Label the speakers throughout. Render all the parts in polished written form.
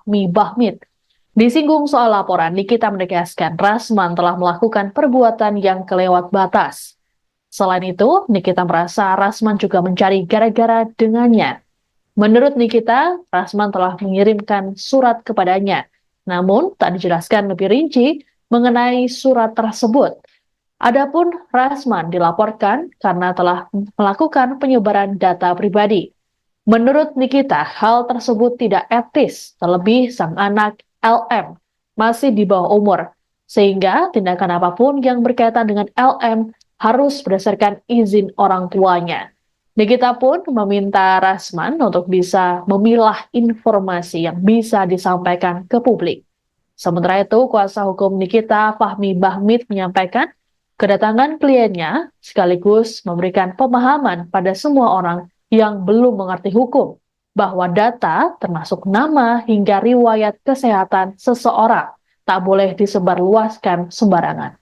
Speaker 1: Fahmi Bahmid. Disinggung soal laporan, Nikita menegaskan Rasman telah melakukan perbuatan yang kelewat batas. Selain itu, Nikita merasa Rasman juga mencari gara-gara dengannya. Menurut Nikita, Rasman telah mengirimkan surat kepadanya, namun tak dijelaskan lebih rinci mengenai surat tersebut. Adapun Rasman dilaporkan karena telah melakukan penyebaran data pribadi. Menurut Nikita, hal tersebut tidak etis, terlebih sang anak LM masih di bawah umur, sehingga tindakan apapun yang berkaitan dengan LM harus berdasarkan izin orang tuanya. Nikita pun meminta Rasman untuk bisa memilah informasi yang bisa disampaikan ke publik. Sementara itu, kuasa hukum Nikita, Fahmi Bahmid, menyampaikan kedatangan kliennya sekaligus memberikan pemahaman pada semua orang yang belum mengerti hukum bahwa data termasuk nama hingga riwayat kesehatan seseorang tak boleh disebarluaskan sembarangan.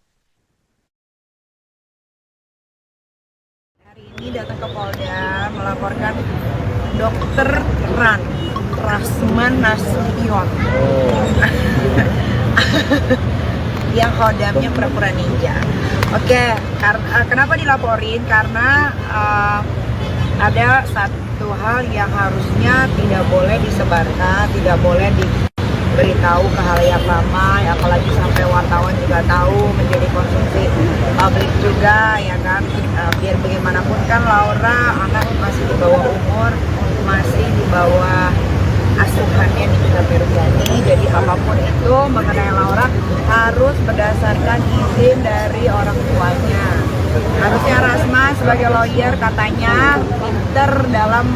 Speaker 2: Hari ini datang ke Polda melaporkan Dokter Rasman Nasution yang kodamnya pura-pura ninja. Oke, kenapa dilaporin? Karena ada satu hal yang harusnya tidak boleh disebarkan, tidak boleh diberitahu ke halayak ramai, apalagi sampai wartawan juga tahu, menjadi konsumsi publik juga, ya kan. Biar bagaimanapun kan Laura anak masih di bawah umur, masih di bawah asuhannya Nikita Mirzani, jadi apapun itu mengenai Laura harus berdasarkan izin dari orang tuanya. Harusnya Rasman sebagai lawyer katanya pinter dalam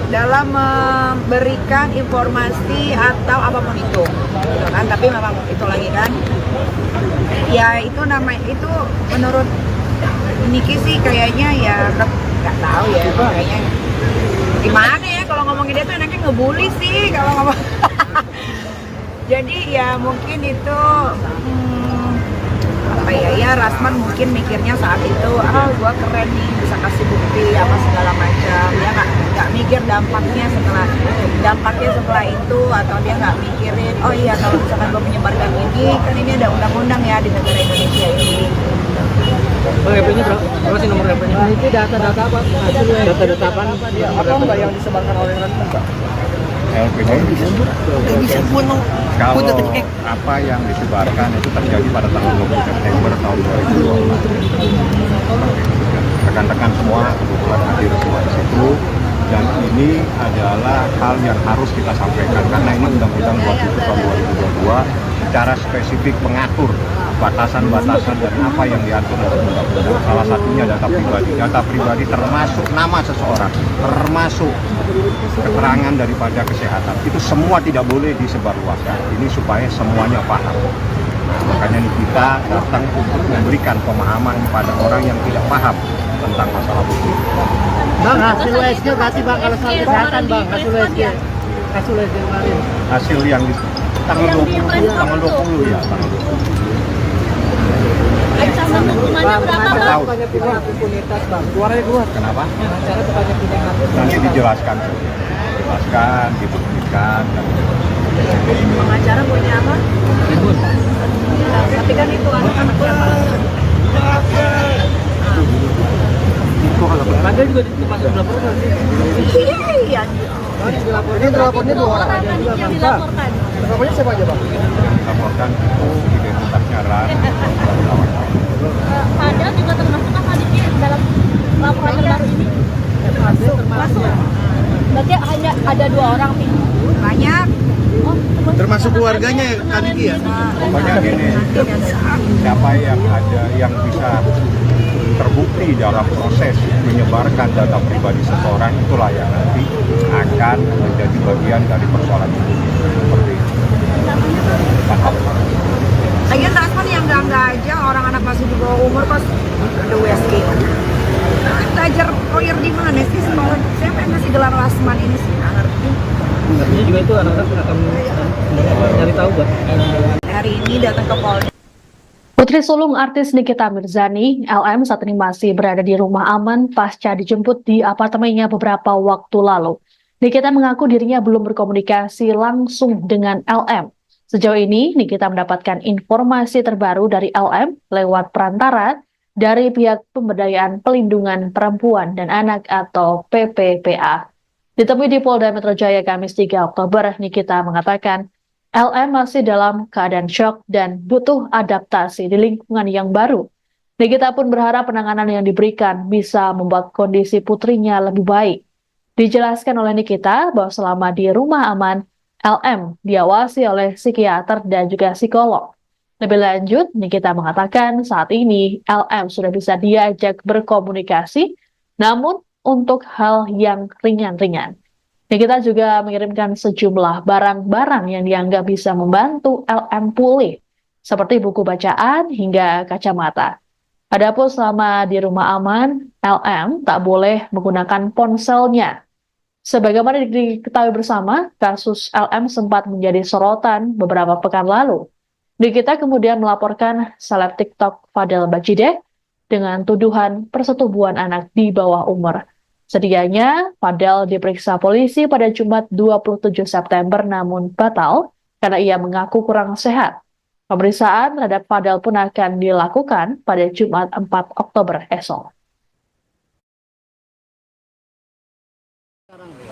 Speaker 2: dalam memberikan informasi atau apapun itu, gitu kan? Tapi memang itu lagi kan, ya itu itu menurut Niki sih kayaknya ya nggak tahu ya, kayaknya gimana ya kalau ngomongin dia tuh enaknya ngebully sih kalau ngomong. Jadi ya mungkin itu apa ya Rasman mungkin mikirnya saat itu gua keren nih bisa kasih bukti apa segala macam, dia nggak mikir dampaknya setelah itu, atau dia nggak mikirin oh iya kalau misalkan gua menyebarkan ini kan ini ada undang-undang ya di negara Indonesia ini.
Speaker 3: Bang, HP-nya berapa sih nomor HP-nya? Nah, itu data-data apa? Data-data apa? Apa enggak yang disebarkan oleh Rasman, Pak?
Speaker 4: LPG
Speaker 2: Bisa bunuh.
Speaker 4: kalau apa yang disebarkan itu terjadi pada tanggal 20 September tahun 2022. Rekan-rekan semua kebetulan hadir semua di situ, dan ini adalah hal yang harus kita sampaikan karena ini Undang-Undang 27 tahun 2022 secara spesifik mengatur batasan-batasan dan apa yang diatur dalam undang-undang. Salah satunya data pribadi. Data pribadi termasuk nama seseorang, termasuk keterangan daripada kesehatan. Itu semua tidak boleh disebarluaskan. Ini supaya semuanya paham. Makanya kita datang untuk memberikan pemahaman pada orang yang tidak paham tentang masalah hukum.
Speaker 3: Bang, hasil USG berarti Bang kalau soal kesehatan Bang, hasil USG kemarin.
Speaker 4: Hasil yang di tanggal 20 ya, tanggal 20.
Speaker 5: Ancaman hukumannya berapa Bang?
Speaker 3: Banyak pihak impunitas Bang. Keluarnya keluar.
Speaker 4: Kenapa?
Speaker 3: Acara itu banyak pihak.
Speaker 4: Nanti dijelaskan, dibuktikan.
Speaker 2: Pengacara punya apa?
Speaker 3: Tribun.
Speaker 2: Tapi kan itu anak-anak
Speaker 3: Kok kalau ada juga masuk dilaporkan sih.
Speaker 2: iya.
Speaker 3: Ini dua orang
Speaker 5: Yang dilaporkan.
Speaker 3: Lapornya siapa aja Bang?
Speaker 4: Laporkan itu identitasnya Ran.
Speaker 5: Ada juga termasuk kan hadirnya dalam laporan terbaru ini? Masuk. Berarti hanya ada 2 orang nih.
Speaker 2: Banyak.
Speaker 3: Termasuk keluarganya kan Niki ya?
Speaker 4: Pokoknya gini, siapa yang ada yang bisa terbukti dalam proses menyebarkan data pribadi seseorang, itulah yang nanti akan menjadi bagian dari persoalan itu. Seperti itu. Paham?
Speaker 2: Lagian Rasman yang enggak aja orang anak masih di bawah umur pas ada USG. Belajar lawyer di mana sih sekolah? Siapa yang ngasih gelar Rasman ini sih? Nggak ngerti.
Speaker 3: Artinya juga itu anak-anak akan cari tahu Bang.
Speaker 2: Hari ini datang ke Polda.
Speaker 1: Putri sulung artis Nikita Mirzani, LM, saat ini masih berada di rumah aman pasca dijemput di apartemennya beberapa waktu lalu. Nikita mengaku dirinya belum berkomunikasi langsung dengan LM. Sejauh ini, Nikita mendapatkan informasi terbaru dari LM lewat perantara dari pihak Pemberdayaan Pelindungan Perempuan dan Anak atau PPPA. Ditemui di Polda Metro Jaya Kamis 3 Oktober, Nikita mengatakan LM masih dalam keadaan syok dan butuh adaptasi di lingkungan yang baru. Nikita pun berharap penanganan yang diberikan bisa membuat kondisi putrinya lebih baik. Dijelaskan oleh Nikita bahwa selama di rumah aman, LM diawasi oleh psikiater dan juga psikolog. Lebih lanjut, Nikita mengatakan saat ini LM sudah bisa diajak berkomunikasi, namun untuk hal yang ringan-ringan. Nikita juga mengirimkan sejumlah barang-barang yang dianggap bisa membantu LM pulih, seperti buku bacaan hingga kacamata. Adapun selama di rumah aman, LM tak boleh menggunakan ponselnya. Sebagaimana diketahui bersama, kasus LM sempat menjadi sorotan beberapa pekan lalu. Nikita kemudian melaporkan seleb TikTok Fadel Bajideh dengan tuduhan persetubuhan anak di bawah umur. Sedianya, Fadel diperiksa polisi pada Jumat 27 September namun batal karena ia mengaku kurang sehat. Pemeriksaan terhadap Fadel pun akan dilakukan pada Jumat 4 Oktober esok.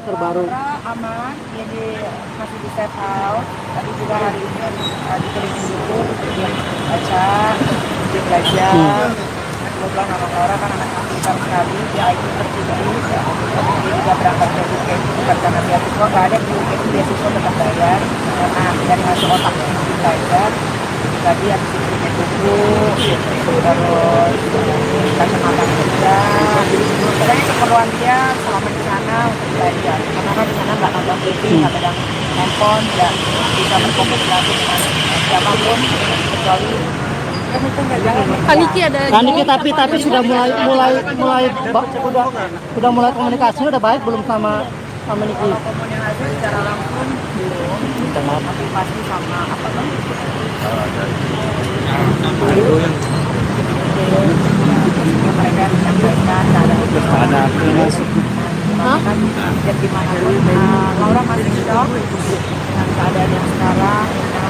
Speaker 3: Terbaru.
Speaker 2: Aman, jadi masih di safe house. Tadi juga hari ini dikelilingi buku, dia baca, dia belajar. Kebetulan anak orang kan anak pintar sekali, dia IQ tertinggi. Dia juga berangkat ke UGM bukan karena beasiswa, nggak ada di UGM beasiswa tetap bayar karena dari hasil otaknya belajar. Tadi habis itu punya buku, terus kacamata kerja. Pokoknya keperluan dia selama di sana untuk belajar. Karena kan di sana nggak nonton TV, nggak pegang handphone, nggak bisa berkomunikasi dengan siapapun kecuali
Speaker 5: Kaniki ada
Speaker 3: Kaniki tapi sudah sudah mulai komunikasi udah baik belum sama Niki?
Speaker 2: kalau komunikasi secara langsung belum, tapi pasti sama apa kan? Mereka menyampaikan keadaan kan dan gimana pun Laura masih shock dengan keadaan yang sekarang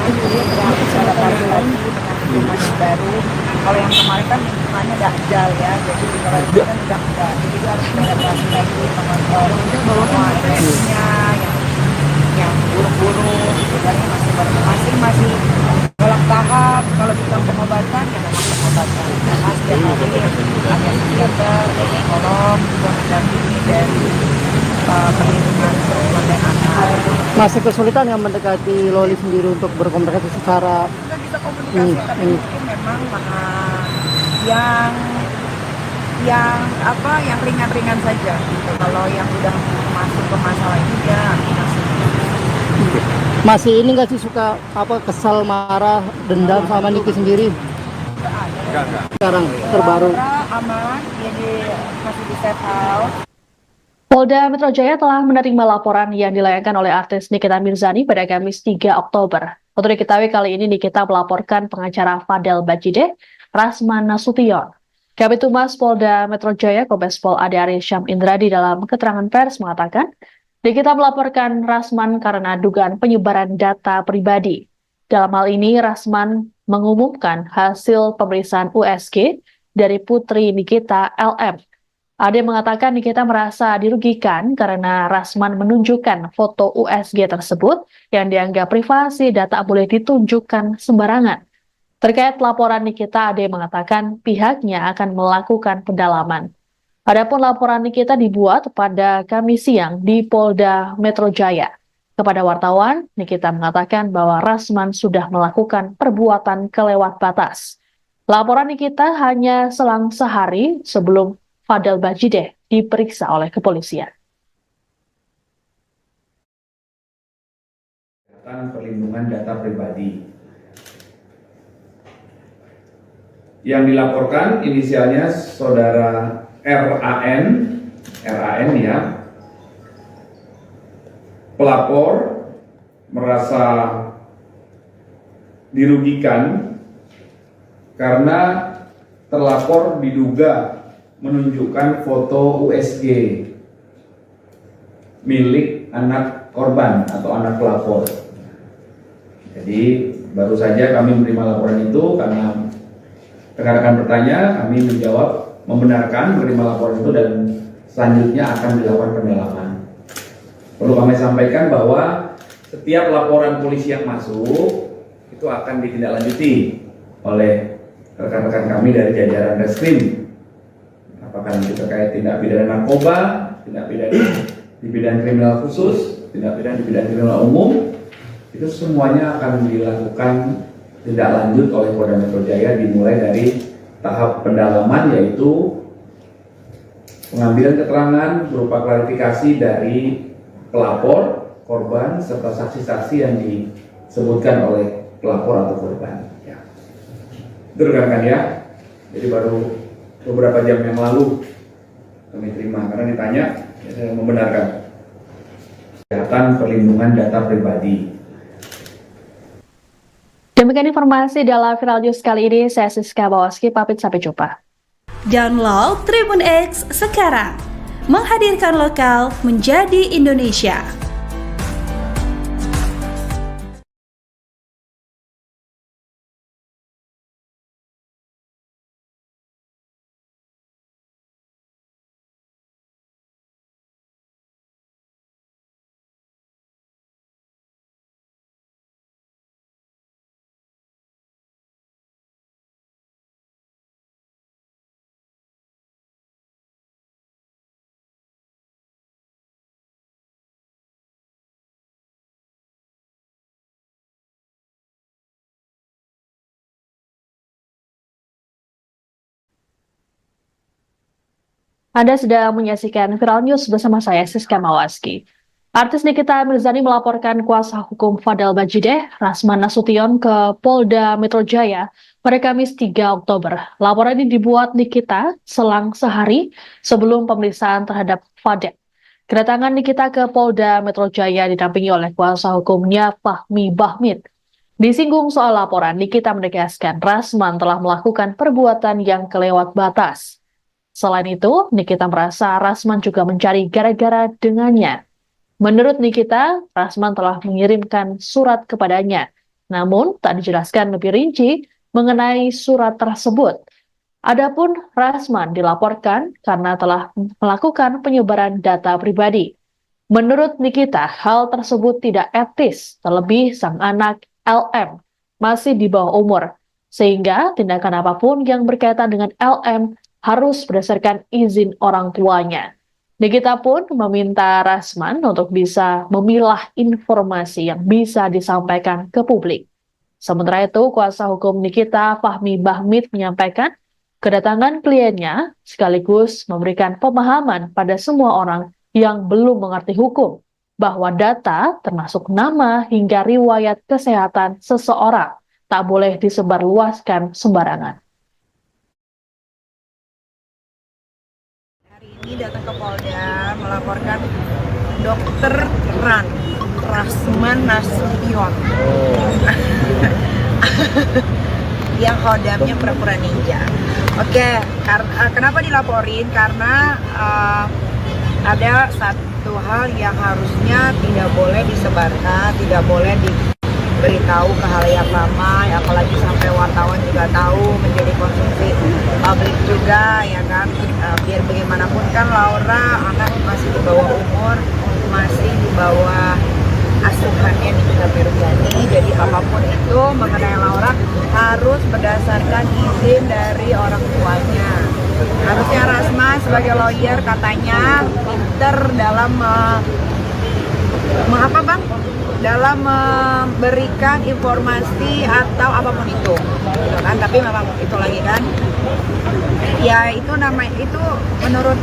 Speaker 2: dia bisa adaptasi lagi dengan lingkungan yang baru. Kalau yang kemarin kan lingkungannya dakjal ya, jadi kalau itu kan udah enggak, jadi dia harus beradaptasi lagi mengontrol semua emosinya yang buruk-buruk, sebenarnya masih dalam tahap. Kalau kita pengobatan ya memang pengobatan karena setiap hari ada psikiater, psikolog juga mendampingi dari perlindungan perempuan dan anak.
Speaker 3: Masih kesulitan yang mendekati Loli sendiri untuk berkomunikasi secara
Speaker 2: Kita bisa komunikasi tapi mungkin memang yang ringan-ringan saja gitu. Kalau yang udah masuk ke masalah ini dia
Speaker 3: masih ini nggak sih suka kesal, marah, dendam sama Niki sendiri?
Speaker 4: Enggak.
Speaker 3: Sekarang terbaru.
Speaker 2: aman, jadi masih di safe house.
Speaker 1: Polda Metro Jaya telah menerima laporan yang dilayangkan oleh artis Nikita Mirzani pada Kamis 3 Oktober. Untuk diketahui kali ini Nikita melaporkan pengacara Fadel Bajideh, Rasman Nasution. Kabid Humas Polda Metro Jaya Kombes Pol Ade Arie Syam Indradi dalam keterangan pers mengatakan, Nikita melaporkan Rasman karena dugaan penyebaran data pribadi. Dalam hal ini, Rasman mengumumkan hasil pemeriksaan USG dari putri Nikita LM. Ade mengatakan Nikita merasa dirugikan karena Rasman menunjukkan foto USG tersebut yang dianggap privasi dan tak boleh ditunjukkan sembarangan. Terkait laporan Nikita, Ade mengatakan pihaknya akan melakukan pendalaman. Adapun laporan Nikita dibuat pada Kamis siang di Polda Metro Jaya. Kepada wartawan, Nikita mengatakan bahwa Rasman sudah melakukan perbuatan kelewat batas. Laporan Nikita hanya selang sehari sebelum Fadel Bajideh diperiksa oleh kepolisian.
Speaker 6: Perlindungan data pribadi. Yang dilaporkan inisialnya saudara RAN ya. Pelapor merasa dirugikan karena terlapor diduga menunjukkan foto USG milik anak korban atau anak pelapor. Jadi baru saja kami menerima laporan itu karena rekan-rekan bertanya, kami menjawab membenarkan menerima laporan itu dan selanjutnya akan dilakukan pendalaman. Perlu kami sampaikan bahwa setiap laporan polisi yang masuk itu akan ditindaklanjuti oleh rekan-rekan kami dari jajaran Reskrim. Apakah nanti terkait tindak pidana narkoba, tindak pidana di bidang kriminal khusus, tindak pidana di bidang kriminal umum, itu semuanya akan dilakukan tindak lanjut oleh Polda Metro Jaya dimulai dari tahap pendalaman, yaitu pengambilan keterangan berupa klarifikasi dari pelapor, korban, serta saksi-saksi yang disebutkan oleh pelapor atau korban. Ya. Itu rekan-rekan ya. Jadi baru beberapa jam yang lalu kami terima karena ditanya, ya, saya membenarkan kesehatan perlindungan data pribadi.
Speaker 1: Demikian informasi dalam Viral News kali ini. Saya Siska Bawaski, pamit sampai jumpa.
Speaker 7: Download Tribun X sekarang, menghadirkan lokal menjadi Indonesia.
Speaker 1: Anda sedang menyaksikan Viral News bersama saya, Siska Mawaski. Artis Nikita Mirzani melaporkan kuasa hukum Fadel Bajideh, Rasman Nasution, ke Polda Metro Jaya pada Kamis 3 Oktober. Laporan ini dibuat Nikita selang sehari sebelum pemeriksaan terhadap Fadel. Kedatangan Nikita ke Polda Metro Jaya didampingi oleh kuasa hukumnya Fahmi Bahmid. Disinggung soal laporan, Nikita menegaskan Rasman telah melakukan perbuatan yang kelewat batas. Selain itu, Nikita merasa Rasman juga mencari gara-gara dengannya. Menurut Nikita, Rasman telah mengirimkan surat kepadanya, namun tak dijelaskan lebih rinci mengenai surat tersebut. Adapun Rasman dilaporkan karena telah melakukan penyebaran data pribadi. Menurut Nikita, hal tersebut tidak etis, terlebih sang anak LM masih di bawah umur, sehingga tindakan apapun yang berkaitan dengan LM harus berdasarkan izin orang tuanya. Nikita pun meminta Rasman untuk bisa memilah informasi yang bisa disampaikan ke publik. Sementara itu, kuasa hukum Nikita, Fahmi Bahmid, menyampaikan kedatangan kliennya sekaligus memberikan pemahaman pada semua orang yang belum mengerti hukum bahwa data termasuk nama hingga riwayat kesehatan seseorang tak boleh disebarluaskan sembarangan.
Speaker 2: Ini datang ke Polda melaporkan Dokter Rasman Nasution yang hodamnya pura-pura ninja. Oke, kenapa dilaporin? Karena ada satu hal yang harusnya tidak boleh disebarkan, tidak boleh diberitahu ke halayak ramai, apalagi sampai wartawan juga tahu, menjadi konsumsi publik juga, ya kan. Biar bagaimanapun kan Laura anak masih di bawah umur, masih di bawah asuhannya Nikita Mirzani. Jadi apapun itu mengenai Laura harus berdasarkan izin dari orang tuanya. Harusnya Rasman sebagai lawyer katanya pinter dalam dalam memberikan informasi atau apapun itu, gitu kan. Tapi memang itu lagi kan, ya itu itu menurut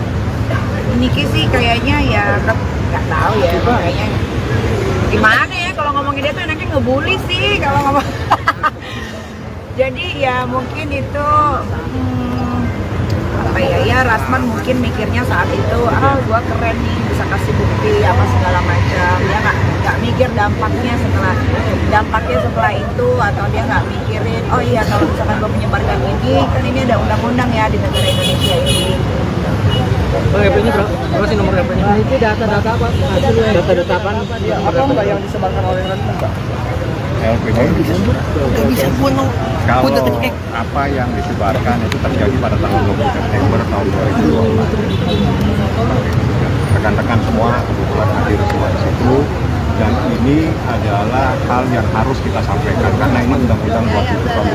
Speaker 2: Niki sih kayaknya ya nggak tahu ya, kayaknya gimana ya kalau ngomongin dia tuh enaknya ngebully sih kalau ngomong. Jadi ya mungkin itu Rasman mungkin mikirnya saat itu, gua keren nih, bisa kasih bukti apa segala macam. Dia nggak mikir dampaknya setelah itu, atau dia nggak mikirin, oh iya kalau misalkan gua menyebarkan ini, kan ini ada undang-undang ya di negara Indonesia ini.
Speaker 3: Bang, RP-nya berapa sih nomor RP-nya?
Speaker 8: Nah, itu data-data apa?
Speaker 3: Data-data apaan?
Speaker 8: Apa enggak yang disebarkan oleh Rentan, Pak?
Speaker 4: LPG kalau apa yang disebarkan itu terjadi pada tanggal 20 September tahun 2024. Rekan-rekan semua kebetulan hadir semua di situ, dan ini adalah hal yang harus kita sampaikan karena ini Undang-Undang 27 tahun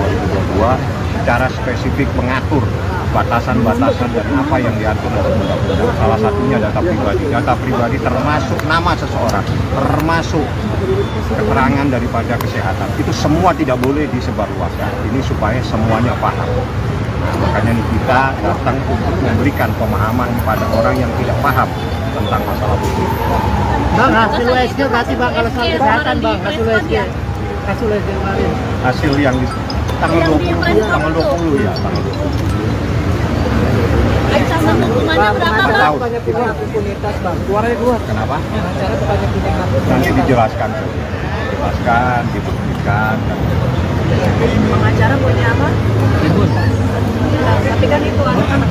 Speaker 4: 2022 secara spesifik mengatur batasan-batasan dan apa yang diatur dalam undang-undang. Salah satunya data pribadi. Data pribadi termasuk nama seseorang, termasuk keterangan daripada kesehatan. Itu semua tidak boleh disebarluaskan. Ini supaya semuanya paham. Nah, makanya kita datang untuk memberikan pemahaman kepada orang yang tidak paham tentang masalah itu.
Speaker 8: Bang, hasil USG berarti Bang kalau soal kesehatan Bang, hasil USG kemarin.
Speaker 4: Hasil yang di tanggal 20 ya, tanggal 20.
Speaker 5: Ancaman hukumannya berapa, Bang?
Speaker 8: Banyak pihak impunitas Bang. Keluarnya keluar.
Speaker 4: Kenapa?
Speaker 8: Acara banyak pihak.
Speaker 4: Nanti dijelaskan, dibuktikan.
Speaker 2: Pengacara punya apa? Tapi kan itu anak-anak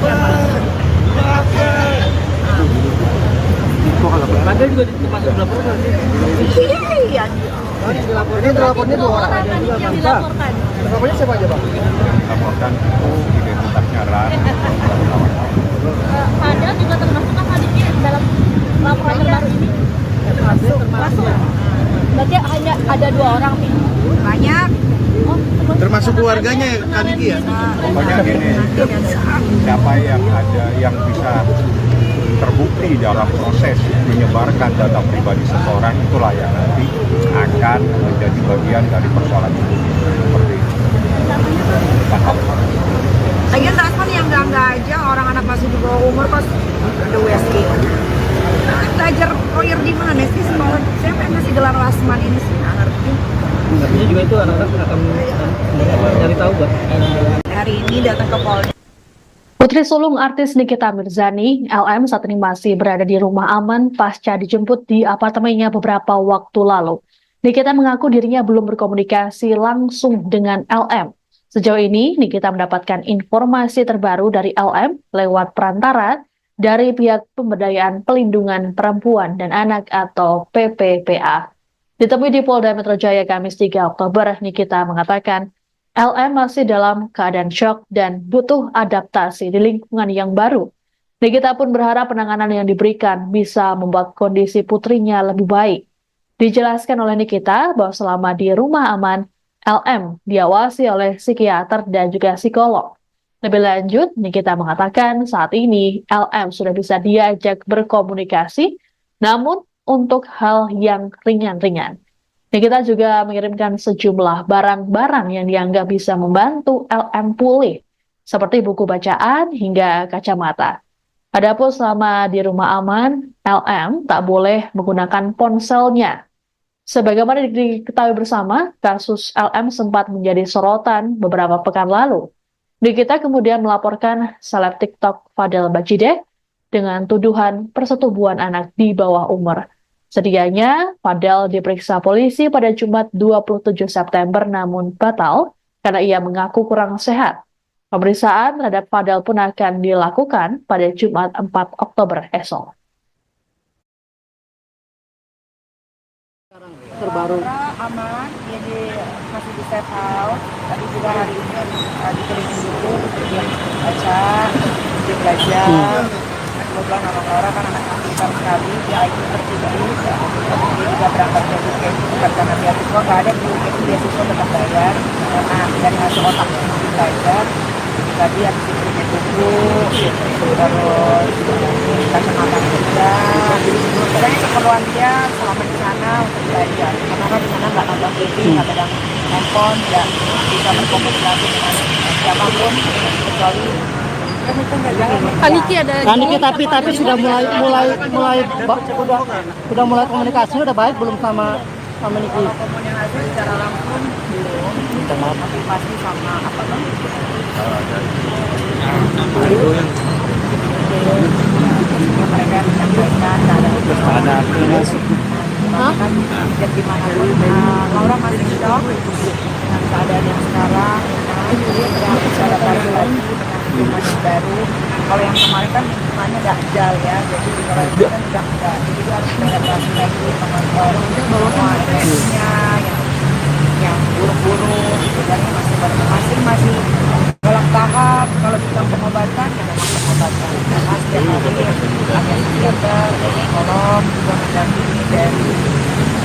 Speaker 3: Ada juga termasuk dilaporkan sih.
Speaker 2: Iya.
Speaker 8: Ini dilapornya 2 orang aja juga Bang.
Speaker 5: Dilaporkan.
Speaker 8: Lapornya siapa aja Bang?
Speaker 4: Laporkan itu identitasnya Ran.
Speaker 5: Padahal juga termasuk kan hadirnya dalam laporan terbaru ini. Masuk. Berarti hanya ada 2 orang nih.
Speaker 2: banyak.
Speaker 8: Termasuk keluarganya kali dia.
Speaker 4: Pokoknya gini, siapa yang ada yang bisa terbukti dalam proses menyebarkan data pribadi seseorang, itulah yang nanti akan menjadi bagian dari persoalan itu. Seperti itu. Paham?
Speaker 2: Lagian Rasman yang enggak aja, orang anak masih di bawah umur pas ada USG. Belajar lawyer di mana sih sekolah? Siapa yang ngasih gelar Rasman ini sih? Nggak ngerti.
Speaker 3: Artinya juga itu anak-anak akan cari tahu Bang.
Speaker 2: Hari ini datang ke Polda.
Speaker 1: Putri sulung artis Nikita Mirzani, LM, saat ini masih berada di rumah aman pasca dijemput di apartemennya beberapa waktu lalu. Nikita mengaku dirinya belum berkomunikasi langsung dengan LM. Sejauh ini, Nikita mendapatkan informasi terbaru dari LM lewat perantara dari pihak Pemberdayaan Pelindungan Perempuan dan Anak atau PPPA. Ditemui di Polda Metro Jaya Kamis 3 Oktober, Nikita mengatakan LM masih dalam keadaan syok dan butuh adaptasi di lingkungan yang baru. Nikita pun berharap penanganan yang diberikan bisa membuat kondisi putrinya lebih baik. Dijelaskan oleh Nikita bahwa selama di rumah aman, LM diawasi oleh psikiater dan juga psikolog. Lebih lanjut, Nikita mengatakan saat ini LM sudah bisa diajak berkomunikasi, namun untuk hal yang ringan-ringan. Nikita juga mengirimkan sejumlah barang-barang yang dianggap bisa membantu LM pulih, seperti buku bacaan hingga kacamata. Adapun selama di rumah aman, LM tak boleh menggunakan ponselnya. Sebagaimana diketahui bersama, kasus LM sempat menjadi sorotan beberapa pekan lalu. Nikita kemudian melaporkan seleb TikTok Fadel Bajideh dengan tuduhan persetubuhan anak di bawah umur. Sedianya, Fadel diperiksa polisi pada Jumat 27 September namun batal karena ia mengaku kurang sehat. Pemeriksaan terhadap Fadel pun akan dilakukan pada Jumat 4 Oktober esok.
Speaker 8: Terbaru
Speaker 2: Aman, jadi masih di safe house. Tadi juga hari ini dikelilingin buku, dia baca, dia belajar. Kebetulan anak Laura kan anak pintar sekali, dia IQ tertinggi. Dia juga berangkat ke UKM, bukan karena beasiswa, nggak ada di UKM beasiswa tetap bayar. Karena dari hasil otak belajar, tadi habis dikirim buku, terus kacamata juga. Pokoknya keperluan dia selama di sana untuk belajar. Karena kan di sana nggak nonton TV, nggak pegang handphone, nggak bisa berkomunikasi dengan siapapun kecuali
Speaker 5: Kaniki ada
Speaker 8: tapi sudah mulai komunikasi udah baik belum sama Niki?
Speaker 2: kalau komunikasi secara langsung belum, tapi pasti sama apa kan? Mereka menyampaikan ada kan dan gimana pun Laura masih shock dengan keadaan yang sekarang. Dia sedang beradaptasi lagi dengan lingkungan yang baru. Kalau yang kemarin kan lingkungannya dakjal ya, jadi kalau itu kan dakjal, jadi dia harus beradaptasi lagi mengontrol semua emosinya, yang buruk-buruk, gitu kan masing-masing dalam tahap. Kalau kita pengobatan ya memang pengobatan, karena setiap hari ada psikiater, psikolog juga mendampingi dari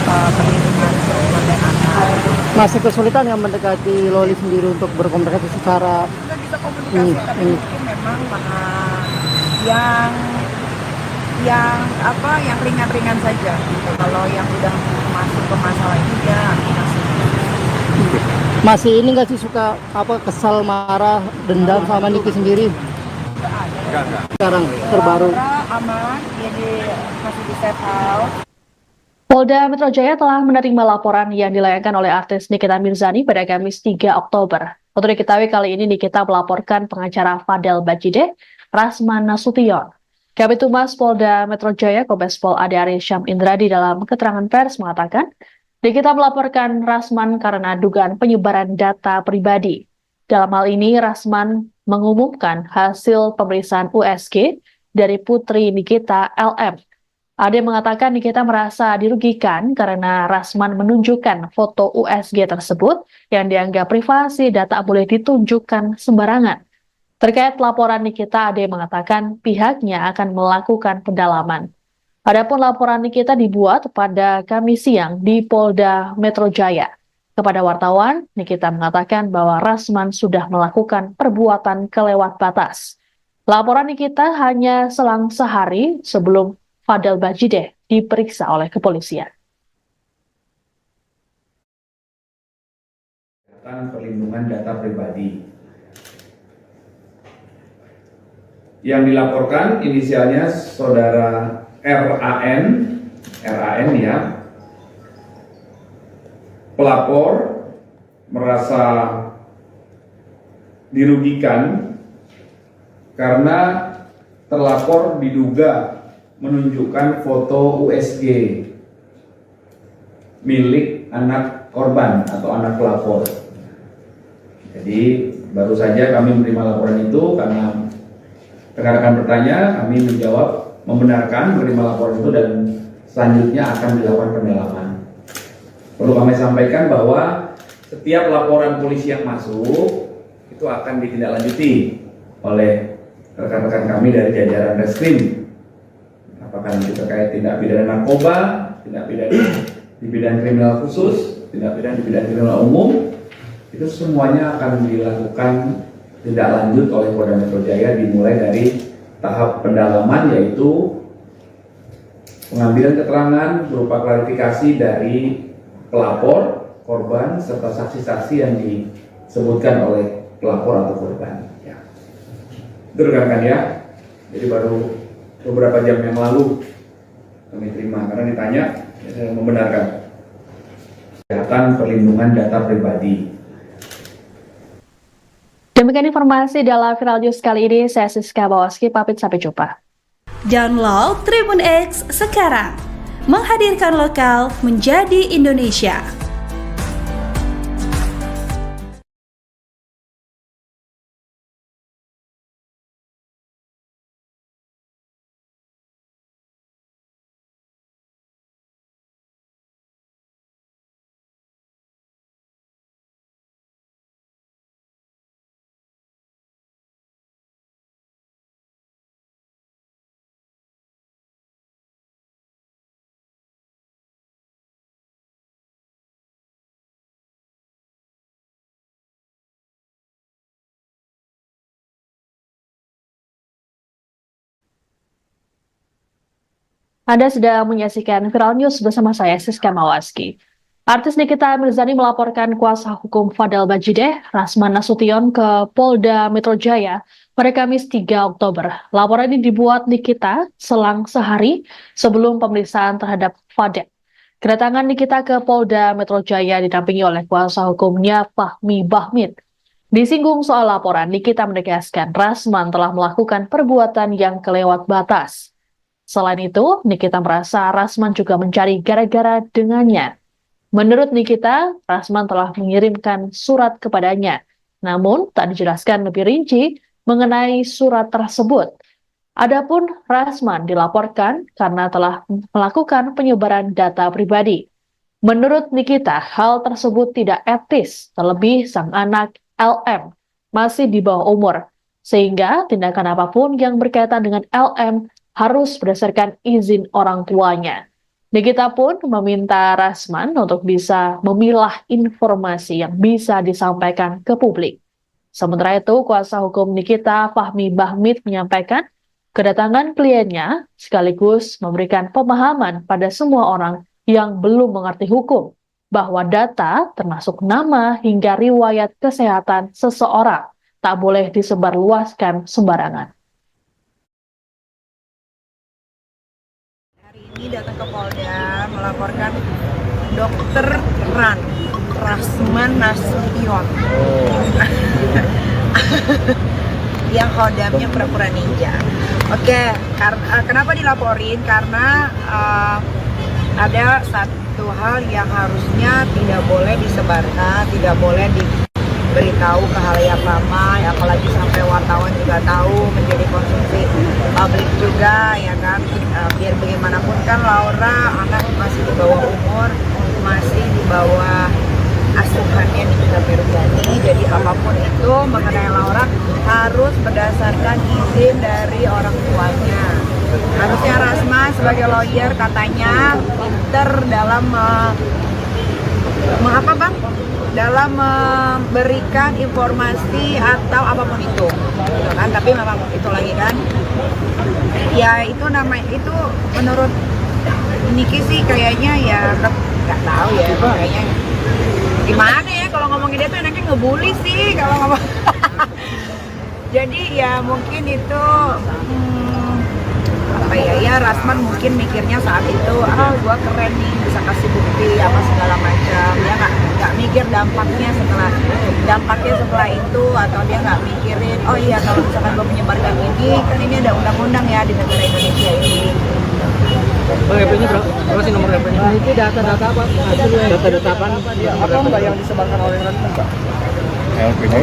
Speaker 2: perlindungan perempuan dan anak.
Speaker 8: Masih kesulitan yang mendekati Loli sendiri untuk berkomunikasi secara
Speaker 2: Kita bisa komunikasi, tapi mungkin memang yang ringan-ringan saja gitu. Kalau yang udah masuk ke masalah ini dia
Speaker 8: masih ini nggak sih suka kesal, marah, dendam sama Niki sendiri?
Speaker 4: Enggak.
Speaker 8: Sekarang terbaru.
Speaker 2: aman, dia masih di safe house.
Speaker 1: Polda Metro Jaya telah menerima laporan yang dilayangkan oleh artis Nikita Mirzani pada Kamis 3 Oktober. Untuk diketahui kali ini Nikita melaporkan pengacara Fadel Bajideh, Rasman Nasution. Kabid Humas Polda Metro Jaya Kombes Pol Ade Arie Syam Indradi dalam keterangan pers mengatakan, Nikita melaporkan Rasman karena dugaan penyebaran data pribadi. Dalam hal ini, Rasman mengumumkan hasil pemeriksaan USG dari putri Nikita LM. Ade mengatakan Nikita merasa dirugikan karena Rasman menunjukkan foto USG tersebut yang dianggap privasi dan tak boleh ditunjukkan sembarangan. Terkait laporan Nikita, Ade mengatakan pihaknya akan melakukan pendalaman. Adapun laporan Nikita dibuat pada Kamis siang di Polda Metro Jaya. Kepada wartawan, Nikita mengatakan bahwa Rasman sudah melakukan perbuatan kelewat batas. Laporan Nikita hanya selang sehari sebelum Fadel Bajideh diperiksa oleh kepolisian.
Speaker 6: Perlindungan data pribadi. Yang dilaporkan inisialnya saudara RAN ya. Pelapor merasa dirugikan karena terlapor diduga menunjukkan foto USG milik anak korban atau anak pelapor. Jadi baru saja kami menerima laporan itu karena rekan-rekan bertanya, kami menjawab membenarkan menerima laporan itu dan selanjutnya akan dilakukan pendalaman. Perlu kami sampaikan bahwa setiap laporan polisi yang masuk itu akan ditindaklanjuti oleh rekan-rekan kami dari jajaran Reskrim. Apakah nanti terkait tindak pidana narkoba, tindak pidana di bidang kriminal khusus, tindak pidana di bidang kriminal umum, itu semuanya akan dilakukan tindak lanjut oleh Polda Metro Jaya dimulai dari tahap pendalaman, yaitu pengambilan keterangan berupa klarifikasi dari pelapor, korban, serta saksi-saksi yang disebutkan oleh pelapor atau korban. Ya. Itu rekan-rekan ya. Jadi baru beberapa jam yang lalu kami terima karena ditanya, ya, saya membenarkan. Kesehatan perlindungan data pribadi.
Speaker 1: Demikian informasi dalam Viral News kali ini. Saya Siska Bawaski, pamit sampai jumpa.
Speaker 7: Download Tribun X sekarang, menghadirkan lokal menjadi Indonesia.
Speaker 1: Anda sedang menyaksikan Viral News bersama saya, Siska Mawaski. Artis Nikita Mirzani melaporkan kuasa hukum Fadel Bajideh, Rasman Nasution ke Polda Metro Jaya pada Kamis 3 Oktober. Laporan ini dibuat Nikita selang sehari sebelum pemeriksaan terhadap Fadel. Kedatangan Nikita ke Polda Metro Jaya didampingi oleh kuasa hukumnya Fahmi Bahmid. Disinggung soal laporan, Nikita menegaskan Rasman telah melakukan perbuatan yang kelewat batas. Selain itu, Nikita merasa Rasman juga mencari gara-gara dengannya. Menurut Nikita, Rasman telah mengirimkan surat kepadanya, namun tak dijelaskan lebih rinci mengenai surat tersebut. Adapun Rasman dilaporkan karena telah melakukan penyebaran data pribadi. Menurut Nikita, hal tersebut tidak etis, terlebih sang anak LM masih di bawah umur, sehingga tindakan apapun yang berkaitan dengan LM harus berdasarkan izin orang tuanya. Nikita pun meminta Rasman untuk bisa memilah informasi yang bisa disampaikan ke publik. Sementara itu, kuasa hukum Nikita, Fahmi Bahmid, menyampaikan kedatangan kliennya sekaligus memberikan pemahaman pada semua orang yang belum mengerti hukum bahwa data termasuk nama hingga riwayat kesehatan seseorang tak boleh disebarluaskan sembarangan.
Speaker 2: Ini datang ke Polda melaporkan Dokter Rasman Nasution yang hodamnya pura-pura ninja. Oke, kenapa dilaporin? Karena ada satu hal yang harusnya tidak boleh disebarkan, tidak boleh diberitahu ke halayak ramai, apalagi sampai wartawan juga tahu, menjadi konsumsi publik juga, ya kan. Biar bagaimanapun kan Laura anak masih di bawah umur, masih di bawah asuhannya Nikita Mirzani, jadi apapun itu mengenai Laura harus berdasarkan izin dari orang tuanya. Harusnya Rasman sebagai lawyer katanya pinter dalam dalam memberikan informasi atau apapun itu, gitu kan. Tapi memang itu lagi kan, ya itu itu menurut Niki sih kayaknya ya nggak tahu ya, kayaknya gimana ya kalau ngomongin dia tuh enaknya ngebully sih kalau ngomong. Jadi ya mungkin itu apa ya Rasman mungkin mikirnya saat itu gua keren nih bisa kasih bukti apa segala macam, dia nggak mikir dampaknya setelah itu, atau dia nggak mikirin oh iya kalau misalkan gua menyebarkan ini kan ini ada undang-undang ya di negara Indonesia ini.
Speaker 3: Bang, HP-nya berapa sih nomor HP-nya?
Speaker 8: Nah, itu data-data apa?
Speaker 3: Data-data apa?
Speaker 8: Apa mbak yang disebarkan oleh Rasman mbak?
Speaker 4: LPG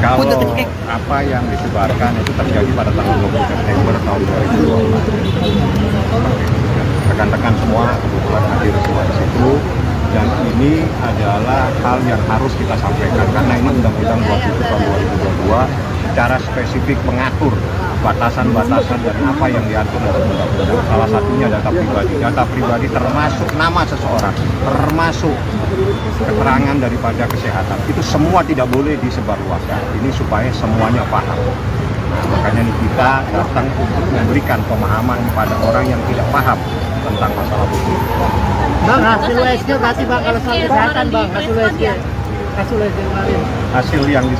Speaker 4: kalau apa yang disebarkan itu terjadi pada tanggal 20 September tahun 2022. Rekan-rekan semua kebetulan hadir semua di situ, dan ini adalah hal yang harus kita sampaikan karena ini Undang-Undang 27 tahun 2022 secara spesifik mengatur batasan-batasan dan apa yang diatur dalam undang-undang. Salah satunya data pribadi. Data pribadi termasuk nama seseorang, termasuk keterangan daripada kesehatan. Itu semua tidak boleh disebarluaskan. Ini supaya semuanya paham. Nah, makanya kita datang untuk memberikan pemahaman pada orang yang tidak paham tentang masalah hukum.
Speaker 8: Bang, hasil USG berarti bang kalau soal kesehatan bang, hasil USG kemarin.
Speaker 4: Hasil yang di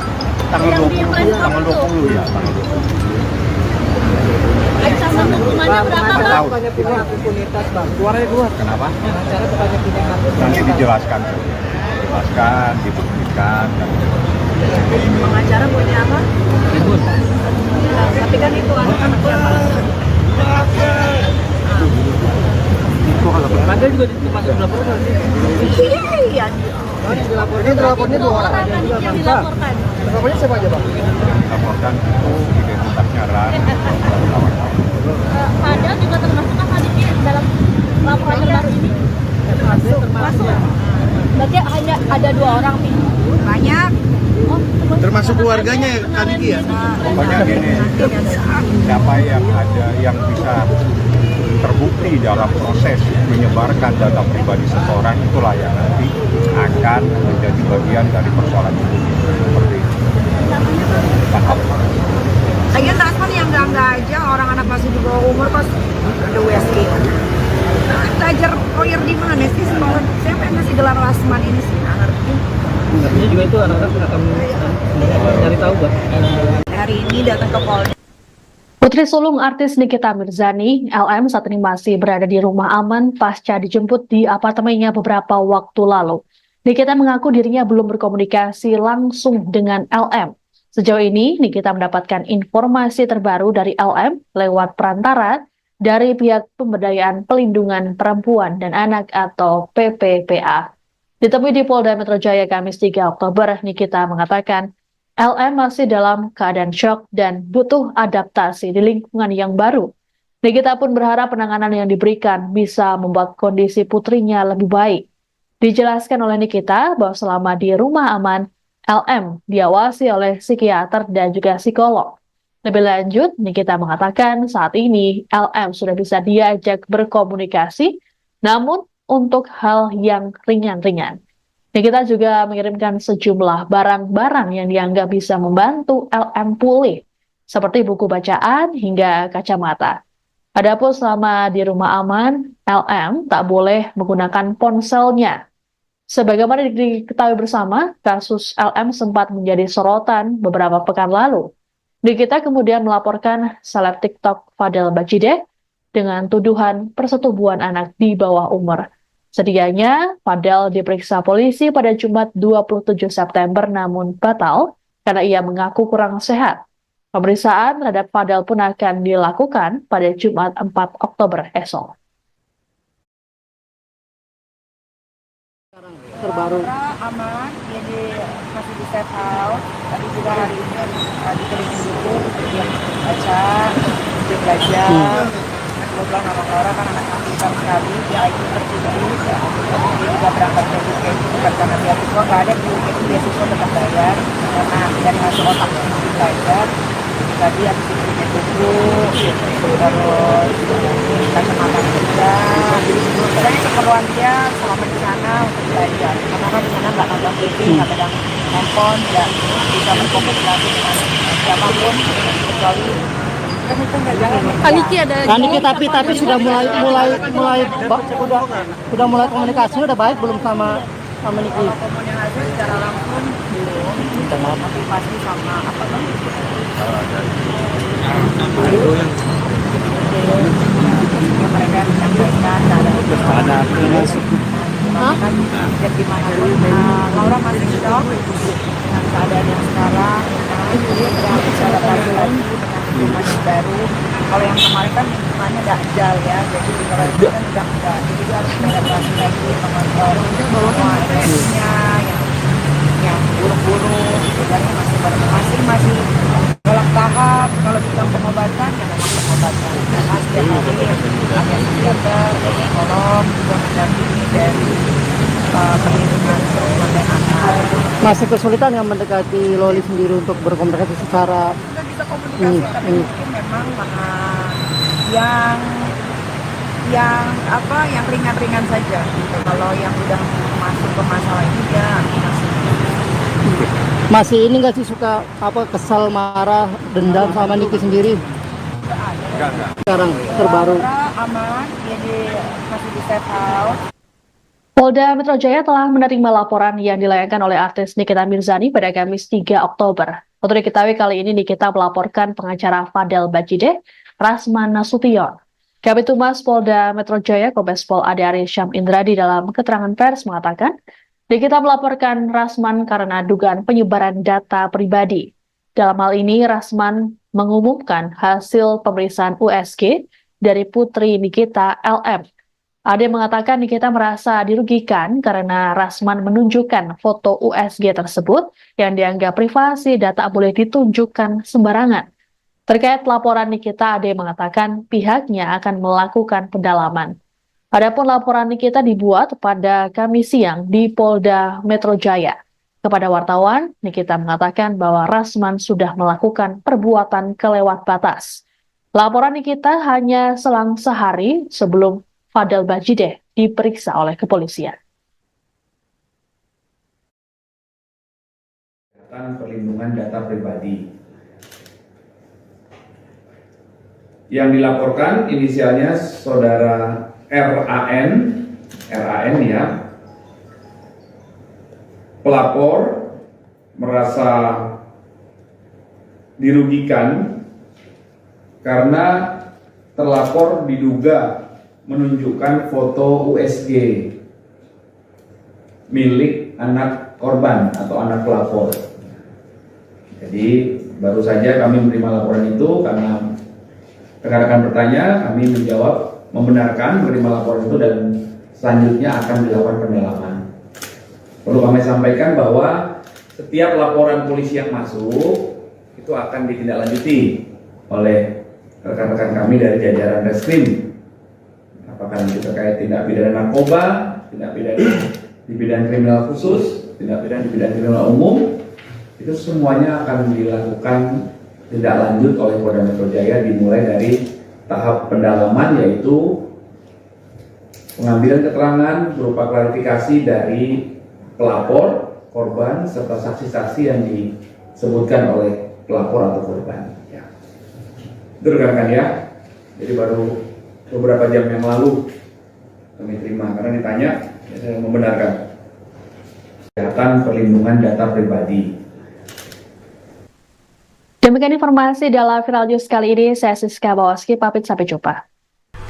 Speaker 4: tanggal 20 ya, tanggal 20.
Speaker 5: Ancaman hukumannya berapa bang?
Speaker 8: Banyak pihak impunitas bang. Suaranya keluar.
Speaker 4: Kenapa?
Speaker 8: Acara banyak pihak.
Speaker 4: Nanti dijelaskan, dibuktikan.
Speaker 2: Pengacara punya apa? Tapi kan itu anak-anak siapa?
Speaker 4: Itu kalau
Speaker 3: Anda juga masuk dilaporkan sih.
Speaker 2: Iya.
Speaker 8: Dilapornya 2 orang.
Speaker 5: Yang dilaporkan.
Speaker 8: Lapornya siapa aja bang?
Speaker 4: laporkan itu identitasnya RAN.
Speaker 5: Ada juga termasuk apa di dalam laporan terbaru ini? Masuk. Berarti hanya ada 2 orang nih.
Speaker 2: Banyak.
Speaker 8: Termasuk keluarganya kan Niki ya?
Speaker 4: Pokoknya gini, siapa yang ada yang bisa terbukti dalam proses menyebarkan data pribadi seseorang, itulah yang nanti akan menjadi bagian dari persoalan hukum seperti itu. Paham?
Speaker 2: Lagian Rasman yang enggak aja, orang anak masih di bawah umur kok ada USG. Belajar lawyer di mana sih sekolah? Siapa yang ngasih gelar Rasman ini sih? Nggak ngerti.
Speaker 3: Artinya juga itu anak-anak akan cari tahu bang.
Speaker 2: Hari ini datang ke Polda.
Speaker 1: Putri sulung artis Nikita Mirzani, LM, saat ini masih berada di rumah aman pasca dijemput di apartemennya beberapa waktu lalu. Nikita mengaku dirinya belum berkomunikasi langsung dengan LM. Sejauh ini, Nikita mendapatkan informasi terbaru dari LM lewat perantara dari pihak Pemberdayaan Pelindungan Perempuan dan Anak atau PPPA. Ditemui di Polda Metro Jaya Kamis 3 Oktober, Nikita mengatakan LM masih dalam keadaan syok dan butuh adaptasi di lingkungan yang baru. Nikita pun berharap penanganan yang diberikan bisa membuat kondisi putrinya lebih baik. Dijelaskan oleh Nikita bahwa selama di rumah aman, LM diawasi oleh psikiater dan juga psikolog. Lebih lanjut, Nikita mengatakan saat ini LM sudah bisa diajak berkomunikasi, namun untuk hal yang ringan-ringan. Nikita juga mengirimkan sejumlah barang-barang yang dianggap bisa membantu LM pulih, seperti buku bacaan hingga kacamata. Adapun selama di rumah aman, LM tak boleh menggunakan ponselnya. Sebagaimana diketahui bersama, kasus LM sempat menjadi sorotan beberapa pekan lalu. Nikita kemudian melaporkan seleb TikTok Fadel Bajideh dengan tuduhan persetubuhan anak di bawah umur. Sedianya, Fadel diperiksa polisi pada Jumat 27 September namun batal karena ia mengaku kurang sehat. Pemeriksaan terhadap Fadel pun akan dilakukan pada Jumat 4 Oktober esok.
Speaker 8: Terbaru.
Speaker 2: Aman, jadi masih di safe house. Tadi juga hari ini dikelilingi buku untuk dia baca, dia belajar. Kebetulan anak orang kan anak pintar sekali, dia IQ tertinggi. Dia juga berangkat ke UK bukan karena beasiswa, nggak ada di UK itu beasiswa tetap bayar karena dari hasil otak belajar. Tadi habis itu punya buku, terus kacamata juga. Pokoknya keperluan dia selama di sana untuk belajar. Karena kan di sana nggak nonton TV, nggak pegang handphone, nggak bisa berkomunikasi dengan siapapun kecuali kan itu nggak jalan.
Speaker 5: Aniki ada
Speaker 8: Aniki tapi sudah sudah mulai komunikasi udah baik belum sama Niki?
Speaker 2: Kalau komunikasi secara langsung belum, tapi pasti sama apa kan? Mereka menyampaikan keadaan jadi Laura masih shock dengan keadaan yang sekarang. Dia sedang bicara lagi dengan lingkungan yang baru. Kalau yang kemarin kan lingkungannya dajal ya, jadi kalau itu kan udah enggak. Jadi dia harus beradaptasi lagi mengontrol semua emosinya yang buruk-buruk. Sebenarnya masih dalam tahap kalau bilang pengobatan ya memang pengobatan. Karena setiap hari ada psikiater, psikolog juga mendampingi dari perlindungan perempuan dan anak.
Speaker 8: Masih kesulitan yang mendekati Loli sendiri untuk berkomunikasi secara
Speaker 2: Kita bisa komunikasi tapi mungkin memang yang ringan-ringan saja gitu. Kalau yang udah masuk ke masalah ini ya
Speaker 8: masih ini nggak sih suka kesal, marah, dendam sama Niki sendiri?
Speaker 4: Enggak.
Speaker 8: Sekarang terbaru.
Speaker 2: aman, jadi masih di safe house.
Speaker 1: Polda Metro Jaya telah menerima laporan yang dilayangkan oleh artis Nikita Mirzani pada Kamis 3 Oktober. Untuk diketahui kali ini Nikita melaporkan pengacara Fadel Bajideh, Rasman Nasution. Kabid Humas Polda Metro Jaya, Kombes Pol Ade Arya Syam Indradi dalam keterangan pers mengatakan, Nikita melaporkan Rasman karena dugaan penyebaran data pribadi. Dalam hal ini, Rasman mengumumkan hasil pemeriksaan USG dari putri Nikita, LM. Ade mengatakan Nikita merasa dirugikan karena Rasman menunjukkan foto USG tersebut yang dianggap privasi dan tak boleh ditunjukkan sembarangan. Terkait laporan Nikita, Ade mengatakan pihaknya akan melakukan pendalaman. Adapun laporan Nikita dibuat pada Kamis siang di Polda Metro Jaya. Kepada wartawan, Nikita mengatakan bahwa Rasman sudah melakukan perbuatan kelewat batas. Laporan Nikita hanya selang sehari sebelum Fadel Bajideh diperiksa oleh kepolisian.
Speaker 6: Perlindungan data pribadi. Yang dilaporkan inisialnya saudara RAN ya. Pelapor merasa dirugikan karena terlapor diduga menunjukkan foto USG milik anak korban atau anak pelapor. Jadi baru saja kami menerima laporan itu karena rekan-rekan bertanya, kami menjawab membenarkan menerima laporan itu dan selanjutnya akan dilakukan pendalaman. Perlu kami sampaikan bahwa setiap laporan polisi yang masuk itu akan ditindaklanjuti oleh rekan-rekan kami dari jajaran Reskrim. Apakah nanti terkait tindak pidana narkoba, tindak pidana di bidang kriminal khusus, tindak pidana di bidang kriminal umum, itu semuanya akan dilakukan tindak lanjut oleh Polda Metro Jaya, dimulai dari tahap pendalaman, yaitu pengambilan keterangan berupa klarifikasi dari pelapor, korban, serta saksi-saksi yang disebutkan oleh pelapor atau korban. Ya. Itu rekan-rekan ya. Jadi baru beberapa jam yang lalu kami terima, karena ditanya, ya saya membenarkan. Kesehatan perlindungan data pribadi.
Speaker 1: Demikian informasi dalam Viral News kali ini. Saya Siska Bawaski, pamit sampai jumpa.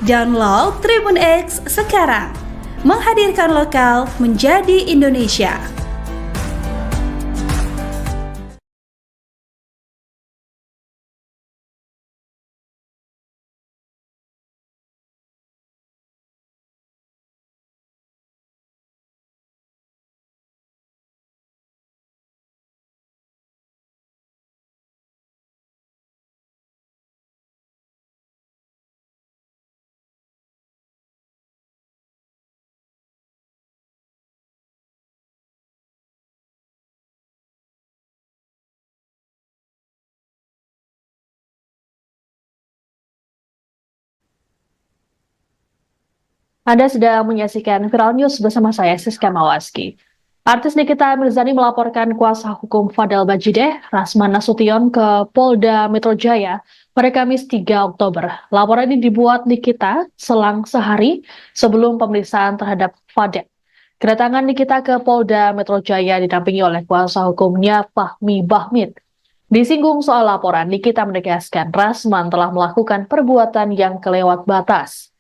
Speaker 7: Download Tribun X sekarang. Menghadirkan lokal menjadi Indonesia.
Speaker 1: Anda sedang menyaksikan Viral News bersama saya, Siska Mawaski. Artis Nikita Mirzani melaporkan kuasa hukum Fadel Bajideh, Rasman Nasution, ke Polda Metro Jaya pada Kamis 3 Oktober. Laporan ini dibuat Nikita selang sehari sebelum pemeriksaan terhadap Fadel. Kedatangan Nikita ke Polda Metro Jaya didampingi oleh kuasa hukumnya Fahmi Bahmid. Disinggung soal laporan, Nikita menegaskan Rasman telah melakukan perbuatan yang kelewat batas.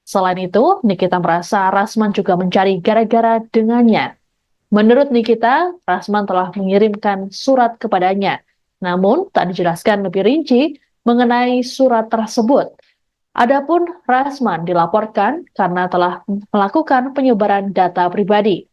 Speaker 1: Selain itu, Nikita merasa Rasman juga mencari gara-gara dengannya. Menurut Nikita, Rasman telah mengirimkan surat kepadanya, namun tak dijelaskan lebih rinci mengenai surat tersebut. Adapun Rasman dilaporkan karena telah melakukan penyebaran data pribadi.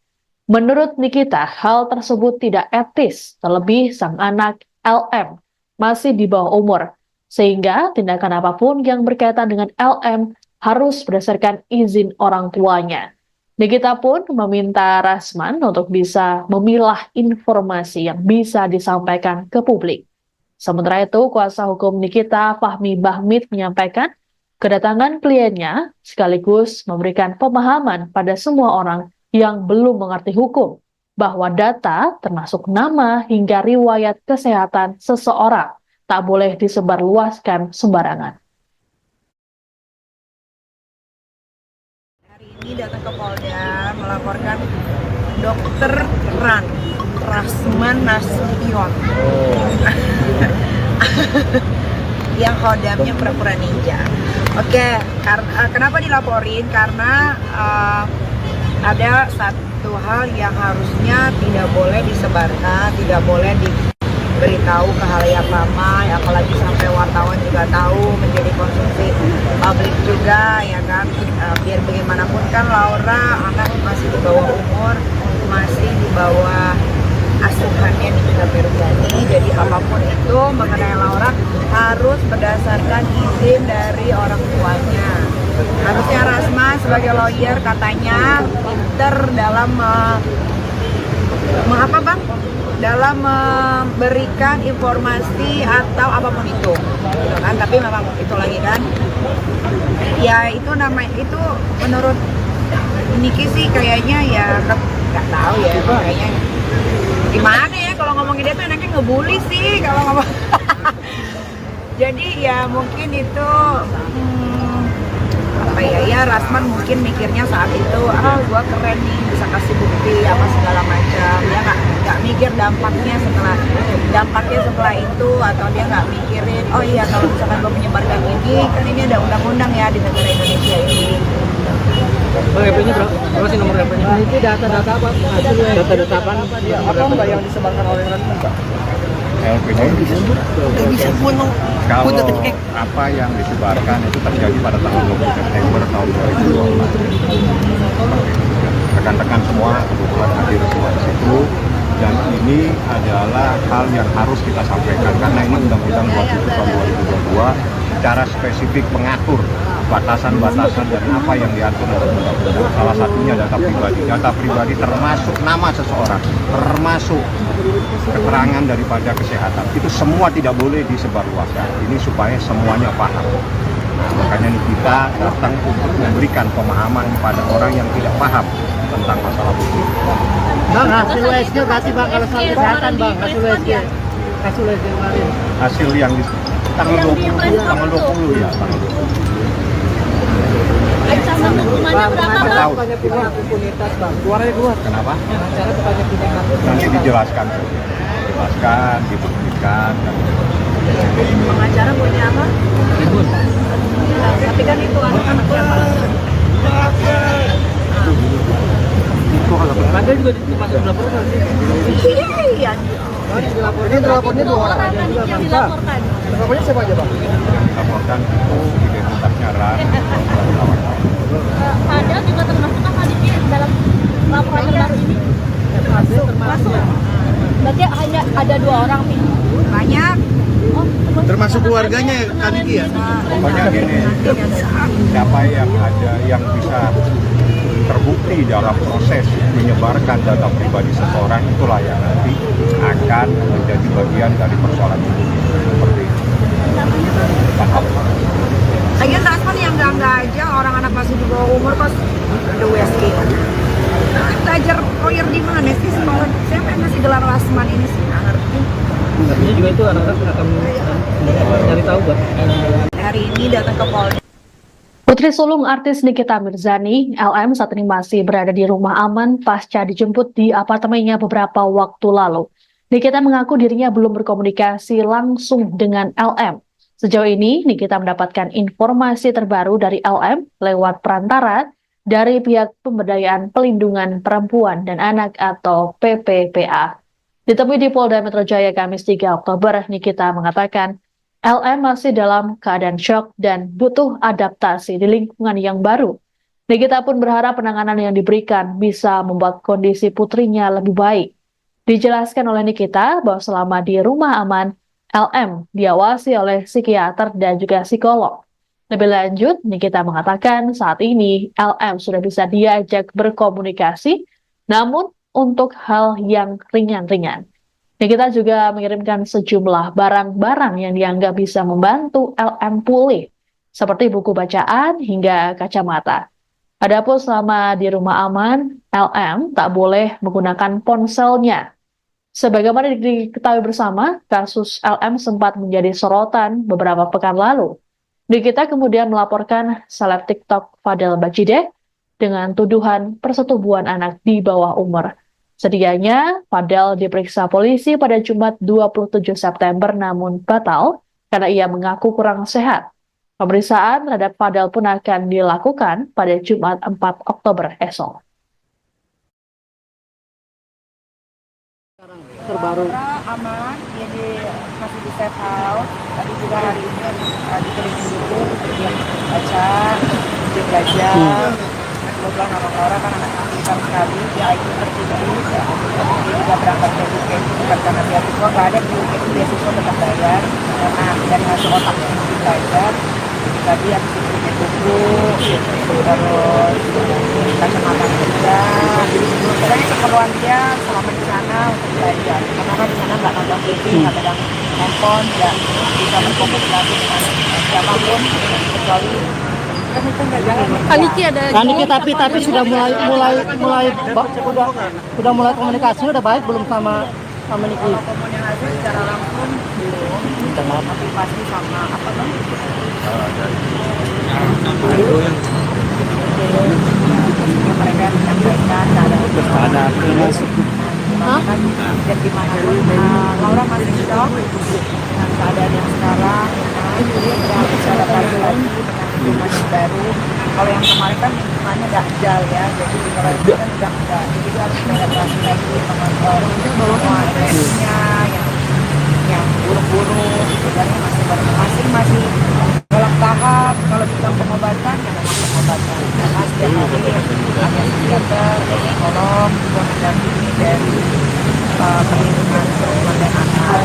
Speaker 1: Menurut Nikita, hal tersebut tidak etis, terlebih sang anak LM masih di bawah umur, sehingga tindakan apapun yang berkaitan dengan LM harus berdasarkan izin orang tuanya. Nikita pun meminta Rasman untuk bisa memilah informasi yang bisa disampaikan ke publik. Sementara itu, kuasa hukum Nikita, Fahmi Bahmid, menyampaikan kedatangan kliennya sekaligus memberikan pemahaman pada semua orang yang belum mengerti hukum bahwa data termasuk nama hingga riwayat kesehatan seseorang tak boleh disebarluaskan sembarangan.
Speaker 2: Ini datang ke Polda melaporkan Dokter Rasman Nasution yang kodamnya pura-pura ninja. Oke, kenapa dilaporin? Karena ada satu hal yang harusnya tidak boleh disebarkan, tidak boleh diberitahu ke halayak ramai, apalagi sampai wartawan juga tahu, menjadi konsumsi publik juga, ya kan. Biar bagaimanapun kan Laura anak masih di bawah umur, masih di bawah asuhannya Nikita Mirzani, jadi apapun itu mengenai Laura harus berdasarkan izin dari orang tuanya. Harusnya Rasman sebagai lawyer katanya pinter dalam dalam memberikan informasi atau apapun itu, gitu kan. Tapi memang itu lagi kan, ya itu itu menurut Niki sih kayaknya ya nggak tahu ya, kayaknya gimana ya kalau ngomongin dia tuh enaknya ngebully sih kalau ngomong. Jadi ya mungkin itu apa ya Rasman mungkin mikirnya saat itu gua keren nih bisa kasih bukti apa segala macam, dia nggak mikir dampaknya setelah itu, atau dia nggak mikirin oh iya kalau misalkan gua menyebarkan ini kan ini ada undang-undang ya di negara Indonesia ini.
Speaker 3: Bang, HP-nya berapa sih nomor HP-nya?
Speaker 8: Nah, itu data-data apa?
Speaker 3: Data-data apa?
Speaker 8: Apa mbak yang disebarkan oleh Rasman mbak?
Speaker 4: LPG kalau apa yang disebarkan itu terjadi pada tanggal 20 September tahun 2012. Rekan-rekan semua kebetulan hadir semua di situ Dan ini adalah hal yang harus kita sampaikan karena ini Undang-Undang 27 tahun 2022 secara spesifik mengatur batasan-batasan dan apa yang diatur dalam undang-undang. Salah satunya data pribadi. Data pribadi termasuk nama seseorang, termasuk keterangan daripada kesehatan. Itu semua tidak boleh disebarluaskan. Ini supaya semuanya paham. Nah, makanya ini kita datang untuk memberikan pemahaman kepada orang yang tidak paham tentang masalah hukum.
Speaker 8: Bang, hasil USG berarti bang kalau soal kesehatan bang, hasil USG kemarin.
Speaker 4: Hasil yang di tanggal 20, tanggal 20 ya, tanggal 20.
Speaker 5: Ancaman hukumannya berapa, Bang?
Speaker 4: Tahun.
Speaker 3: Impunitas bang, suaranya keluar.
Speaker 4: Kenapa?
Speaker 3: Acara kebanyakan impunitas.
Speaker 4: Nanti dijelaskan, dijelaskan, dibuktikan.
Speaker 2: Pengacara punya apa? Tapi kan itu anak-anak yang
Speaker 3: Ada juga masuk dilaporkan sih.
Speaker 2: iya.
Speaker 3: Ini dilapornya 2 orang. Ada juga
Speaker 5: Yang
Speaker 3: bang.
Speaker 5: dilaporkan.
Speaker 3: Lapornya siapa aja bang?
Speaker 4: Laporkan itu identitasnya RAN.
Speaker 5: Padahal juga termasuk apa di dalam laporan terbaru ini?
Speaker 3: Masuk.
Speaker 5: Berarti hanya ada 2 orang, Pi.
Speaker 2: Banyak.
Speaker 5: Oh,
Speaker 8: Termasuk keluarganya Kak Niki ya?
Speaker 4: Pokoknya gini, siapa yang ada yang bisa terbukti dalam proses menyebarkan data pribadi seseorang, itulah yang nanti akan menjadi bagian dari persoalan hukum seperti itu. Paham?
Speaker 2: Lagian Rasman yang enggak aja orang anak masih di bawah umur pas ada USG. Belajar lawyer di mana sih sekolah? Saya masih gelar Rasman ini sih nggak ngerti.
Speaker 3: Artinya juga itu anak-anak akan cari tahu bang.
Speaker 2: Hari ini datang ke Polda.
Speaker 1: Putri sulung artis Nikita Mirzani, LM, saat ini masih berada di rumah aman pasca dijemput di apartemennya beberapa waktu lalu. Nikita mengaku dirinya belum berkomunikasi langsung dengan LM. Sejauh ini, Nikita mendapatkan informasi terbaru dari LM lewat perantara dari pihak Pemberdayaan Pelindungan Perempuan dan Anak atau PPPA. Ditemui di Polda Metro Jaya Kamis 3 Oktober, Nikita mengatakan LM masih dalam keadaan syok dan butuh adaptasi di lingkungan yang baru. Nikita pun berharap penanganan yang diberikan bisa membuat kondisi putrinya lebih baik. Dijelaskan oleh Nikita bahwa selama di rumah aman, LM diawasi oleh psikiater dan juga psikolog. Lebih lanjut, Nikita mengatakan saat ini LM sudah bisa diajak berkomunikasi, namun untuk hal yang ringan-ringan. Nikita juga mengirimkan sejumlah barang-barang yang dianggap bisa membantu LM pulih, seperti buku bacaan hingga kacamata. Adapun selama di rumah aman, LM tak boleh menggunakan ponselnya. Sebagaimana diketahui bersama, kasus LM sempat menjadi sorotan beberapa pekan lalu. Nikita kemudian melaporkan seleb TikTok Fadel Bajideh dengan tuduhan persetubuhan anak di bawah umur. Sedianya, Fadel diperiksa polisi pada Jumat 27 September namun batal karena ia mengaku kurang sehat. Pemeriksaan terhadap Fadel pun akan dilakukan pada Jumat 4 Oktober esok.
Speaker 3: Terbaru.
Speaker 2: Aman, jadi masih di safe house. Tadi juga hari ini dikelilingi dulu, dia baca, dia belajar. Kebetulan orang-orang kan anak pintar sekali, dia IQ tertinggi, dia juga berangkat ke UK itu bukan karena beasiswa, nggak ada di UK itu beasiswa tetap bayar, karena dari hasil otak yang belajar. Tadi habis itu pakai buku, terus kacamata kerja, pokoknya keperluan dia selama di sana untuk belajar, karena kan di sana nggak nonton TV, nggak pegang handphone, nggak bisa berkomunikasi dengan siapapun kecuali
Speaker 8: Kak Niki tapi sudah mulai komunikasi udah baik belum sama Niki?
Speaker 2: kalau komunikasi secara langsung belum, tapi pasti sama apa bang? Mereka menyampaikan keadaan dan gimana Laura masih shock dengan keadaan yang sekarang, jadi harus adaptasi lagi dengan lingkungan yang baru. Kalau yang kemarin kan lingkungannya dahjal ya, jadi kalau itu kan udah enggak, jadi harus beradaptasi lagi sama semua trennya yang buruk-buruk, sebenarnya masih masing-masing dalam tahap. Kalau bilang pengobatan ya memang pengobatan, karena setiap hari ada psikiater, psikolog, juga mendampingi dari perlindungan perempuan dan anak.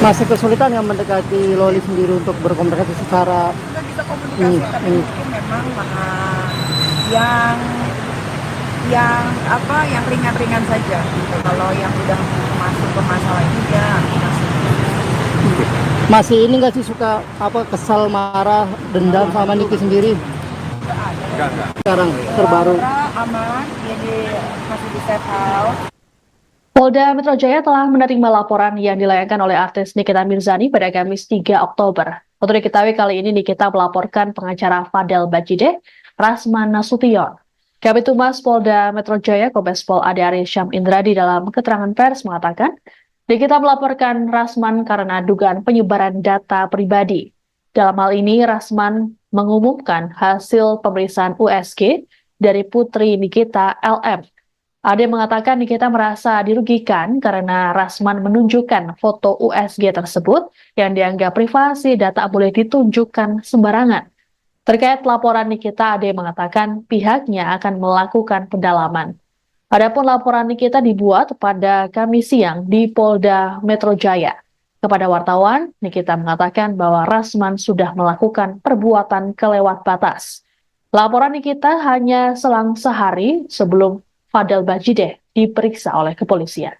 Speaker 8: Masih kesulitan nggak mendekati Loli sendiri untuk berkomunikasi secara
Speaker 2: Kita bisa komunikasi, tapi mungkin memang yang ringan-ringan saja gitu. Kalau yang udah masuk ke masalah ini ya
Speaker 8: masih ini nggak sih suka kesal, marah, dendam sama Niki sendiri?
Speaker 4: Enggak.
Speaker 8: Sekarang terbaru.
Speaker 2: aman, jadi masih di safe house.
Speaker 1: Polda Metro Jaya telah menerima laporan yang dilayangkan oleh artis Nikita Mirzani pada Kamis 3 Oktober. Untuk diketahui kali ini Nikita melaporkan pengacara Fadel Bajideh, Rasman Nasution. Kabid Humas Polda Metro Jaya Kombes Pol Ade Arysyam Indradi dalam keterangan pers mengatakan, Nikita melaporkan Rasman karena dugaan penyebaran data pribadi. Dalam hal ini, Rasman mengumumkan hasil pemeriksaan USG dari putri Nikita LM. Ade mengatakan Nikita merasa dirugikan karena Rasman menunjukkan foto USG tersebut yang dianggap privasi dan tak boleh ditunjukkan sembarangan. Terkait laporan Nikita, Ade mengatakan pihaknya akan melakukan pendalaman. Adapun laporan Nikita dibuat pada Kamis siang di Polda Metro Jaya. Kepada wartawan, Nikita mengatakan bahwa Rasman sudah melakukan perbuatan kelewat batas. Laporan Nikita hanya selang sehari sebelum Fadel Bajideh diperiksa oleh kepolisian.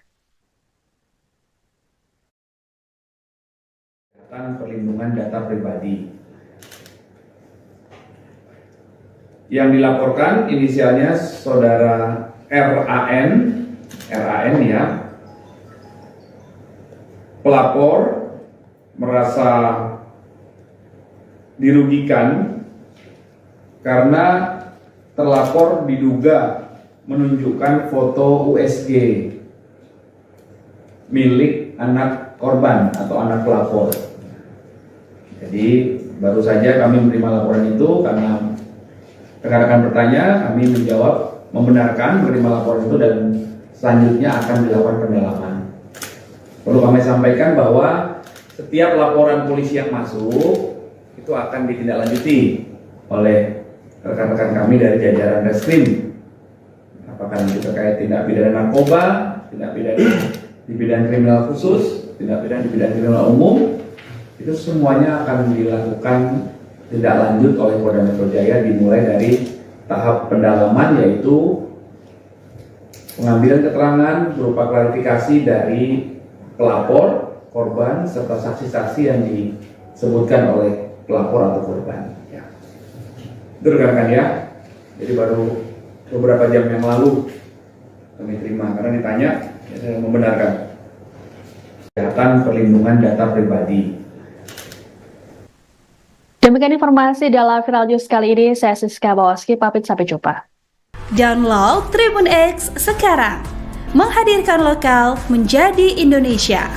Speaker 6: Perlindungan data pribadi. Yang dilaporkan inisialnya saudara RAN ya. Pelapor merasa dirugikan karena terlapor diduga menunjukkan foto USG milik anak korban atau anak pelapor. Jadi baru saja kami menerima laporan itu karena rekan-rekan bertanya, kami menjawab membenarkan menerima laporan itu dan selanjutnya akan dilakukan pendalaman. Perlu kami sampaikan bahwa setiap laporan polisi yang masuk itu akan ditindaklanjuti oleh rekan-rekan kami dari jajaran Reskrim. Apakah nanti terkait tindak pidana narkoba, tindak pidana di bidang kriminal khusus, tindak pidana di bidang kriminal umum, itu semuanya akan dilakukan tindak lanjut oleh Polda Metro Jaya dimulai dari tahap pendalaman yaitu pengambilan keterangan berupa klarifikasi dari pelapor, korban, serta saksi-saksi yang disebutkan oleh pelapor atau korban. Ya. Itu rekan-rekan ya. Jadi baru beberapa jam yang lalu kami terima karena ditanya, ya saya membenarkan. Kesehatan perlindungan data pribadi.
Speaker 1: Demikian informasi dalam Viral News kali ini. Saya Siska Bawaski, pamit sampai jumpa.
Speaker 7: Download Tribun X sekarang. Menghadirkan lokal menjadi Indonesia.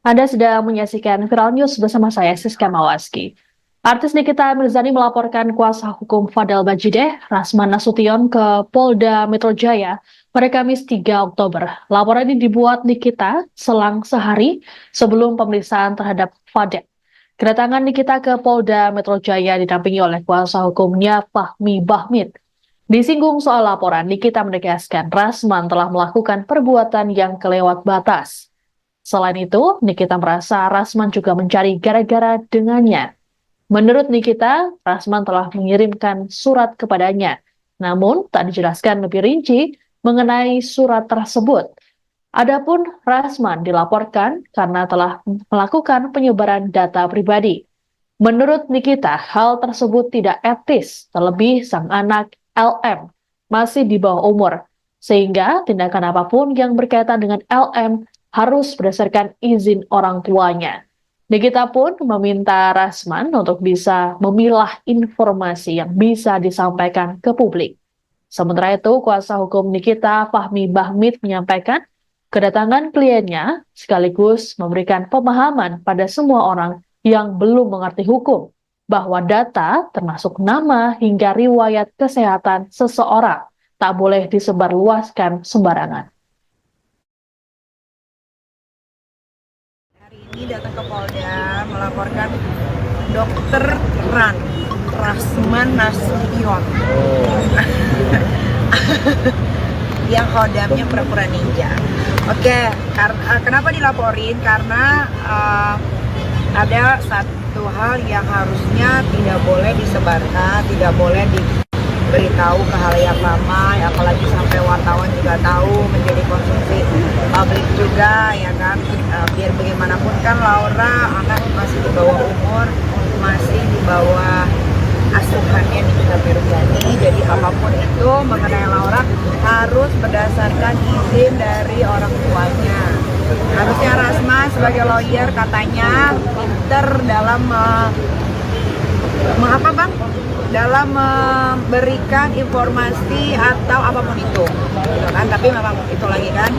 Speaker 1: Anda sedang menyaksikan Viral News bersama saya, Siska Mawaski. Artis Nikita Mirzani melaporkan kuasa hukum Fadel Bajideh, Rasman Nasution ke Polda Metro Jaya pada Kamis 3 Oktober. Laporan ini dibuat Nikita selang sehari sebelum pemeriksaan terhadap Fadel. Kedatangan Nikita ke Polda Metro Jaya didampingi oleh kuasa hukumnya Fahmi Bahmid. Disinggung soal laporan, Nikita menegaskan Rasman telah melakukan perbuatan yang kelewat batas. Selain itu, Nikita merasa Rasman juga mencari gara-gara dengannya. Menurut Nikita, Rasman telah mengirimkan surat kepadanya, namun tak dijelaskan lebih rinci mengenai surat tersebut. Adapun Rasman dilaporkan karena telah melakukan penyebaran data pribadi. Menurut Nikita, hal tersebut tidak etis, terlebih sang anak LM masih di bawah umur, sehingga tindakan apapun yang berkaitan dengan LM harus berdasarkan izin orang tuanya. Nikita pun meminta Rasman untuk bisa memilah informasi yang bisa disampaikan ke publik. Sementara itu, kuasa hukum Nikita, Fahmi Bahmid, menyampaikan kedatangan kliennya sekaligus memberikan pemahaman pada semua orang yang belum mengerti hukum bahwa data termasuk nama hingga riwayat kesehatan seseorang tak boleh disebarluaskan sembarangan.
Speaker 2: Hari ini datang ke Polda melaporkan Dokter Rasman Nasution yang hodamnya pura-pura ninja. Oke, kenapa dilaporin? Karena ada satu hal yang harusnya tidak boleh disebarkan, tidak boleh diberitahu ke halayak ramai, apalagi sampai wartawan juga tahu, menjadi konsumsi publik juga, ya kan. Biar bagaimanapun kan Laura anak masih di bawah umur, masih di bawah asuhannya Nikita Mirzani, jadi apapun itu mengenai Laura harus berdasarkan izin dari orang tuanya. Harusnya Rasman sebagai lawyer katanya pinter dalam dalam memberikan informasi atau apapun itu, gitu kan. Tapi memang itu lagi kan,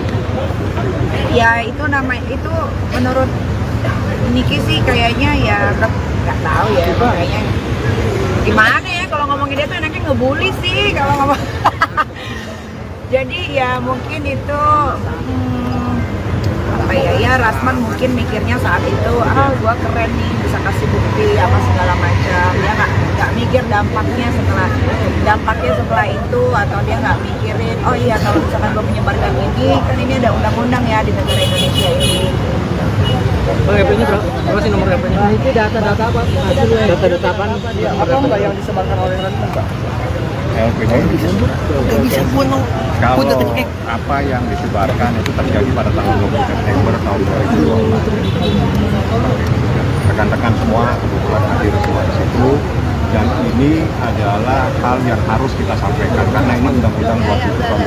Speaker 2: ya itu itu menurut Niki sih kayaknya ya nggak tahu ya, kayaknya gimana ya kalau ngomongin dia tuh enaknya ngebully sih kalau ngomong. Jadi ya mungkin itu apa ya Rasman mungkin mikirnya saat itu gua keren nih bisa kasih bukti apa segala macam, dia nggak mikir dampaknya setelah itu, atau dia nggak mikirin oh iya kalau misalkan gua menyebarkan ini kan ini ada undang-undang ya di negara Indonesia ini.
Speaker 3: Bang, HP-nya berapa sih nomor HP-nya?
Speaker 8: Nah, itu data-data apa?
Speaker 3: Data-data apa?
Speaker 8: Apa enggak yang disebarkan oleh Rasman, Pak?
Speaker 4: LPG
Speaker 2: Bisa bunuh.
Speaker 4: kalau apa yang disebarkan itu terjadi pada tanggal 20 September tahun 2022. Rekan-rekan semua kebetulan hadir semua di situ, dan ini adalah hal yang harus kita sampaikan karena ini Undang-Undang 27 tahun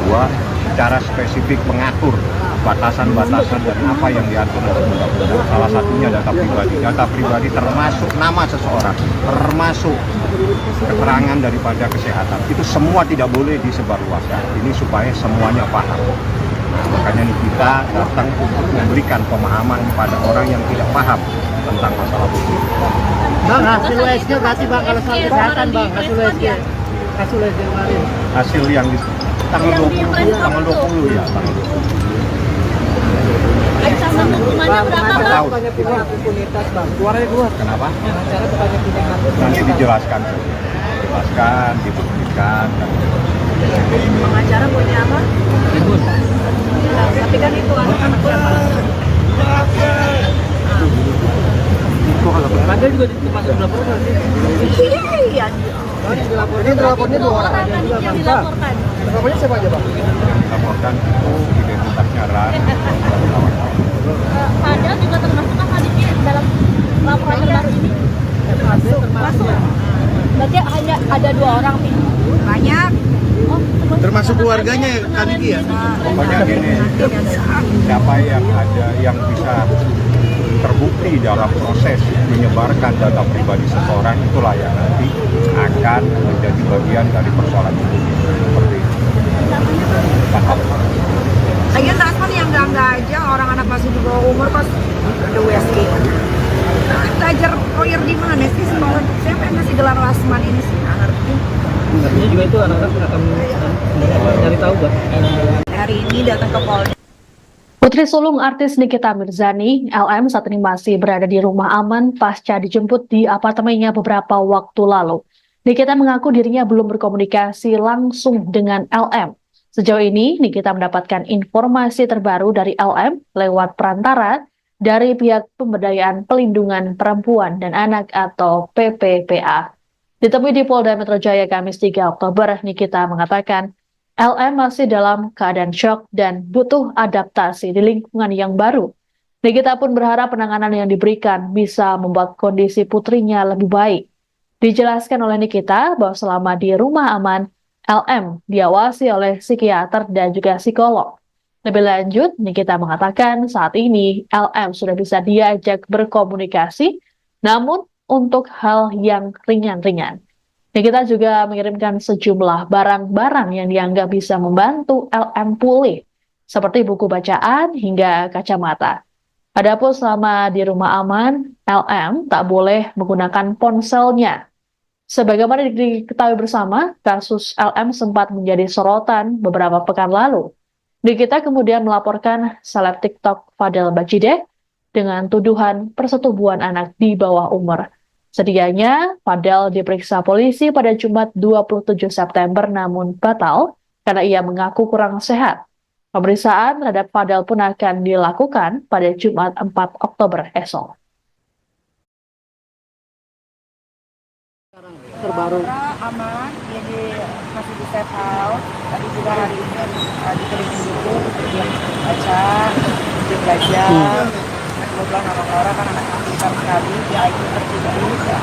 Speaker 4: 2022 secara spesifik mengatur batasan-batasan dan apa yang diatur dalam undang-undang. Salah satunya data pribadi. Data pribadi termasuk nama seseorang, termasuk keterangan daripada kesehatan. Itu semua tidak boleh disebarluaskan. Ini supaya semuanya paham. Nah, makanya kita datang untuk memberikan pemahaman kepada orang yang tidak paham tentang masalah hukum.
Speaker 8: Bang, hasil USG berarti Bang kalau soal kesehatan Bang, hasil USG kemarin.
Speaker 4: Hasil yang di tanggal 20 ya, tanggal 20.
Speaker 5: Ancaman hukumannya berapa, Bang?
Speaker 4: Tahu.
Speaker 8: Impunitas Bang, keluarnya keluar.
Speaker 4: Kenapa?
Speaker 8: Acara bukannya pindah kampus.
Speaker 4: Nanti dijelaskan, dibuktikan.
Speaker 2: Pengacara punya apa? Tapi kan itu anak-anak
Speaker 3: Anda juga masuk dilaporkan sih.
Speaker 2: iya.
Speaker 8: Ini dilapornya 2 orang aja juga Bang.
Speaker 5: Dilaporkan.
Speaker 8: Lapornya siapa aja Bang?
Speaker 4: Laporkan itu identitasnya Ran.
Speaker 5: Fadel juga termasuk kan hadirnya dalam laporan terbaru ini? Masuk. Berarti hanya ada 2 orang nih.
Speaker 2: Banyak.
Speaker 8: Termasuk keluarganya kali dia.
Speaker 4: Pokoknya gini, siapa yang ada yang bisa terbukti dalam proses menyebarkan data pribadi seseorang, itulah yang nanti akan menjadi bagian dari persoalan itu. Seperti itu. Paham?
Speaker 2: Lagian Rasman yang enggak aja, orang anak masih di bawah umur pas ada WSG. Belajar lawyer di mana sih sekolah? Siapa yang ngasih gelar Rasman ini sih? Nggak ngerti.
Speaker 3: Artinya juga itu anak-anak akan cari tahu Bang.
Speaker 2: Hari ini datang ke Polda.
Speaker 1: Putri sulung artis Nikita Mirzani, LM, saat ini masih berada di rumah aman pasca dijemput di apartemennya beberapa waktu lalu. Nikita mengaku dirinya belum berkomunikasi langsung dengan LM. Sejauh ini, Nikita mendapatkan informasi terbaru dari LM lewat perantara dari pihak Pemberdayaan Pelindungan Perempuan dan Anak atau PPPA. Ditemui di Polda Metro Jaya Kamis 3 Oktober, Nikita mengatakan LM masih dalam keadaan syok dan butuh adaptasi di lingkungan yang baru. Nikita pun berharap penanganan yang diberikan bisa membuat kondisi putrinya lebih baik. Dijelaskan oleh Nikita bahwa selama di rumah aman, LM diawasi oleh psikiater dan juga psikolog. Lebih lanjut, Nikita mengatakan saat ini LM sudah bisa diajak berkomunikasi, namun untuk hal yang ringan-ringan. Nikita juga mengirimkan sejumlah barang-barang yang dianggap bisa membantu LM pulih, seperti buku bacaan hingga kacamata. Adapun selama di rumah aman, LM tak boleh menggunakan ponselnya. Sebagaimana diketahui bersama, kasus LM sempat menjadi sorotan beberapa pekan lalu. Nikita kemudian melaporkan seleb TikTok Fadel Bajideh dengan tuduhan persetubuhan anak di bawah umur. Sedianya, Fadel diperiksa polisi pada Jumat 27 September namun batal karena ia mengaku kurang sehat. Pemeriksaan terhadap Fadel pun akan dilakukan pada Jumat 4 Oktober esok.
Speaker 8: Terbaru.
Speaker 2: Aman, jadi masih di safe house. Tadi juga hari ini dikelilingi buku, dia baca, dia belajar. Kebetulan anak Laura kan anak pintar sekali, dia IQ tertinggi. Dia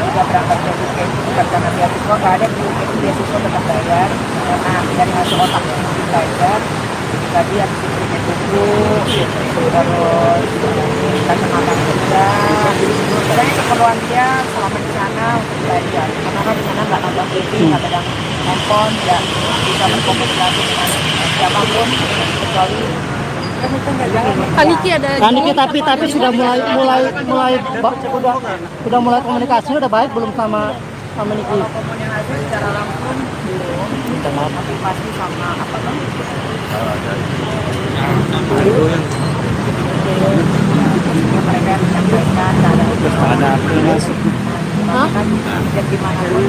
Speaker 2: juga berangkat ke UK bukan karena beasiswa, nggak ada di UK itu beasiswa tetap bayar. Karena dari hasil otak dia belajar. Tadi habis diberikan buku, terus kacamata juga. Pokoknya keperluan dia selama di sana untuk belajar. Karena kan di sana nggak nonton TV, nggak pegang handphone, nggak bisa berkomunikasi dengan siapapun kecuali
Speaker 5: Kaniki ada
Speaker 8: Kaniki tapi sudah mulai komunikasi udah baik belum sama Niki?
Speaker 2: kalau komunikasi secara langsung belum. Tapi pasti sama apa kan? Mereka menyampaikan ada dan gimana pun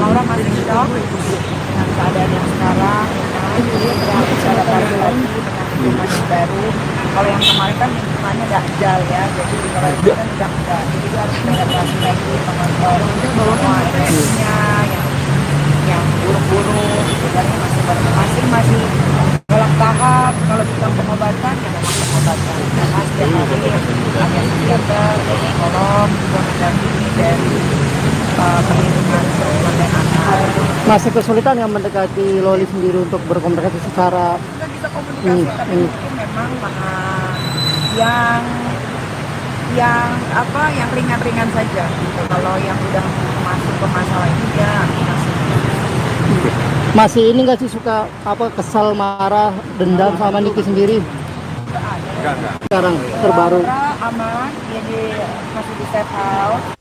Speaker 2: Laura masih shock dengan keadaan yang sekarang. Dia berbicara lagi dengan lingkungan yang baru. Kalau yang kemarin kan lingkungannya dakjal ya, jadi kalau itu kan dakjal, jadi dia harus beradaptasi lagi mengontrol semua emosinya yang buruk-buruk, sebenarnya masih dalam tahap. Kalau kita pengobatan ya memang pengobatan. Karena setiap hari ada psikiater, psikolog, juga mendampingi dari perlindungan perempuan dan anak.
Speaker 8: Masih kesulitan yang mendekati Loli sendiri untuk berkomunikasi secara
Speaker 2: Kita bisa komunikasi, tapi mungkin memang yang ringan-ringan saja. Gitu. Kalau yang udah masuk ke masalah ini dia
Speaker 8: masih ini nggak sih suka kesal, marah, dendam sama Niki sendiri?
Speaker 4: Enggak.
Speaker 8: Sekarang terbaru.
Speaker 2: aman, jadi masih di safe house.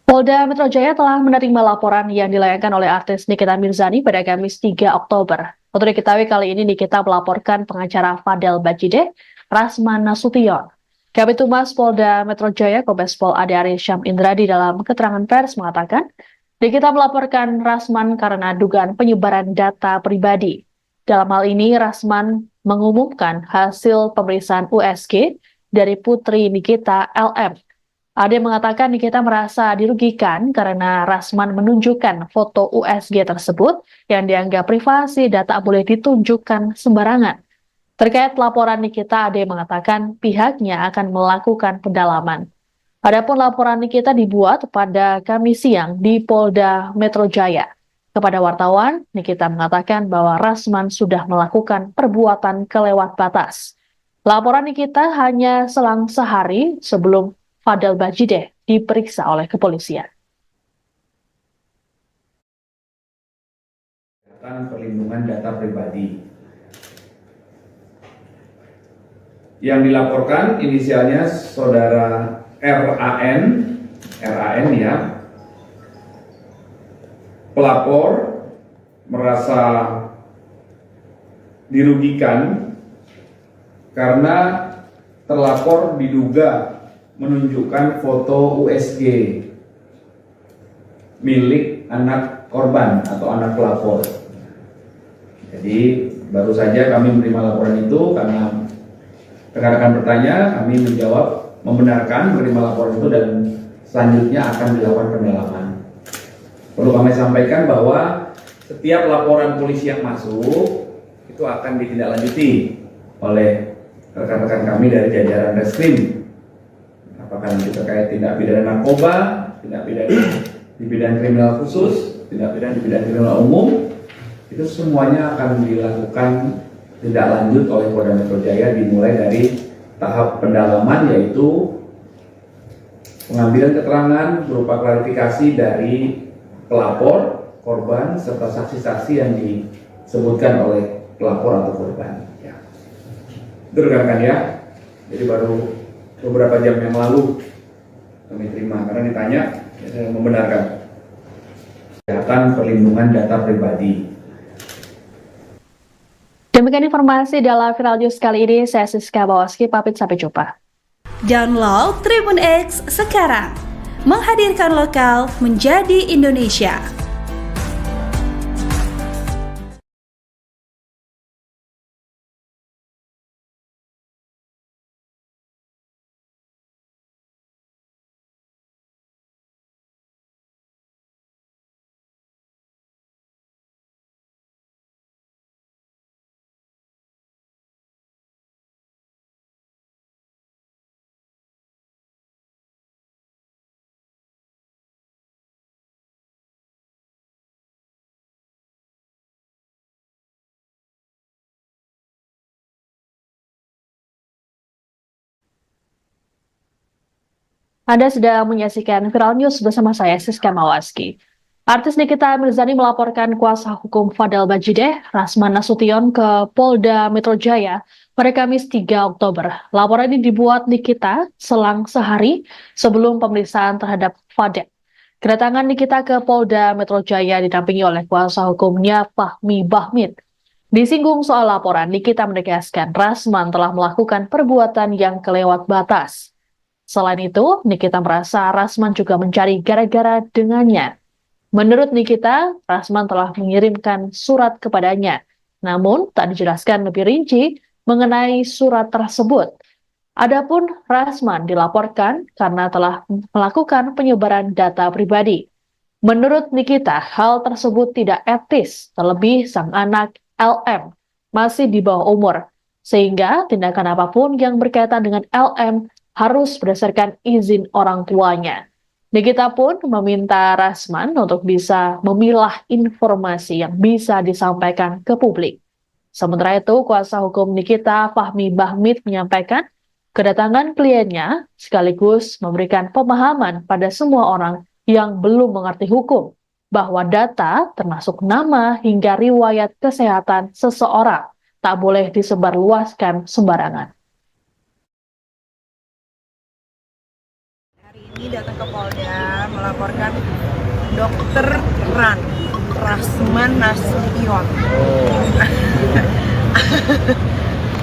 Speaker 1: Polda Metro Jaya telah menerima laporan yang dilayangkan oleh artis Nikita Mirzani pada Kamis 3 Oktober. Untuk diketahui kali ini Nikita melaporkan pengacara Fadel Bajideh, Rasman Nasution. Kabid Humas Polda Metro Jaya Kombes Pol Ade Arie Syam Indradi dalam keterangan pers mengatakan, Nikita melaporkan Rasman karena dugaan penyebaran data pribadi. Dalam hal ini, Rasman mengumumkan hasil pemeriksaan USG dari putri Nikita LM. Ade mengatakan Nikita merasa dirugikan karena Rasman menunjukkan foto USG tersebut yang dianggap privasi dan tak boleh ditunjukkan sembarangan. Terkait laporan Nikita, Ade mengatakan pihaknya akan melakukan pendalaman. Adapun laporan Nikita dibuat pada Kamis siang di Polda Metro Jaya. Kepada wartawan, Nikita mengatakan bahwa Rasman sudah melakukan perbuatan kelewat batas. Laporan Nikita hanya selang sehari sebelum Fadel Bajideh diperiksa oleh kepolisian.
Speaker 6: Perlindungan data pribadi. Yang dilaporkan inisialnya saudara RAN ya. Pelapor merasa dirugikan karena terlapor diduga menunjukkan foto USG milik anak korban atau anak pelapor. Jadi baru saja kami menerima laporan itu karena rekan-rekan bertanya, kami menjawab membenarkan menerima laporan itu dan selanjutnya akan dilakukan pendalaman. Perlu kami sampaikan bahwa setiap laporan polisi yang masuk itu akan ditindaklanjuti oleh rekan-rekan kami dari jajaran Reskrim. Apakah nanti terkait tindak pidana narkoba, tindak pidana di bidang kriminal khusus, tindak pidana di bidang kriminal umum, itu semuanya akan dilakukan tindak lanjut oleh Polda Metro Jaya dimulai dari tahap pendalaman, yaitu pengambilan keterangan berupa klarifikasi dari pelapor, korban, serta saksi-saksi yang disebutkan oleh pelapor atau korban. Ya. Itu rekan-rekan ya. Jadi baru beberapa jam yang lalu kami terima, karena ditanya, ya saya membenarkan. Kesehatan perlindungan data pribadi.
Speaker 1: Demikian informasi dalam Viral News kali ini. Saya Siska Bawaski, pamit sampai jumpa.
Speaker 7: Download Tribun X sekarang. Menghadirkan lokal menjadi Indonesia.
Speaker 1: Anda sedang menyaksikan Viral News bersama saya, Siska Mawaski. Artis Nikita Mirzani melaporkan kuasa hukum Fadel Bajideh, Rasman Nasution, ke Polda Metro Jaya pada Kamis 3 Oktober. Laporan ini dibuat Nikita selang sehari sebelum pemeriksaan terhadap Fadel. Kedatangan Nikita ke Polda Metro Jaya didampingi oleh kuasa hukumnya Fahmi Bahmid. Disinggung soal laporan, Nikita menegaskan Rasman telah melakukan perbuatan yang kelewat batas. Selain itu, Nikita merasa Rasman juga mencari gara-gara dengannya. Menurut Nikita, Rasman telah mengirimkan surat kepadanya, namun tak dijelaskan lebih rinci mengenai surat tersebut. Adapun Rasman dilaporkan karena telah melakukan penyebaran data pribadi. Menurut Nikita, hal tersebut tidak etis, terlebih sang anak LM masih di bawah umur, sehingga tindakan apapun yang berkaitan dengan LM harus berdasarkan izin orang tuanya. Nikita pun meminta Rasman untuk bisa memilah informasi yang bisa disampaikan ke publik. Sementara itu, kuasa hukum Nikita, Fahmi Bahmid, menyampaikan kedatangan kliennya sekaligus memberikan pemahaman pada semua orang yang belum mengerti hukum bahwa data termasuk nama hingga riwayat kesehatan seseorang tak boleh disebarluaskan sembarangan.
Speaker 2: Ini datang ke Polda melaporkan Dokter Rasman Nasution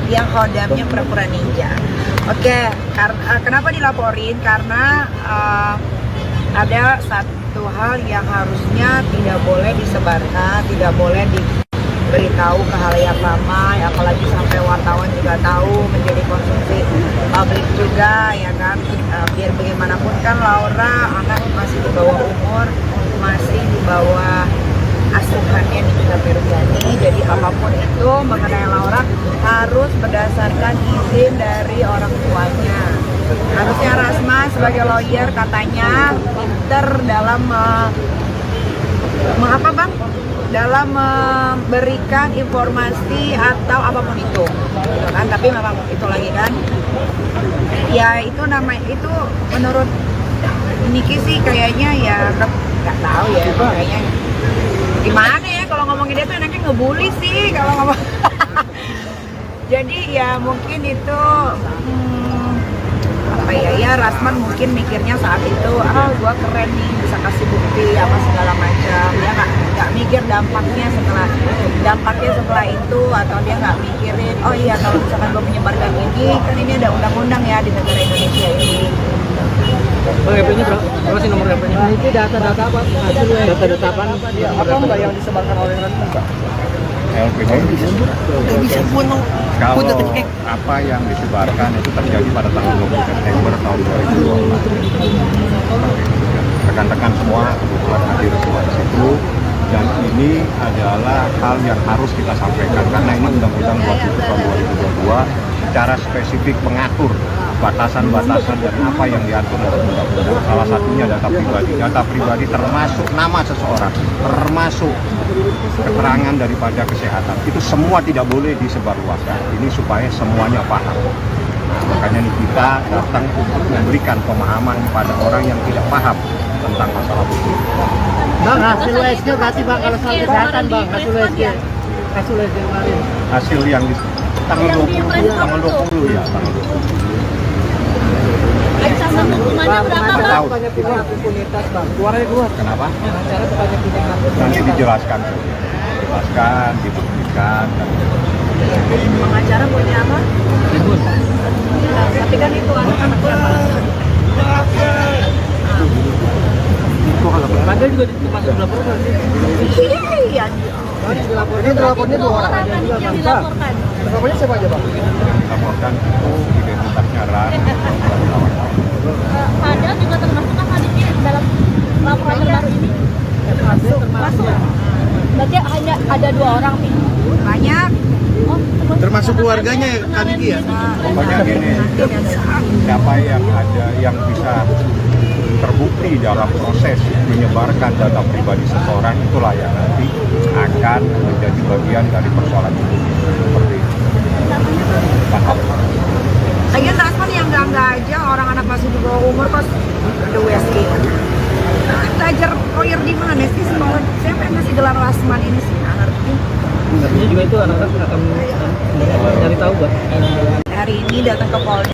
Speaker 2: yang kodamnya pura-pura ninja. Oke, kenapa dilaporin? Karena ada satu hal yang harusnya tidak boleh disebarkan, tidak boleh diberitahu ke halayak ramai, apalagi sampai wartawan juga tahu, menjadi konsumsi publik juga, ya kan. Biar bagaimanapun kan Laura anak masih di bawah umur, masih di bawah asuhannya Nikita Mirzani. Jadi apapun itu mengenai Laura harus berdasarkan izin dari orang tuanya. Harusnya Rasman sebagai lawyer katanya pinter dalam dalam memberikan informasi atau apapun itu, gitu kan. Tapi memang itu lagi kan, ya itu itu menurut Niki sih kayaknya ya nggak tahu ya, kayaknya gimana ya kalau ngomongin dia tuh enaknya ngebully sih kalau ngomong. Jadi ya mungkin itu apa ya Rasman mungkin mikirnya saat itu gua keren nih bisa kasih bukti apa segala macam, dia nggak mikir dampaknya setelah itu, atau dia nggak mikirin oh iya kalau misalkan gua menyebarkan ini kan ini ada undang-undang ya di negara Indonesia ini.
Speaker 3: Bang, HP-nya berapa sih nomor HP-nya?
Speaker 8: Nah, itu data-data apa?
Speaker 3: Data-data apa enggak yang disebarkan oleh Rasman, Pak?
Speaker 4: LPG kalau apa yang disebarkan itu terjadi pada tanggal 20 September tahun 2022. Rekan-rekan semua kebetulan hadir semua di situ, dan ini adalah hal yang harus kita sampaikan karena ini Undang-Undang 27 tahun 2022 secara spesifik mengatur batasan-batasan dan apa yang diatur oleh undang-undang. Salah satunya data pribadi. Data pribadi termasuk nama seseorang, termasuk keterangan daripada kesehatan. Itu semua tidak boleh disebarluaskan. Ini supaya semuanya paham. Nah, makanya nih kita datang untuk memberikan pemahaman pada orang yang tidak paham tentang masalah hukum.
Speaker 8: Bang, hasil USG berarti bang kalau soal kesehatan bang, hasil USG kemarin.
Speaker 4: Hasil yang di tanggal 20, tanggal 20 ya, tanggal 20.
Speaker 5: Ancaman hukumannya berapa, Bang?
Speaker 4: Tahu.
Speaker 3: Banyak pindah impunitas bang, keluarnya keluar.
Speaker 4: Kenapa?
Speaker 3: Cara banyak pindah.
Speaker 4: Nanti dijelaskan, dibuktikan.
Speaker 2: Pengacara punya apa? Tapi kan itu anak-anak siapa?
Speaker 3: Anda juga termasuk dilaporkan sih.
Speaker 2: Iya.
Speaker 3: Ini dilapornya 2 orang aja juga
Speaker 5: Yang
Speaker 3: bang.
Speaker 5: dilaporkan.
Speaker 3: Lapornya siapa aja bang?
Speaker 4: Laporkan itu identitasnya Ran.
Speaker 5: Padahal juga termasuk kan hadirnya dalam laporan terbaru ini. Masuk. Berarti hanya ada 2 orang nih.
Speaker 2: Banyak.
Speaker 5: Oh,
Speaker 8: Termasuk keluarganya Kak Diki ya?
Speaker 4: Pokoknya gini, siapa yang ada yang bisa terbukti dalam proses menyebarkan data pribadi seseorang, itulah yang nanti akan menjadi bagian dari persoalan itu. Seperti itu. Paham?
Speaker 2: Lagian Rasman yang enggak aja orang anak masih di bawah umur pas ada USG. Belajar lawyer di mana sih sekolah? Siapa yang ngasih gelar Rasman ini sih? Nggak ngerti.
Speaker 3: Artinya juga itu anak-anak akan cari tahu bang.
Speaker 2: Hari ini datang ke Polda.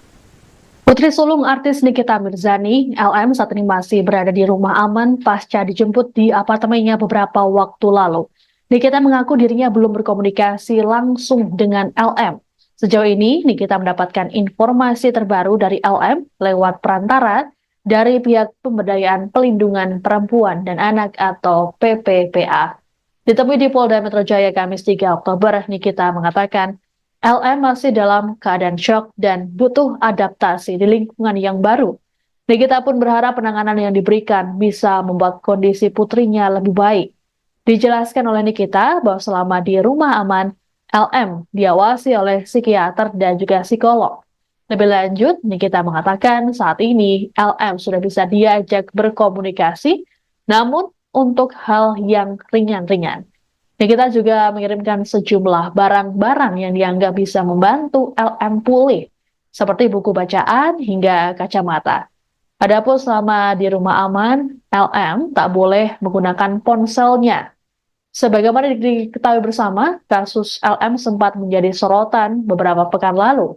Speaker 1: Putri sulung artis Nikita Mirzani, LM, saat ini masih berada di rumah aman pasca dijemput di apartemennya beberapa waktu lalu. Nikita mengaku dirinya belum berkomunikasi langsung dengan LM. Sejauh ini, Nikita mendapatkan informasi terbaru dari LM lewat perantara dari pihak Pemberdayaan Pelindungan Perempuan dan Anak atau PPPA. Ditemui di Polda Metro Jaya Kamis 3 Oktober, Nikita mengatakan LM masih dalam keadaan syok dan butuh adaptasi di lingkungan yang baru. Nikita pun berharap penanganan yang diberikan bisa membuat kondisi putrinya lebih baik. Dijelaskan oleh Nikita bahwa selama di rumah aman, LM diawasi oleh psikiater dan juga psikolog. Lebih lanjut, Nikita mengatakan saat ini LM sudah bisa diajak berkomunikasi, namun untuk hal yang ringan-ringan. Nikita juga mengirimkan sejumlah barang-barang yang dianggap bisa membantu LM pulih, seperti buku bacaan hingga kacamata. Adapun selama di rumah aman, LM tak boleh menggunakan ponselnya. Sebagaimana diketahui bersama, kasus LM sempat menjadi sorotan beberapa pekan lalu.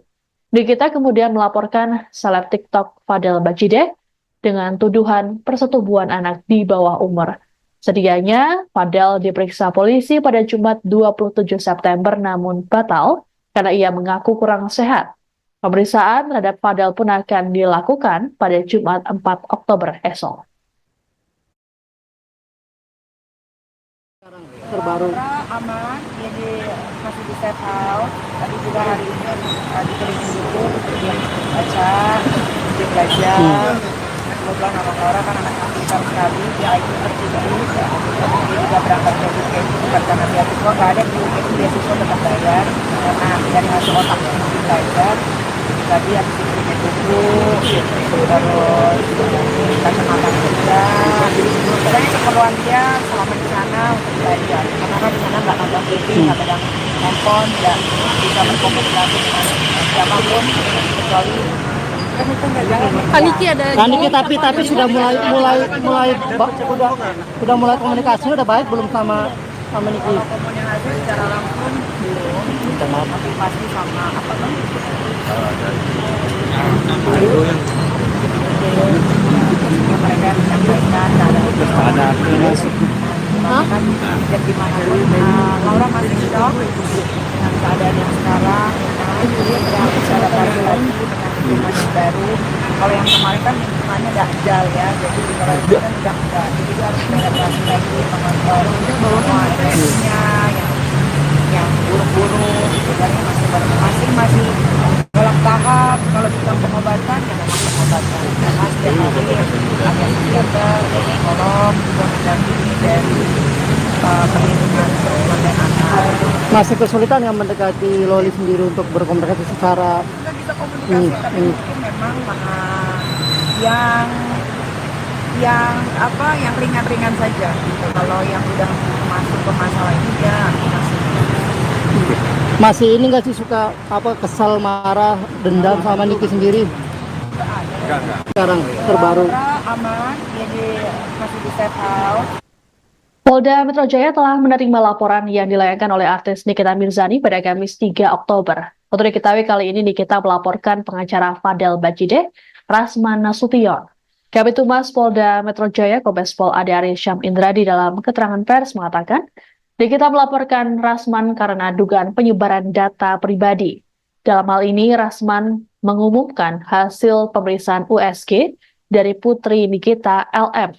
Speaker 1: Nikita kemudian melaporkan seleb TikTok Fadel Bajideh dengan tuduhan persetubuhan anak di bawah umur. Sedianya, Fadel diperiksa polisi pada Jumat 27 September namun batal karena ia mengaku kurang sehat. Pemeriksaan terhadap Fadel pun akan dilakukan pada Jumat 4 Oktober esok.
Speaker 3: Terbaru.
Speaker 2: Aman, jadi masih di safe house. Tadi juga hari ini dikelilingi buku, dia baca, dia belajar. Kebetulan nama Laura kan anak pintar sekali, dia IQ tertinggi. Dia juga berangkat ke UKM bukan karena beasiswa, nggak ada di UKM beasiswa tetap bayar. Karena dari hasil otak yang belajar, tadi habis itu punya buku, terus kacamata juga. Pokoknya keperluan dia selama di sana untuk belajar. Karena kan di sana nggak nonton TV, nggak pegang handphone, nggak bisa berkomunikasi dengan siapapun kecuali
Speaker 5: Kaniki ada
Speaker 8: Kaniki tapi sudah mulai komunikasi udah baik belum sama Niki?
Speaker 2: kalau komunikasi secara langsung belum, tapi pasti sama apa kan? Mereka menyampaikan ada kan dan gimana pun Laura masih shock dengan keadaan yang sekarang. Dia bisa adaptasi lagi dengan lingkungan yang baru. Kalau yang kemarin kan lingkungannya dajal ya, jadi kalau itu kan udah enggak, jadi dia harus beradaptasi lagi mengontrol semua emosinya yang buruk-buruk gitu kan, masih dalam tahap. Kalau kita pengobatan ya memang pengobatan karena setiap hari ada psikiater, psikolog juga mendampingi dari perlindungan perempuan dan anak.
Speaker 8: Masih kesulitan yang mendekati Loli sendiri untuk berkomunikasi secara
Speaker 2: Kita bisa komunikasi tapi mungkin memang yang yang ringan-ringan saja gitu. Kalau yang udah masuk ke masalah ini dia
Speaker 8: Masih ini nggak sih suka kesal, marah, dendam sama Niki sendiri?
Speaker 4: Enggak.
Speaker 8: Sekarang terbaru.
Speaker 2: aman, jadi masih di set out.
Speaker 1: Polda Metro Jaya telah menerima laporan yang dilayangkan oleh artis Nikita Mirzani pada Kamis 3 Oktober. Untuk diketahui kali ini Nikita melaporkan pengacara Fadel Bajideh, Rasman Nasution. Kabid Humas Polda Metro Jaya Kombes Pol Ade Arysyam Indradi dalam keterangan pers mengatakan, Nikita melaporkan Rasman karena dugaan penyebaran data pribadi. Dalam hal ini, Rasman mengumumkan hasil pemeriksaan USG dari putri Nikita LM.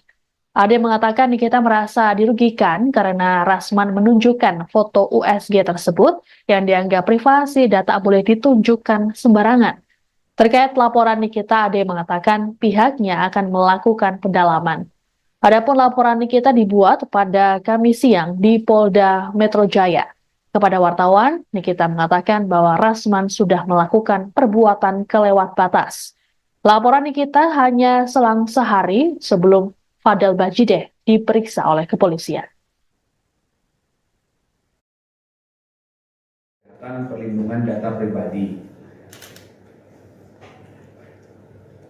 Speaker 1: Ade mengatakan Nikita merasa dirugikan karena Rasman menunjukkan foto USG tersebut yang dianggap privasi dan tak boleh ditunjukkan sembarangan. Terkait laporan Nikita, Ade mengatakan pihaknya akan melakukan pendalaman. Adapun laporan Nikita dibuat pada Kamis siang di Polda Metro Jaya. Kepada wartawan, Nikita mengatakan bahwa Rasman sudah melakukan perbuatan kelewat batas. Laporan Nikita hanya selang sehari sebelum Fadel Bajideh diperiksa oleh kepolisian.
Speaker 6: Perlindungan data pribadi.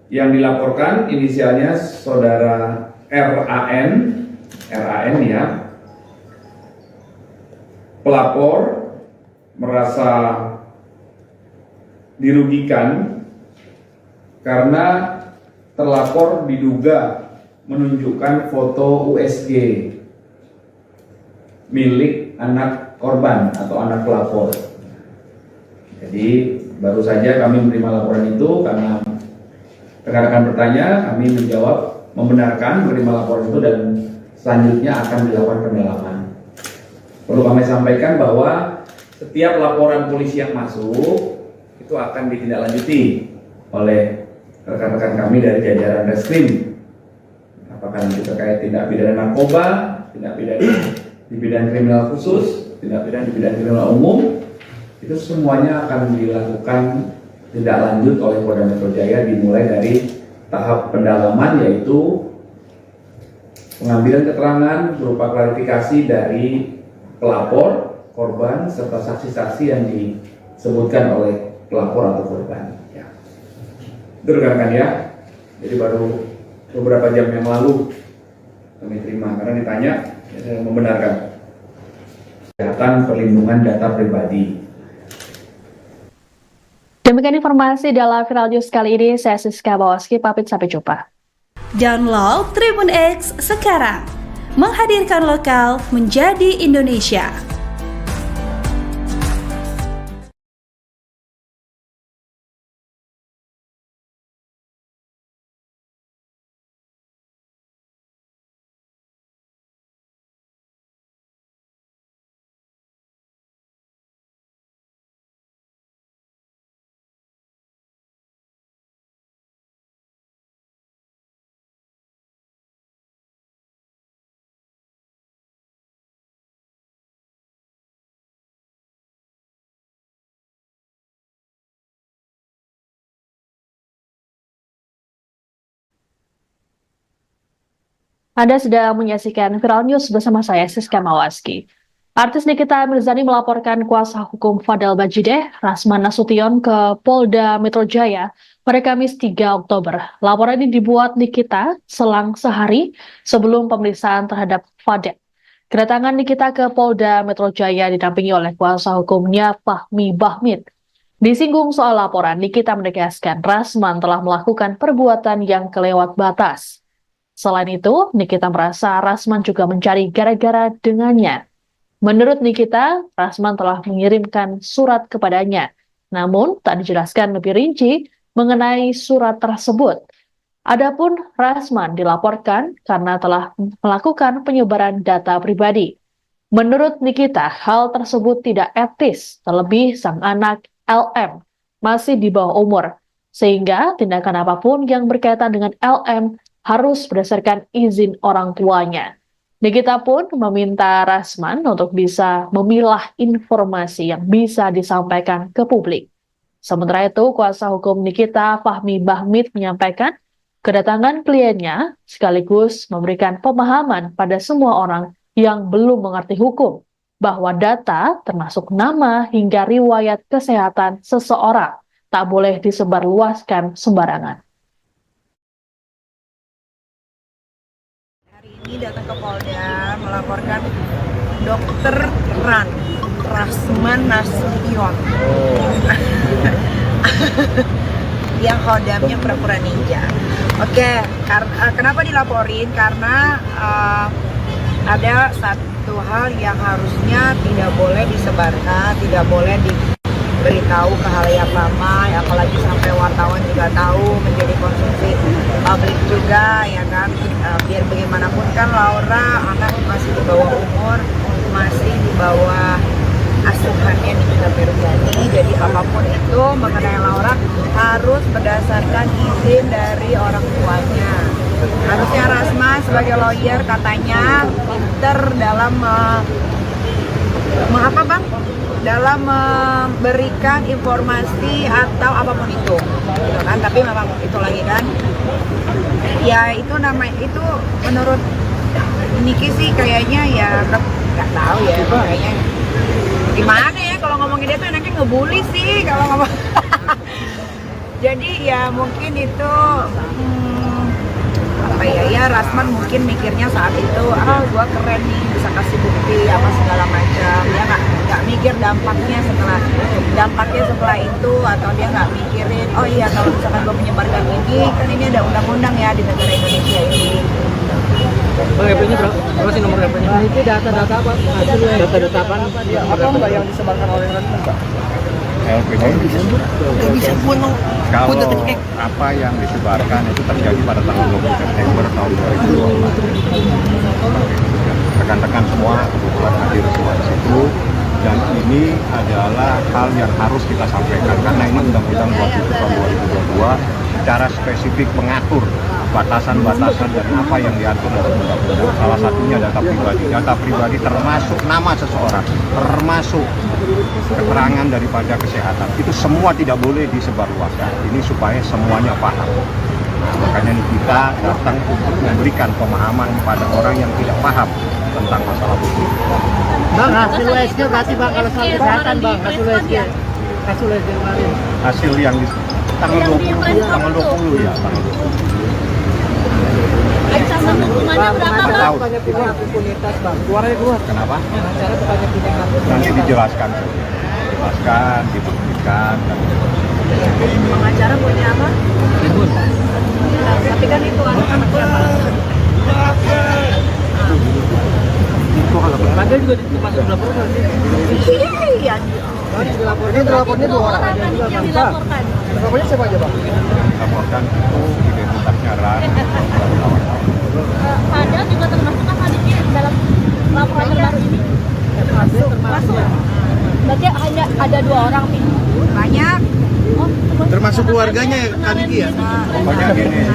Speaker 6: Yang dilaporkan inisialnya saudara RAN ya. Pelapor merasa dirugikan karena terlapor diduga menunjukkan foto USG milik anak korban atau anak pelapor. Jadi baru saja kami menerima laporan itu karena rekan-rekan bertanya, kami menjawab membenarkan menerima laporan itu dan selanjutnya akan dilakukan pendalaman. Perlu kami sampaikan bahwa setiap laporan polisi yang masuk itu akan ditindaklanjuti oleh rekan-rekan kami dari jajaran Reskrim. Apakah nanti terkait tindak pidana narkoba, tindak pidana di bidang kriminal khusus, tindak pidana di bidang kriminal umum, itu semuanya akan dilakukan tindak lanjut oleh Polda Metro Jaya dimulai dari tahap pendalaman yaitu pengambilan keterangan berupa klarifikasi dari pelapor, korban, serta saksi-saksi yang disebutkan oleh pelapor atau korban. Ya. Itu rekan-rekan ya. Jadi baru beberapa jam yang lalu kami terima karena ditanya, ya saya membenarkan. Kesehatan perlindungan data pribadi.
Speaker 1: Demikian informasi dalam Viral News kali ini. Saya Siska Bawaski, pamit sampai jumpa.
Speaker 7: Download Tribun X sekarang. Menghadirkan lokal menjadi Indonesia.
Speaker 1: Anda sedang menyaksikan Viral News bersama saya, Siska Mawaski. Artis Nikita Mirzani melaporkan kuasa hukum Fadel Bajideh, Rasman Nasution ke Polda Metro Jaya pada Kamis 3 Oktober. Laporan ini dibuat Nikita selang sehari sebelum pemeriksaan terhadap Fadel. Kedatangan Nikita ke Polda Metro Jaya didampingi oleh kuasa hukumnya Fahmi Bahmid. Disinggung soal laporan, Nikita menegaskan Rasman telah melakukan perbuatan yang kelewat batas. Selain itu, Nikita merasa Rasman juga mencari gara-gara dengannya. Menurut Nikita, Rasman telah mengirimkan surat kepadanya, namun tak dijelaskan lebih rinci mengenai surat tersebut. Adapun Rasman dilaporkan karena telah melakukan penyebaran data pribadi. Menurut Nikita, hal tersebut tidak etis, terlebih sang anak LM masih di bawah umur, sehingga tindakan apapun yang berkaitan dengan LM harus berdasarkan izin orang tuanya. Nikita pun meminta Rasman untuk bisa memilah informasi yang bisa disampaikan ke publik. Sementara itu, kuasa hukum Nikita Fahmi Bahmid menyampaikan kedatangan kliennya sekaligus memberikan pemahaman pada semua orang yang belum mengerti hukum bahwa data termasuk nama hingga riwayat kesehatan seseorang tak boleh disebarluaskan sembarangan.
Speaker 2: Hari ini datang ke Polda melaporkan Dokter Rasman Nasution yang hodamnya pura-pura ninja. Oke, kenapa dilaporin? Karena ada satu hal yang harusnya tidak boleh disebarkan, tidak boleh diberitahu ke halayak ramai, apalagi sampai wartawan juga tahu, menjadi konsumsi publik juga, ya kan. Biar bagaimanapun kan Laura anak masih di bawah umur, masih di bawah asuhannya Nikita Mirzani, jadi apapun itu mengenai Laura harus berdasarkan izin dari orang tuanya. Harusnya Rasma sebagai lawyer katanya pinter dalam dalam memberikan informasi atau apapun itu, gitu kan. Tapi memang itu lagi kan, ya itu itu menurut Niki sih kayaknya ya nggak tahu ya, kayaknya gimana ya kalau ngomongin dia tuh enaknya ngebully sih kalau ngomong. Jadi ya mungkin itu apa ya Rasman mungkin mikirnya saat itu gua keren nih bisa kasih bukti apa segala macam, dia nggak mikir dampaknya setelah itu, atau dia nggak mikirin oh iya kalau misalkan gua menyebarkan ini kan ini ada undang-undang ya di negara Indonesia ini.
Speaker 3: Bang, HP-nya berapa sih nomor HP-nya?
Speaker 8: Nah, itu data-data apa?
Speaker 3: Data-data apa?
Speaker 8: Apa enggak yang disebarkan oleh Rasman, Pak?
Speaker 4: LP-nya
Speaker 2: Bisa bunuh.
Speaker 4: kalau apa yang disebarkan itu terjadi pada tanggal 20 September tahun 2024. Rekan-rekan semua kebetulan hadir semua di situ, dan ini adalah hal yang harus kita sampaikan karena ini Undang-Undang 27 tahun 2022 secara spesifik mengatur batasan-batasan dan apa yang diatur dalam undang-undang. Salah satunya data pribadi. Data pribadi termasuk nama seseorang, termasuk keterangan daripada kesehatan. Itu semua tidak boleh disebarluaskan. Ini supaya semuanya paham. Nah, makanya kita datang untuk memberikan pemahaman kepada orang yang tidak paham tentang masalah hukum.
Speaker 8: Bang, hasil USG berarti Bang kalau soal kesehatan Bang, hasil USG kemarin.
Speaker 4: Hasil yang di tanggal 20 ya, tanggal 20.
Speaker 5: Ancaman hukumannya berapa, Bang?
Speaker 8: Banyak pihak impunitas Bang. Keluar.
Speaker 4: Kenapa?
Speaker 8: Acara banyak pihak.
Speaker 4: Nanti dijelaskan, dibuktikan.
Speaker 2: Pengacara punya apa? Tapi kan itu anak-anak
Speaker 3: Ada juga masuk laporan.
Speaker 2: iya.
Speaker 8: Ini dilapornya 2 orang.
Speaker 5: Kan yang dilaporkan.
Speaker 8: Lapornya siapa aja Bang?
Speaker 4: Laporkan itu identitasnya Ran.
Speaker 5: Padahal juga termasuk kan hadirnya dalam laporan terbaru ini. Masuk. Berarti hanya ada 2 orang nih.
Speaker 2: Banyak.
Speaker 8: Termasuk keluarganya Kadiki ya?
Speaker 4: Pokoknya gini,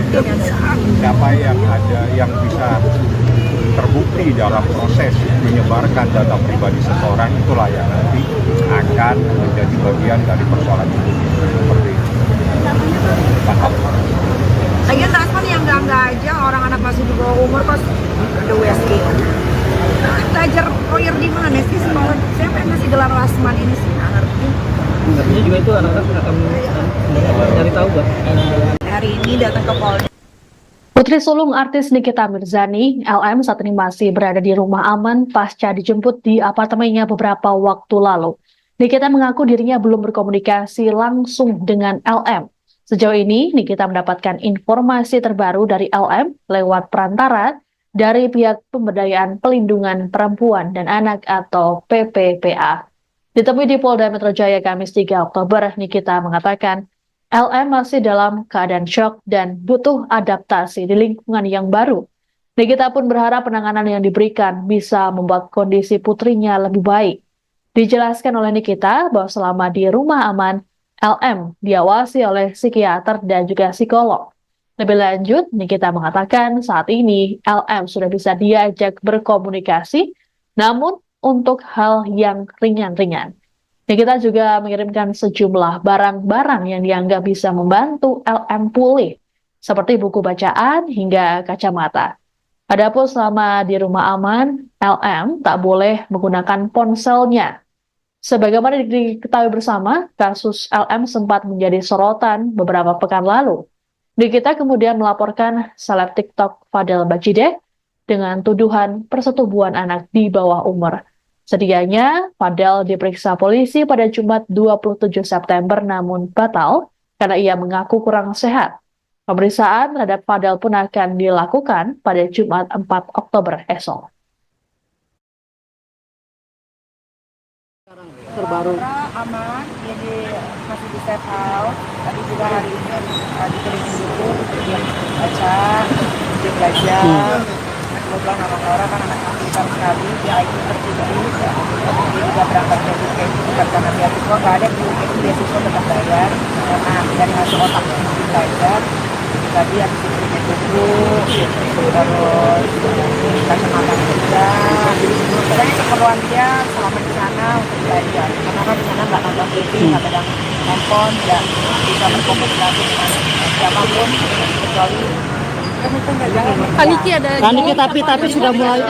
Speaker 4: siapa yang ada yang bisa terbukti dalam proses menyebarkan data pribadi seseorang, itulah yang nanti akan menjadi bagian dari persoalan itu. Seperti itu. Paham?
Speaker 2: Lagian Rasman yang enggak aja, orang anak masih di bawah umur kok ada USG. Belajar lawyer di mana sih sekolah? Siapa yang ngasih gelar Rasman ini sih? Nggak ngerti.
Speaker 3: Artinya juga itu anak-anak akan cari tahu Bang.
Speaker 2: Hari ini datang ke Polda.
Speaker 1: Putri sulung artis Nikita Mirzani, LM, saat ini masih berada di rumah aman pasca dijemput di apartemennya beberapa waktu lalu. Nikita mengaku dirinya belum berkomunikasi langsung dengan LM. Sejauh ini, Nikita mendapatkan informasi terbaru dari LM lewat perantara dari pihak Pemberdayaan Pelindungan Perempuan dan Anak atau PPPA. Ditemui di Polda Metro Jaya Kamis 3 Oktober, Nikita mengatakan LM masih dalam keadaan syok dan butuh adaptasi di lingkungan yang baru. Nikita pun berharap penanganan yang diberikan bisa membuat kondisi putrinya lebih baik. Dijelaskan oleh Nikita bahwa selama di rumah aman, LM diawasi oleh psikiater dan juga psikolog. Lebih lanjut, Nikita mengatakan saat ini LM sudah bisa diajak berkomunikasi, namun untuk hal yang ringan-ringan. Nikita juga mengirimkan sejumlah barang-barang yang dianggap bisa membantu LM pulih, seperti buku bacaan hingga kacamata. Adapun selama di rumah aman, LM tak boleh menggunakan ponselnya. Sebagaimana diketahui bersama, kasus LM sempat menjadi sorotan beberapa pekan lalu. Nikita kemudian melaporkan seleb TikTok Fadel Bajideh dengan tuduhan persetubuhan anak di bawah umur. Sedianya, Fadel diperiksa polisi pada Jumat 27 September namun batal karena ia mengaku kurang sehat. Pemeriksaan terhadap Fadel pun akan dilakukan pada Jumat 4 Oktober esok.
Speaker 8: Terbaru.
Speaker 2: Aman, jadi masih di safe house. Tadi juga hari ini dikelilingi buku, dia baca, dia belajar. Kebetulan anak Laura kan anak pintar sekali, dia IQ tertinggi. Dia juga berangkat ke UK bukan karena beasiswa, nggak ada di UK itu beasiswa tetap bayar. Karena dari hasil otak belajar. Tadi habis itu bikin buku, terus kacamata juga. Pokoknya keperluan dia selama di sana untuk belajar. Karena kan di sana nggak nonton TV, nggak pegang handphone, nggak bisa berkomunikasi dengan siapapun kecuali
Speaker 5: Kaniki ada
Speaker 8: Kaniki tapi sudah mulai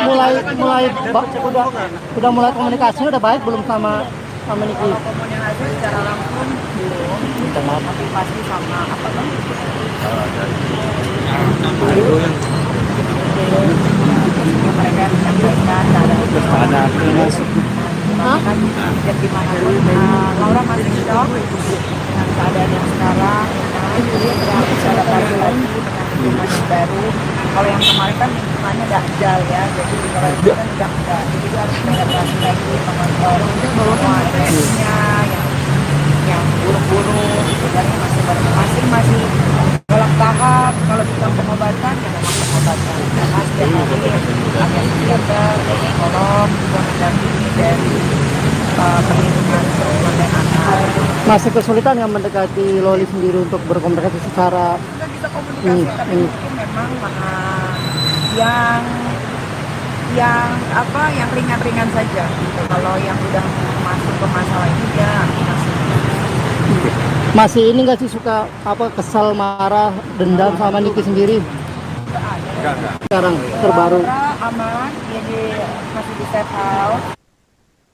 Speaker 8: komunikasi udah baik belum sama Niki?
Speaker 2: kalau komunikasi secara langsung belum, tapi pasti sama apa kan? Mereka menyampaikan ada dan gimana pun Laura masih shock dengan keadaan yang sekarang. Dia berbicara lagi dengan lingkungan baru. Kalau yang kemarin kan lingkungannya dakjal ya, jadi kalau itu kan dakjal, jadi dia harus beradaptasi lagi mengontrol semua efeknya yang buruk-buruk, sebenarnya masing-masing dalam tahap. Kalau kita pengobatan ya memang pengobatan. Karena setiap hari ada psikiater, psikolog, juga mendampingi dari perlindungan perempuan dan anak.
Speaker 8: Masih kesulitan yang mendekati Loli sendiri untuk berkomunikasi secara
Speaker 2: Kita bisa komunikasi, tapi mungkin memang yang ringan-ringan saja. Kalau yang udah masuk ke masalah ini dia
Speaker 8: masih ini nggak sih suka kesal, marah, dendam sama Niki sendiri? Sekarang terbaru.
Speaker 2: aman, jadi masih di safe house.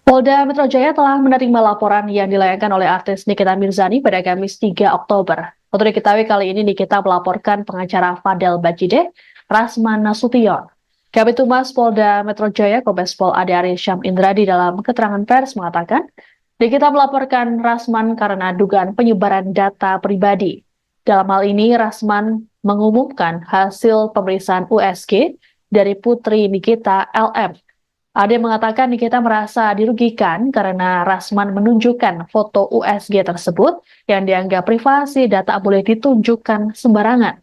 Speaker 1: Polda Metro Jaya telah menerima laporan yang dilayangkan oleh artis Nikita Mirzani pada Kamis 3 Oktober. Untuk diketahui kali ini Nikita melaporkan pengacara Fadel Bajideh, Rasman Nasution. Kabid Humas Polda Metro Jaya Kombes Pol Ade Arie Syam Indradi dalam keterangan pers mengatakan, Nikita melaporkan Rasman karena dugaan penyebaran data pribadi. Dalam hal ini, Rasman mengumumkan hasil pemeriksaan USG dari putri Nikita LM. Ade mengatakan Nikita merasa dirugikan karena Rasman menunjukkan foto USG tersebut yang dianggap privasi dan tak boleh ditunjukkan sembarangan.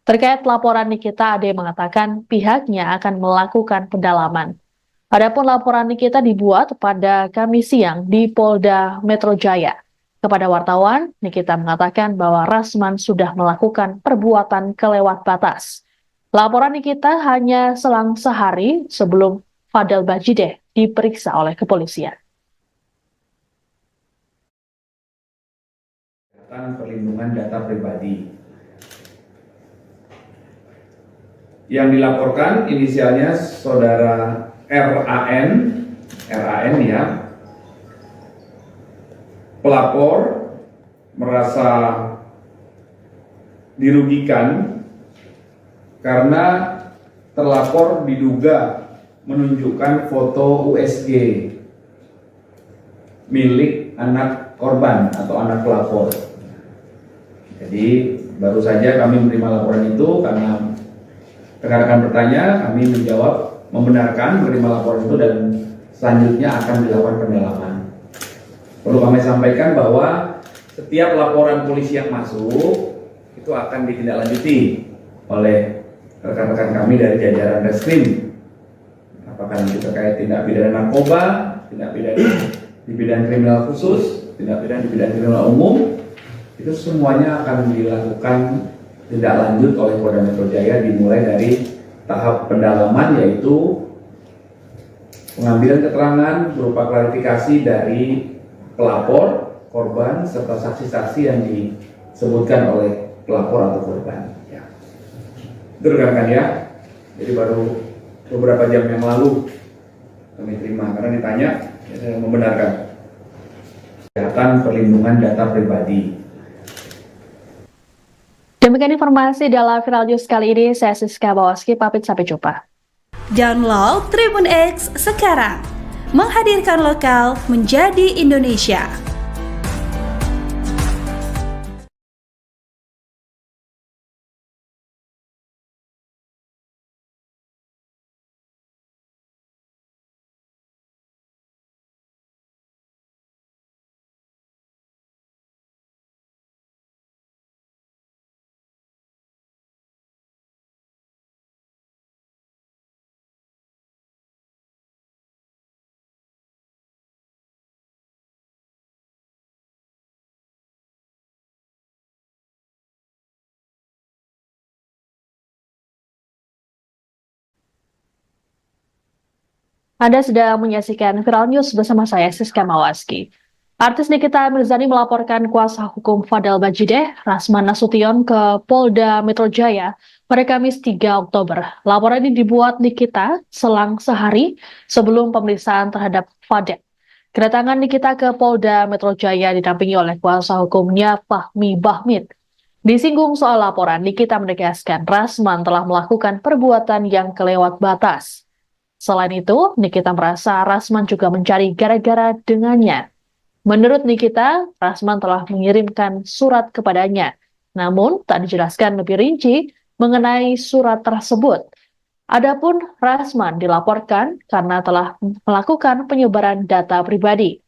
Speaker 1: Terkait laporan Nikita, Ade mengatakan pihaknya akan melakukan pendalaman. Adapun laporan Nikita dibuat pada Kamis siang di Polda Metro Jaya. Kepada wartawan, Nikita mengatakan bahwa Rasman sudah melakukan perbuatan kelewat batas. Laporan Nikita hanya selang sehari sebelum Fadel Bajideh diperiksa oleh kepolisian.
Speaker 6: Perlindungan data pribadi. Yang dilaporkan inisialnya saudara RAN ya. Pelapor merasa dirugikan karena terlapor diduga menunjukkan foto USG milik anak korban atau anak pelapor. Jadi baru saja kami menerima laporan itu karena rekan-rekan bertanya, kami menjawab membenarkan menerima laporan itu dan selanjutnya akan dilakukan pendalaman. Perlu kami sampaikan bahwa setiap laporan polisi yang masuk itu akan ditindaklanjuti oleh rekan-rekan kami dari jajaran Reskrim. Apakah nanti terkait tindak pidana narkoba, tindak pidana di bidang kriminal khusus, tindak pidana di bidang kriminal umum, itu semuanya akan dilakukan tindak lanjut oleh Polda Metro Jaya dimulai dari tahap pendalaman yaitu pengambilan keterangan berupa klarifikasi dari pelapor, korban, serta saksi-saksi yang disebutkan oleh pelapor atau korban. Ya. Itu rekan-rekan ya. Jadi baru beberapa jam yang lalu kami terima karena ditanya, ya, saya membenarkan kesehatan perlindungan data pribadi.
Speaker 1: Demikian informasi dalam Viral News kali ini. Saya Siska Bawaski, pamit sampai jumpa.
Speaker 7: Download Tribun X sekarang, menghadirkan lokal menjadi Indonesia.
Speaker 1: Anda sedang menyaksikan Viral News bersama saya, Siska Mawaski. Artis Nikita Mirzani melaporkan kuasa hukum Fadel Bajideh, Rasman Nasution, ke Polda Metro Jaya pada Kamis 3 Oktober. Laporan ini dibuat Nikita selang sehari sebelum pemeriksaan terhadap Fadel. Kedatangan Nikita ke Polda Metro Jaya didampingi oleh kuasa hukumnya Fahmi Bahmid. Disinggung soal laporan, Nikita menegaskan Rasman telah melakukan perbuatan yang kelewat batas. Selain itu, Nikita merasa Rasman juga mencari gara-gara dengannya. Menurut Nikita, Rasman telah mengirimkan surat kepadanya, namun tak dijelaskan lebih rinci mengenai surat tersebut. Adapun Rasman dilaporkan karena telah melakukan penyebaran data pribadi.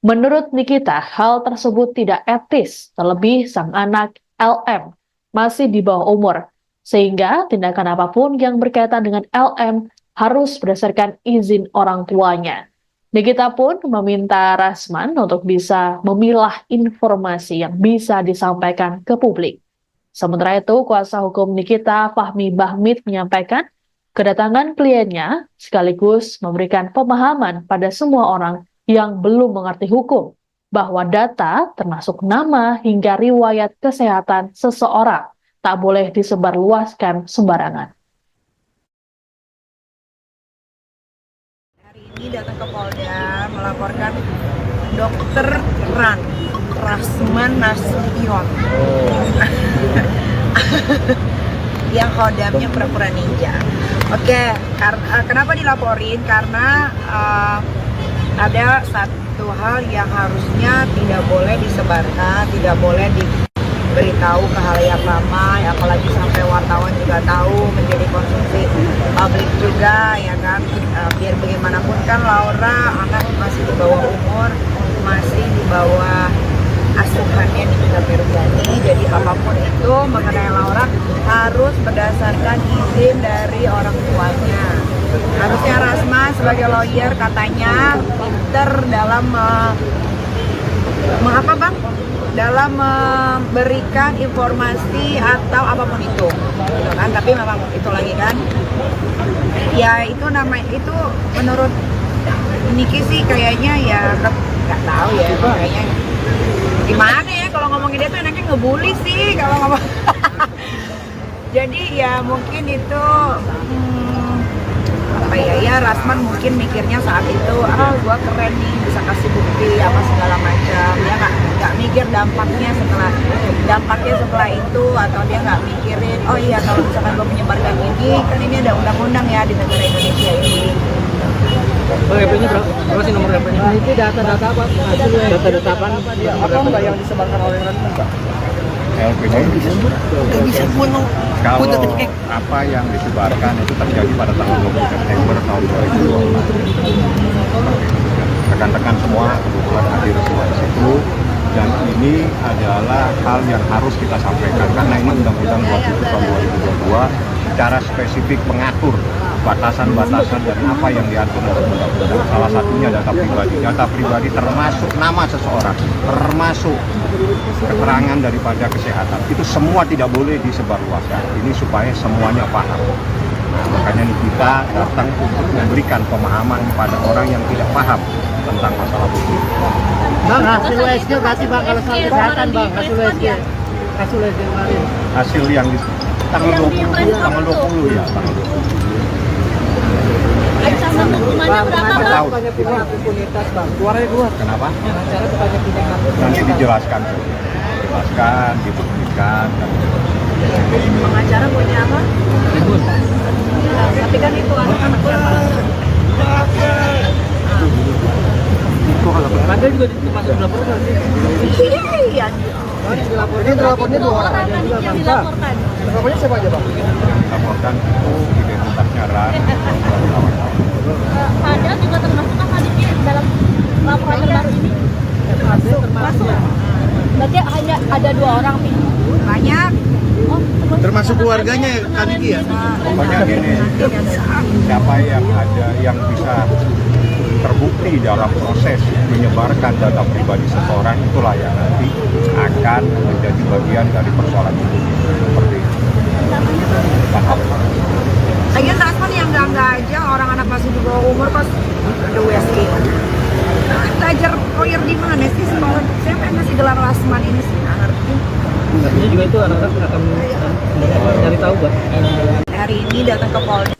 Speaker 1: Menurut Nikita, hal tersebut tidak etis, terlebih sang anak LM masih di bawah umur, sehingga tindakan apapun yang berkaitan dengan LM harus berdasarkan izin orang tuanya. Nikita pun meminta Rasman untuk bisa memilah informasi yang bisa disampaikan ke publik. Sementara itu, kuasa hukum Nikita, Fahmi Bahmid, menyampaikan kedatangan kliennya sekaligus memberikan pemahaman pada semua orang yang belum mengerti hukum bahwa data termasuk nama hingga riwayat kesehatan seseorang tak boleh disebarluaskan sembarangan.
Speaker 2: Ini datang ke Polda melaporkan Dokter Rasman Nasution yang khodamnya pura-pura ninja. Oke, kenapa dilaporin? Karena ada satu hal yang harusnya tidak boleh disebarkan, tidak boleh diberitahu ke halayak ramai, apalagi sampai wartawan juga tahu, menjadi konsumsi publik juga, ya kan. Biar bagaimanapun kan Laura anak masih di bawah umur, masih di bawah asuhannya Nikita Mirzani. Jadi apapun itu mengenai Laura harus berdasarkan izin dari orang tuanya. Harusnya Rasman sebagai lawyer katanya pinter dalam dalam memberikan informasi atau apapun itu, gitu kan. Tapi memang itu lagi kan, ya itu itu menurut Niki sih kayaknya ya nggak tahu ya, kayaknya gimana ya kalau ngomongin dia tuh enaknya ngebully sih kalau ngomong. Jadi ya mungkin itu Rasman mungkin mikirnya saat itu gua keren nih, bisa kasih bukti apa segala macam. Dia nggak mikir dampaknya setelah itu, atau dia nggak mikirin oh iya kalau misalkan gua menyebarkan ini kan ini ada undang-undang ya di negara Indonesia ini.
Speaker 3: Bang, HP-nya berapa sih nomor HP-nya?
Speaker 8: Nah, itu data-data apa?
Speaker 3: Data-data apa?
Speaker 8: Apa enggak yang disebarkan oleh Rasman, Pak?
Speaker 4: LPG kalau apa yang disebarkan itu terjadi pada tanggal 20 September tahun 2020. Rekan-rekan semua kebetulan hadir semua di situ, dan ini adalah hal yang harus kita sampaikan karena ini Undang-Undang 27 tahun 2022 secara spesifik mengatur batasan-batasan dan apa yang diatur dalam undang-undang. Salah satunya data pribadi. Data pribadi termasuk nama seseorang, termasuk keterangan daripada kesehatan. Itu semua tidak boleh disebarluaskan. Ini supaya semuanya paham. Nah, makanya kita datang untuk memberikan pemahaman pada orang yang tidak paham tentang masalah hukum.
Speaker 8: Bang, hasil USG berarti bang kalau soal kesehatan bang, hasil USG kemarin.
Speaker 4: Hasil yang di tanggal 20, tanggal 20 ya, tanggal 20.
Speaker 5: Ancaman hukumannya berapa,
Speaker 4: Nggak
Speaker 5: Bang?
Speaker 4: tahu.
Speaker 3: Impunitas bang, keluarnya keluar.
Speaker 4: Kenapa?
Speaker 3: Pengacara banyak pidana.
Speaker 4: Nanti dijelaskan, dibuktikan.
Speaker 2: Pengacara punya apa? Tapi kan itu anak-anak siapa?
Speaker 3: Ada juga masuk dilaporkan sih.
Speaker 2: Iya.
Speaker 3: Dilapornya 2 orang. Ada juga
Speaker 5: Yang
Speaker 3: bang.
Speaker 5: dilaporkan.
Speaker 3: Lapornya siapa aja bang?
Speaker 4: Laporkan itu identitasnya Ran.
Speaker 5: Padahal juga termasuk kan tadi dalam laporan terbaru ini. Masuk. Berarti hanya ada 2 orang nih.
Speaker 2: Banyak.
Speaker 5: Oh,
Speaker 9: Termasuk keluarganya ya, Kak Niki ya?
Speaker 4: Pokoknya gini, siapa yang ada yang bisa terbukti dalam proses menyebarkan data pribadi seseorang, itulah yang nanti akan menjadi bagian dari persoalan itu. Seperti itu. Paham?
Speaker 2: Lagian Rasman yang enggak aja, orang anak masih di bawah umur pas ada USG. Belajar lawyer di mana sih sekolah? Siapa yang masih gelar Rasman ini sih? Nggak ngerti.
Speaker 3: Artinya juga itu anak-anak akan cari tahu bang.
Speaker 2: Hari ini datang ke Polda.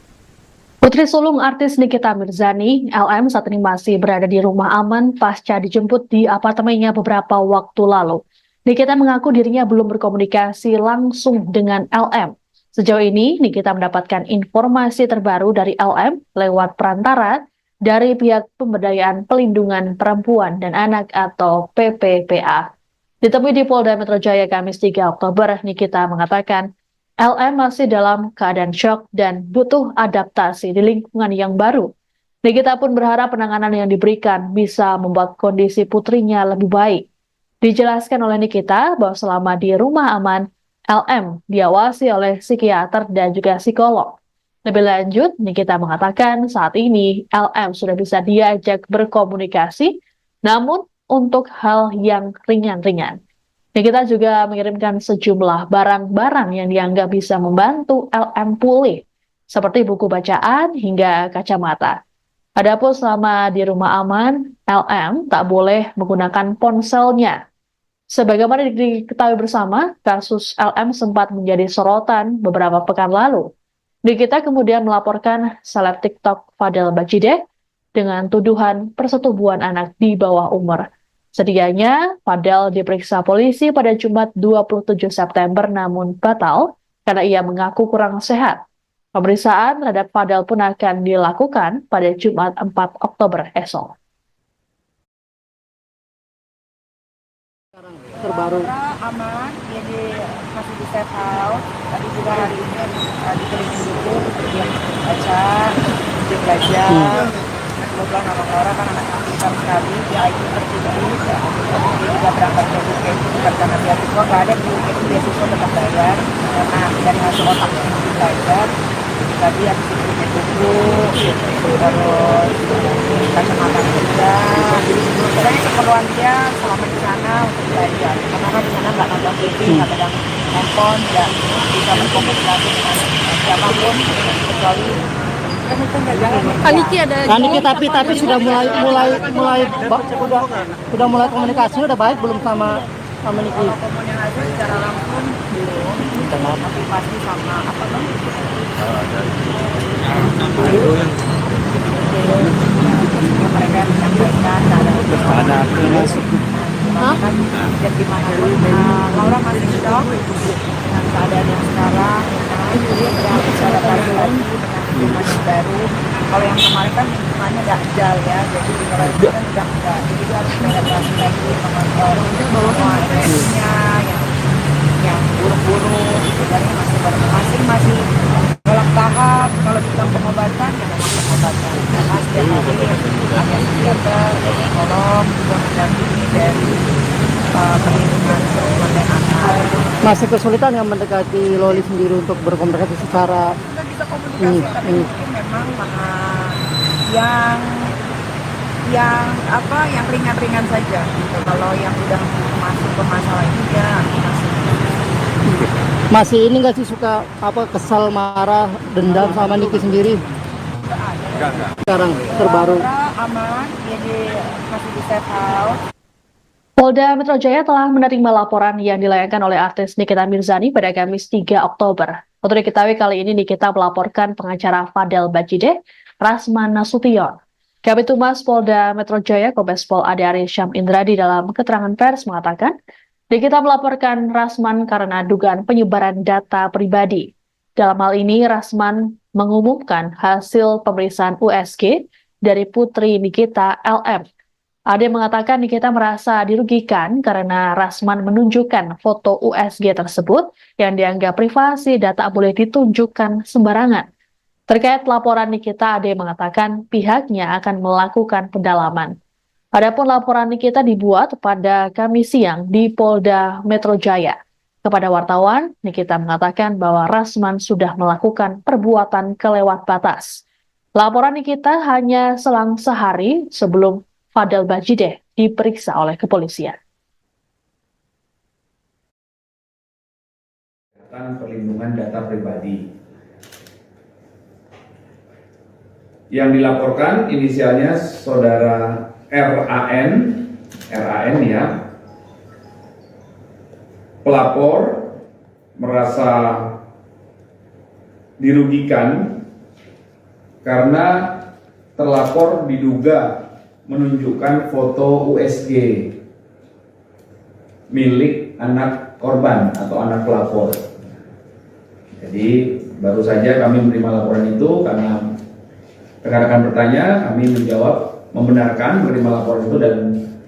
Speaker 1: Putri sulung artis Nikita Mirzani, LM, saat ini masih berada di rumah aman pasca dijemput di apartemennya beberapa waktu lalu. Nikita mengaku dirinya belum berkomunikasi langsung dengan LM. Sejauh ini, Nikita mendapatkan informasi terbaru dari LM lewat perantara dari pihak Pemberdayaan Pelindungan Perempuan dan Anak atau PPPA. Ditemui di Polda Metro Jaya Kamis 3 Oktober, Nikita mengatakan LM masih dalam keadaan syok dan butuh adaptasi di lingkungan yang baru. Nikita pun berharap penanganan yang diberikan bisa membuat kondisi putrinya lebih baik. Dijelaskan oleh Nikita bahwa selama di rumah aman, LM diawasi oleh psikiater dan juga psikolog. Lebih lanjut, Nikita mengatakan saat ini LM sudah bisa diajak berkomunikasi, namun untuk hal yang ringan-ringan. Nikita juga mengirimkan sejumlah barang-barang yang dianggap bisa membantu LM pulih, seperti buku bacaan hingga kacamata. Adapun selama di rumah aman, LM tak boleh menggunakan ponselnya. Sebagaimana diketahui bersama, kasus LM sempat menjadi sorotan beberapa pekan lalu. Nikita kemudian melaporkan seleb TikTok Fadel Bajideh dengan tuduhan persetubuhan anak di bawah umur. Sedianya, Fadel diperiksa polisi pada Jumat 27 September namun batal karena ia mengaku kurang sehat. Pemeriksaan terhadap Fadel pun akan dilakukan pada Jumat 4 Oktober esok.
Speaker 8: Terbaru.
Speaker 2: Aman, dia masih di safe house. Tadi juga hari ini dikelilingi buku, dia baca, dia belajar. Kebetulan anak Laura kan anak pintar sekali, dia IQ tertinggi. Dia juga berangkat ke UK itu bukan karena beasiswa, nggak ada di UK itu beasiswa tetap bayar. Karena dari hasil otak yang belajar, tadi habis itu punya buku, terus kacamata juga. Sebenarnya keperluan dia selama di sana untuk belajar. Karena kan di sana nggak nonton TV, nggak pegang handphone, nggak bisa berkomunikasi dengan siapapun kecuali
Speaker 5: Niki ada.
Speaker 8: Niki tapi sudah mulai komunikasi udah baik belum sama Niki?
Speaker 2: kalau komunikasi secara langsung belum, tapi pasti sama apa namanya? Yang mereka menyampaikan ada dan gimana pun Laura masih shock dengan keadaan yang sekarang, dia sedang bicara lagi dengan lingkungan yang baru. Kalau yang kemarin kan lingkungannya dajal ya, jadi kalau itu kan udah enggak, jadi dia harus beradaptasi lagi mengontrol semua emosinya yang buruk-buruk, sebenarnya masih dalam tahap. Kalau bilang pengobatan ya memang pengobatan, karena setiap hari ada psikiater, psikolog juga mendampingi dari perlindungan perempuan dan anak.
Speaker 8: Masih kesulitan yang mendekati Loli sendiri untuk berkomunikasi secara
Speaker 2: Kita bisa komunikasi tapi mungkin memang yang ringan-ringan saja. Kalau yang udah masuk ke masalah ini ya
Speaker 8: masih ini nggak sih suka kesal, marah, dendam sama Niki sendiri?
Speaker 4: Enggak.
Speaker 8: Sekarang terbaru.
Speaker 2: Laura aman, dia masih di safe house.
Speaker 1: Polda Metro Jaya telah menerima laporan yang dilayangkan oleh artis Nikita Mirzani pada Kamis 3 Oktober. Untuk diketahui kali ini Nikita melaporkan pengacara Fadel Bajideh, Rasman Nasution. Kabid Humas Polda Metro Jaya, Kombes Pol Ade Arysyam Indradi dalam keterangan pers mengatakan, Nikita melaporkan Rasman karena dugaan penyebaran data pribadi. Dalam hal ini, Rasman mengumumkan hasil pemeriksaan USG dari putri Nikita, LM. Ade mengatakan Nikita merasa dirugikan karena Rasman menunjukkan foto USG tersebut yang dianggap privasi dan tak boleh ditunjukkan sembarangan. Terkait laporan Nikita, Ade mengatakan pihaknya akan melakukan pendalaman. Adapun laporan Nikita dibuat pada Kamis siang di Polda Metro Jaya. Kepada wartawan, Nikita mengatakan bahwa Rasman sudah melakukan perbuatan kelewat batas. Laporan Nikita hanya selang sehari sebelum Fadel Bajideh diperiksa oleh kepolisian.
Speaker 6: Perlindungan data pribadi. Yang dilaporkan inisialnya saudara RAN ya. Pelapor merasa dirugikan karena terlapor diduga menunjukkan foto USG milik anak korban atau anak pelapor. Jadi baru saja kami menerima laporan itu karena rekan-rekan bertanya, kami menjawab membenarkan menerima laporan itu dan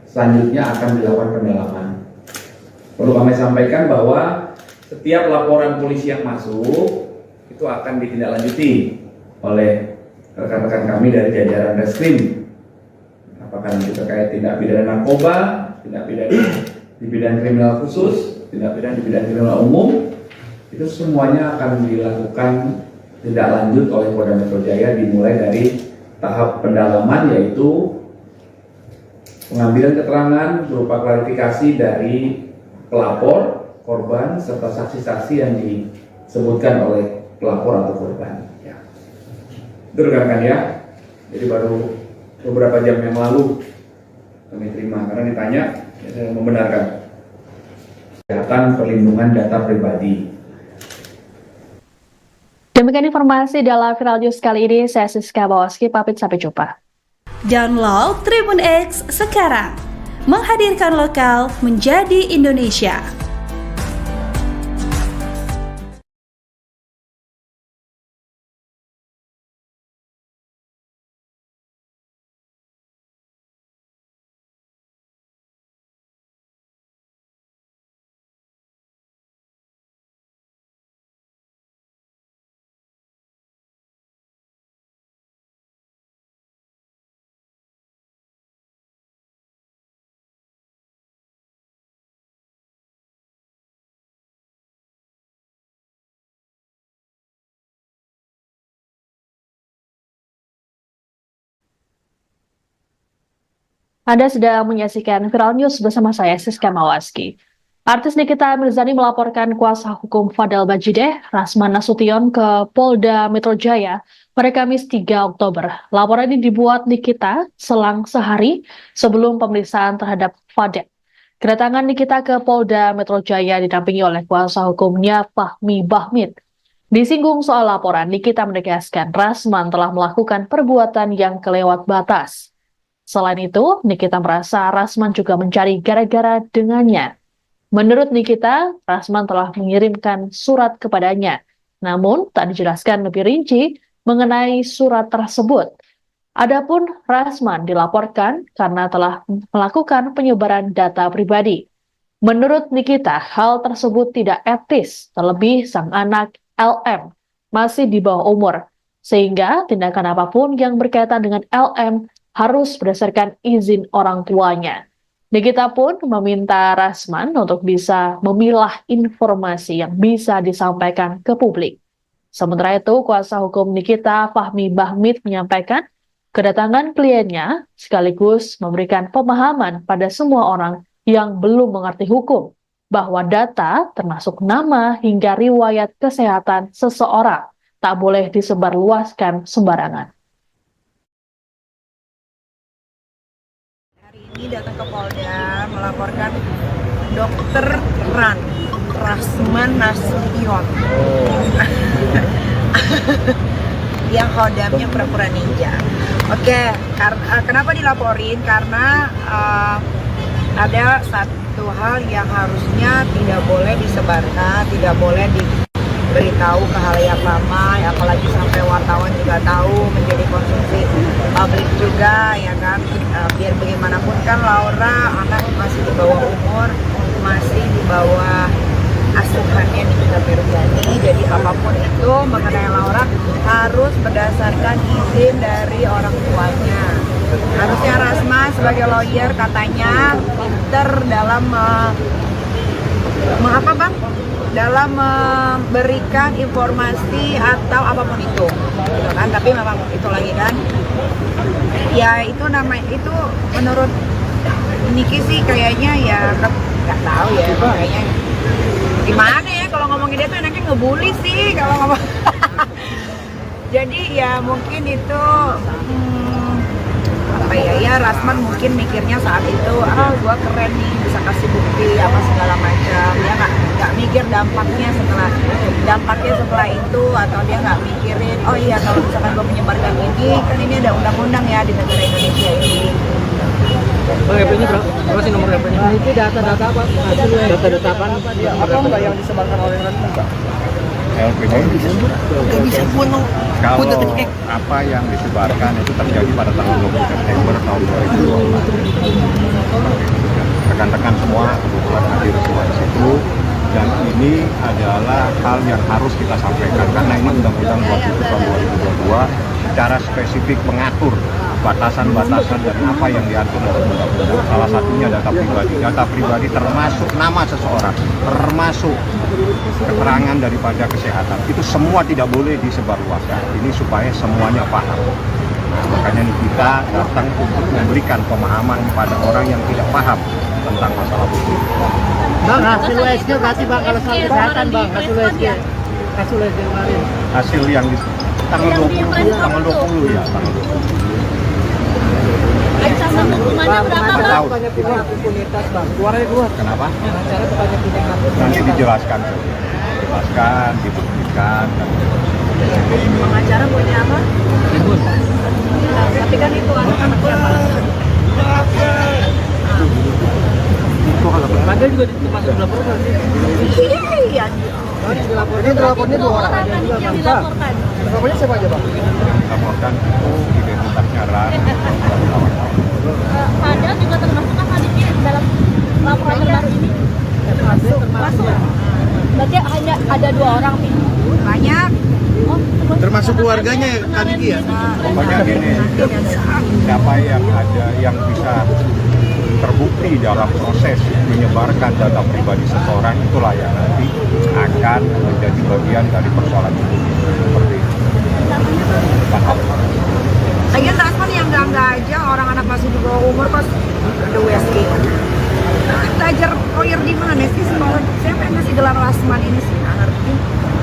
Speaker 6: selanjutnya akan dilakukan pendalaman. Perlu kami sampaikan bahwa setiap laporan polisi yang masuk itu akan ditindaklanjuti oleh rekan-rekan kami dari jajaran Reskrim. Apakah nanti terkait tindak pidana narkoba, tindak pidana di bidang kriminal khusus, tindak pidana di bidang kriminal umum, itu semuanya akan dilakukan tindak lanjut oleh Polda Metro Jaya dimulai dari tahap pendalaman yaitu pengambilan keterangan berupa klarifikasi dari pelapor, korban, serta saksi-saksi yang disebutkan oleh pelapor atau korban. Ya. Itu rekan-rekan ya. Jadi baru beberapa jam yang lalu kami terima karena ditanya, ya saya membenarkan. Kesehatan perlindungan data pribadi.
Speaker 1: Demikian informasi dalam Viral News kali ini. Saya Siska Bawaski, pamit sampai jumpa.
Speaker 7: Download Tribun X sekarang. Menghadirkan lokal menjadi Indonesia.
Speaker 1: Anda sedang menyaksikan Viral News bersama saya, Siska Mawaski. Artis Nikita Mirzani melaporkan kuasa hukum Fadel Bajideh, Rasman Nasution ke Polda Metro Jaya pada Kamis 3 Oktober. Laporan ini dibuat Nikita selang sehari sebelum pemeriksaan terhadap Fadel. Kedatangan Nikita ke Polda Metro Jaya didampingi oleh kuasa hukumnya Fahmi Bahmid. Disinggung soal laporan, Nikita menegaskan Rasman telah melakukan perbuatan yang kelewat batas. Selain itu, Nikita merasa Rasman juga mencari gara-gara dengannya. Menurut Nikita, Rasman telah mengirimkan surat kepadanya, namun tak dijelaskan lebih rinci mengenai surat tersebut. Adapun Rasman dilaporkan karena telah melakukan penyebaran data pribadi. Menurut Nikita, hal tersebut tidak etis, terlebih sang anak LM masih di bawah umur, sehingga tindakan apapun yang berkaitan dengan LM harus berdasarkan izin orang tuanya. Nikita pun meminta Rasman untuk bisa memilah informasi yang bisa disampaikan ke publik. Sementara itu, kuasa hukum Nikita, Fahmi Bahmid, menyampaikan kedatangan kliennya sekaligus memberikan pemahaman pada semua orang yang belum mengerti hukum bahwa data termasuk nama hingga riwayat kesehatan seseorang tak boleh disebarluaskan sembarangan.
Speaker 2: Hari ini datang ke Polda melaporkan Dokter Rasman Nasution yang hodamnya pura-pura ninja. Oke, kenapa dilaporin? Karena ada satu hal yang harusnya tidak boleh disebarkan, tidak boleh diberitahu ke halayak ramai, apalagi sampai wartawan juga tahu, menjadi konsumsi publik juga, ya kan. Biar bagaimanapun kan Laura anak masih di bawah umur, masih di bawah asuhannya Nikita Mirzani, jadi apapun itu mengenai Laura harus berdasarkan izin dari orang tuanya. Harusnya Rasma sebagai lawyer katanya pinter dalam dalam memberikan informasi atau apapun itu, gitu kan. Tapi memang itu lagi kan, ya itu namanya, itu menurut Niki sih kayaknya ya nggak tahu ya, kayaknya gimana ya kalau ngomongin dia tuh enaknya ngebully sih kalau ngomong. Jadi ya mungkin itu apa ya, Rasman mungkin mikirnya saat itu, gua keren nih bisa kasih bukti apa segala macam, dia nggak mikir dampaknya setelah itu, atau dia nggak mikirin oh iya kalau misalkan gua menyebarkan ini kan ini ada undang-undang ya di negara Indonesia ini.
Speaker 3: Bang, HP-nya berapa sih nomor HP-nya?
Speaker 8: Nah, itu data-data apa?
Speaker 3: Data-data apa?
Speaker 9: Apa enggak yang disebarkan oleh Rasman, Pak?
Speaker 4: LPG
Speaker 9: Bisa bunuh.
Speaker 4: kalau apa yang disebarkan itu terjadi pada tanggal 20 September tahun 2024. Rekan-rekan semua kebetulan hadir semua di situ, dan ini adalah hal yang harus kita sampaikan karena ini Undang-Undang 27 tahun 2022 secara spesifik mengatur batasan-batasan dan apa yang diatur dalam undang-undang. Salah satunya data pribadi. Data pribadi termasuk nama seseorang, termasuk keterangan daripada kesehatan. Itu semua tidak boleh disebarluaskan. Ini supaya semuanya paham. Nah, makanya kita datang untuk memberikan pemahaman kepada orang yang tidak paham tentang masalah hukum.
Speaker 8: Bang, hasil USG berarti Bang kalau soal kesehatan Bang, hasil USG kemarin.
Speaker 4: Hasil yang di tanggal 20 ya, tanggal 20.
Speaker 5: Ancaman hukumannya berapa, Bang?
Speaker 8: Banyak pihak impunitas Bang. Keluar.
Speaker 4: Kenapa?
Speaker 8: Acara banyak pihak.
Speaker 4: Nanti dijelaskan, dibuktikan.
Speaker 2: Pengacara punya apa? Tapi kan itu anak-anak siapa?
Speaker 3: Anda juga termasuk dilaporkan sih.
Speaker 2: Iya.
Speaker 8: Ini dilapornya 2 orang aja juga Bang.
Speaker 5: Dilaporkan.
Speaker 8: Lapornya siapa aja Bang?
Speaker 4: Laporkan itu identitasnya Ran.
Speaker 5: Fadel juga termasuk kan Aditya dalam laporan terbaru ini? Masuk. Berarti hanya ada 2 orang nih.
Speaker 2: Banyak.
Speaker 9: Termasuk keluarganya ya, Kak Niki ya?
Speaker 4: Pokoknya gini, siapa yang ada yang bisa terbukti dalam proses menyebarkan data pribadi seseorang, itulah yang nanti akan menjadi bagian dari persoalan itu. Seperti itu.
Speaker 2: Lagian Rasman yang enggak aja, orang anak masih di bawah umur pas ada WSG. Belajar lawyer di mana sih sekolah? Siapa yang ngasih gelar Rasman ini sih? Nggak ngerti.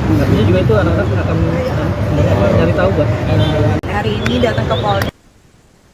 Speaker 3: Artinya juga itu anak-anak akan cari tahu Bang.
Speaker 2: Hari ini datang ke Polda.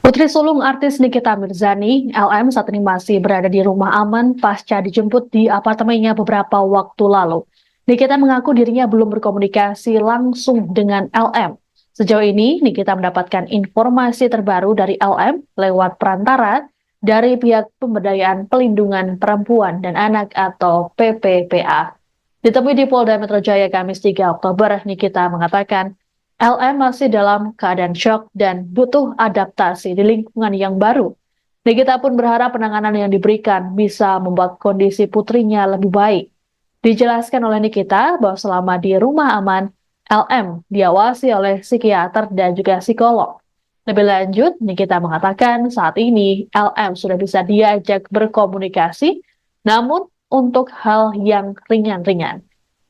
Speaker 1: Putri sulung artis Nikita Mirzani, LM, saat ini masih berada di rumah aman pasca dijemput di apartemennya beberapa waktu lalu. Nikita mengaku dirinya belum berkomunikasi langsung dengan LM. Sejauh ini, Nikita mendapatkan informasi terbaru dari LM lewat perantara dari pihak Pemberdayaan Pelindungan Perempuan dan Anak atau PPPA. Ditemui di Polda Metro Jaya Kamis 3 Oktober, Nikita mengatakan LM masih dalam keadaan syok dan butuh adaptasi di lingkungan yang baru. Nikita pun berharap penanganan yang diberikan bisa membuat kondisi putrinya lebih baik. Dijelaskan oleh Nikita bahwa selama di rumah aman, LM diawasi oleh psikiater dan juga psikolog. Lebih lanjut, Nikita mengatakan saat ini LM sudah bisa diajak berkomunikasi, namun untuk hal yang ringan-ringan.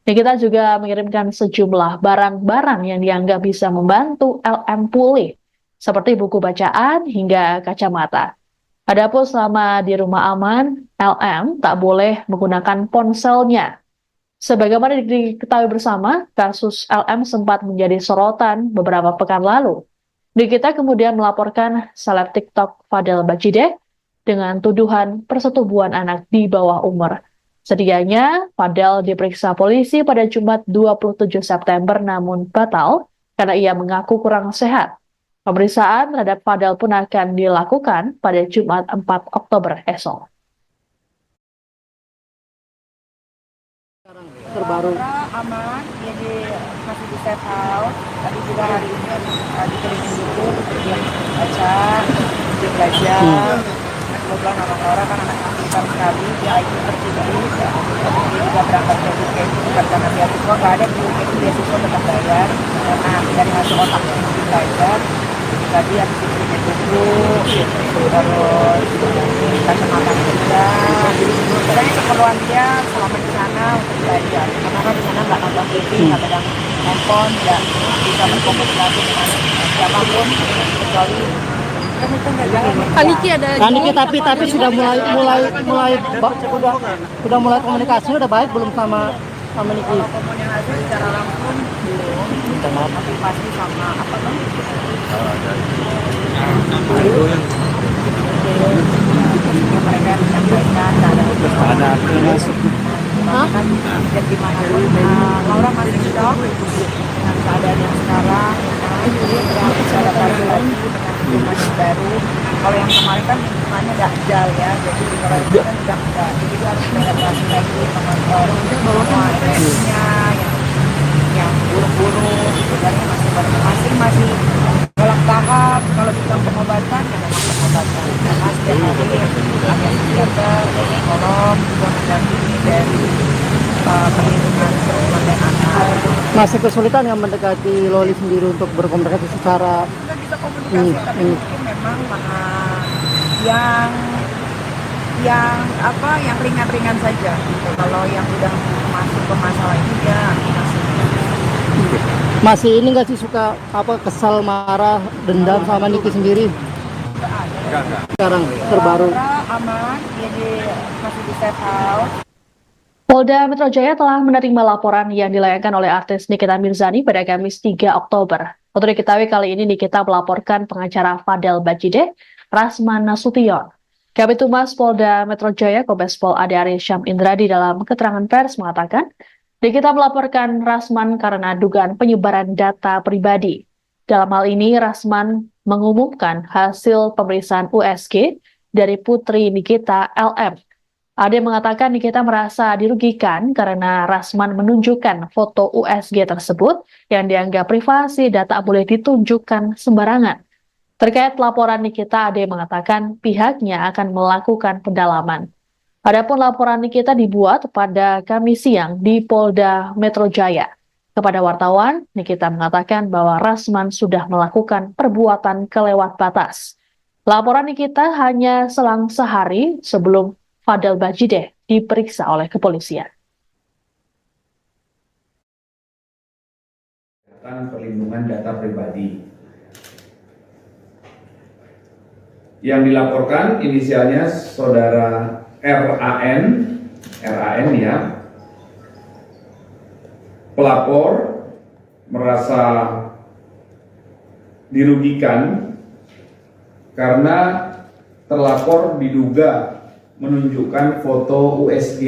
Speaker 1: Nikita juga mengirimkan sejumlah barang-barang yang dianggap bisa membantu LM pulih, seperti buku bacaan hingga kacamata. Adapun selama di rumah aman, LM tak boleh menggunakan ponselnya. Sebagaimana diketahui bersama, kasus LM sempat menjadi sorotan beberapa pekan lalu. Nikita kemudian melaporkan seleb TikTok Fadel Bajideh dengan tuduhan persetubuhan anak di bawah umur. Sedianya, Fadel diperiksa polisi pada Jumat 27 September namun batal karena ia mengaku kurang sehat. Pemeriksaan terhadap Fadel pun akan dilakukan pada Jumat 4 Oktober esok.
Speaker 8: Terbaru
Speaker 2: aman, jadi masih di safe house. Tadi juga hari ini dikelilingin dulu, dia baca, dia belajar. Kebetulan anak Laura kan anak pintar sekali, dia IQ tertinggi. Dia juga berangkat ke UK itu bukan karena beasiswa, nggak ada di UK itu beasiswa tetap bayar. Karena dari hasil otaknya yang belajar. Tadi habis itu bikin buku, terus kacamata kerja. Pokoknya keperluan dia selama di sana untuk belajar. Karena kan di sana nggak nonton TV, nggak pegang handphone, nggak bisa berkomunikasi dengan siapapun kecuali
Speaker 5: Kaniki ada
Speaker 8: tapi sudah mulai komunikasi udah baik belum sama Niki?
Speaker 2: kalau komunikasi secara langsung belum, tapi pasti sama apa kan? Mereka menyampaikan ada dan gimana pun Laura masih shock dengan keadaan yang sekarang. Dia berbicara lagi dengan lingkungan baru. Kalau yang kemarin kan lingkungannya dakjal ya, jadi kalau itu kan dakjal, jadi dia harus beradaptasi lagi mengontrol semua emosinya yang buruk-buruk, sebenarnya masing-masing dalam tahap. Kalau kita pengobatan ya memang pengobatan, karena setiap hari ada psikiater, psikolog juga mendampingi dari perlindungan perempuan dan anak.
Speaker 8: Masih kesulitan yang mendekati Loli sendiri untuk berkomunikasi secara
Speaker 2: Kita bisa komunikasi, tapi mungkin memang yang ringan-ringan saja. Kalau yang udah masuk ke masalah ini dia
Speaker 8: masih ini nggak sih suka kesal, marah, dendam sama Niki sendiri? Sekarang terbaru
Speaker 2: aman, jadi masih di safe house.
Speaker 1: Polda Metro Jaya telah menerima laporan yang dilayangkan oleh artis Nikita Mirzani pada Kamis 3 Oktober. Untuk diketahui kali ini Nikita melaporkan pengacara Fadel Bajideh, Rasman Nasution. Kabid Humas Polda Metro Jaya Kombes Pol Ade Arie Syam Indradi dalam keterangan pers mengatakan, Nikita melaporkan Rasman karena dugaan penyebaran data pribadi. Dalam hal ini, Rasman mengumumkan hasil pemeriksaan USG dari putri Nikita LM. Ade mengatakan Nikita merasa dirugikan karena Rasman menunjukkan foto USG tersebut yang dianggap privasi dan tak boleh ditunjukkan sembarangan. Terkait laporan Nikita, Ade mengatakan pihaknya akan melakukan pendalaman. Adapun laporan Nikita dibuat pada Kamis siang di Polda Metro Jaya. Kepada wartawan, Nikita mengatakan bahwa Rasman sudah melakukan perbuatan kelewat batas. Laporan Nikita hanya selang sehari sebelum Fadel Bajideh diperiksa oleh kepolisian.
Speaker 6: Perlindungan data pribadi. Yang dilaporkan inisialnya saudara RAN ya. Pelapor merasa dirugikan karena terlapor diduga menunjukkan foto USG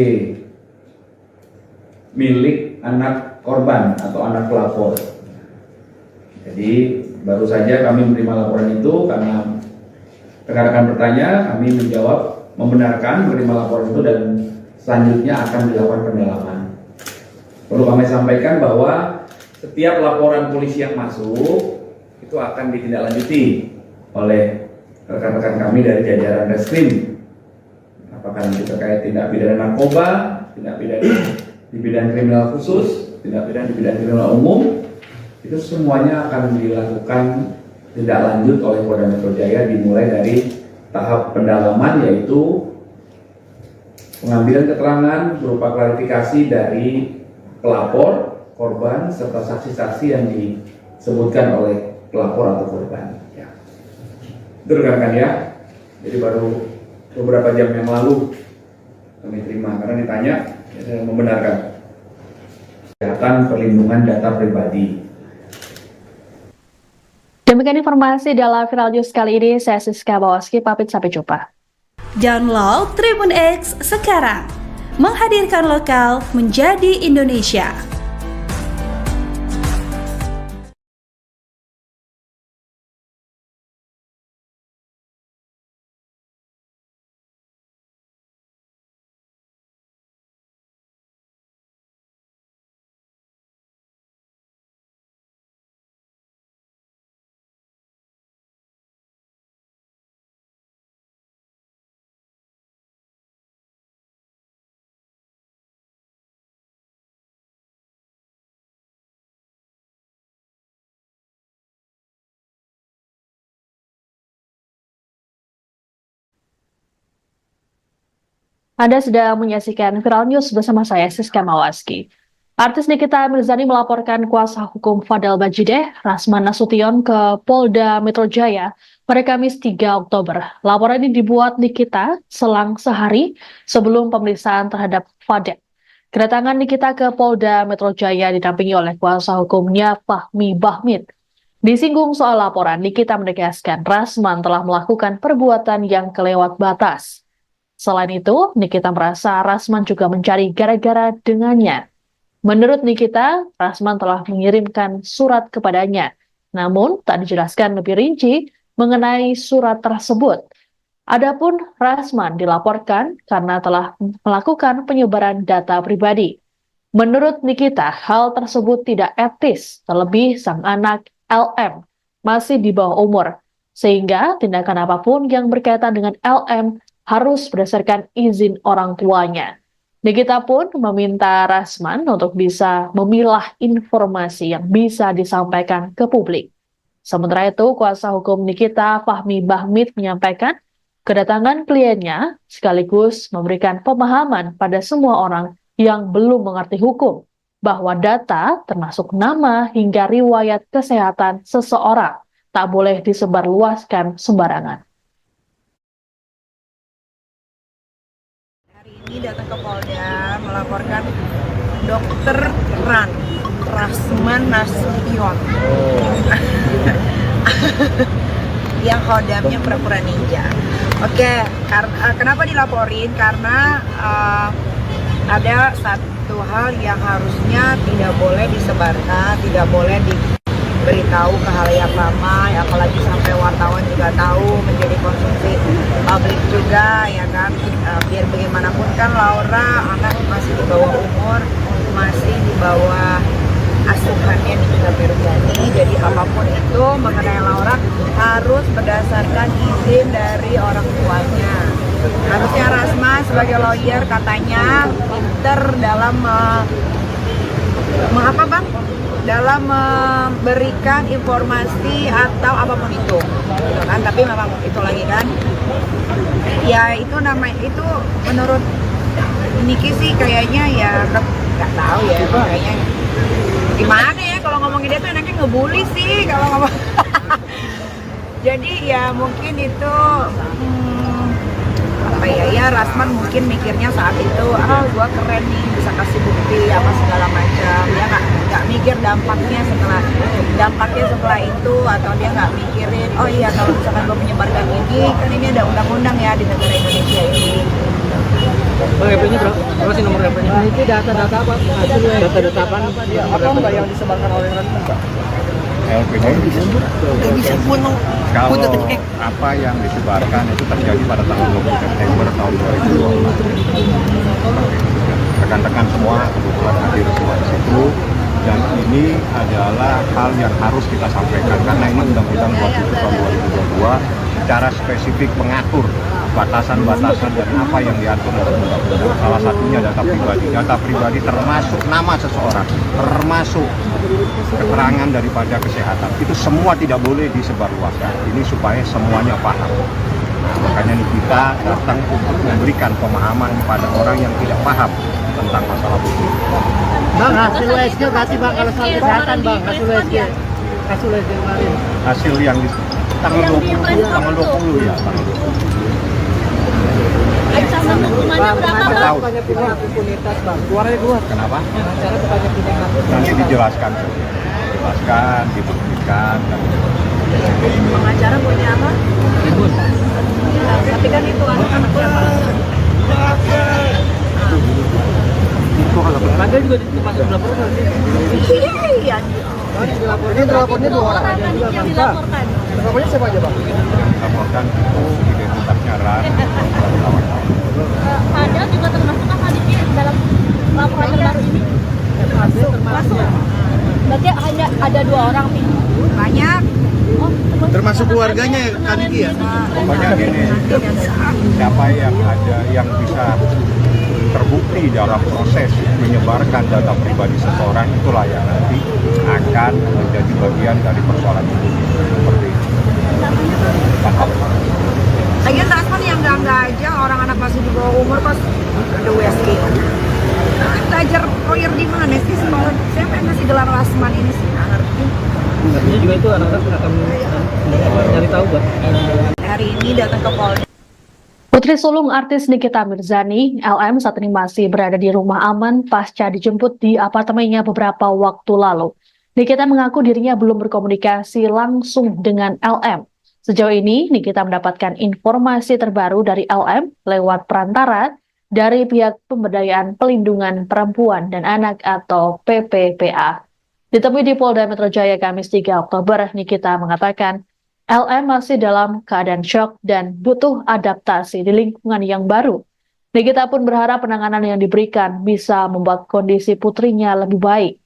Speaker 6: milik anak korban atau anak pelapor. Jadi baru saja kami menerima laporan itu karena rekan-rekan bertanya, kami menjawab membenarkan menerima laporan itu dan selanjutnya akan dilakukan pendalaman. Perlu kami sampaikan bahwa setiap laporan polisi yang masuk itu akan ditindaklanjuti oleh rekan-rekan kami dari jajaran Reskrim. Apakah nanti terkait tindak pidana narkoba, tindak pidana di bidang kriminal khusus, tindak pidana di bidang kriminal umum, itu semuanya akan dilakukan tindak lanjut oleh Polda Metro Jaya dimulai dari tahap pendalaman yaitu pengambilan keterangan berupa klarifikasi dari pelapor, korban, serta saksi-saksi yang disebutkan oleh pelapor atau korban. Ya. Itu rekan-rekan ya. Jadi baru beberapa jam yang lalu kami terima karena ditanya, ya, saya membenarkan kesehatan perlindungan data pribadi.
Speaker 1: Demikian informasi dalam Viral News kali ini. Saya Siska Bawaski, pamit sampai jumpa.
Speaker 7: Download Tribun X sekarang, menghadirkan lokal menjadi Indonesia.
Speaker 1: Anda sedang menyaksikan Viral News bersama saya, Siska Mawaski. Artis Nikita Mirzani melaporkan kuasa hukum Fadel Bajideh, Rasman Nasution ke Polda Metro Jaya pada Kamis 3 Oktober. Laporan ini dibuat Nikita selang sehari sebelum pemeriksaan terhadap Fadel. Kedatangan Nikita ke Polda Metro Jaya didampingi oleh kuasa hukumnya Fahmi Bahmid. Disinggung soal laporan, Nikita menegaskan Rasman telah melakukan perbuatan yang kelewat batas. Selain itu, Nikita merasa Rasman juga mencari gara-gara dengannya. Menurut Nikita, Rasman telah mengirimkan surat kepadanya, namun tak dijelaskan lebih rinci mengenai surat tersebut. Adapun Rasman dilaporkan karena telah melakukan penyebaran data pribadi. Menurut Nikita, hal tersebut tidak etis, terlebih sang anak LM masih di bawah umur, sehingga tindakan apapun yang berkaitan dengan LM harus berdasarkan izin orang tuanya. Nikita pun meminta Rasman untuk bisa memilah informasi yang bisa disampaikan ke publik. Sementara itu, kuasa hukum Nikita, Fahmi Bahmid, menyampaikan kedatangan kliennya sekaligus memberikan pemahaman pada semua orang yang belum mengerti hukum bahwa data termasuk nama hingga riwayat kesehatan seseorang tak boleh disebarluaskan sembarangan.
Speaker 2: Ini datang ke Polda melaporkan Dokter Rasman Nasution yang kodamnya pura-pura ninja. Oke, kenapa dilaporin? Karena ada satu hal yang harusnya tidak boleh disebarkan, tidak boleh diberitahu ke halayak ramai, apalagi sampai wartawan juga tahu, menjadi konsumsi publik juga, ya kan. Biar bagaimanapun kan Laura anak masih di bawah umur, masih di bawah asuhannya Nikita Mirzani. Jadi apapun itu mengenai Laura harus berdasarkan izin dari orang tuanya. Harusnya Rasman sebagai lawyer katanya pinter dalam dalam memberikan informasi atau apapun itu, gitu kan. Tapi memang itu lagi kan, ya itu itu menurut Niki sih kayaknya ya nggak tahu ya, kayaknya gimana ya kalau ngomongin dia tuh enaknya ngebully sih kalau ngomong. Jadi ya mungkin itu apa ya Rasman mungkin mikirnya saat itu gua keren nih bisa kasih bukti apa segala macam, dia nggak mikir dampaknya setelah itu, atau dia nggak mikirin oh iya kalau misalkan gua menyebarkan ini kan ini ada undang-undang ya di negara Indonesia ini.
Speaker 3: Bang, HP-nya berapa sih nomor HP-nya?
Speaker 8: Nah, itu data-data apa?
Speaker 3: Data-data apa?
Speaker 9: Apa mbak yang disebarkan oleh Rasman mbak?
Speaker 4: LPG
Speaker 9: Nggak bisa bunuh.
Speaker 4: kalau apa yang disebarkan itu terjadi pada tanggal 20 September tahun 2022. Rekan-rekan semua kebetulan hadir semua di situ, dan ini adalah hal yang harus kita sampaikan karena ini Undang-Undang 27 tahun 2022 secara spesifik mengatur batasan-batasan dan apa yang diatur dalam undang-undang. Salah satunya data pribadi. Data pribadi termasuk nama seseorang, termasuk keterangan daripada kesehatan. Itu semua tidak boleh disebarluaskan. Ini supaya semuanya paham. Nah, makanya kita datang untuk memberikan pemahaman pada orang yang tidak paham tentang masalah hukum.
Speaker 8: Bang, hasil USG berarti bang kalau soal kesehatan bang, hasil USG kemarin.
Speaker 4: Hasil yang di tanggal 20 ya, tanggal 20.
Speaker 5: Ancaman hukumannya berapa bang?
Speaker 8: Banyak pihak impunitas bang. Keluarnya keluar.
Speaker 4: Kenapa?
Speaker 8: Acara banyak pihak.
Speaker 4: Nanti dijelaskan, dibuktikan.
Speaker 2: Pengacara punya apa?
Speaker 8: Tribun.
Speaker 2: Tapi kan itu anak-anak siapa?
Speaker 3: Ada juga masuk dilaporkan sih.
Speaker 2: Iya.
Speaker 8: Ini dilapornya 2 orang.
Speaker 5: Yang dilaporkan.
Speaker 8: Lapornya siapa aja, Bang?
Speaker 4: Laporkan identitasnya Ran.
Speaker 5: Padahal juga termasuk kan Aditya dalam laporan terbaru ini. Masuk. Berarti hanya ada 2 orang nih.
Speaker 2: Banyak.
Speaker 9: Termasuk keluarganya kan Niki ya?
Speaker 4: Pokoknya gini, siapa yang ada yang bisa terbukti dalam proses menyebarkan data pribadi seseorang, itulah yang nanti akan menjadi bagian dari persoalan itu. Seperti itu. Paham?
Speaker 2: Lagian Rasman yang enggak aja, orang anak masih di bawah umur pas ada USG. Belajar lawyer di mana sih sekolah? Saya pengen ngasih gelar Rasman ini sih, nggak ngerti.
Speaker 3: Artinya juga itu anak-anak akan nyari tahu, Bang.
Speaker 2: Hari ini datang ke Polda.
Speaker 1: Putri sulung artis Nikita Mirzani, LM, saat ini masih berada di rumah aman pasca dijemput di apartemennya beberapa waktu lalu. Nikita mengaku dirinya belum berkomunikasi langsung dengan LM. Sejauh ini, Nikita mendapatkan informasi terbaru dari LM lewat perantara dari pihak Pemberdayaan Pelindungan Perempuan dan Anak atau PPPA. Ditemui di Polda Metro Jaya Kamis 3 Oktober, Nikita mengatakan LM masih dalam keadaan syok dan butuh adaptasi di lingkungan yang baru. Nikita pun berharap penanganan yang diberikan bisa membuat kondisi putrinya lebih baik.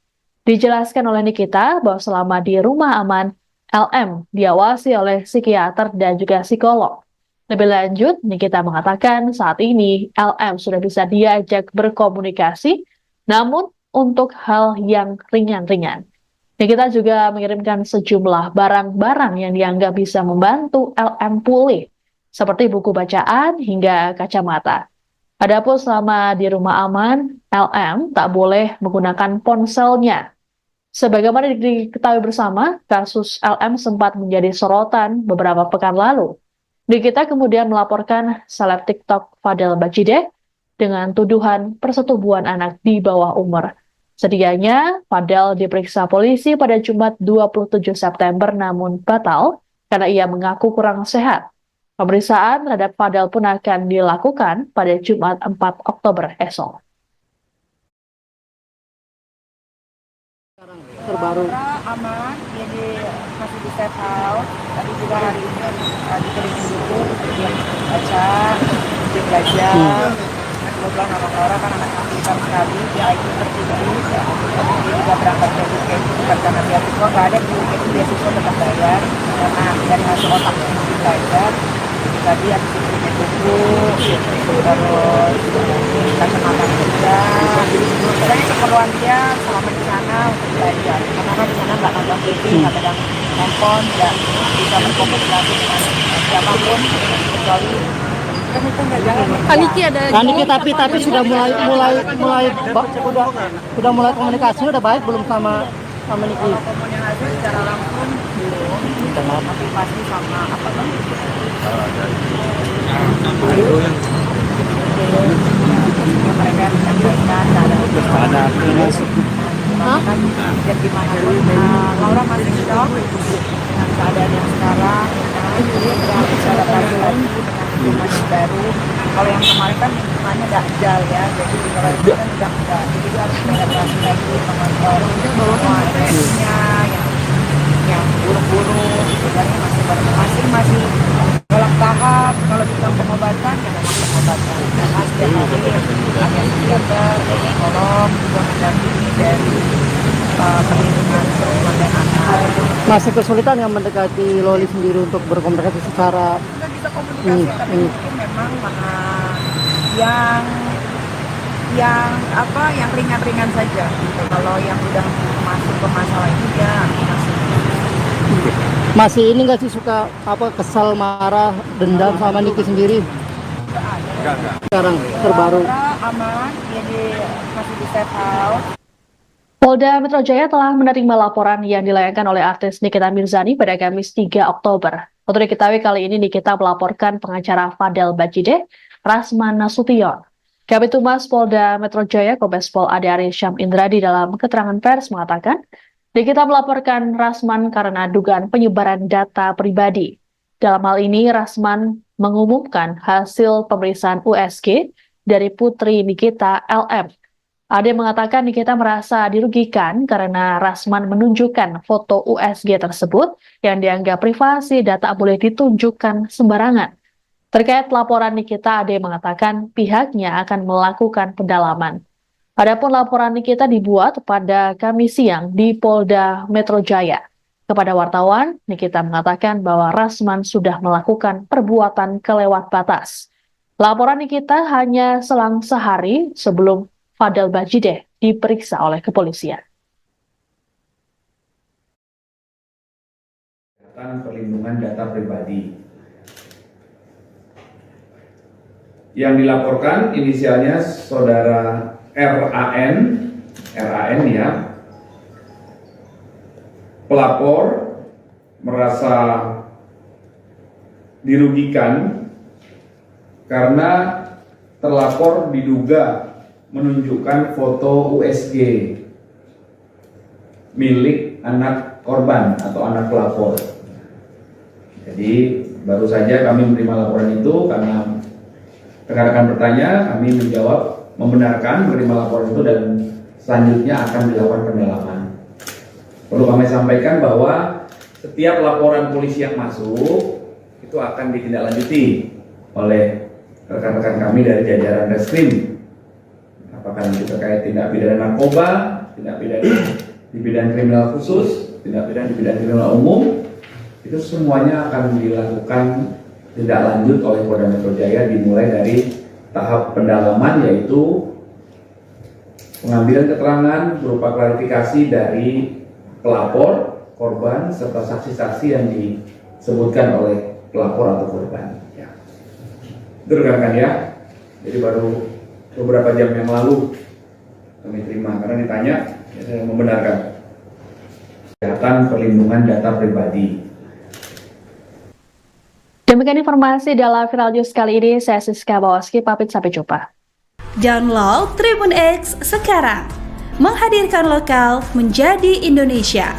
Speaker 1: Dijelaskan oleh Nikita bahwa selama di rumah aman, LM diawasi oleh psikiater dan juga psikolog. Lebih lanjut, Nikita mengatakan saat ini LM sudah bisa diajak berkomunikasi, namun untuk hal yang ringan-ringan. Nikita juga mengirimkan sejumlah barang-barang yang dianggap bisa membantu LM pulih, seperti buku bacaan hingga kacamata. Adapun selama di rumah aman, LM tak boleh menggunakan ponselnya. Sebagaimana diketahui bersama, kasus LM sempat menjadi sorotan beberapa pekan lalu. Nikita kemudian melaporkan seleb TikTok Fadel Bajideh dengan tuduhan persetubuhan anak di bawah umur. Sedianya, Fadel diperiksa polisi pada Jumat 27 September namun batal karena ia mengaku kurang sehat. Pemeriksaan terhadap Fadel pun akan dilakukan pada Jumat 4 Oktober esok.
Speaker 8: Terbaru.
Speaker 2: Aman, jadi masih di safe house. Tadi juga hari ini dikelilingi buku, dia baca, dia belajar. Kebetulan anak orang kan anak pintar sekali, dia IQ tertinggi, dia juga berangkat ke UGM bukan karena beasiswa, nggak ada di UGM beasiswa tetap bayar, karena dari hasil otak yang belajar. Tadi habis itu punya buku, terus kacamata juga. Pokoknya keperluan dia selama di sana untuk belajar. Karena kan di sana nggak nonton TV, nggak pegang handphone, nggak bisa berkomunikasi dengan siapapun kecuali kan itu nggak jalan.
Speaker 5: Niki ada
Speaker 8: Niki tapi sudah sudah mulai komunikasi udah baik belum sama Niki?
Speaker 2: Komunikasi secara langsung belum, tapi pasti sama apa kan? Mereka menyampaikan keadaan dan gimana pun Laura masih shock dengan keadaan yang sekarang, dia harus adaptasi lagi dengan lingkungan yang baru. Kalau yang kemarin kan lingkungannya dakjal ya, jadi kalau itu kan udah enggak, jadi dia harus beradaptasi lagi mengontrol semua emosinya yang buruk-buruk, sebenarnya masih dalam tahap. Kalau kita pengobatan ya memang pengobatan, karena setiap hari ada psikiater, psikolog juga mendampingi dari perlindungan perempuan dan anak.
Speaker 8: Masih kesulitan yang mendekati Loli sendiri untuk berkomunikasi secara
Speaker 2: Kita bisa komunikasi, tapi mungkin memang yang ringan-ringan saja. Kalau yang udah masuk ke masalah itu ya
Speaker 8: masih ini nggak sih suka kesal, marah, dendam sama Niki sendiri?
Speaker 4: Enggak.
Speaker 8: Sekarang terbaru.
Speaker 2: aman, jadi masih di safe house.
Speaker 1: Polda Metro Jaya telah menerima laporan yang dilayangkan oleh artis Nikita Mirzani pada Kamis 3 Oktober. Untuk diketahui kali ini Nikita melaporkan pengacara Fadel Bajideh, Rasman Nasution. Kabid Humas Polda Metro Jaya, Kombes Pol Ade Arysyam Indradi dalam keterangan pers mengatakan, Nikita melaporkan Rasman karena dugaan penyebaran data pribadi. Dalam hal ini, Rasman mengumumkan hasil pemeriksaan USG dari putri Nikita LM. Ade mengatakan Nikita merasa dirugikan karena Rasman menunjukkan foto USG tersebut yang dianggap privasi dan tak boleh ditunjukkan sembarangan. Terkait laporan Nikita, Ade mengatakan pihaknya akan melakukan pendalaman. Adapun laporan Nikita dibuat pada Kamis siang di Polda Metro Jaya. Kepada wartawan, Nikita mengatakan bahwa Rasman sudah melakukan perbuatan kelewat batas. Laporan Nikita hanya selang sehari sebelum Fadel Bajideh diperiksa oleh kepolisian.
Speaker 6: Perlindungan data pribadi. Yang dilaporkan inisialnya saudara RAN ya. Pelapor merasa dirugikan karena terlapor diduga menunjukkan foto USG milik anak korban atau anak pelapor. Jadi baru saja kami menerima laporan itu karena rekan-rekan bertanya, kami menjawab membenarkan menerima laporan itu dan selanjutnya akan dilakukan pendalaman. Perlu kami sampaikan bahwa setiap laporan polisi yang masuk itu akan ditindaklanjuti oleh rekan-rekan kami dari jajaran Reskrim. Apakah nanti terkait tindak pidana narkoba, tindak pidana di bidang kriminal khusus, tindak pidana di bidang kriminal umum, itu semuanya akan dilakukan tindak lanjut oleh Polda Metro Jaya dimulai dari tahap pendalaman yaitu pengambilan keterangan berupa klarifikasi dari pelapor, korban, serta saksi-saksi yang disebutkan oleh pelapor atau korban. Ya. Itu rekan-rekan ya. Jadi baru beberapa jam yang lalu kami terima karena ditanya, ya saya membenarkan. Kesehatan perlindungan data pribadi.
Speaker 1: Demikian informasi dalam Viral News kali ini. Saya Siska Bawaski, pamit sampai jumpa.
Speaker 7: Download Tribun X sekarang. Menghadirkan lokal menjadi Indonesia.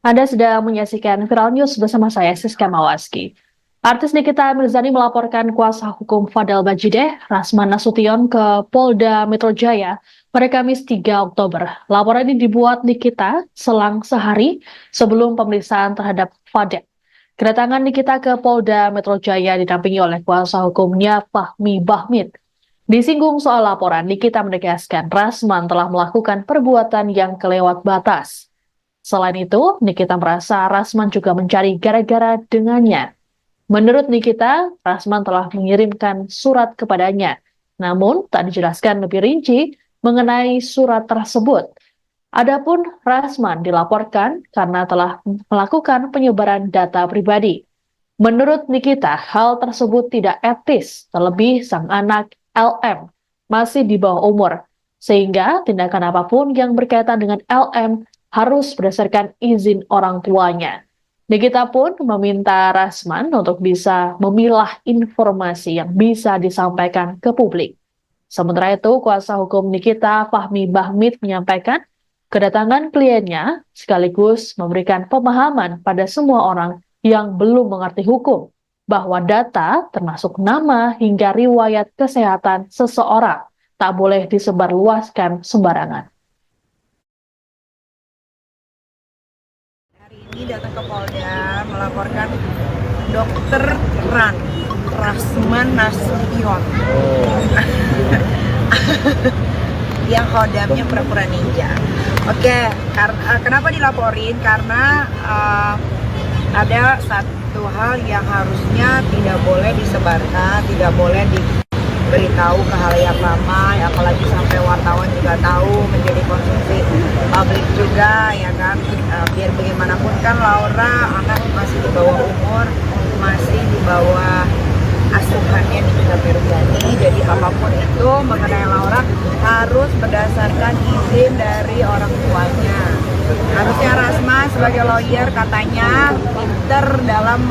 Speaker 1: Anda sedang menyaksikan Viral News bersama saya, Siska Mawaski. Artis Nikita Mirzani melaporkan kuasa hukum Fadel Bajideh, Rasman Nasution, ke Polda Metro Jaya pada Kamis 3 Oktober. Laporan ini dibuat Nikita selang sehari sebelum pemeriksaan terhadap Fadel. Kedatangan Nikita ke Polda Metro Jaya didampingi oleh kuasa hukumnya Fahmi Bahmid. Disinggung soal laporan, Nikita menegaskan Rasman telah melakukan perbuatan yang kelewat batas. Selain itu, Nikita merasa Rasman juga mencari gara-gara dengannya. Menurut Nikita, Rasman telah mengirimkan surat kepadanya, namun tak dijelaskan lebih rinci mengenai surat tersebut. Adapun Rasman dilaporkan karena telah melakukan penyebaran data pribadi. Menurut Nikita, hal tersebut tidak etis, terlebih sang anak LM masih di bawah umur, sehingga tindakan apapun yang berkaitan dengan LM harus berdasarkan izin orang tuanya. Nikita pun meminta Rasman untuk bisa memilah informasi yang bisa disampaikan ke publik. Sementara itu, kuasa hukum Nikita, Fahmi Bahmid, menyampaikan kedatangan kliennya sekaligus memberikan pemahaman pada semua orang yang belum mengerti hukum bahwa data termasuk nama hingga riwayat kesehatan seseorang tak boleh disebarluaskan sembarangan.
Speaker 2: Ini datang ke Polda melaporkan Dokter Rasman Nasution yang khodamnya pura-pura ninja. Oke, kenapa dilaporin? Karena ada satu hal yang harusnya tidak boleh disebarkan, tidak boleh beritahu ke halayak ramai, apalagi sampai wartawan juga tahu, menjadi konsumsi publik juga ya kan. Biar bagaimanapun kan Laura anak masih di bawah umur, masih di bawah asuhannya Nikita Mirzani, jadi apapun itu mengenai Laura harus berdasarkan izin dari orang tuanya. Harusnya Rasma sebagai lawyer katanya pinter dalam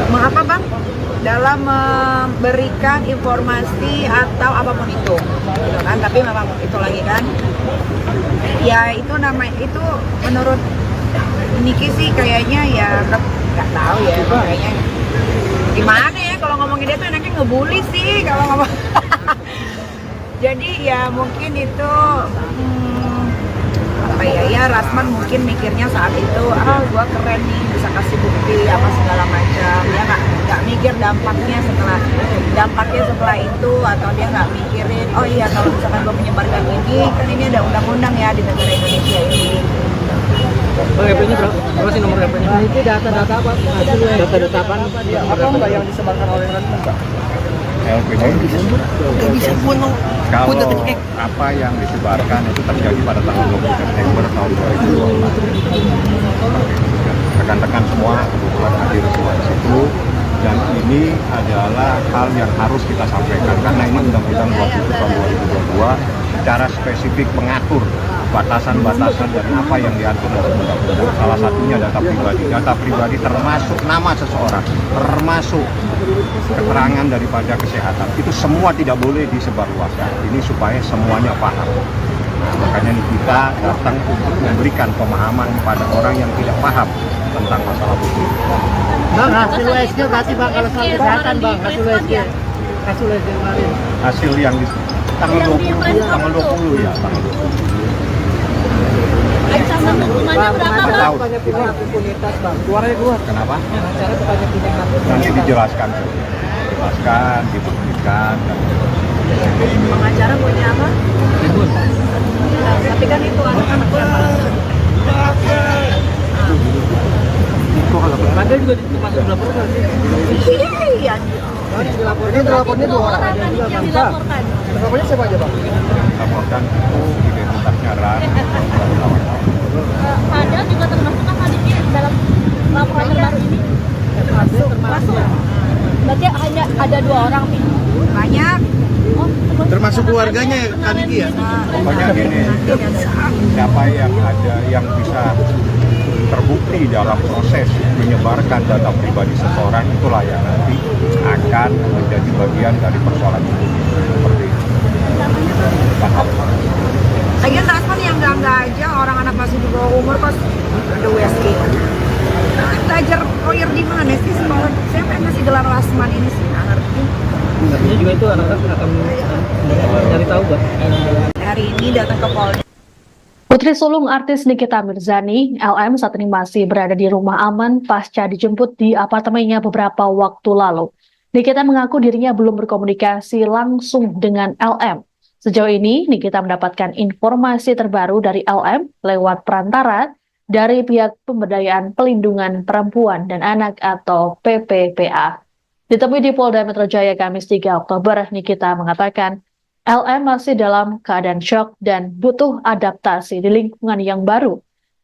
Speaker 2: mengapa bang? Dalam memberikan informasi atau apapun itu, gitu kan? Tapi memang itu lagi kan, ya itu namanya itu menurut Niki sih kayaknya ya nggak tahu ya, kayaknya gimana ya kalau ngomongin dia tuh enaknya ngebully sih kalau ngomong. Jadi ya mungkin itu apa ya Rasman mungkin mikirnya saat itu gua keren nih bisa kasih bukti apa segala macam, dia nggak mikir dampaknya setelah itu, atau dia nggak mikirin oh iya kalau misalkan gua menyebarkan ini kan ini ada undang-undang ya di negara Indonesia ini.
Speaker 3: Bang, HP-nya berapa sih nomor HP-nya?
Speaker 8: Nah, itu data-data apa?
Speaker 3: Data-data apa?
Speaker 9: Apa enggak yang disebarkan oleh Rasman, Pak?
Speaker 4: LPG kalau apa yang disebarkan itu terjadi pada tanggal 20 September tahun 2022. Rekan-rekan semua kebetulan hadir semua di situ, dan ini adalah hal yang harus kita sampaikan karena ini Undang-Undang 27 tahun 2022 secara spesifik mengatur batasan-batasan dan apa yang diatur dalam undang-undang. Salah satunya data pribadi. Data pribadi termasuk nama seseorang, termasuk keterangan daripada kesehatan. Itu semua tidak boleh disebarluaskan. Ini supaya semuanya paham. Nah, makanya kita datang untuk memberikan pemahaman pada orang yang tidak paham tentang masalah itu.
Speaker 8: Bang, hasil USG berarti bang kalau soal kesehatan bang, hasil USG kemarin.
Speaker 4: Hasil yang di tanggal 20 ya, tanggal 20.
Speaker 5: Ancaman hukumannya berapa bang?
Speaker 4: Tahu.
Speaker 8: Banyak pindah impunitas bang, keluarnya keluar.
Speaker 4: Kenapa?
Speaker 8: Cara banyak pindah.
Speaker 4: Nanti dijelaskan, dibuktikan.
Speaker 2: Pengacara punya apa? Tapi kan itu anak-anak
Speaker 3: Ada juga masuk dilaporkan sih.
Speaker 2: iya.
Speaker 8: Dilapornya 2 orang.
Speaker 5: Yang dilaporkan.
Speaker 8: Lapornya siapa aja bang?
Speaker 4: Laporkan itu identitasnya Ran.
Speaker 5: Padahal juga termasuk kan tadi dalam laporan terbaru ini. Masuk. Berarti hanya ada 2 orang nih.
Speaker 2: Banyak.
Speaker 5: Oh,
Speaker 9: Termasuk keluarganya ya, Kak Niki ya?
Speaker 4: Pokoknya gini, siapa yang ada yang bisa terbukti dalam proses menyebarkan data pribadi seseorang, itulah yang nanti akan menjadi bagian dari persoalan itu. Seperti itu. Paham?
Speaker 2: Lagian Rasman yang enggak aja orang anak masih di bawah umur kok ada USG. Belajar lawyer di mana sih sekolah? Siapa yang masih gelar Rasman ini sih? Nggak ngerti.
Speaker 3: Artinya juga itu anak-anak akan mencari tahu bang.
Speaker 2: Hari ini datang ke Polda.
Speaker 1: Putri sulung artis Nikita Mirzani, LM, saat ini masih berada di rumah aman pasca dijemput di apartemennya beberapa waktu lalu. Nikita mengaku dirinya belum berkomunikasi langsung dengan LM. Sejauh ini, Nikita mendapatkan informasi terbaru dari LM lewat perantara dari pihak Pemberdayaan Pelindungan Perempuan dan Anak atau PPPA. Ditemui di Polda Metro Jaya Kamis 3 Oktober, Nikita mengatakan LM masih dalam keadaan syok dan butuh adaptasi di lingkungan yang baru.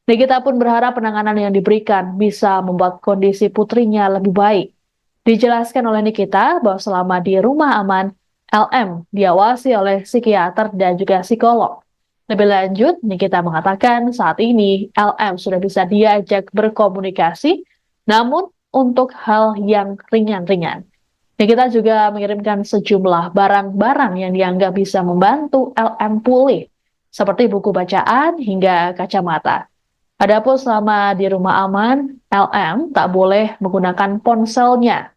Speaker 1: Nikita pun berharap penanganan yang diberikan bisa membuat kondisi putrinya lebih baik. Dijelaskan oleh Nikita bahwa selama di rumah aman, LM diawasi oleh psikiater dan juga psikolog. Lebih lanjut, Nikita mengatakan saat ini LM sudah bisa diajak berkomunikasi, namun untuk hal yang ringan-ringan. Nikita juga mengirimkan sejumlah barang-barang yang dianggap bisa membantu LM pulih, seperti buku bacaan hingga kacamata. Adapun selama di rumah aman, LM tak boleh menggunakan ponselnya.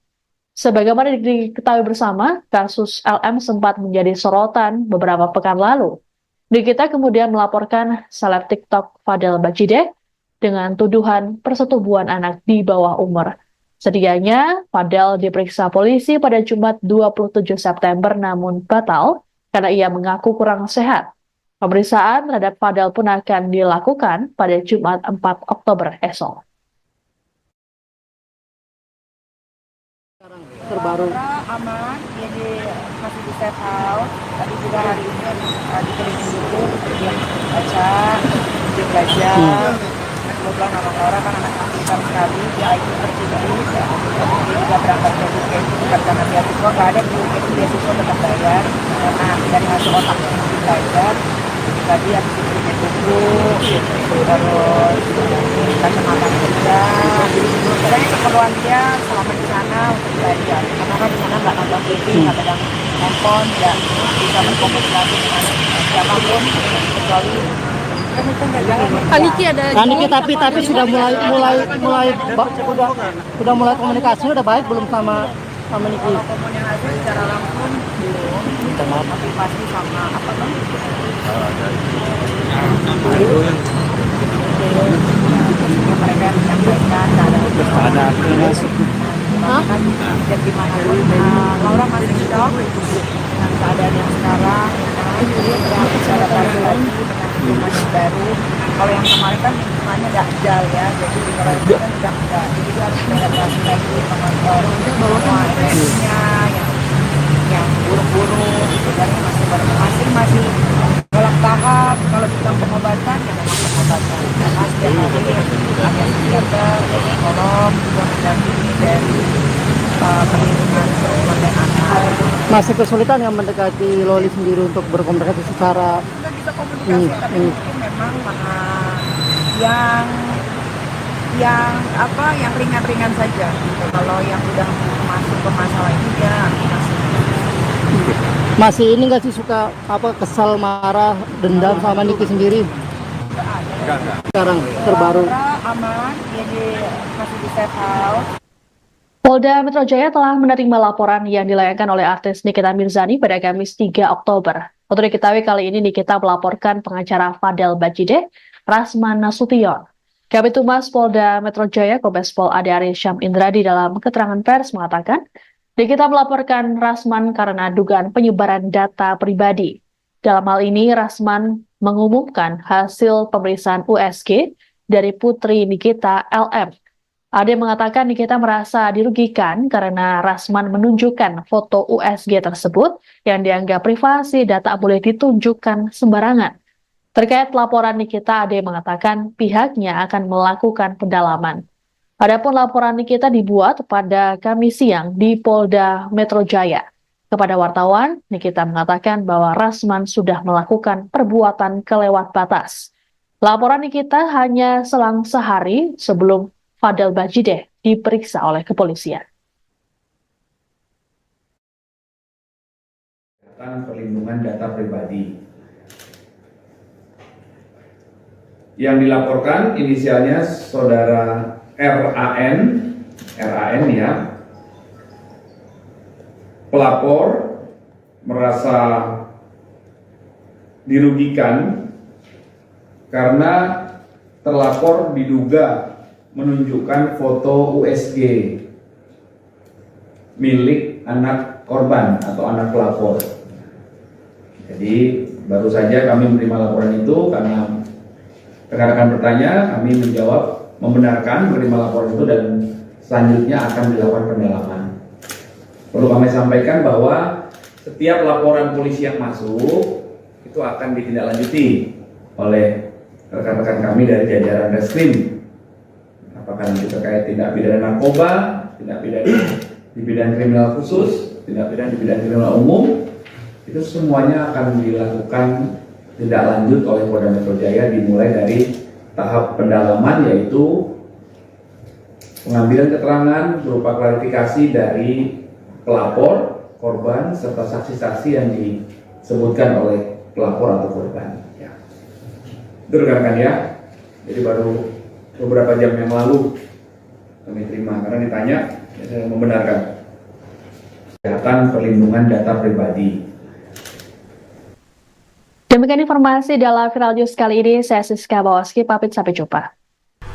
Speaker 1: Sebagaimana diketahui bersama, kasus LM sempat menjadi sorotan beberapa pekan lalu. Nikita kemudian melaporkan seleb TikTok Fadel Bajideh dengan tuduhan persetubuhan anak di bawah umur. Sedianya, Fadel diperiksa polisi pada Jumat 27 September namun batal karena ia mengaku kurang sehat. Pemeriksaan terhadap Fadel pun akan dilakukan pada Jumat 4 Oktober esok.
Speaker 8: terbaru.
Speaker 2: Aman, dia masih di safe house. Tadi juga hari ini dikelilingi dulu, dia baca, dia belajar. Kebetulan anak Laura kan anak pintar sekali, dia IQ tertinggi. Dia juga berangkat ke UK itu bukan karena beasiswa, nggak ada di UK itu beasiswa tetap bayar. Karena dari hasil otak yang belajar. Tadi habis diberikan buku, terus kacamata kerja. Sebenarnya keperluan dia selama di sana untuk belajar. Karena kan di sana nggak nonton TV, nggak pegang handphone, nggak bisa berkomunikasi dengan siapapun kecuali
Speaker 5: Kaniki ada
Speaker 8: Kaniki tapi sudah sudah mulai komunikasi udah baik belum sama Niki?
Speaker 2: kalau komunikasi secara langsung belum, tapi pasti sama apa namanya? Mereka menyampaikan ada dan gimana pun Laura masih shock dengan keadaan yang sekarang, dia sedang bicara lagi dengan lingkungan yang baru. Kalau yang kemarin kan lingkungannya dakjal ya, jadi kalau itu kan udah enggak, jadi dia harus beradaptasi lagi mengontrol semua emosinya yang buruk-buruk, sebenarnya masih dalam tahap. Kalau bilang pengobatan ya memang pengobatan, karena setiap hari ada psikiater, psikolog juga mendampingi dari perlindungan perempuan dan anak.
Speaker 8: Masih kesulitan yang mendekati Loli sendiri untuk berkomunikasi secara
Speaker 2: Kita bisa komunikasi, tapi mungkin memang yang ringan-ringan saja. Kalau yang udah masuk ke masalah ini dia
Speaker 8: masih ini nggak sih suka kesal, marah, dendam sama Niki sendiri? Sekarang terbaru.
Speaker 2: aman, dia masih di safe house.
Speaker 1: Polda Metro Jaya telah menerima laporan yang dilayangkan oleh artis Nikita Mirzani pada Kamis 3 Oktober. Untuk diketahui kali ini Nikita melaporkan pengacara Fadel Bajide, Rasman Nasution. Kabid Humas Polda Metro Jaya, Kombes Pol Ade Arysyam Indradi dalam keterangan pers mengatakan, Nikita melaporkan Rasman karena dugaan penyebaran data pribadi. Dalam hal ini, Rasman mengumumkan hasil pemeriksaan USG dari putri Nikita LM. Ade mengatakan Nikita merasa dirugikan karena Rasman menunjukkan foto USG tersebut yang dianggap privasi dan tak boleh ditunjukkan sembarangan. Terkait laporan Nikita, Ade mengatakan pihaknya akan melakukan pendalaman. Adapun laporan Nikita dibuat pada Kamis siang di Polda Metro Jaya. Kepada wartawan, Nikita mengatakan bahwa Rasman sudah melakukan perbuatan kelewat batas. Laporan Nikita hanya selang sehari sebelum Fadel Bajide diperiksa oleh kepolisian.
Speaker 6: Perlindungan data pribadi. Yang dilaporkan inisialnya saudara RAN ya. Pelapor merasa dirugikan karena terlapor diduga menunjukkan foto USG milik anak korban atau anak pelapor. Jadi baru saja kami menerima laporan itu karena rekan-rekan bertanya, kami menjawab membenarkan menerima laporan itu dan selanjutnya akan dilakukan pendalaman. Perlu kami sampaikan bahwa setiap laporan polisi yang masuk itu akan ditindaklanjuti oleh rekan-rekan kami dari jajaran Reskrim. Apakah nanti terkait tindak pidana narkoba, tindak pidana di bidang kriminal khusus, tindak pidana di bidang kriminal umum, itu semuanya akan dilakukan tindak lanjut oleh Polda Metro Jaya dimulai dari tahap pendalaman yaitu pengambilan keterangan berupa klarifikasi dari pelapor, korban, serta saksi-saksi yang disebutkan oleh pelapor atau korban. Ya. Itu rekan-rekan ya. Jadi baru beberapa jam yang lalu kami terima karena ditanya, ya saya membenarkan. Kesehatan perlindungan data pribadi.
Speaker 1: Demikian informasi dalam Viral News kali ini. Saya Siska Bawaski, pamit sampai jumpa.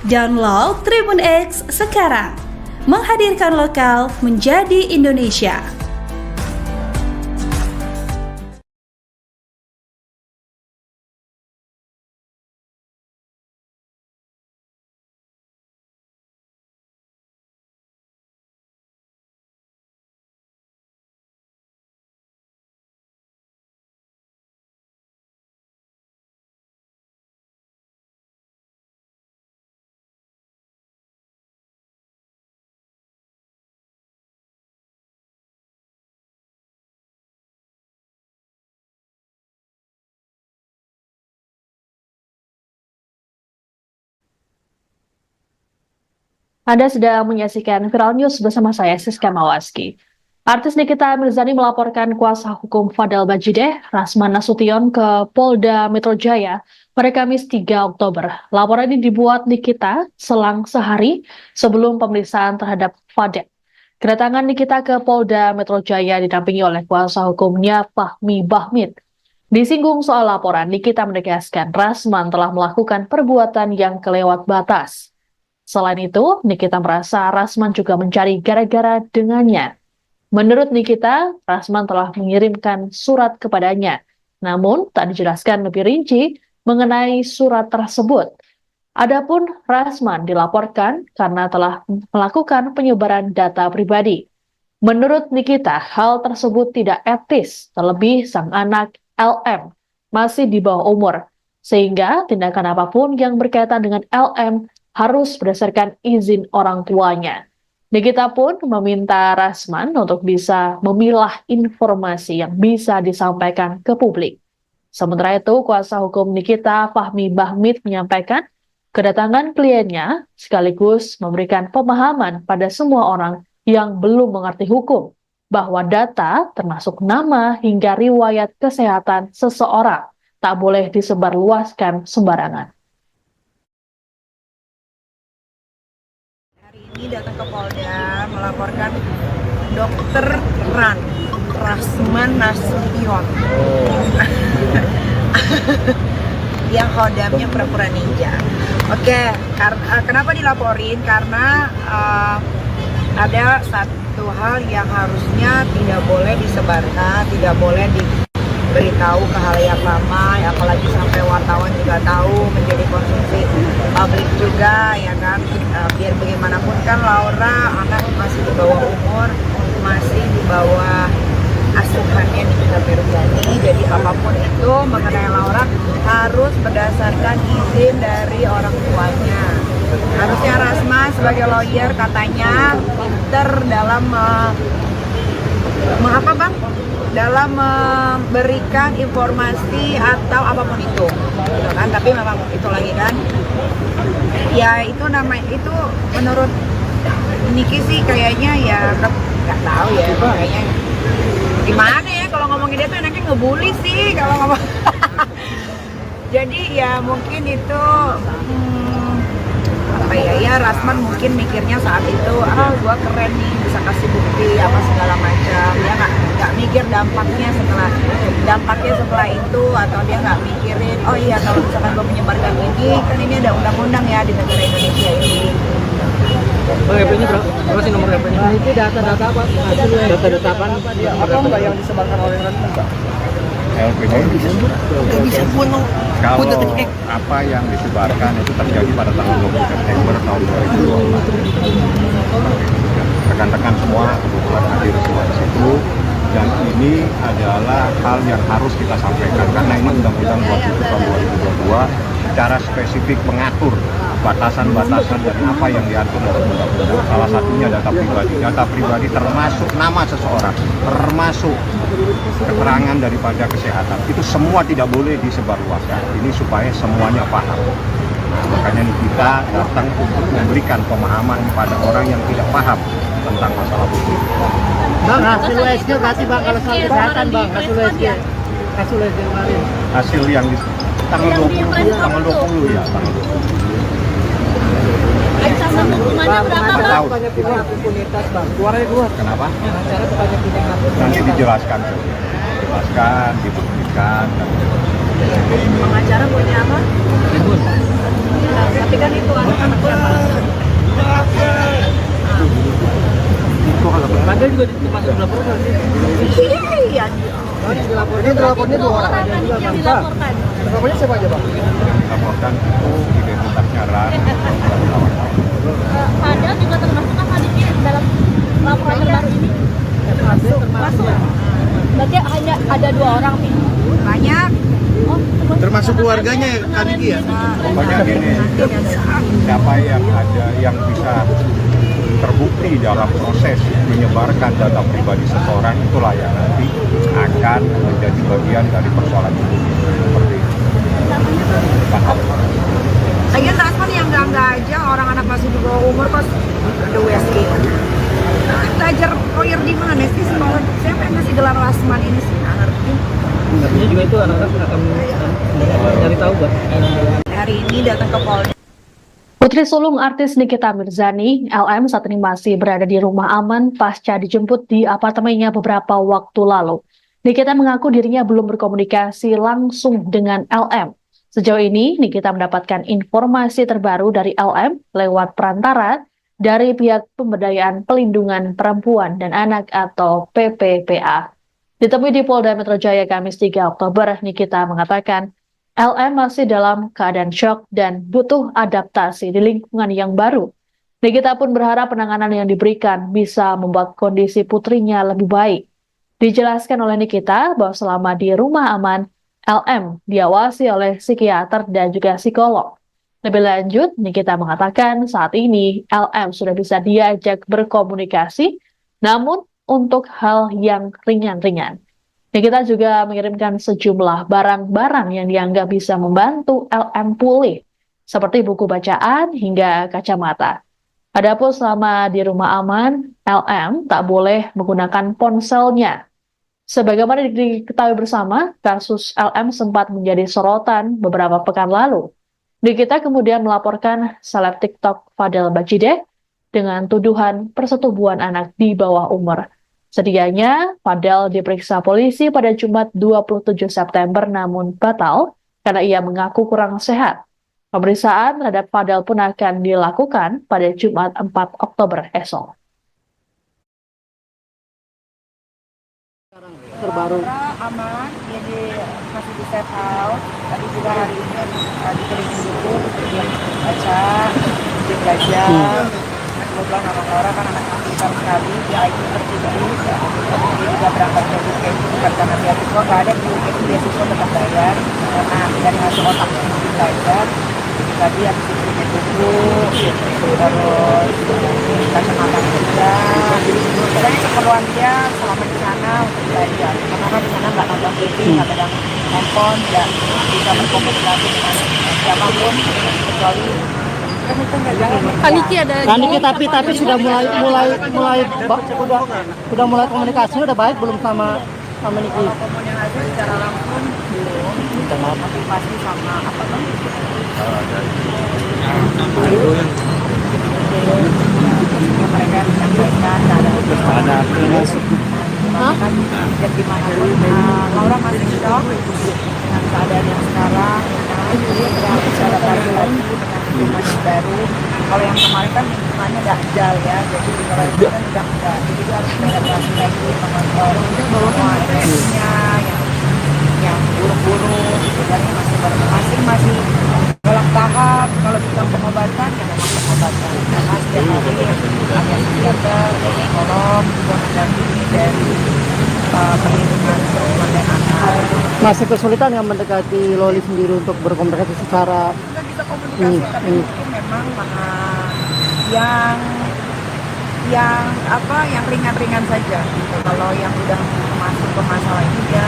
Speaker 7: Download Tribun X sekarang. Menghadirkan lokal menjadi Indonesia.
Speaker 1: Anda sedang menyaksikan Viral News bersama saya, Siska Mawaski. Artis Nikita Mirzani melaporkan kuasa hukum Fadel Bajideh, Rasman Nasution ke Polda Metro Jaya pada Kamis 3 Oktober. Laporan ini dibuat Nikita selang sehari sebelum pemeriksaan terhadap Fadel. Kedatangan Nikita ke Polda Metro Jaya didampingi oleh kuasa hukumnya Fahmi Bahmid. Disinggung soal laporan, Nikita menegaskan Rasman telah melakukan perbuatan yang kelewat batas. Selain itu, Nikita merasa Rasman juga mencari gara-gara dengannya. Menurut Nikita, Rasman telah mengirimkan surat kepadanya, namun tak dijelaskan lebih rinci mengenai surat tersebut. Adapun Rasman dilaporkan karena telah melakukan penyebaran data pribadi. Menurut Nikita, hal tersebut tidak etis, terlebih sang anak LM masih di bawah umur, sehingga tindakan apapun yang berkaitan dengan LM harus berdasarkan izin orang tuanya. Nikita pun meminta Rasman untuk bisa memilah informasi yang bisa disampaikan ke publik. Sementara itu, kuasa hukum Nikita Fahmi Bahmid menyampaikan kedatangan kliennya sekaligus memberikan pemahaman pada semua orang yang belum mengerti hukum bahwa data termasuk nama hingga riwayat kesehatan seseorang tak boleh disebarluaskan sembarangan.
Speaker 2: Ini datang ke Polda melaporkan Dokter Rasman Nasution yang hodamnya pura-pura ninja. Oke, kenapa dilaporin? Karena ada satu hal yang harusnya tidak boleh disebarkan, tidak boleh diberitahu ke halayak ramai, apalagi sampai wartawan juga tahu, menjadi konsumsi publik juga, ya kan. Biar bagaimanapun kan Laura anak masih di bawah umur, masih di bawah asuhannya Nikita Mirzani, jadi apapun itu mengenai Laura harus berdasarkan izin dari orang tuanya. Harusnya Rasman sebagai lawyer katanya pinter dalam dalam memberikan informasi atau apapun itu, gitu kan. Tapi memang itu lagi kan, ya itu itu menurut Niki sih kayaknya ya nggak tahu ya, kayaknya gimana ya kalau ngomongin dia tuh enaknya ngebully sih kalau ngomong. Jadi ya mungkin itu Rasman mungkin mikirnya saat itu gua keren nih, bisa kasih bukti apa segala macam. Dia nggak mikir dampaknya setelah itu, atau dia nggak mikirin kalau misalkan gua menyebarkan ini kan ini ada undang-undang ya di negara Indonesia ini.
Speaker 3: HP-nya berapa sih nomor HP-nya?
Speaker 8: Nah, itu data-data apa?
Speaker 3: Data-data apa?
Speaker 9: Apa mbak yang disebarkan oleh Rasman mbak?
Speaker 4: LPG kalau apa yang disebarkan itu terjadi pada tanggal 20 September tahun 2022. Rekan-rekan semua kebetulan hadir semua di situ, dan ini adalah hal yang harus kita sampaikan karena ini Undang-Undang 27 tahun 2022 secara spesifik mengatur batasan-batasan dan apa yang diatur dalam undang-undang. Salah satunya data pribadi. Data pribadi termasuk nama seseorang, termasuk keterangan daripada kesehatan. Itu semua tidak boleh disebarluaskan. Ini supaya semuanya paham. Nah, makanya kita datang untuk memberikan pemahaman kepada orang yang tidak paham tentang masalah hukum.
Speaker 8: Bang, hasil USG berarti bang kalau soal kesehatan bang, hasil USG kemarin.
Speaker 4: Hasil yang di tanggal 20 ya, tanggal 20.
Speaker 5: Ancaman hukumannya berapa bang?
Speaker 8: Banyak pihak impunitas bang, keluarnya keluar.
Speaker 4: Kenapa?
Speaker 8: Acara banyak pihak.
Speaker 4: Nanti dijelaskan, dibuktikan.
Speaker 2: Pengacara punya apa? Tapi kan itu anak-anak berapa?
Speaker 3: Anda juga masuk laporan sih?
Speaker 2: Iya.
Speaker 8: Ini dilapornya 2 orang aja juga bang.
Speaker 5: Dilaporkan.
Speaker 8: Lapornya siapa aja bang?
Speaker 4: Laporkan itu identitasnya Ran.
Speaker 5: Fadel juga termasuk kan hadirnya dalam laporan terbaru ini? Masuk. Berarti hanya ada 2 orang nih?
Speaker 2: Banyak.
Speaker 9: Termasuk keluarganya ya Kak Niki ya?
Speaker 4: Pokoknya gini, siapa yang ada yang bisa terbukti dalam proses menyebarkan data pribadi seseorang, itulah yang nanti akan menjadi bagian dari persoalan itu. Seperti itu.
Speaker 2: Lagian Rasman yang nggak tetangga aja orang anak masih di bawah umur kok ada USG. Belajar lawyer di mana sih sekolah? Siapa yang ngasih gelar Rasman ini sih? Nggak ngerti.
Speaker 3: Artinya juga itu anak-anak akan cari tahu Mbak.
Speaker 2: Hari ini datang ke Polda.
Speaker 1: Putri sulung artis Nikita Mirzani, LM, saat ini masih berada di rumah aman pasca dijemput di apartemennya beberapa waktu lalu. Nikita mengaku dirinya belum berkomunikasi langsung dengan LM. Sejauh ini, Nikita mendapatkan informasi terbaru dari LM lewat perantara dari pihak Pemberdayaan Pelindungan Perempuan dan Anak atau PPPA. Ditemui di Polda Metro Jaya Kamis 3 Oktober, Nikita mengatakan LM masih dalam keadaan syok dan butuh adaptasi di lingkungan yang baru. Nikita pun berharap penanganan yang diberikan bisa membuat kondisi putrinya lebih baik. Dijelaskan oleh Nikita bahwa selama di rumah aman, LM diawasi oleh psikiater dan juga psikolog. Lebih lanjut, Nikita mengatakan saat ini LM sudah bisa diajak berkomunikasi, namun untuk hal yang ringan-ringan. Nikita juga mengirimkan sejumlah barang-barang yang dianggap bisa membantu LM pulih, seperti buku bacaan hingga kacamata. Adapun selama di rumah aman, LM tak boleh menggunakan ponselnya. Sebagaimana diketahui bersama, kasus LM sempat menjadi sorotan beberapa pekan lalu. Nikita kemudian melaporkan seleb TikTok Fadel Bajideh dengan tuduhan persetubuhan anak di bawah umur. Sedianya, Fadel diperiksa polisi pada Jumat 27 September namun batal karena ia mengaku kurang sehat. Pemeriksaan terhadap Fadel pun akan dilakukan pada Jumat 4 Oktober esok.
Speaker 8: Terbaru
Speaker 2: Aman, jadi masih di safe house. Tadi juga hari ini dikelilingin buku, dia baca, dia belajar. Kebetulan anak Laura kan anak pintar sekali, dia IQ tertinggi. Dia juga berangkat ke UK itu bukan karena beasiswa, nggak ada di UK itu beasiswa tetap bayar. Karena dari hasil otaknya mungkin belajar. Tadi habis itu bikin buku, terus kacamata kerja. Pokoknya keperluan dia selama di sana untuk belajar. Karena di sana nggak nonton TV, nggak pegang handphone, nggak bisa berkomunikasi dengan siapapun kecuali
Speaker 5: Kaniki ada
Speaker 8: Kaniki tapi sudah mulai komunikasi udah baik belum sama Niki?
Speaker 2: kalau komunikasi secara langsung belum. Tapi pasti sama apa kan? Mereka menyampaikan ada kan dan gimana pun Laura masih shock dengan keadaan yang sekarang. Dia berangkat secara lagi dengan lingkungan yang baru. Kalau yang kemarin kan lingkungannya dakjal ya, jadi kalau itu kan dakjal, jadi dia harus beradaptasi lagi mengontrol semua emosinya yang buruk-buruk, gitu kan masing-masing dalam tahap. Kalau kita pengobatan ya memang pengobatan karena setiap hari ada psikiater, psikolog juga mendampingi dari perlindungan perempuan dan anak.
Speaker 8: Masih kesulitan yang mendekati Loli sendiri untuk berkomunikasi secara
Speaker 2: Kita bisa komunikasi tapi mungkin memang yang ringan-ringan saja. Kalau yang udah masuk ke masalah ini dia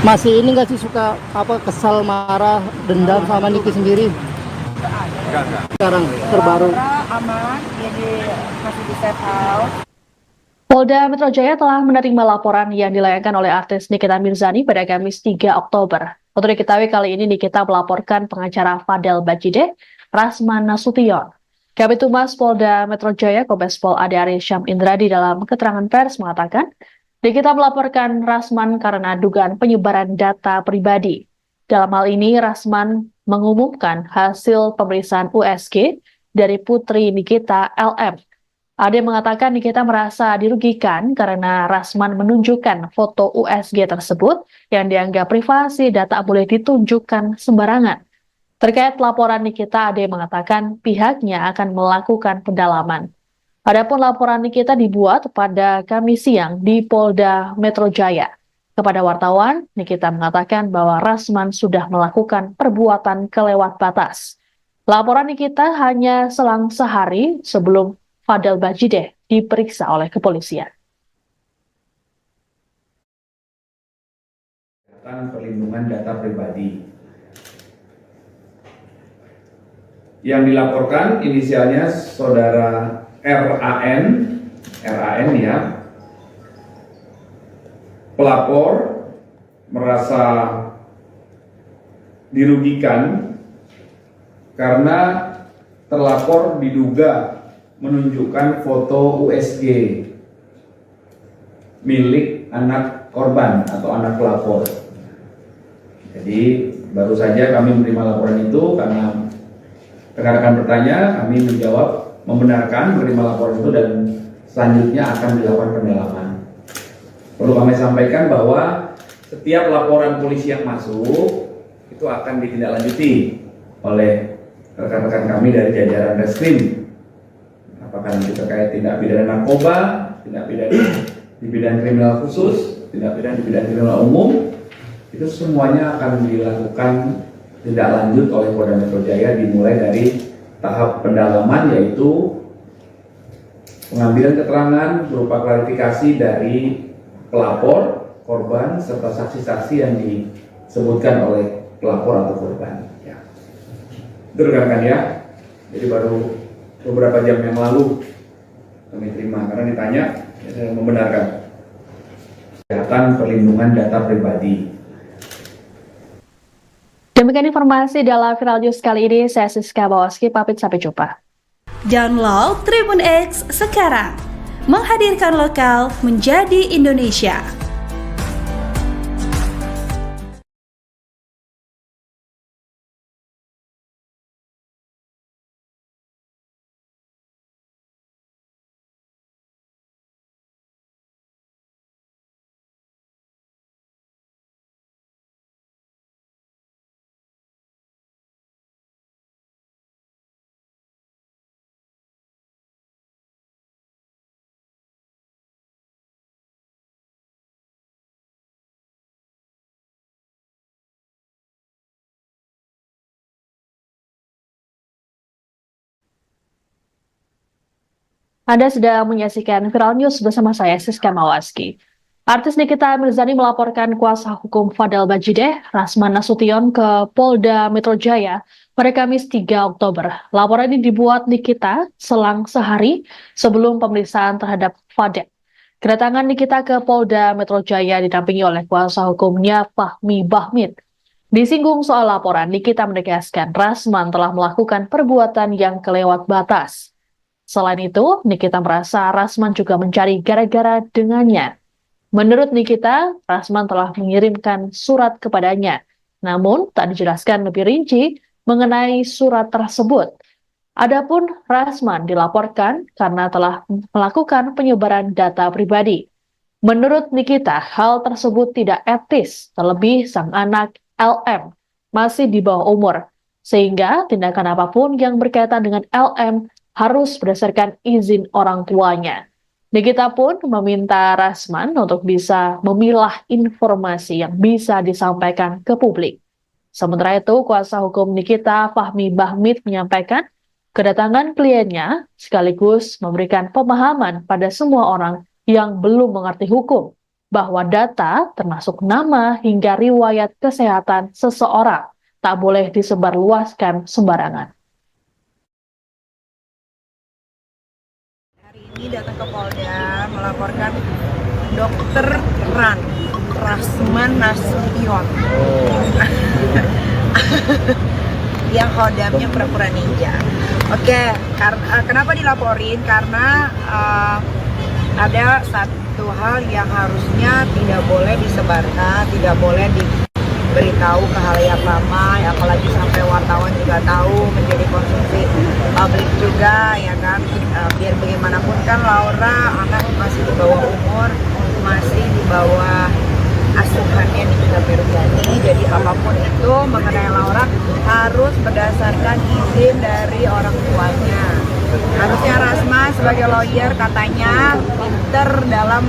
Speaker 8: masih ini nggak sih suka kesal, marah, dendam sama Niki sendiri?
Speaker 4: Enggak.
Speaker 8: Sekarang terbaru.
Speaker 2: aman, jadi masih di safe house.
Speaker 1: Polda Metro Jaya telah menerima laporan yang dilayangkan oleh artis Nikita Mirzani pada Kamis 3 Oktober. Untuk diketahui kali ini Nikita melaporkan pengacara Fadel Bajideh, Rasman Nasution. Kabid Humas Polda Metro Jaya Kombes Pol Ade Arie Syam Indradi dalam keterangan pers mengatakan, Nikita melaporkan Rasman karena dugaan penyebaran data pribadi. Dalam hal ini, Rasman mengumumkan hasil pemeriksaan USG dari putri Nikita LM. Ade mengatakan Nikita merasa dirugikan karena Rasman menunjukkan foto USG tersebut yang dianggap privasi dan tak boleh ditunjukkan sembarangan. Terkait laporan Nikita, Ade mengatakan pihaknya akan melakukan pendalaman. Adapun laporan Nikita dibuat pada Kamis siang di Polda Metro Jaya. Kepada wartawan, Nikita mengatakan bahwa Rasman sudah melakukan perbuatan kelewat batas. Laporan Nikita hanya selang sehari sebelum Fadel Bajideh diperiksa oleh kepolisian.
Speaker 6: Perlindungan data pribadi. Yang dilaporkan inisialnya saudara RAN ya. Pelapor merasa dirugikan karena terlapor diduga menunjukkan foto USG milik anak korban atau anak pelapor. Jadi baru saja kami menerima laporan itu karena rekan-rekan bertanya, kami menjawab membenarkan menerima laporan itu dan selanjutnya akan dilakukan pendalaman. Perlu kami sampaikan bahwa setiap laporan polisi yang masuk itu akan ditindaklanjuti oleh rekan-rekan kami dari jajaran Reskrim. Apakah nanti terkait tindak pidana narkoba, tindak pidana di bidang kriminal khusus, tindak pidana di bidang kriminal umum, itu semuanya akan dilakukan tindak lanjut oleh Polda Metro Jaya dimulai dari tahap pendalaman, yaitu pengambilan keterangan berupa klarifikasi dari pelapor, korban, serta saksi-saksi yang disebutkan oleh pelapor atau korban. Ya. Itu rekan-rekan ya. Jadi baru beberapa jam yang lalu kami terima karena ditanya, ya, saya membenarkan kesehatan perlindungan data pribadi.
Speaker 1: Demikian informasi dalam Viral News kali ini. Saya Siska Bawaski, pamit sampai jumpa.
Speaker 7: Download Tribun X sekarang, menghadirkan lokal menjadi Indonesia.
Speaker 1: Anda sedang menyaksikan Viral News bersama saya, Siska Mawaski. Artis Nikita Mirzani melaporkan kuasa hukum Fadel Bajideh, Rasman Nasution, ke Polda Metro Jaya pada Kamis 3 Oktober. Laporan ini dibuat Nikita selang sehari sebelum pemeriksaan terhadap Fadel. Kedatangan Nikita ke Polda Metro Jaya didampingi oleh kuasa hukumnya Fahmi Bahmid. Disinggung soal laporan, Nikita menegaskan Rasman telah melakukan perbuatan yang kelewat batas. Selain itu, Nikita merasa Rasman juga mencari gara-gara dengannya. Menurut Nikita, Rasman telah mengirimkan surat kepadanya, namun tak dijelaskan lebih rinci mengenai surat tersebut. Adapun Rasman dilaporkan karena telah melakukan penyebaran data pribadi. Menurut Nikita, hal tersebut tidak etis, terlebih sang anak LM masih di bawah umur, sehingga tindakan apapun yang berkaitan dengan LM harus berdasarkan izin orang tuanya. Nikita pun meminta Rasman untuk bisa memilah informasi yang bisa disampaikan ke publik. Sementara itu, kuasa hukum Nikita, Fahmi Bahmid, menyampaikan kedatangan kliennya sekaligus memberikan pemahaman pada semua orang yang belum mengerti hukum bahwa data termasuk nama hingga riwayat kesehatan seseorang tak boleh disebarluaskan sembarangan.
Speaker 2: Ini datang ke Polda melaporkan Dokter Rasman Nasution yang hodamnya pura-pura ninja. Oke, kenapa dilaporin? Karena ada satu hal yang harusnya tidak boleh disebarkan, tidak boleh diberitahu ke halayak ramai, apalagi sampai wartawan juga tahu, menjadi konsumsi publik juga, ya kan. Biar bagaimanapun kan Laura anak masih di bawah umur, masih di bawah asuhannya Nikita Mirzani. Jadi apapun itu mengenai Laura harus berdasarkan izin dari orang tuanya. Harusnya Rasma sebagai lawyer katanya pinter dalam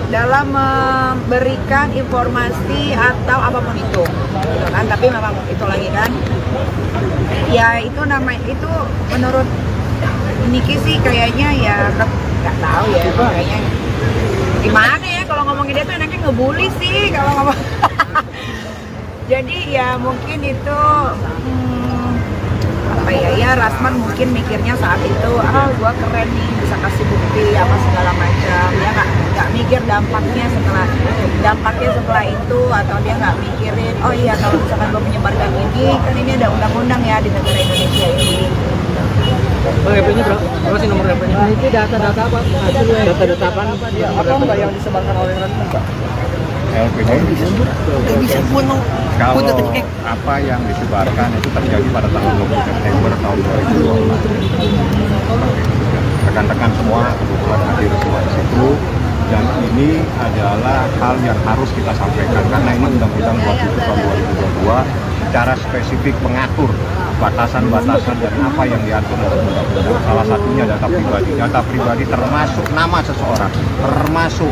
Speaker 2: dalam memberikan informasi atau apapun itu, gitu kan. Tapi memang itu lagi kan, ya itu itu menurut Niki sih kayaknya ya nggak tahu ya, kayaknya gimana ya kalau ngomongin dia tuh enaknya ngebully sih kalau ngomong. Tapi ya itu namanya itu menurut Niki sih kayaknya ya nggak tahu ya, kayaknya gimana ya kalau ngomongin dia tuh enaknya ngebully sih kalau ngomong. Tapi ya itu namanya itu menurut Niki sih kayaknya ya nggak tahu ya, kayaknya gimana ya kalau ngomongin dia tuh enaknya ngebully sih kalau ngomong. Jadi ya mungkin itu apa ya Rasman mungkin mikirnya saat itu gua keren nih bisa kasih bukti apa segala macam, dia nggak mikir dampaknya setelah itu, atau dia nggak mikirin oh iya kalau misalkan gua menyebarkan ini kan ini ada undang-undang ya di negara Indonesia ini.
Speaker 3: Bang, HP-nya berapa sih nomor HP-nya?
Speaker 8: Nah, itu data-data apa? Hasil
Speaker 3: Data-data apa?
Speaker 9: Apa mbak yang disebarkan oleh Rasman mbak?
Speaker 4: LPG kalau apa yang disebarkan itu terjadi pada tanggal 20 September tahun 2022. Rekan-rekan semua kebetulan hadir semua di situ, dan ini adalah hal yang harus kita sampaikan karena ini Undang-Undang 27 tahun 2022 secara spesifik mengatur batasan-batasan dan apa yang diatur dalam undang-undang. Salah satunya data pribadi. Data pribadi termasuk nama seseorang, termasuk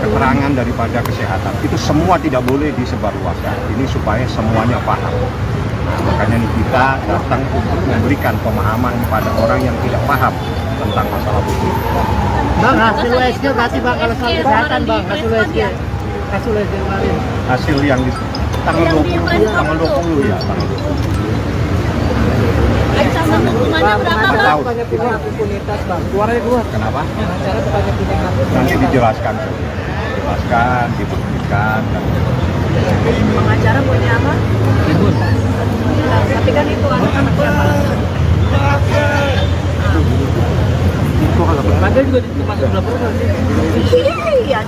Speaker 4: keterangan daripada kesehatan. Itu semua tidak boleh disebarluaskan. Ini supaya semuanya paham. Nah, makanya nih kita datang untuk memberikan pemahaman kepada orang yang tidak paham tentang masalah hukum.
Speaker 8: Bang, hasil USG berarti Bang kalau soal kesehatan Bang, hasil USG kemarin.
Speaker 4: Hasil yang di tanggal 20 ya, tanggal 20.
Speaker 5: Ancaman hukumannya berapa, Bang?
Speaker 3: Banyak pindah impunitas, Bang. Keluarnya keluar.
Speaker 4: Kenapa?
Speaker 3: Acara banyak pindah.
Speaker 4: Nanti dijelaskan, dibuktikan.
Speaker 2: Pengacara punya apa? Tapi kan itu anak-anak siapa?
Speaker 4: Itu kalau
Speaker 3: Ada juga masuk dilaporkan sih.
Speaker 2: Iya.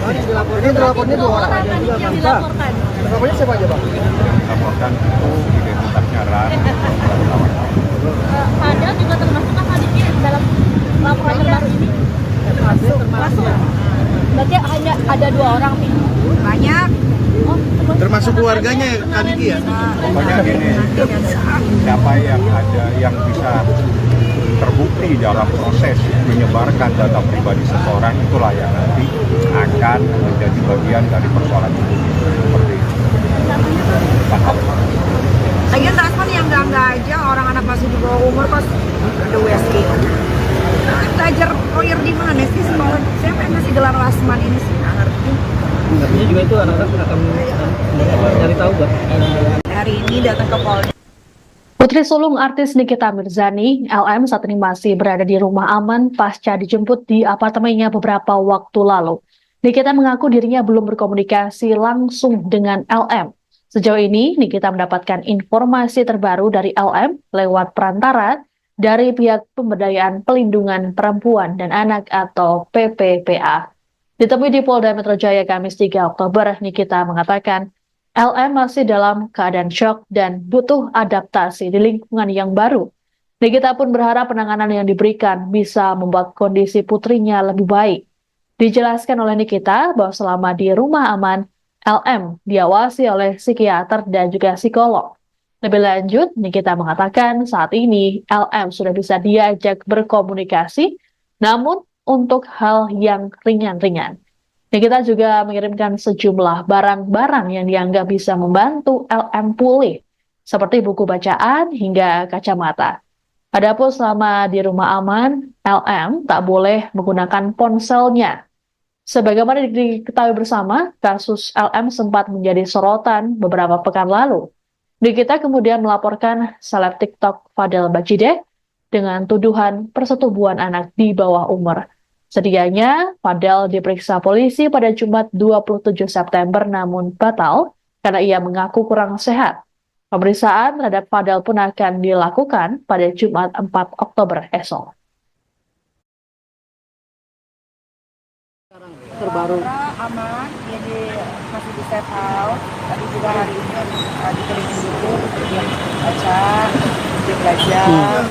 Speaker 9: Ini dilapornya 2 orang.
Speaker 5: Yang dilaporkan.
Speaker 9: Namanya siapa aja bang?
Speaker 4: laporkan itu identitasnya Ran.
Speaker 5: Padahal juga termasuk kan Aditya dalam laporan terbaru ini. Masuk. Berarti hanya ada 2 orang nih.
Speaker 2: Banyak.
Speaker 5: Oh,
Speaker 9: Termasuk keluarganya Kak Niki ya?
Speaker 4: Pokoknya gini, siapa yang ada yang bisa terbukti dalam proses menyebarkan data pribadi seseorang, itulah yang nanti akan menjadi bagian dari persoalan hukum seperti itu. Paham?
Speaker 2: Lagian Rasman yang enggak aja orang anak masih di bawah umur pas ada USG. Belajar lawyer di mana sih sekolah? Saya pengen ngasih gelar Rasman ini sih, nggak ngerti.
Speaker 3: Artinya juga itu anak-anak akan nyari tahu, Bang.
Speaker 2: Hari ini datang ke Polda.
Speaker 1: Putri sulung artis Nikita Mirzani, LM, saat ini masih berada di rumah aman pasca dijemput di apartemennya beberapa waktu lalu. Nikita mengaku dirinya belum berkomunikasi langsung dengan LM. Sejauh ini, Nikita mendapatkan informasi terbaru dari LM lewat perantara dari pihak Pemberdayaan Pelindungan Perempuan dan Anak atau PPPA. Ditemui di Polda Metro Jaya Kamis 3 Oktober, Nikita mengatakan LM masih dalam keadaan syok dan butuh adaptasi di lingkungan yang baru. Nikita pun berharap penanganan yang diberikan bisa membuat kondisi putrinya lebih baik. Dijelaskan oleh Nikita bahwa selama di rumah aman, LM diawasi oleh psikiater dan juga psikolog. Lebih lanjut, Nikita mengatakan saat ini LM sudah bisa diajak berkomunikasi, namun untuk hal yang ringan-ringan. Nikita juga mengirimkan sejumlah barang-barang yang dianggap bisa membantu LM pulih, seperti buku bacaan hingga kacamata. Adapun selama di rumah aman, LM tak boleh menggunakan ponselnya. Sebagaimana diketahui bersama, kasus LM sempat menjadi sorotan beberapa pekan lalu. Nikita kemudian melaporkan seleb TikTok Fadel Bajideh dengan tuduhan persetubuhan anak di bawah umur. Sedianya, Fadel diperiksa polisi pada Jumat 27 September namun batal karena ia mengaku kurang sehat. Pemeriksaan terhadap Fadel pun akan dilakukan pada Jumat 4 Oktober esok.
Speaker 8: Terbaru
Speaker 2: Aman, jadi masih di safe house. Tadi juga hari ini dikelilingi buku, dia baca, dia belajar.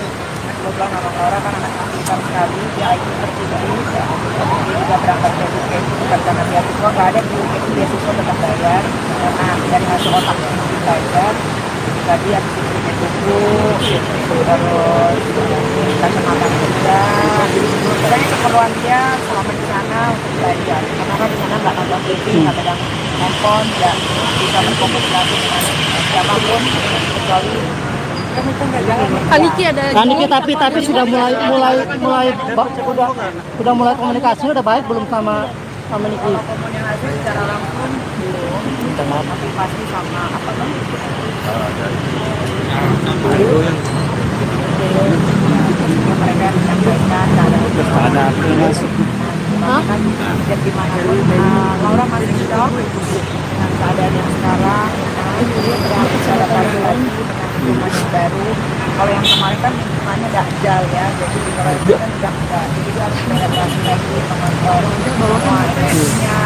Speaker 2: Kebetulan anak orang kan anak pintar sekali, dia IQ tertinggi. Dia juga berangkat ke UK itu bukan karena beasiswa, nggak ada di UK itu beasiswa tetap bayar. Karena dari hasil otak belajar, tadi habis itu bikin buku, terus kacamata juga. Pokoknya keperluan dia selama di sana untuk belajar. Karena di sana nggak nonton TV, nggak pegang handphone, nggak bisa berkomunikasi dengan siapapun kecuali
Speaker 5: Kaniki ada.
Speaker 8: Kaniki tapi sudah mulai komunikasi udah baik belum sama sama Niki?
Speaker 2: Kalau komunikasi secara langsung belum,
Speaker 8: Minta maaf.
Speaker 2: tapi pasti sama apa kan? Mereka menyampaikan keadaan dan gimana Laura masih shock dengan keadaan yang sekarang, dia bisa adaptasi lagi dengan lingkungan yang baru. Kalau yang kemarin kan lingkungannya dakjal ya, jadi kalau itu kan udah enggak, jadi dia harus beradaptasi lagi mengontrol semua emosinya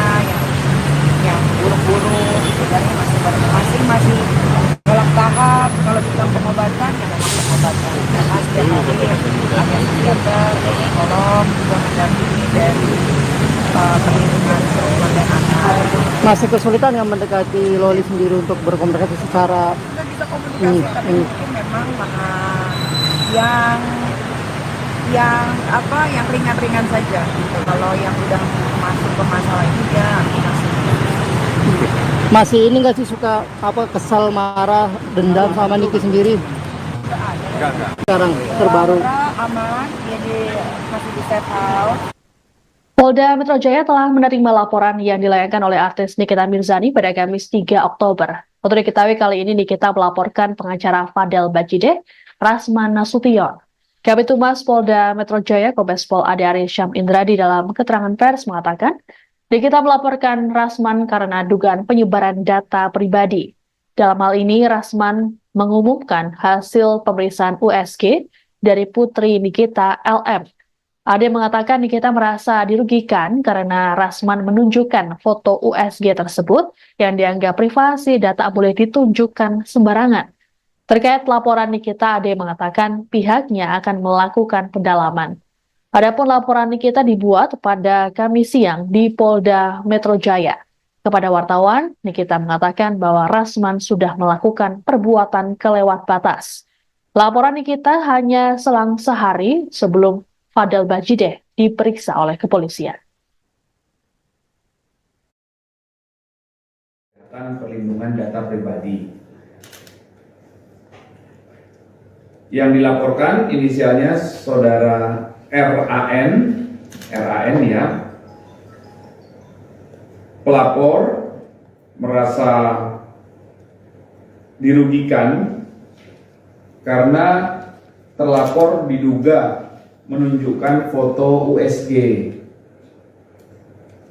Speaker 2: yang buruk-buruk, sebenarnya masih dalam tahap. Kalau bilang pengobatan ya memang pengobatan, karena setiap hari ada psikiater, psikolog juga mendampingi dari perlindungan perempuan dan anak.
Speaker 8: Masih kesulitan yang mendekati Loli sendiri untuk berkomunikasi secara
Speaker 2: Kita bisa komunikasi, tapi mungkin memang yang ringan-ringan saja gitu. Kalau yang udah masuk ke masalah ini ya
Speaker 8: masih ini nggak sih suka kesal, marah, dendam sama Niki sendiri?
Speaker 4: Enggak.
Speaker 8: Sekarang terbaru.
Speaker 2: aman, jadi masih di set out.
Speaker 1: Polda Metro Jaya telah menerima laporan yang dilayangkan oleh artis Nikita Mirzani pada Kamis 3 Oktober. Untuk diketahui kali ini Nikita melaporkan pengacara Fadel Bajideh, Rasman Nasution. Kabid Humas Polda Metro Jaya Kombes Pol Ade Arysyam Indradi dalam keterangan pers mengatakan, Nikita melaporkan Rasman karena dugaan penyebaran data pribadi. Dalam hal ini, Rasman mengumumkan hasil pemeriksaan USG dari putri Nikita LM. Ade mengatakan Nikita merasa dirugikan karena Rasman menunjukkan foto USG tersebut yang dianggap privasi dan tak boleh ditunjukkan sembarangan. Terkait laporan Nikita, Ade mengatakan pihaknya akan melakukan pendalaman. Adapun laporan Nikita dibuat pada Kamis siang di Polda Metro Jaya. Kepada wartawan, Nikita mengatakan bahwa Rasman sudah melakukan perbuatan kelewat batas. Laporan Nikita hanya selang sehari sebelum Fadel Bajideh diperiksa oleh kepolisian.
Speaker 6: Perlindungan data pribadi. Yang dilaporkan inisialnya saudara RAN ya. Pelapor merasa dirugikan karena terlapor diduga menunjukkan foto USG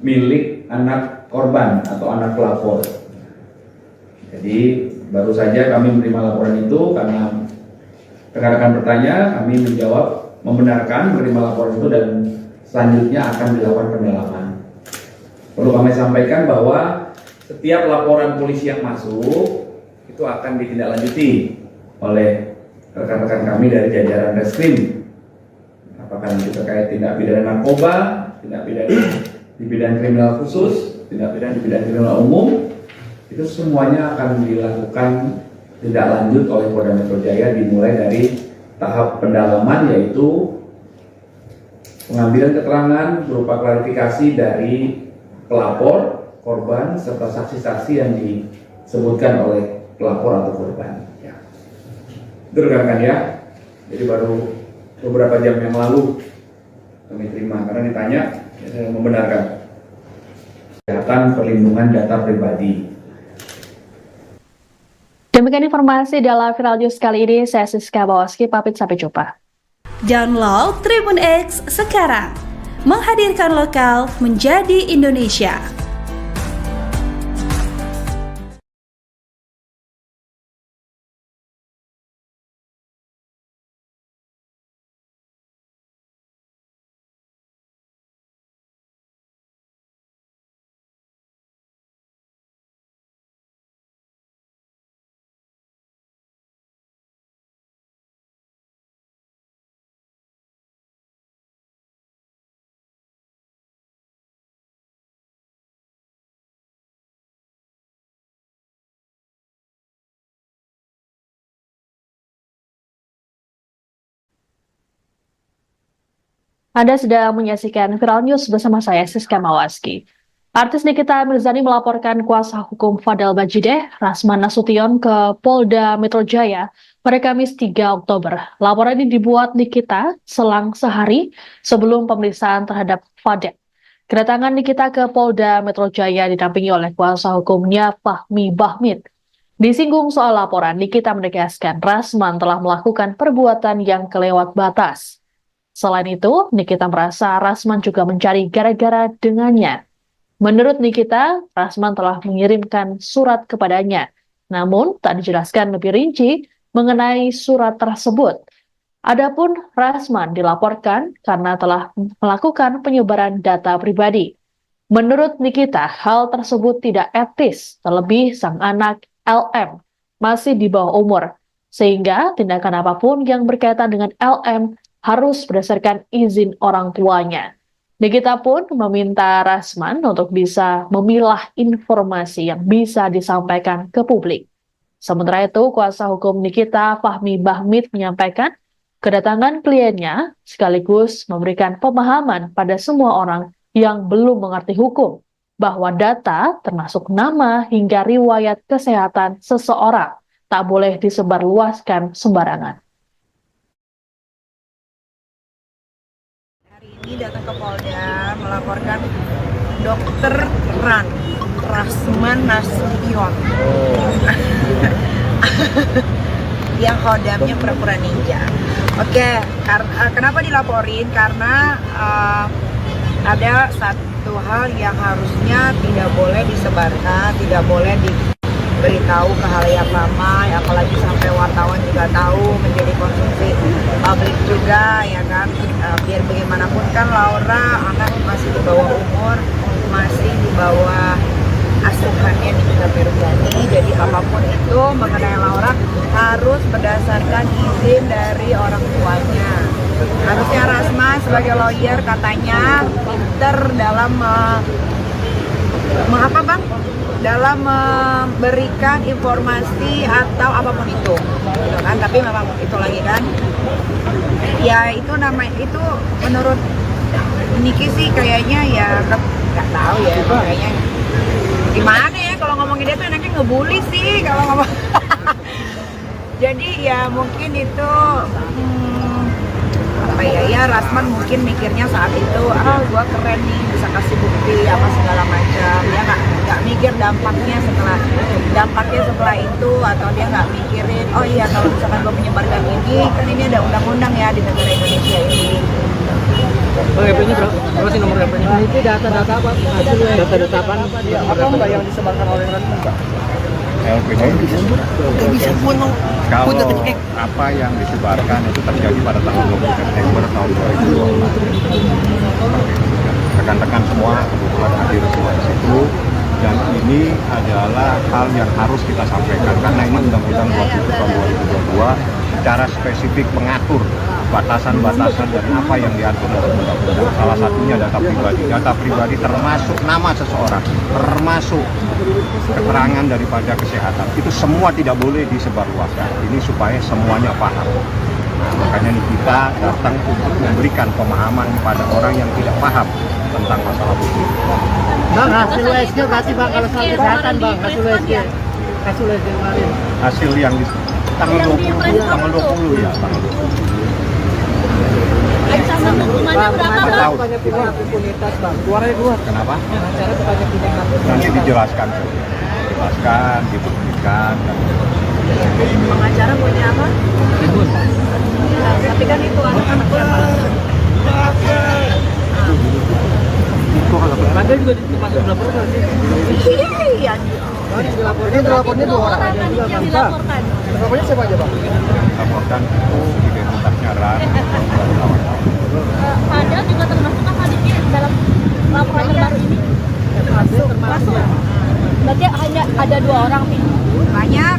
Speaker 6: milik anak korban atau anak pelapor. Jadi baru saja kami menerima laporan itu karena rekan-rekan bertanya, kami menjawab membenarkan menerima laporan itu dan selanjutnya akan dilakukan pendalaman. Perlu kami sampaikan bahwa setiap laporan polisi yang masuk itu akan ditindaklanjuti oleh rekan-rekan kami dari jajaran Reskrim. Apakah nanti terkait tindak pidana narkoba, tindak pidana di bidang kriminal khusus, tindak pidana di bidang kriminal umum, itu semuanya akan dilakukan tindak lanjut oleh Polda Metro Jaya dimulai dari tahap pendalaman yaitu pengambilan keterangan berupa klarifikasi dari pelapor, korban, serta saksi-saksi yang disebutkan oleh pelapor atau korban. Ya. Itu rekan-rekan ya. Jadi baru beberapa jam yang lalu kami terima karena ditanya, ya, saya membenarkan. Kesehatan perlindungan data pribadi.
Speaker 1: Demikian informasi dalam Viral News kali ini. Saya Siska Bawaski, pamit sampai jumpa.
Speaker 7: Download Tribun X sekarang. Menghadirkan lokal menjadi Indonesia.
Speaker 1: Anda sedang menyaksikan Viral News bersama saya, Siska Mawaski. Artis Nikita Mirzani melaporkan kuasa hukum Fadel Bajideh, Rasman Nasution ke Polda Metro Jaya pada Kamis 3 Oktober. Laporan ini dibuat Nikita selang sehari sebelum pemeriksaan terhadap Fadel. Kedatangan Nikita ke Polda Metro Jaya didampingi oleh kuasa hukumnya Fahmi Bahmid. Disinggung soal laporan, Nikita menegaskan Rasman telah melakukan perbuatan yang kelewat batas. Selain itu, Nikita merasa Rasman juga mencari gara-gara dengannya. Menurut Nikita, Rasman telah mengirimkan surat kepadanya, namun tak dijelaskan lebih rinci mengenai surat tersebut. Adapun Rasman dilaporkan karena telah melakukan penyebaran data pribadi. Menurut Nikita, hal tersebut tidak etis, terlebih sang anak LM masih di bawah umur, sehingga tindakan apapun yang berkaitan dengan LM harus berdasarkan izin orang tuanya. Nikita pun meminta Rasman untuk bisa memilah informasi yang bisa disampaikan ke publik. Sementara itu, kuasa hukum Nikita, Fahmi Bahmid, menyampaikan kedatangan kliennya sekaligus memberikan pemahaman pada semua orang yang belum mengerti hukum bahwa data termasuk nama hingga riwayat kesehatan seseorang tak boleh disebarluaskan sembarangan.
Speaker 2: Hari ini datang ke Polda melaporkan Dokter Rasman Nasution yang khodamnya pura-pura ninja. Oke, kenapa dilaporin? Karena ada satu hal yang harusnya tidak boleh disebarkan, tidak boleh diberitahu ke halayak ramai, apalagi sampai wartawan juga tahu, menjadi konsumsi publik juga, ya kan. Biar bagaimanapun kan Laura anak masih di bawah umur, masih di bawah asuhannya Nikita Mirzani, jadi apapun itu mengenai Laura harus berdasarkan izin dari orang tuanya. Harusnya Rasman sebagai lawyer katanya pinter dalam dalam memberikan informasi atau apapun itu, gitu kan? Tapi memang itu lagi kan, ya itu itu menurut Niki sih kayaknya ya nggak tahu ya, kayaknya gimana ya kalau ngomongin dia tuh enaknya ngebully sih kalau ngomong. Jadi ya mungkin itu Rasman mungkin mikirnya saat itu gua keren nih bisa kasih bukti apa segala macam, dia nggak mikir dampaknya setelah itu, atau dia nggak mikirin oh iya kalau misalkan gua menyebarkan ini kan ini ada undang-undang ya di negara Indonesia ini.
Speaker 3: Bang, HP-nya berapa sih nomor HP-nya?
Speaker 8: Nah, itu data-data apa?
Speaker 3: Data-data apa?
Speaker 9: Apa mbak yang disebarkan oleh Rasman mbak?
Speaker 4: LPG kalau apa yang disebarkan itu terjadi pada tanggal 20 September tahun 2020. Rekan-rekan semua kebetulan hadir semua di situ, dan ini adalah hal yang harus kita sampaikan karena ini Undang-Undang 27 tahun 2022 secara spesifik mengatur batasan-batasan dan apa yang diatur dalam undang-undang. Salah satunya data pribadi. Data pribadi termasuk nama seseorang, termasuk keterangan daripada kesehatan. Itu semua tidak boleh disebarluaskan. Ini supaya semuanya paham. Nah, makanya kita datang untuk memberikan pemahaman pada orang yang tidak paham tentang masalah hukum.
Speaker 8: Bang, hasil USG kasih bang kalau soal kesehatan bang, hasil USG kemarin.
Speaker 4: Hasil yang di tanggal 20 ya, tanggal 20.
Speaker 5: Ancaman hukumannya berapa, Bang?
Speaker 9: Banyak pihak impunitas bang, keluarnya keluar.
Speaker 4: Kenapa?
Speaker 9: Cara banyak pihak.
Speaker 4: Nanti dijelaskan, dibuktikan.
Speaker 2: Pengacara punya apa? Tapi kan itu anak-anak siapa?
Speaker 3: Anda juga masuk laporan sih?
Speaker 2: Iya.
Speaker 9: Ini dilapornya 2 orang.
Speaker 5: Yang dilaporkan.
Speaker 9: Lapornya siapa aja bang?
Speaker 4: Laporkan itu identitasnya Ran.
Speaker 5: Pada juga termasuk apa dalam laporan terbaru ini? Masuk. Berarti hanya ada 2 orang nih.
Speaker 2: Banyak.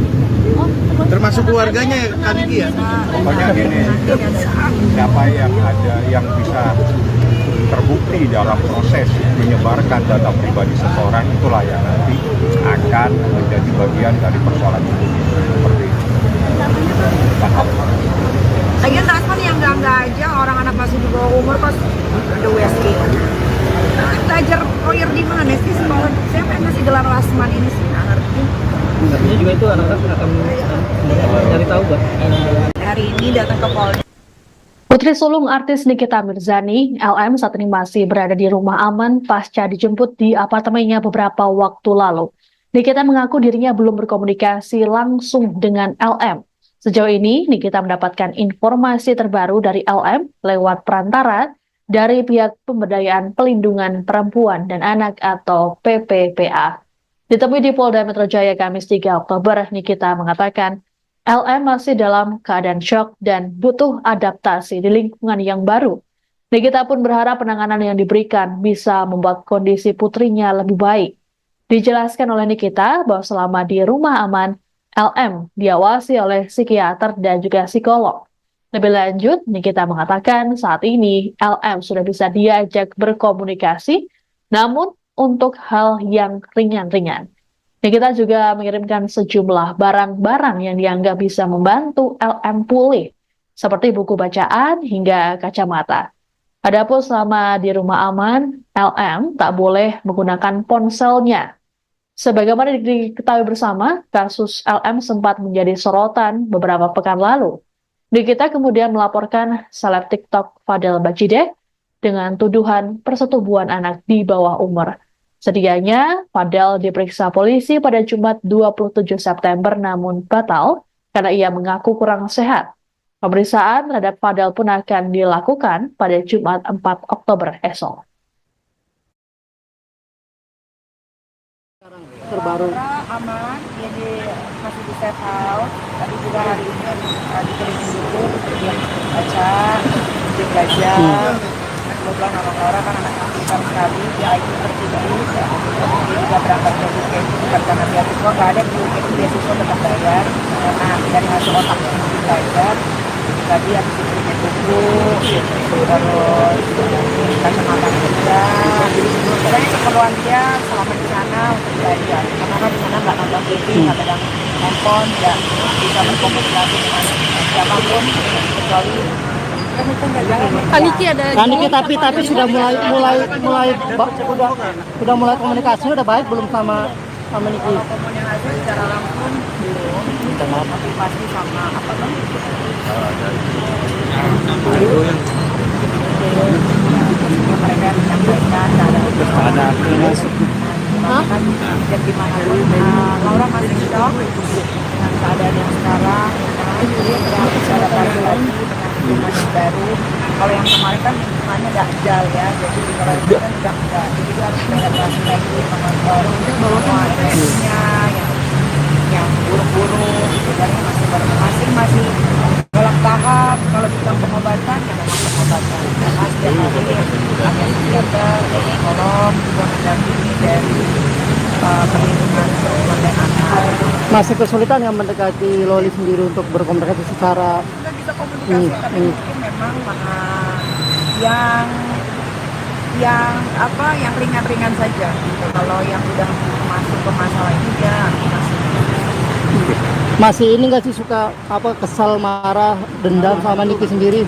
Speaker 9: Termasuk keluarganya ya Kak Niki ya?
Speaker 4: Pokoknya gini, siapa yang ada yang bisa terbukti dalam proses menyebarkan data pribadi seseorang, itulah yang nanti akan menjadi bagian dari persoalan hukum seperti itu. Paham?
Speaker 2: Lagian Rasman yang enggak aja, orang anak masih di bawah umur kok ada USG. Belajar lawyer di mana sih sekolah? Siapa yang ngasih gelar Rasman ini sih? Nggak ngerti.
Speaker 3: Artinya juga itu anak-anak akan mencari tahu, Bang.
Speaker 2: Hari ini datang ke Polda.
Speaker 1: Putri sulung artis Nikita Mirzani, LM, saat ini masih berada di rumah aman pasca dijemput di apartemennya beberapa waktu lalu. Nikita mengaku dirinya belum berkomunikasi langsung dengan LM. Sejauh ini, Nikita mendapatkan informasi terbaru dari LM lewat perantara dari pihak Pemberdayaan Pelindungan Perempuan dan Anak atau PPPA. Ditemui di Polda Metro Jaya Kamis 3 Oktober, Nikita mengatakan LM masih dalam keadaan syok dan butuh adaptasi di lingkungan yang baru. Nikita pun berharap penanganan yang diberikan bisa membuat kondisi putrinya lebih baik. Dijelaskan oleh Nikita bahwa selama di rumah aman, LM diawasi oleh psikiater dan juga psikolog. Lebih lanjut, Nikita mengatakan saat ini LM sudah bisa diajak berkomunikasi, namun untuk hal yang ringan-ringan. Nikita juga mengirimkan sejumlah barang-barang yang dianggap bisa membantu LM pulih, seperti buku bacaan hingga kacamata. Adapun selama di rumah aman, LM tak boleh menggunakan ponselnya. Sebagaimana diketahui bersama, kasus LM sempat menjadi sorotan beberapa pekan lalu. Nikita kemudian melaporkan seleb TikTok Fadel Bajideh dengan tuduhan persetubuhan anak di bawah umur. Sedianya, Fadel diperiksa polisi pada Jumat 27 September namun batal karena ia mengaku kurang sehat. Pemeriksaan terhadap Fadel pun akan dilakukan pada Jumat 4 Oktober esok.
Speaker 8: Terbaru
Speaker 2: Aman, jadi masih di safe house. Tadi juga hari ini dikelilingi buku, dia baca, dia belajar. Kebetulan anak Laura kan anak yang pintar sekali, dia IQ tertinggi, dia juga berangkat ke UKM bukan karena beasiswa, nggak ada di UKM beasiswa tetap bayar, karena dari hasil otak yang belajar. Tadi habis dikelilingi buku, terus kacamata kerja, pokoknya keperluan dia selama di sana untuk belajar, karena kan di sana nggak nonton TV, nggak pegang handphone, nggak bisa berkomunikasi dengan siapapun kecuali
Speaker 5: Niki ada
Speaker 8: Niki tapi sudah mulai komunikasi udah baik belum sama Niki?
Speaker 2: kalau komunikasi secara langsung belum, tapi pasti sama apa namanya mereka menyampaikan ada dan gimana pun Laura masih shock dengan keadaan yang sekarang, dia sedang bicara lagi dengan lingkungan yang baru. Kalau yang kemarin kan lingkungannya dajal ya, jadi kalau itu kan udah enggak, jadi dia harus beradaptasi lagi mengontrol emosinya yang buruk-buruk, dan masih masing-masing dalam tahap. Kalau bilang pengobatan ya memang pengobatan, karena setiap hari ada psikiater, psikolog juga mendampingi dari perlindungan perempuan dan anak.
Speaker 8: Masih kesulitan yang mendekati Loli sendiri untuk berkomunikasi secara
Speaker 2: Kita bisa komunikasi, tapi mungkin memang yang ringan-ringan saja. Kalau yang udah masuk ke masalah ini ya
Speaker 8: masih ini nggak sih suka kesal, marah, dendam sama Niki sendiri?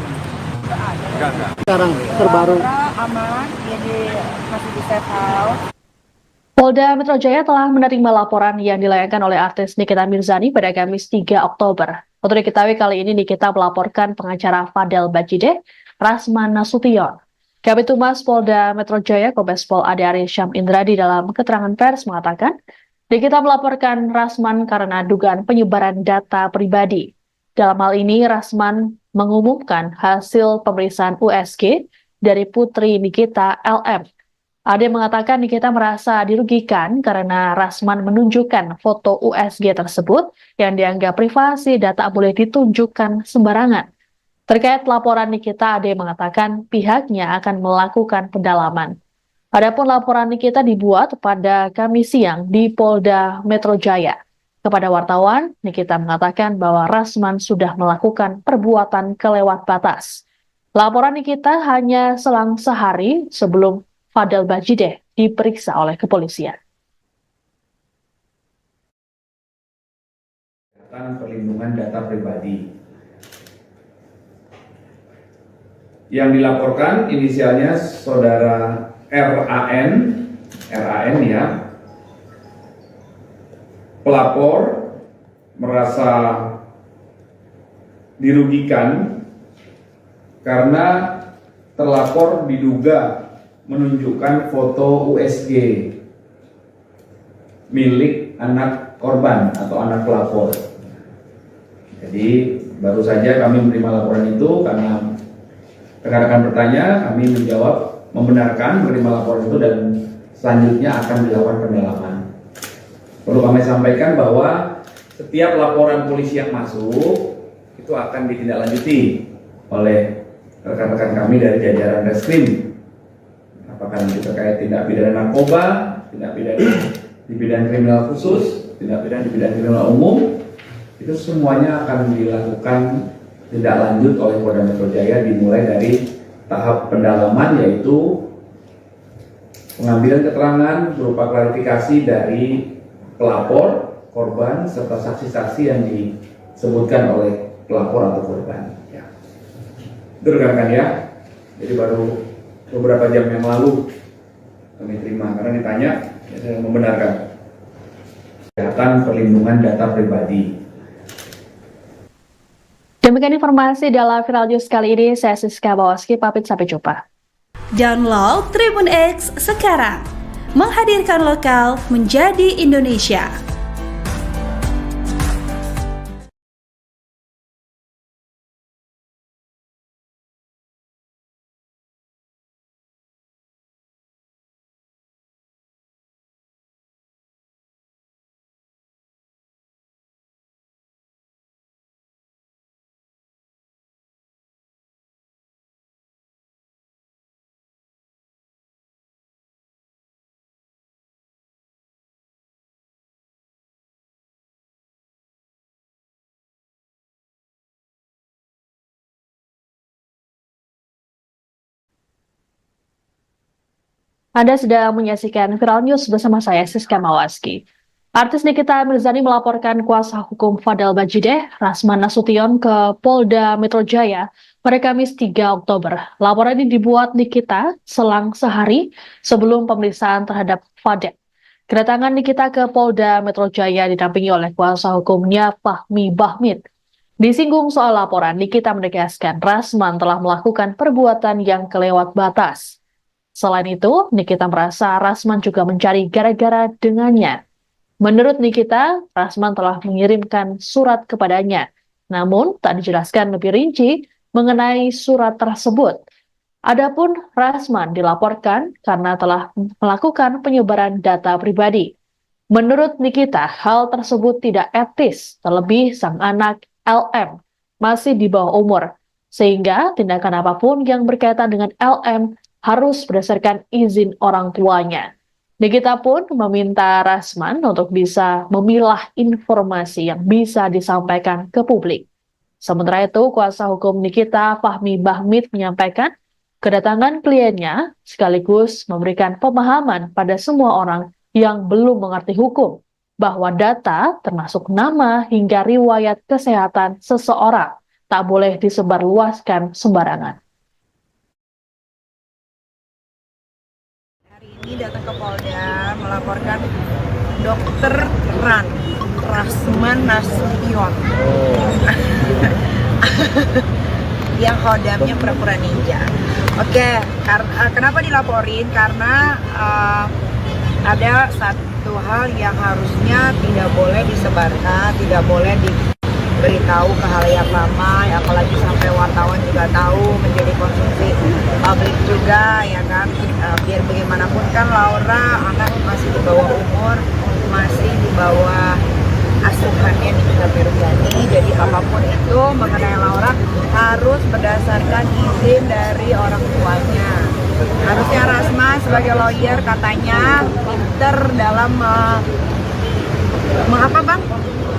Speaker 8: Sekarang terbaru
Speaker 2: aman, jadi masih di safe house.
Speaker 1: Polda Metro Jaya telah menerima laporan yang dilayangkan oleh artis Nikita Mirzani pada Kamis 3 Oktober. Untuk diketahui kali ini Nikita melaporkan pengacara Fadel Bajideh, Rasman Nasution. Kabid Humas Polda Metro Jaya Kombes Pol Ade Arysyam Indradi dalam keterangan pers mengatakan, Nikita melaporkan Rasman karena dugaan penyebaran data pribadi. Dalam hal ini, Rasman mengumumkan hasil pemeriksaan USG dari putri Nikita, LM. Ade mengatakan Nikita merasa dirugikan karena Rasman menunjukkan foto USG tersebut yang dianggap privasi dan tak boleh ditunjukkan sembarangan. Terkait laporan Nikita, Ade mengatakan pihaknya akan melakukan pendalaman. Adapun laporan Nikita dibuat pada Kamis siang di Polda Metro Jaya. Kepada wartawan, Nikita mengatakan bahwa Rasman sudah melakukan perbuatan kelewat batas. Laporan Nikita hanya selang sehari sebelum Fadel Bajideh diperiksa oleh kepolisian.
Speaker 6: Perlindungan data pribadi. Yang dilaporkan inisialnya saudara RAN ya. Pelapor merasa dirugikan karena terlapor diduga menunjukkan foto USG milik anak korban atau anak pelapor. Jadi baru saja kami menerima laporan itu karena rekan-rekan bertanya, kami menjawab membenarkan menerima laporan itu dan selanjutnya akan dilakukan pendalaman. Perlu kami sampaikan bahwa setiap laporan polisi yang masuk itu akan ditindaklanjuti oleh rekan-rekan kami dari jajaran Reskrim. Apakah nanti terkait tindak pidana narkoba, tindak pidana di bidang kriminal khusus, tindak pidana di bidang kriminal umum, itu semuanya akan dilakukan tindak lanjut oleh Polda Metro Jaya dimulai dari tahap pendalaman, yaitu pengambilan keterangan berupa klarifikasi dari pelapor, korban, serta saksi-saksi yang disebutkan oleh pelapor atau korban. Ya. Itu rekan-rekan ya. Jadi baru beberapa jam yang lalu kami terima karena ditanya, ya saya membenarkan. Kesehatan perlindungan data pribadi.
Speaker 1: Demikian informasi dalam Viral News kali ini. Saya Siska Bawaski, pamit sampai jumpa.
Speaker 7: Download Tribun X sekarang. Menghadirkan lokal menjadi Indonesia.
Speaker 1: Anda sedang menyaksikan Viral News bersama saya, Siska Mawaski. Artis Nikita Mirzani melaporkan kuasa hukum Fadel Bajideh, Rasman Nasution, ke Polda Metro Jaya pada Kamis 3 Oktober. Laporan ini dibuat Nikita selang sehari sebelum pemeriksaan terhadap Fadel. Kedatangan Nikita ke Polda Metro Jaya didampingi oleh kuasa hukumnya Fahmi Bahmid. Disinggung soal laporan, Nikita menegaskan Rasman telah melakukan perbuatan yang kelewat batas. Selain itu, Nikita merasa Rasman juga mencari gara-gara dengannya. Menurut Nikita, Rasman telah mengirimkan surat kepadanya, namun tak dijelaskan lebih rinci mengenai surat tersebut. Adapun Rasman dilaporkan karena telah melakukan penyebaran data pribadi. Menurut Nikita, hal tersebut tidak etis, terlebih sang anak LM masih di bawah umur, sehingga tindakan apapun yang berkaitan dengan LM harus berdasarkan izin orang tuanya. Nikita pun meminta Rasman untuk bisa memilah informasi yang bisa disampaikan ke publik. Sementara itu, kuasa hukum Nikita, Fahmi Bahmid, menyampaikan kedatangan kliennya sekaligus memberikan pemahaman pada semua orang yang belum mengerti hukum bahwa data termasuk nama hingga riwayat kesehatan seseorang tak boleh disebarluaskan sembarangan.
Speaker 2: Ini datang ke Polda melaporkan Dokter Rasman Nasution yang hodamnya pura-pura ninja. Oke, kenapa dilaporin? Karena ada satu hal yang harusnya tidak boleh disebarkan, tidak boleh diberitahu ke halayak ramai, apalagi sampai wartawan juga tahu, menjadi konsumsi publik juga, ya kan. Biar bagaimanapun kan Laura anak masih di bawah umur, masih di bawah asuhannya Nikita Mirzani. Jadi apapun itu mengenai Laura harus berdasarkan izin dari orang tuanya. Harusnya Rasman sebagai lawyer katanya pinter dalam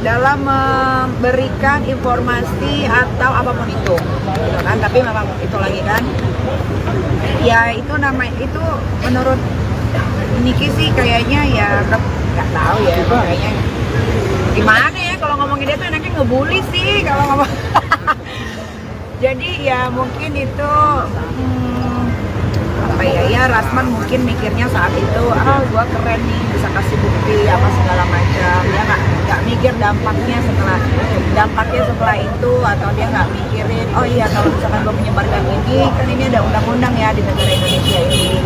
Speaker 2: dalam memberikan informasi atau apapun itu, gitu kan. Tapi memang itu lagi kan, ya itu itu menurut Niki sih kayaknya ya nggak tahu ya, kayaknya gimana ya kalau ngomongin dia tuh enaknya ngebully sih kalau ngomong. Jadi ya mungkin itu apa ya Rasman mungkin mikirnya saat itu gua keren nih bisa kasih bukti apa segala macam, dia nggak mikir dampaknya setelah itu, atau dia nggak mikirin oh iya kalau misalkan gua menyebarkan ini kan ini ada undang-undang ya di negara Indonesia ini.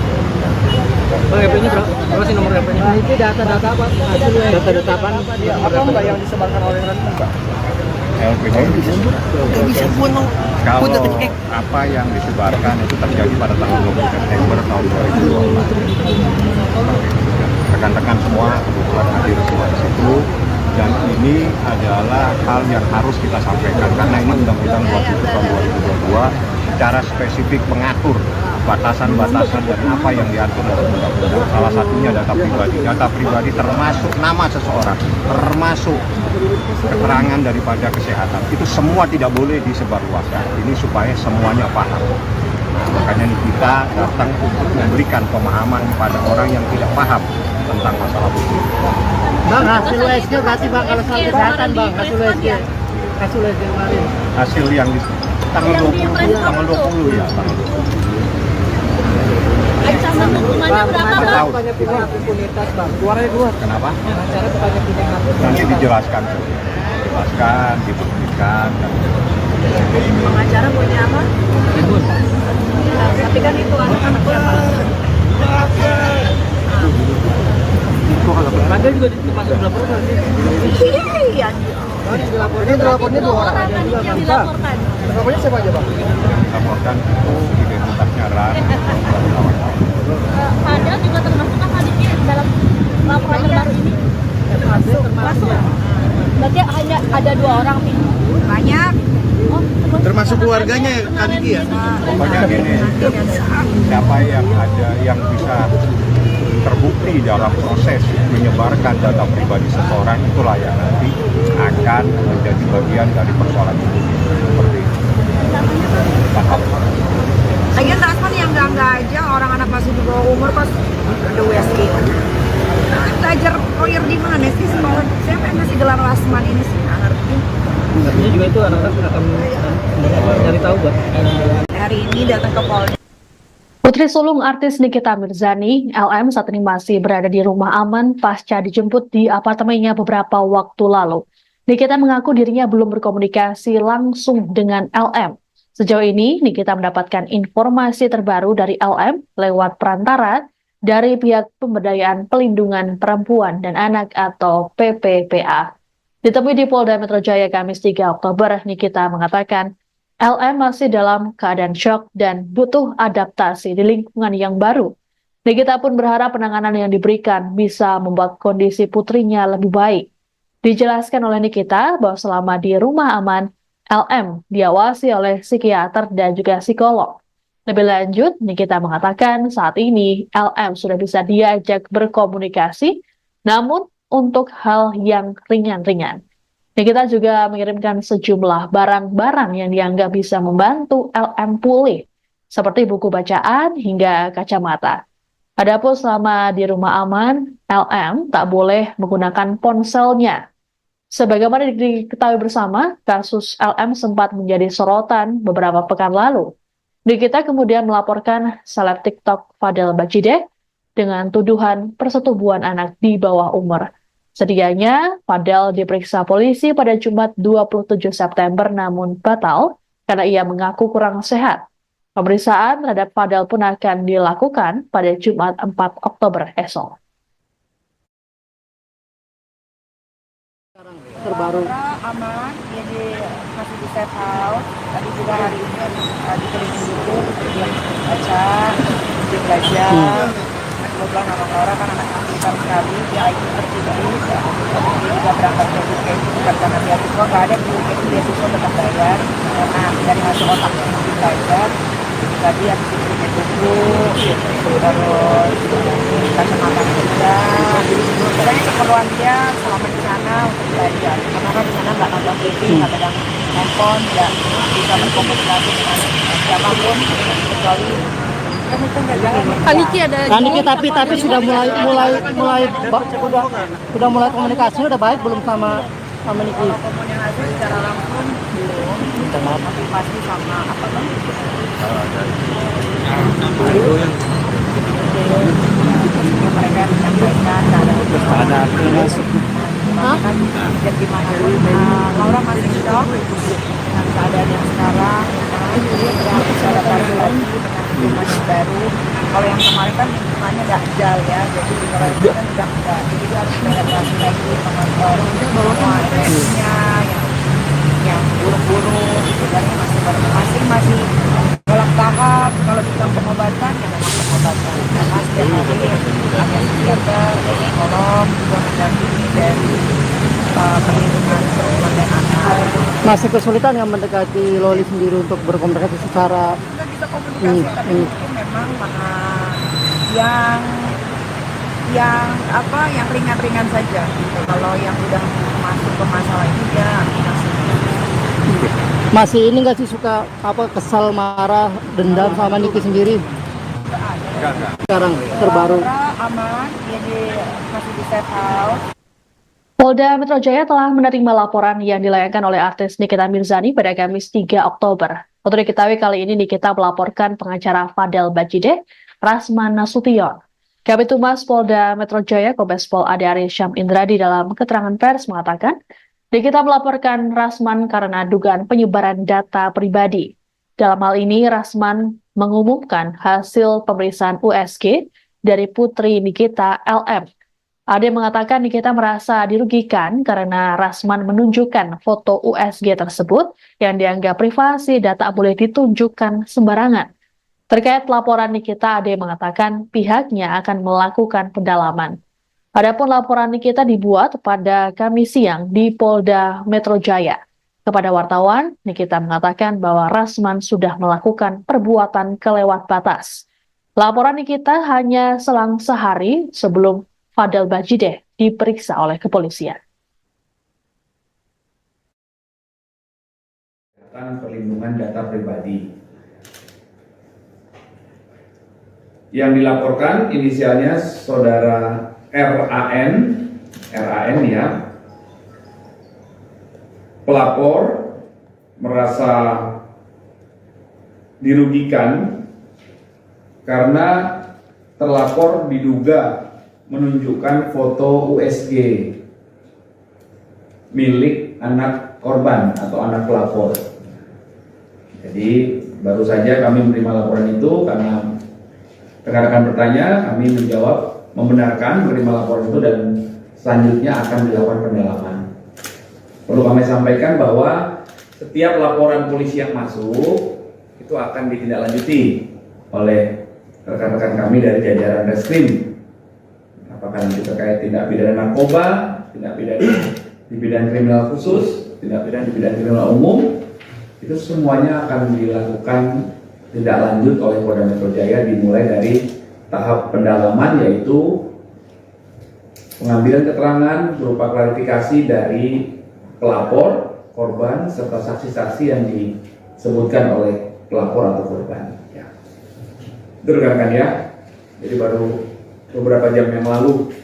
Speaker 3: Bang, HP-nya berapa sih nomor HP-nya?
Speaker 9: Nah, itu data-data apa?
Speaker 3: Data-data apa?
Speaker 9: Apa enggak yang disebarkan oleh Rasman, Pak?
Speaker 4: LPG kalau apa yang disebarkan itu terjadi pada tanggal 20 September tahun 2022. Rekan-rekan semua kebetulan hadir semua di situ, dan ini adalah hal yang harus kita sampaikan karena ini Undang-Undang 27 tahun 2022 secara spesifik mengatur batasan-batasan dan apa yang diatur dalam undang-undang. Salah satunya data pribadi. Data pribadi termasuk nama seseorang, termasuk keterangan daripada kesehatan. Itu semua tidak boleh disebarluaskan. Ini supaya semuanya paham. Nah, makanya kita datang untuk memberikan pemahaman kepada orang yang tidak paham tentang masalah hukum.
Speaker 8: Bang, hasil USG berarti Bang kalau soal kesehatan Bang, hasil USG kemarin.
Speaker 4: Hasil yang di tanggal 20 ya, tanggal 20.
Speaker 5: Ancaman hukumannya berapa, Bang?
Speaker 9: Banyak pihak impunitas, Bang. Keluarnya keluar.
Speaker 4: Kenapa?
Speaker 9: Acara banyak pihak.
Speaker 4: Nanti dijelaskan, dibuktikan.
Speaker 2: Pengacara punya apa? Tapi kan itu anak-anak siapa?
Speaker 3: Anda juga masuk laporan sih.
Speaker 2: Iya.
Speaker 9: Ini dilapornya 2 orang.
Speaker 5: Orang yang dilaporkan.
Speaker 9: Lapornya siapa aja, Bang?
Speaker 4: Laporkan itu identitasnya Ran.
Speaker 5: Padahal juga termasuk kan adiknya dalam laporan terbaru ini. Masuk. Berarti hanya ada 2 orang nih.
Speaker 2: Banyak.
Speaker 9: Termasuk keluarganya Kak Niki ya?
Speaker 4: Pokoknya gini, siapa yang ada yang bisa terbukti dalam proses menyebarkan data pribadi seseorang, itulah yang nanti akan menjadi bagian dari persoalan itu. Seperti itu. Paham?
Speaker 2: Lagian Rasman yang enggak aja orang anak masih di bawah umur pas ada USG. Belajar lawyer di mana sih sekolah? Siapa yang ngasih gelar Rasman ini sih? Nggak ngerti.
Speaker 3: Artinya juga itu anak-anak akan cari tahu, Bang.
Speaker 2: Hari ini datang ke Polda.
Speaker 1: Putri sulung artis Nikita Mirzani, LM, saat ini masih berada di rumah aman pasca dijemput di apartemennya beberapa waktu lalu. Nikita mengaku dirinya belum berkomunikasi langsung dengan LM. Sejauh ini, Nikita mendapatkan informasi terbaru dari LM lewat perantara dari pihak Pemberdayaan Pelindungan Perempuan dan Anak atau PPPA. Ditemui di Polda Metro Jaya Kamis 3 Oktober, Nikita mengatakan LM masih dalam keadaan syok dan butuh adaptasi di lingkungan yang baru. Nikita pun berharap penanganan yang diberikan bisa membuat kondisi putrinya lebih baik. Dijelaskan oleh Nikita bahwa selama di rumah aman, LM diawasi oleh psikiater dan juga psikolog. Lebih lanjut, Nikita mengatakan saat ini LM sudah bisa diajak berkomunikasi, namun untuk hal yang ringan-ringan. Nikita juga mengirimkan sejumlah barang-barang yang dianggap bisa membantu LM pulih, seperti buku bacaan hingga kacamata. Adapun selama di rumah aman, LM tak boleh menggunakan ponselnya. Sebagaimana diketahui bersama, kasus LM sempat menjadi sorotan beberapa pekan lalu. Nikita kemudian melaporkan seleb TikTok Fadel Bajideh dengan tuduhan persetubuhan anak di bawah umur. Sedianya, Fadel diperiksa polisi pada Jumat 27 September namun batal karena ia mengaku kurang sehat. Pemeriksaan terhadap Fadel pun akan dilakukan pada Jumat 4 Oktober esok.
Speaker 8: Terbaru
Speaker 2: Aman, jadi masih di safe house. Tadi juga hari ini dikelilingi buku, dia baca, dia belajar. Kebetulan anak Laura kan anak pintar sekali, dia IQ tertinggi. Dia juga berangkat ke UK bukan karena beasiswa, nggak ada di UK beasiswa tetap bayar karena dari hasil otak yang belajar. Tadi habis itu bikin buku, terus kacamata juga. Pokoknya keperluan dia selama di sana untuk belajar. Karena kan di sana nggak nonton TV, nggak pegang handphone, nggak bisa berkomunikasi dengan siapapun kecuali
Speaker 5: Kaniki ada
Speaker 8: tapi sudah mulai komunikasi udah baik belum sama Niki?
Speaker 2: komunikasi secara langsung belum. Tapi pasti sama apa mereka menyampaikan keadaan dan gimana Laura masih shock dengan keadaan yang sekarang. Dia secara baru lagi dengan lingkungan yang baru. Kalau yang kemarin kan lingkungannya dajal ya, jadi kalau itu kan udah enggak, jadi dia harus beradaptasi lagi mengontrol semua emosinya yang buruk-buruk gitu kan, masing-masing dalam tahap. Kalau kita pengobatan ya memang pengobatan karena setiap hari ada psikiater, psikolog juga mendampingi dari perlindungan perempuan dan anak.
Speaker 8: Masih kesulitan nggak mendekati Loli sendiri untuk berkomunikasi secara
Speaker 2: Kita bisa komunikasi tapi mungkin memang yang ringan-ringan saja gitu. Kalau yang udah masuk ke masalah ini dia
Speaker 8: masih ini nggak sih suka kesal, marah, dendam sama Niki sendiri? Sekarang terbaru.
Speaker 2: aman, dia masih di safe house.
Speaker 1: Polda Metro Jaya telah menerima laporan yang dilayangkan oleh artis Nikita Mirzani pada Kamis 3 Oktober. Untuk diketahui kali ini Nikita melaporkan pengacara Fadel Bajideh, Rasman Nasution. Kabid Humas Polda Metro Jaya Kombes Pol Ade Arie Syam Indradi dalam keterangan pers mengatakan, Nikita melaporkan Rasman karena dugaan penyebaran data pribadi. Dalam hal ini, Rasman mengumumkan hasil pemeriksaan USG dari putri Nikita LM. Ade mengatakan Nikita merasa dirugikan karena Rasman menunjukkan foto USG tersebut yang dianggap privasi dan tak boleh ditunjukkan sembarangan. Terkait laporan Nikita, Ade mengatakan pihaknya akan melakukan pendalaman. Adapun laporan Nikita dibuat pada Kamis siang di Polda Metro Jaya. Kepada wartawan, Nikita mengatakan bahwa Rasman sudah melakukan perbuatan kelewat batas. Laporan Nikita hanya selang sehari sebelum Fadel Bajideh diperiksa oleh kepolisian.
Speaker 6: Perlindungan data pribadi. Yang dilaporkan inisialnya saudara RAN ya, pelapor merasa dirugikan karena terlapor diduga menunjukkan foto USG milik anak korban atau anak pelapor. Jadi baru saja kami menerima laporan itu karena rekan-rekan bertanya, kami menjawab membenarkan menerima laporan itu dan selanjutnya akan dilakukan pendalaman. Perlu kami sampaikan bahwa setiap laporan polisi yang masuk itu akan ditindaklanjuti oleh rekan-rekan kami dari jajaran Reskrim. Apakah nanti terkait tindak pidana narkoba, tindak pidana di bidang kriminal khusus, tindak pidana di bidang kriminal umum, itu semuanya akan dilakukan tindak lanjut oleh Polda Metro Jaya dimulai dari tahap pendalaman yaitu pengambilan keterangan berupa klarifikasi dari pelapor, korban, serta saksi-saksi yang disebutkan oleh pelapor atau korban. Ya. Itu rekan-rekan ya. Jadi baru beberapa jam yang lalu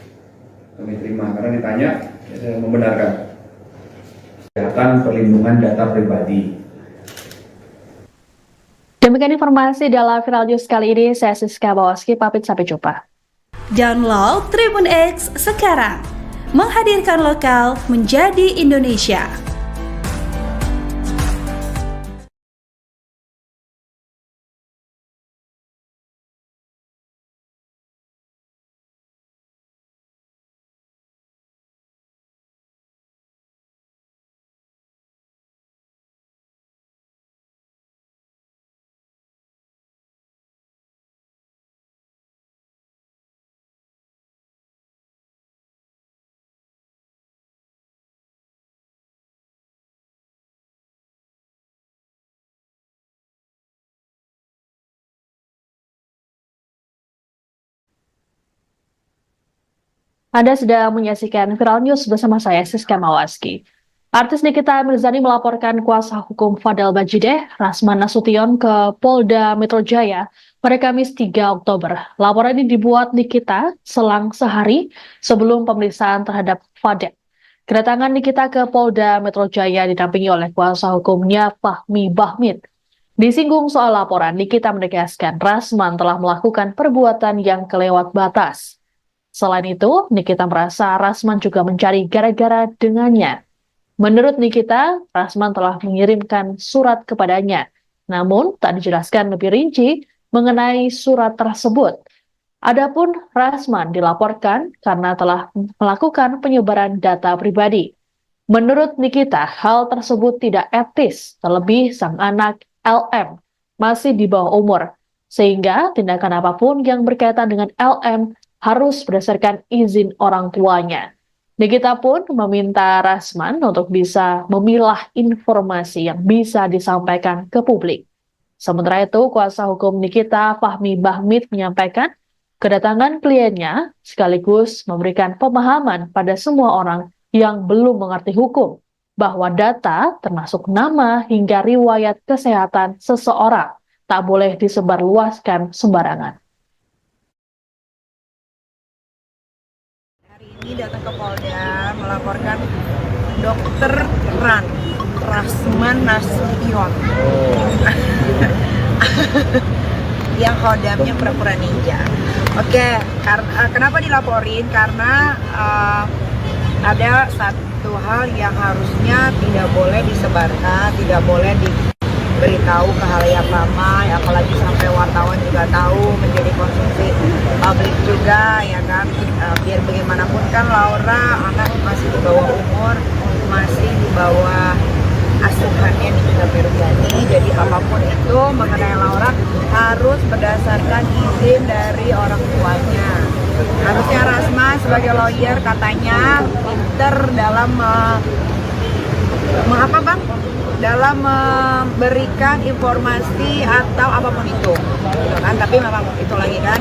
Speaker 6: kami terima karena ditanya, ya, saya membenarkan. Kesehatan perlindungan data pribadi.
Speaker 1: Demikian informasi dalam Viral News kali ini. Saya Siska Bawaski, pamit sampai jumpa.
Speaker 7: Download Tribun X sekarang, menghadirkan lokal menjadi Indonesia.
Speaker 1: Anda sedang menyaksikan Viral News bersama saya, Siska Mawaski. Artis Nikita Mirzani melaporkan kuasa hukum Fadel Bajideh, Rasman Nasution ke Polda Metro Jaya pada Kamis 3 Oktober. Laporan ini dibuat Nikita selang sehari sebelum pemeriksaan terhadap Fadel. Kedatangan Nikita ke Polda Metro Jaya didampingi oleh kuasa hukumnya Fahmi Bahmid. Disinggung soal laporan, Nikita menegaskan Rasman telah melakukan perbuatan yang kelewat batas. Selain itu, Nikita merasa Rasman juga mencari gara-gara dengannya. Menurut Nikita, Rasman telah mengirimkan surat kepadanya, namun tak dijelaskan lebih rinci mengenai surat tersebut. Adapun Rasman dilaporkan karena telah melakukan penyebaran data pribadi. Menurut Nikita, hal tersebut tidak etis, terlebih sang anak LM masih di bawah umur, sehingga tindakan apapun yang berkaitan dengan LM harus berdasarkan izin orang tuanya. Nikita pun meminta Rasman untuk bisa memilah informasi yang bisa disampaikan ke publik. Sementara itu, kuasa hukum Nikita, Fahmi Bahmid, menyampaikan kedatangan kliennya sekaligus memberikan pemahaman pada semua orang yang belum mengerti hukum bahwa data termasuk nama hingga riwayat kesehatan seseorang tak boleh disebarluaskan sembarangan.
Speaker 2: Hari ini datang ke Polda melaporkan Dokter Rasman Nasution yang kodamnya pura-pura ninja. Oke, kenapa dilaporin? Karena ada satu hal yang harusnya tidak boleh disebarkan, tidak boleh diberitahu ke halayak ramai, apalagi sampai wartawan juga tahu, menjadi konsumsi publik juga, ya kan. Biar bagaimanapun kan Laura anak masih di bawah umur, masih di bawah asuhannya Nikita Mirzani, jadi apapun itu mengenai Laura harus berdasarkan izin dari orang tuanya. Harusnya Rasman sebagai lawyer katanya pinter dalam dalam memberikan informasi atau apapun itu, gitu kan. Tapi memang itu lagi kan,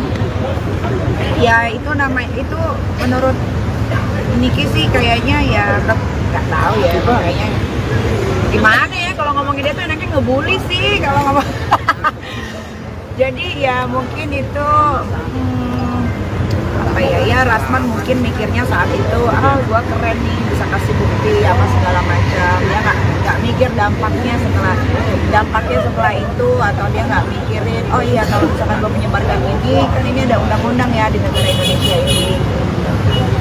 Speaker 2: ya itu itu menurut Niki sih kayaknya ya nggak tahu ya, kayaknya gimana ya kalau ngomongin dia tuh enaknya ngebully sih kalau ngomong. Jadi ya mungkin itu apa ya Rasman mungkin mikirnya saat itu gua keren nih bisa kasih bukti apa segala macam, dia nggak mikir dampaknya setelah itu, atau dia nggak mikirin oh iya kalau misalkan gua menyebarkan ini kan ini ada undang-undang ya di negara Indonesia ini.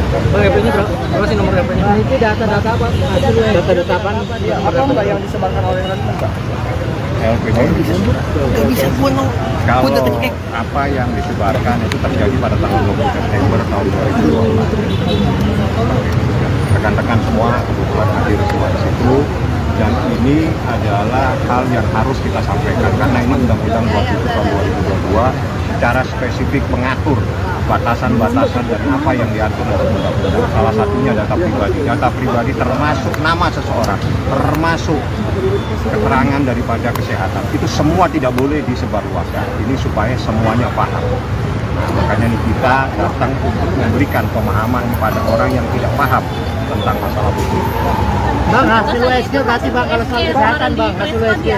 Speaker 3: Bang, HP-nya berapa sih nomor HP-nya?
Speaker 9: Nah, itu data-data apa?
Speaker 3: Data-data apa?
Speaker 9: Apa mbak yang disebarkan oleh Rasman mbak?
Speaker 4: LPG kalau apa yang disebarkan itu terjadi pada tanggal 20 September tahun 2022. Rekan-rekan semua kebetulan hadir semua di situ, dan ini adalah hal yang harus kita sampaikan karena ini Undang-Undang 27 tahun 2022 secara spesifik mengatur batasan-batasan dan apa yang diatur dalam undang-undang. Salah satunya data pribadi. Data pribadi termasuk nama seseorang, termasuk keterangan daripada kesehatan. Itu semua tidak boleh disebarluaskan. Ini supaya semuanya paham. Nah, makanya kita datang untuk memberikan pemahaman kepada orang yang tidak paham tentang masalah hukum.
Speaker 8: Bang, hasil USG berarti bang kalau soal kesehatan bang, hasil USG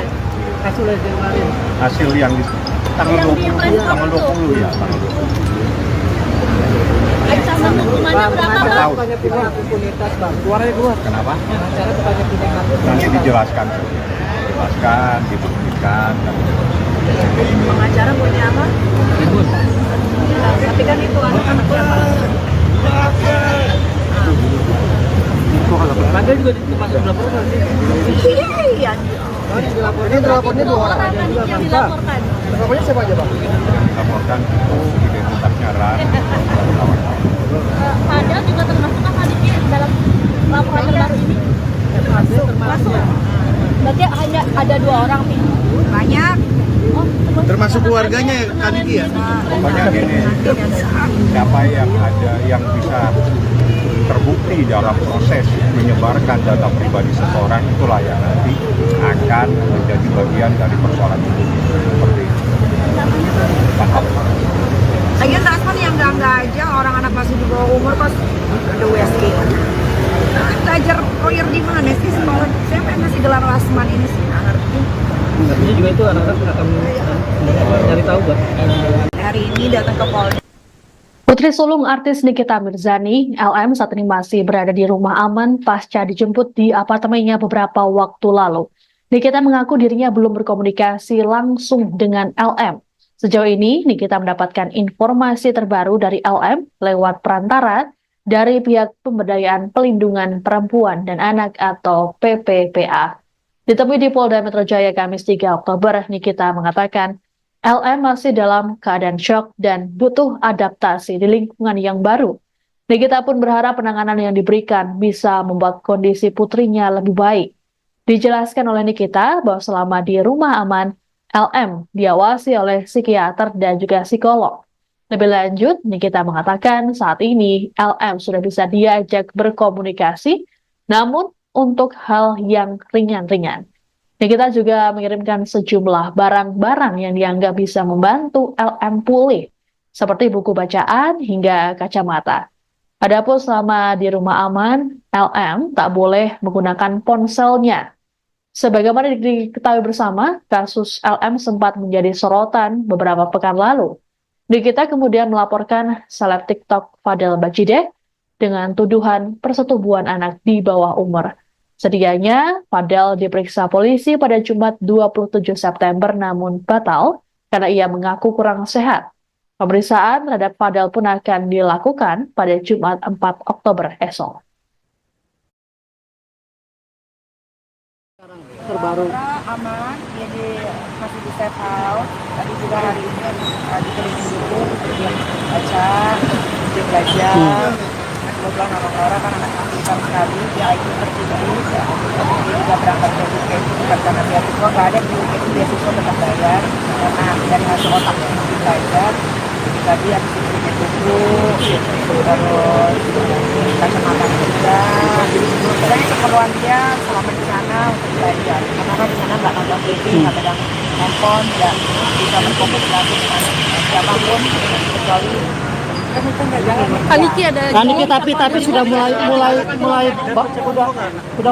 Speaker 8: kemarin.
Speaker 4: Hasil yang di tanggal 20 ya, tanggal 20.
Speaker 5: Ancaman hukumannya berapa bang?
Speaker 9: Banyak pihak impunitas bang. Suaranya keluar.
Speaker 4: Kenapa?
Speaker 9: Acara itu banyak pihak.
Speaker 4: Nanti dijelaskan, dibuktikan.
Speaker 2: Pengacara punya apa? Tapi kan itu anak-anak
Speaker 3: Anda juga masuk laporan sih.
Speaker 2: iya.
Speaker 9: Dilapornya 2 orang.
Speaker 5: Yang dilaporkan.
Speaker 9: Lapornya siapa aja bang?
Speaker 4: Laporkan itu identitasnya Ran.
Speaker 5: Ada juga termasuk kan hadirnya dalam laporan terbaru ini? Masuk. Berarti hanya ada 2 orang nih.
Speaker 2: Banyak.
Speaker 9: Termasuk keluarganya Kak Niki ya?
Speaker 4: Pokoknya gini, siapa yang ada yang bisa terbukti dalam proses menyebarkan data pribadi seseorang, itulah yang nanti akan menjadi bagian dari persoalan itu. Seperti itu. Paham?
Speaker 2: Lagian Rasman yang enggak aja, orang anak masih di bawah umur kok ada USG. Belajar lawyer di mana sih sekolah? Saya pengen ngasih gelar Rasman ini sih, nggak ngerti.
Speaker 3: Artinya juga itu anak-anak akan nyari tahu bang.
Speaker 2: Hari ini datang ke Polda.
Speaker 1: Putri sulung artis Nikita Mirzani, LM, saat ini masih berada di rumah aman pasca dijemput di apartemennya beberapa waktu lalu. Nikita mengaku dirinya belum berkomunikasi langsung dengan LM. Sejauh ini, Nikita mendapatkan informasi terbaru dari LM lewat perantara dari pihak Pemberdayaan Pelindungan Perempuan dan Anak atau PPPA. Ditemui di Polda Metro Jaya Kamis 3 Oktober, Nikita mengatakan LM masih dalam keadaan syok dan butuh adaptasi di lingkungan yang baru. Nikita pun berharap penanganan yang diberikan bisa membuat kondisi putrinya lebih baik. Dijelaskan oleh Nikita bahwa selama di rumah aman, LM diawasi oleh psikiater dan juga psikolog. Lebih lanjut, Nikita mengatakan saat ini LM sudah bisa diajak berkomunikasi, namun untuk hal yang ringan-ringan. Nikita juga mengirimkan sejumlah barang-barang yang dianggap bisa membantu LM pulih, seperti buku bacaan hingga kacamata. Adapun selama di rumah aman, LM tak boleh menggunakan ponselnya. Sebagaimana diketahui bersama, kasus LM sempat menjadi sorotan beberapa pekan lalu. Nikita kemudian melaporkan seleb TikTok Fadel Bajideh dengan tuduhan persetubuhan anak di bawah umur. Sedianya, Fadel diperiksa polisi pada Jumat 27 September namun batal karena ia mengaku kurang sehat. Pemeriksaan terhadap Fadel pun akan dilakukan pada Jumat 4 Oktober esok.
Speaker 8: Terbaru
Speaker 2: aman, jadi masih di safe house. Tadi juga hari ini dikelilingi dulu, dia baca, dia belajar. Kebetulan orang-orang kan anak pintar sekali, dia IQ tertinggi, dia juga berangkat ke UGM bukan karena beasiswa, nggak ada di UGM beasiswa tetap bayar, karena dari hasil otak yang belajar. Jadi tadi habis itu bikin buku, terus kacamata juga. Pokoknya keperluan dia selama di sana untuk belajar, karena kan di sana nggak nonton TV, nggak pegang handphone, nggak bisa berkomunikasi dengan siapapun kecuali
Speaker 5: Kaniki ada
Speaker 8: Kaniki tapi sudah sudah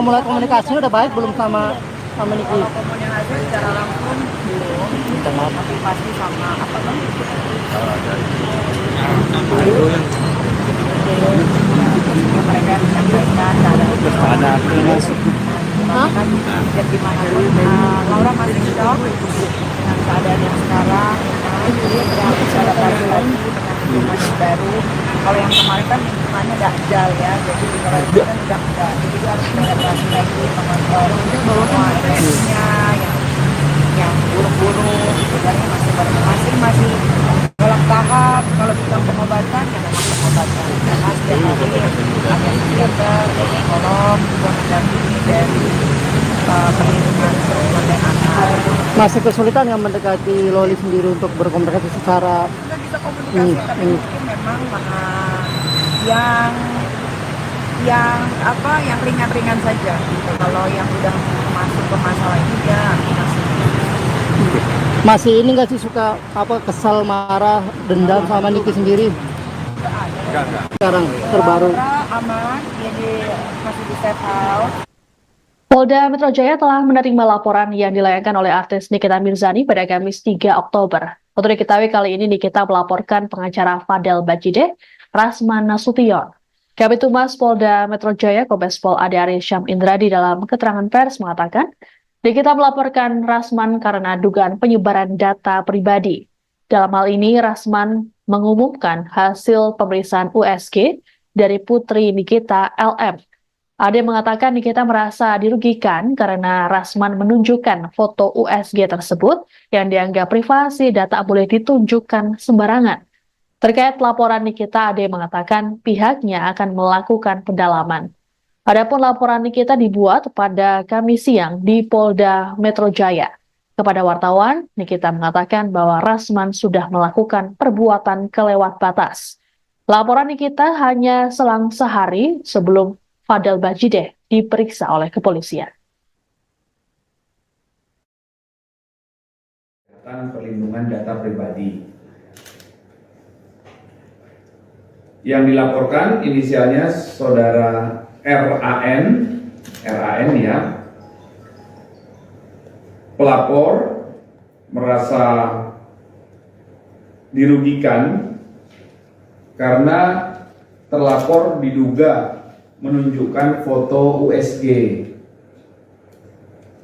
Speaker 8: mulai komunikasi udah baik belum sama Niki?
Speaker 2: komunikasi secara langsung belum, tapi pasti sama apa kan? Mereka menyampaikan Laura masih shock dengan keadaan yang sekarang. Dia harus adaptasi lagi dengan lingkungan yang baru. Kalau yang kemarin kan lingkungannya dakjal ya, jadi kalau itu kan udah enggak. Jadi dia harus beradaptasi lagi mengontrol semua emosinya yang buruk-buruk. Sebenarnya masih dalam tahap. Kalau bilang pengobatan ya memang pengobatan. Karena setiap hari ada psikiater, psikolog juga mendampingi dari perlindungan perempuan dan anak.
Speaker 8: Masih kesulitan yang mendekati Loli sendiri untuk berkomunikasi secara
Speaker 2: Sudah bisa komunikasi, tapi mungkin memang yang ringan-ringan saja. Gitu. Kalau yang udah masuk ke masalah ini dia
Speaker 8: masih ini nggak sih suka kesal, marah, dendam sama Niki sendiri?
Speaker 4: Enggak.
Speaker 8: Sekarang terbaru
Speaker 2: aman, jadi masih di safe house.
Speaker 1: Polda Metro Jaya telah menerima laporan yang dilayangkan oleh artis Nikita Mirzani pada Kamis 3 Oktober. Untuk diketahui kali ini Nikita melaporkan pengacara Fadel Bajideh, Rasman Nasution. Kabid Humas Polda Metro Jaya, Kombes Pol Ade Arysyam Indradi dalam keterangan pers mengatakan, Nikita melaporkan Rasman karena dugaan penyebaran data pribadi. Dalam hal ini, Rasman mengumumkan hasil pemeriksaan USG dari putri Nikita LM. Ade mengatakan Nikita merasa dirugikan karena Rasman menunjukkan foto USG tersebut yang dianggap privasi dan tak boleh ditunjukkan sembarangan. Terkait laporan Nikita, Ade mengatakan pihaknya akan melakukan pendalaman. Adapun laporan Nikita dibuat pada Kamis siang di Polda Metro Jaya. Kepada wartawan, Nikita mengatakan bahwa Rasman sudah melakukan perbuatan kelewat batas. Laporan Nikita hanya selang sehari sebelum Fadel Bajideh diperiksa oleh kepolisian.
Speaker 6: Perlindungan data pribadi. Yang dilaporkan inisialnya saudara RAN ya. Pelapor merasa dirugikan karena terlapor diduga menunjukkan foto USG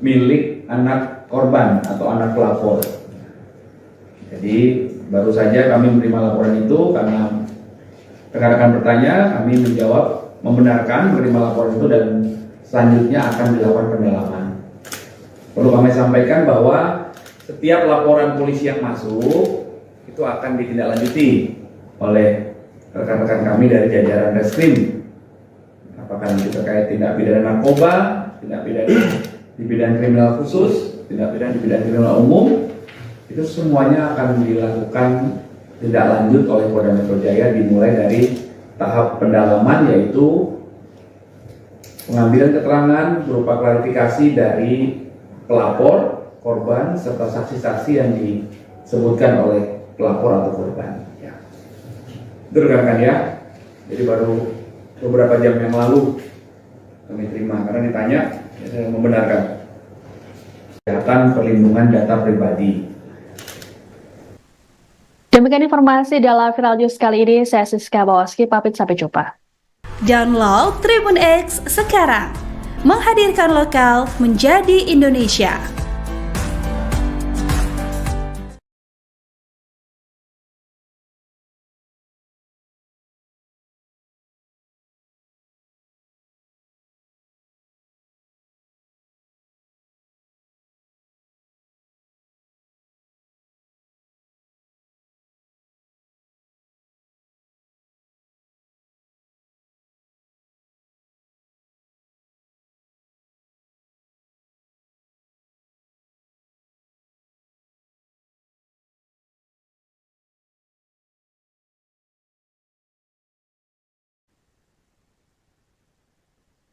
Speaker 6: milik anak korban atau anak pelapor. Jadi baru saja kami menerima laporan itu karena rekan-rekan bertanya, kami menjawab membenarkan menerima laporan itu dan selanjutnya akan dilakukan pendalaman. Perlu kami sampaikan bahwa setiap laporan polisi yang masuk itu akan ditindaklanjuti oleh rekan-rekan kami dari jajaran Reskrim. Apakah nanti terkait tindak pidana narkoba, tindak pidana di bidang kriminal khusus, tindak pidana di bidang kriminal umum, itu semuanya akan dilakukan tindak lanjut oleh Polda Metro Jaya dimulai dari tahap pendalaman, yaitu pengambilan keterangan berupa klarifikasi dari pelapor, korban, serta saksi-saksi yang disebutkan oleh pelapor atau korban. Ya. Itu rekan-rekan ya. Jadi baru beberapa jam yang lalu kami terima karena ditanya, ya, saya membenarkan kesehatan perlindungan data pribadi.
Speaker 1: Demikian informasi dalam Viral News kali ini. Saya Siska Bawaski, pamit sampai jumpa.
Speaker 7: Download Tribun X sekarang, menghadirkan lokal menjadi Indonesia.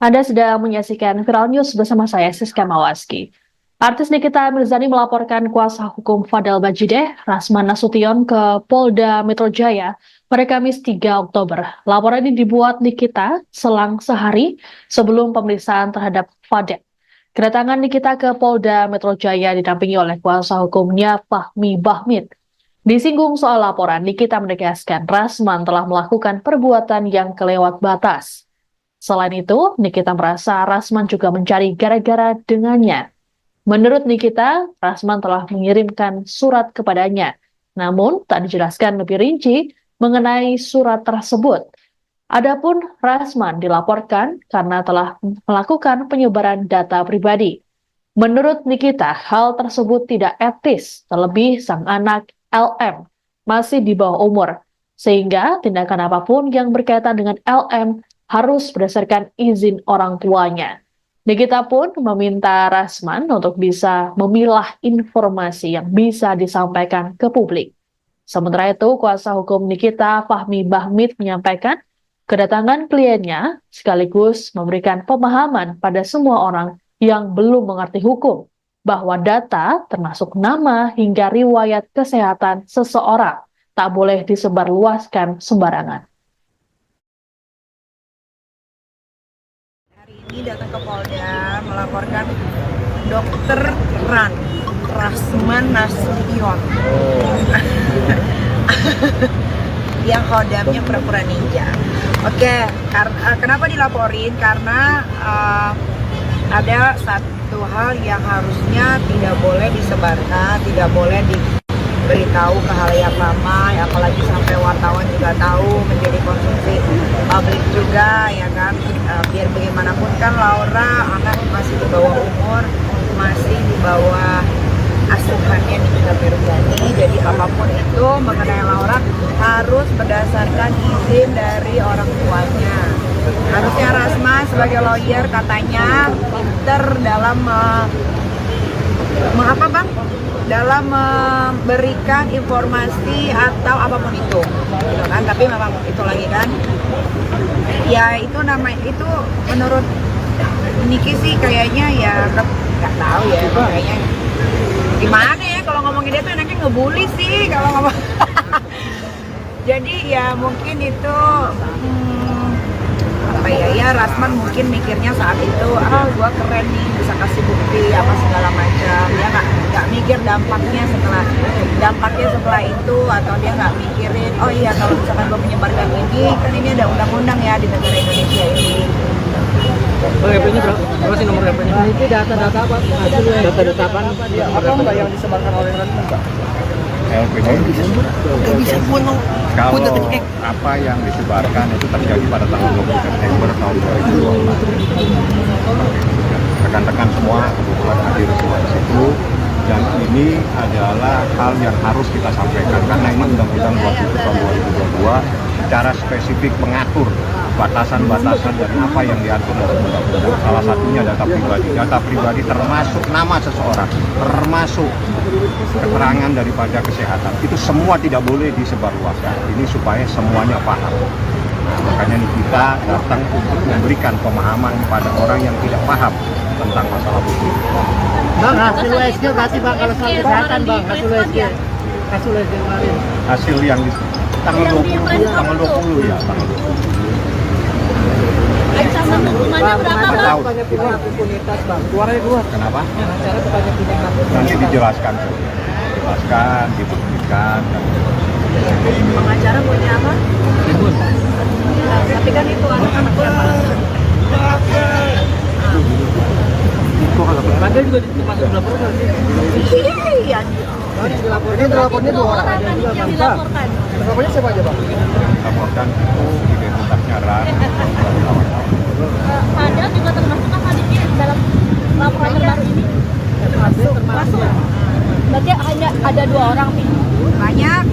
Speaker 1: Anda sedang menyaksikan Viral News bersama saya, Siska Mawaski. Artis Nikita Mirzani melaporkan kuasa hukum Fadel Bajideh, Rasman Nasution, ke Polda Metro Jaya pada Kamis 3 Oktober. Laporan ini dibuat Nikita selang sehari sebelum pemeriksaan terhadap Fadel. Kedatangan Nikita ke Polda Metro Jaya didampingi oleh kuasa hukumnya Fahmi Bahmid. Disinggung soal laporan, Nikita menegaskan Rasman telah melakukan perbuatan yang kelewat batas. Selain itu, Nikita merasa Rasman juga mencari gara-gara dengannya. Menurut Nikita, Rasman telah mengirimkan surat kepadanya, namun tak dijelaskan lebih rinci mengenai surat tersebut. Adapun Rasman dilaporkan karena telah melakukan penyebaran data pribadi. Menurut Nikita, hal tersebut tidak etis, terlebih sang anak LM masih di bawah umur, sehingga tindakan apapun yang berkaitan dengan LM harus berdasarkan izin orang tuanya. Nikita pun meminta Rasman untuk bisa memilah informasi yang bisa disampaikan ke publik. Sementara itu, kuasa hukum Nikita, Fahmi Bahmid, menyampaikan kedatangan kliennya sekaligus memberikan pemahaman pada semua orang yang belum mengerti hukum bahwa data termasuk nama hingga riwayat kesehatan seseorang tak boleh disebarluaskan sembarangan.
Speaker 2: Ini datang ke Polda melaporkan Dokter Rasman Nasution yang khodamnya pura-pura ninja. Oke, kenapa dilaporin? Karena ada satu hal yang harusnya tidak boleh disebarkan, tidak boleh diberitahu ke halayak ramai, apalagi sampai wartawan juga tahu, menjadi konsumsi publik juga, ya kan. Biar bagaimanapun kan Laura anak masih di bawah umur, masih di bawah asuhannya Nikita Mirzani. Jadi apapun itu mengenai Laura harus berdasarkan izin dari orang tuanya. Harusnya Rasman sebagai lawyer katanya pinter dalam dalam memberikan informasi atau apapun itu, gitu kan. Tapi memang itu lagi kan, ya itu itu menurut Niki sih kayaknya ya nggak tahu ya, kayaknya gimana ya kalau ngomongin dia tuh enaknya ngebully sih kalau ngomong. Jadi ya mungkin itu Rasman mungkin mikirnya saat itu gua keren nih, bisa kasih bukti apa segala macam. Dia nggak mikir dampaknya setelah itu, atau dia nggak mikirin kalau misalkan gua menyebarkan ini, kan ini ada undang-undang ya di negara Indonesia ini.
Speaker 3: Bang, RP-nya berapa sih nomor RP-nya?
Speaker 9: Nah, itu data-data apa? Hasil
Speaker 3: Data-data apa?
Speaker 9: apa mbak yang disebarkan oleh Rasman mbak?
Speaker 4: LPG kalau apa yang disebarkan itu terjadi pada tanggal 20 September tahun 2022. Rekan-rekan semua kebetulan hadir semua di situ, dan ini adalah hal yang harus kita sampaikan karena ini Undang-Undang 27 tahun 2022 secara spesifik mengatur batasan-batasan dan apa yang diatur dalam undang-undang. Salah satunya data pribadi. Data pribadi termasuk nama seseorang, termasuk keterangan daripada kesehatan. Itu semua tidak boleh disebarluaskan. Ini supaya semuanya paham. Nah, makanya ini kita datang untuk memberikan pemahaman pada orang yang tidak paham tentang masalah hukum.
Speaker 8: Bang, hasil USG berarti bang kalau soal kesehatan bang, hasil USG kemarin.
Speaker 4: Hasil yang di tanggal 20 ya, tanggal 20.
Speaker 5: Ancaman hukumannya berapa, Bang?
Speaker 9: Banyak pihak impunitas bang. Suaranya keluar.
Speaker 4: Kenapa?
Speaker 9: Cara banyak pihak.
Speaker 4: Nanti dijelaskan saja. Dijelaskan, dibuktikan.
Speaker 2: Pengacara punya apa? Tapi kan itu anak-anak siapa?
Speaker 3: Ada juga masuk laporan sih.
Speaker 2: Iya.
Speaker 9: Ini dilapornya 2 orang.
Speaker 5: Yang dilaporkan.
Speaker 9: Lapornya siapa aja bang?
Speaker 4: Laporkan itu identitasnya RAN.
Speaker 5: Padahal juga termasuk apa dalam laporan terbaru ini? Masuk. Berarti hanya ada 2 orang nih.
Speaker 2: Banyak.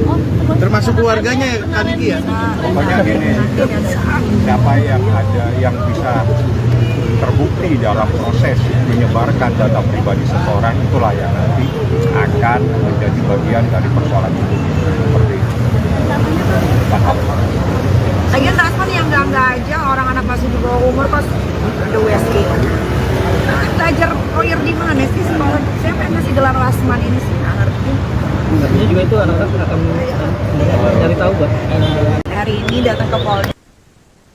Speaker 5: Oh,
Speaker 9: Termasuk keluarganya ya Kak Niki ya?
Speaker 4: Pokoknya gini, siapa yang ada yang bisa terbukti dalam proses menyebarkan data pribadi seseorang, itulah yang nanti akan menjadi bagian dari persoalan itu. Seperti itu. Paham?
Speaker 2: Lagian Rasman yang enggak aja, orang anak masih di bawah umur pas ada USG. Belajar lawyer di mana sih sekolah? Siapa yang ngasih gelar Rasman ini sih? Nggak ngerti.
Speaker 3: Artinya juga itu anak-anak akan mencari tahu buat
Speaker 2: Hari ini datang ke Polda.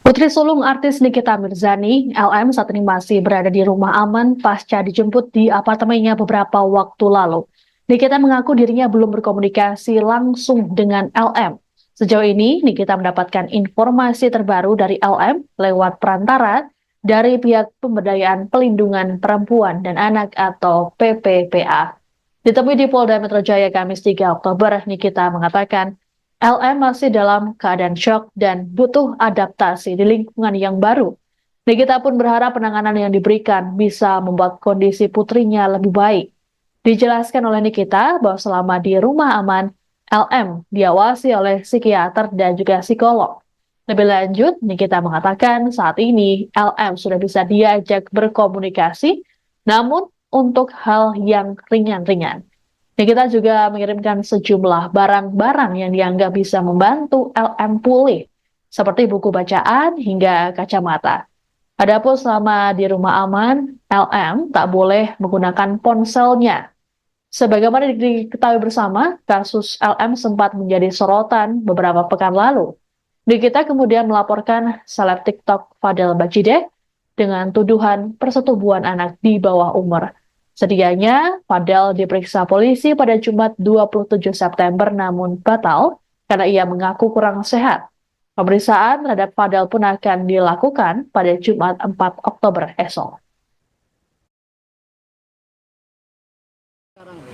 Speaker 1: Putri sulung artis Nikita Mirzani, LM, saat ini masih berada di rumah aman pasca dijemput di apartemennya beberapa waktu lalu. Nikita mengaku dirinya belum berkomunikasi langsung dengan LM. Sejauh ini, Nikita mendapatkan informasi terbaru dari LM lewat perantara dari pihak Pemberdayaan Pelindungan Perempuan dan Anak atau PPPA. Ditemui di Polda Metro Jaya Kamis 3 Oktober, Nikita mengatakan LM masih dalam keadaan syok dan butuh adaptasi di lingkungan yang baru. Nikita pun berharap penanganan yang diberikan bisa membuat kondisi putrinya lebih baik. Dijelaskan oleh Nikita bahwa selama di rumah aman, LM diawasi oleh psikiater dan juga psikolog. Lebih lanjut, Nikita mengatakan saat ini LM sudah bisa diajak berkomunikasi, namun untuk hal yang ringan-ringan. Nikita juga mengirimkan sejumlah barang-barang yang dianggap bisa membantu LM pulih, seperti buku bacaan hingga kacamata. Adapun selama di rumah aman, LM tak boleh menggunakan ponselnya. Sebagaimana diketahui bersama, kasus LM sempat menjadi sorotan beberapa pekan lalu. Nikita kemudian melaporkan seleb TikTok Fadel Bajideh dengan tuduhan persetubuhan anak di bawah umur. Sedianya, Fadel diperiksa polisi pada Jumat 27 September namun batal karena ia mengaku kurang sehat. Pemeriksaan terhadap Fadel pun akan dilakukan pada Jumat 4 Oktober esok.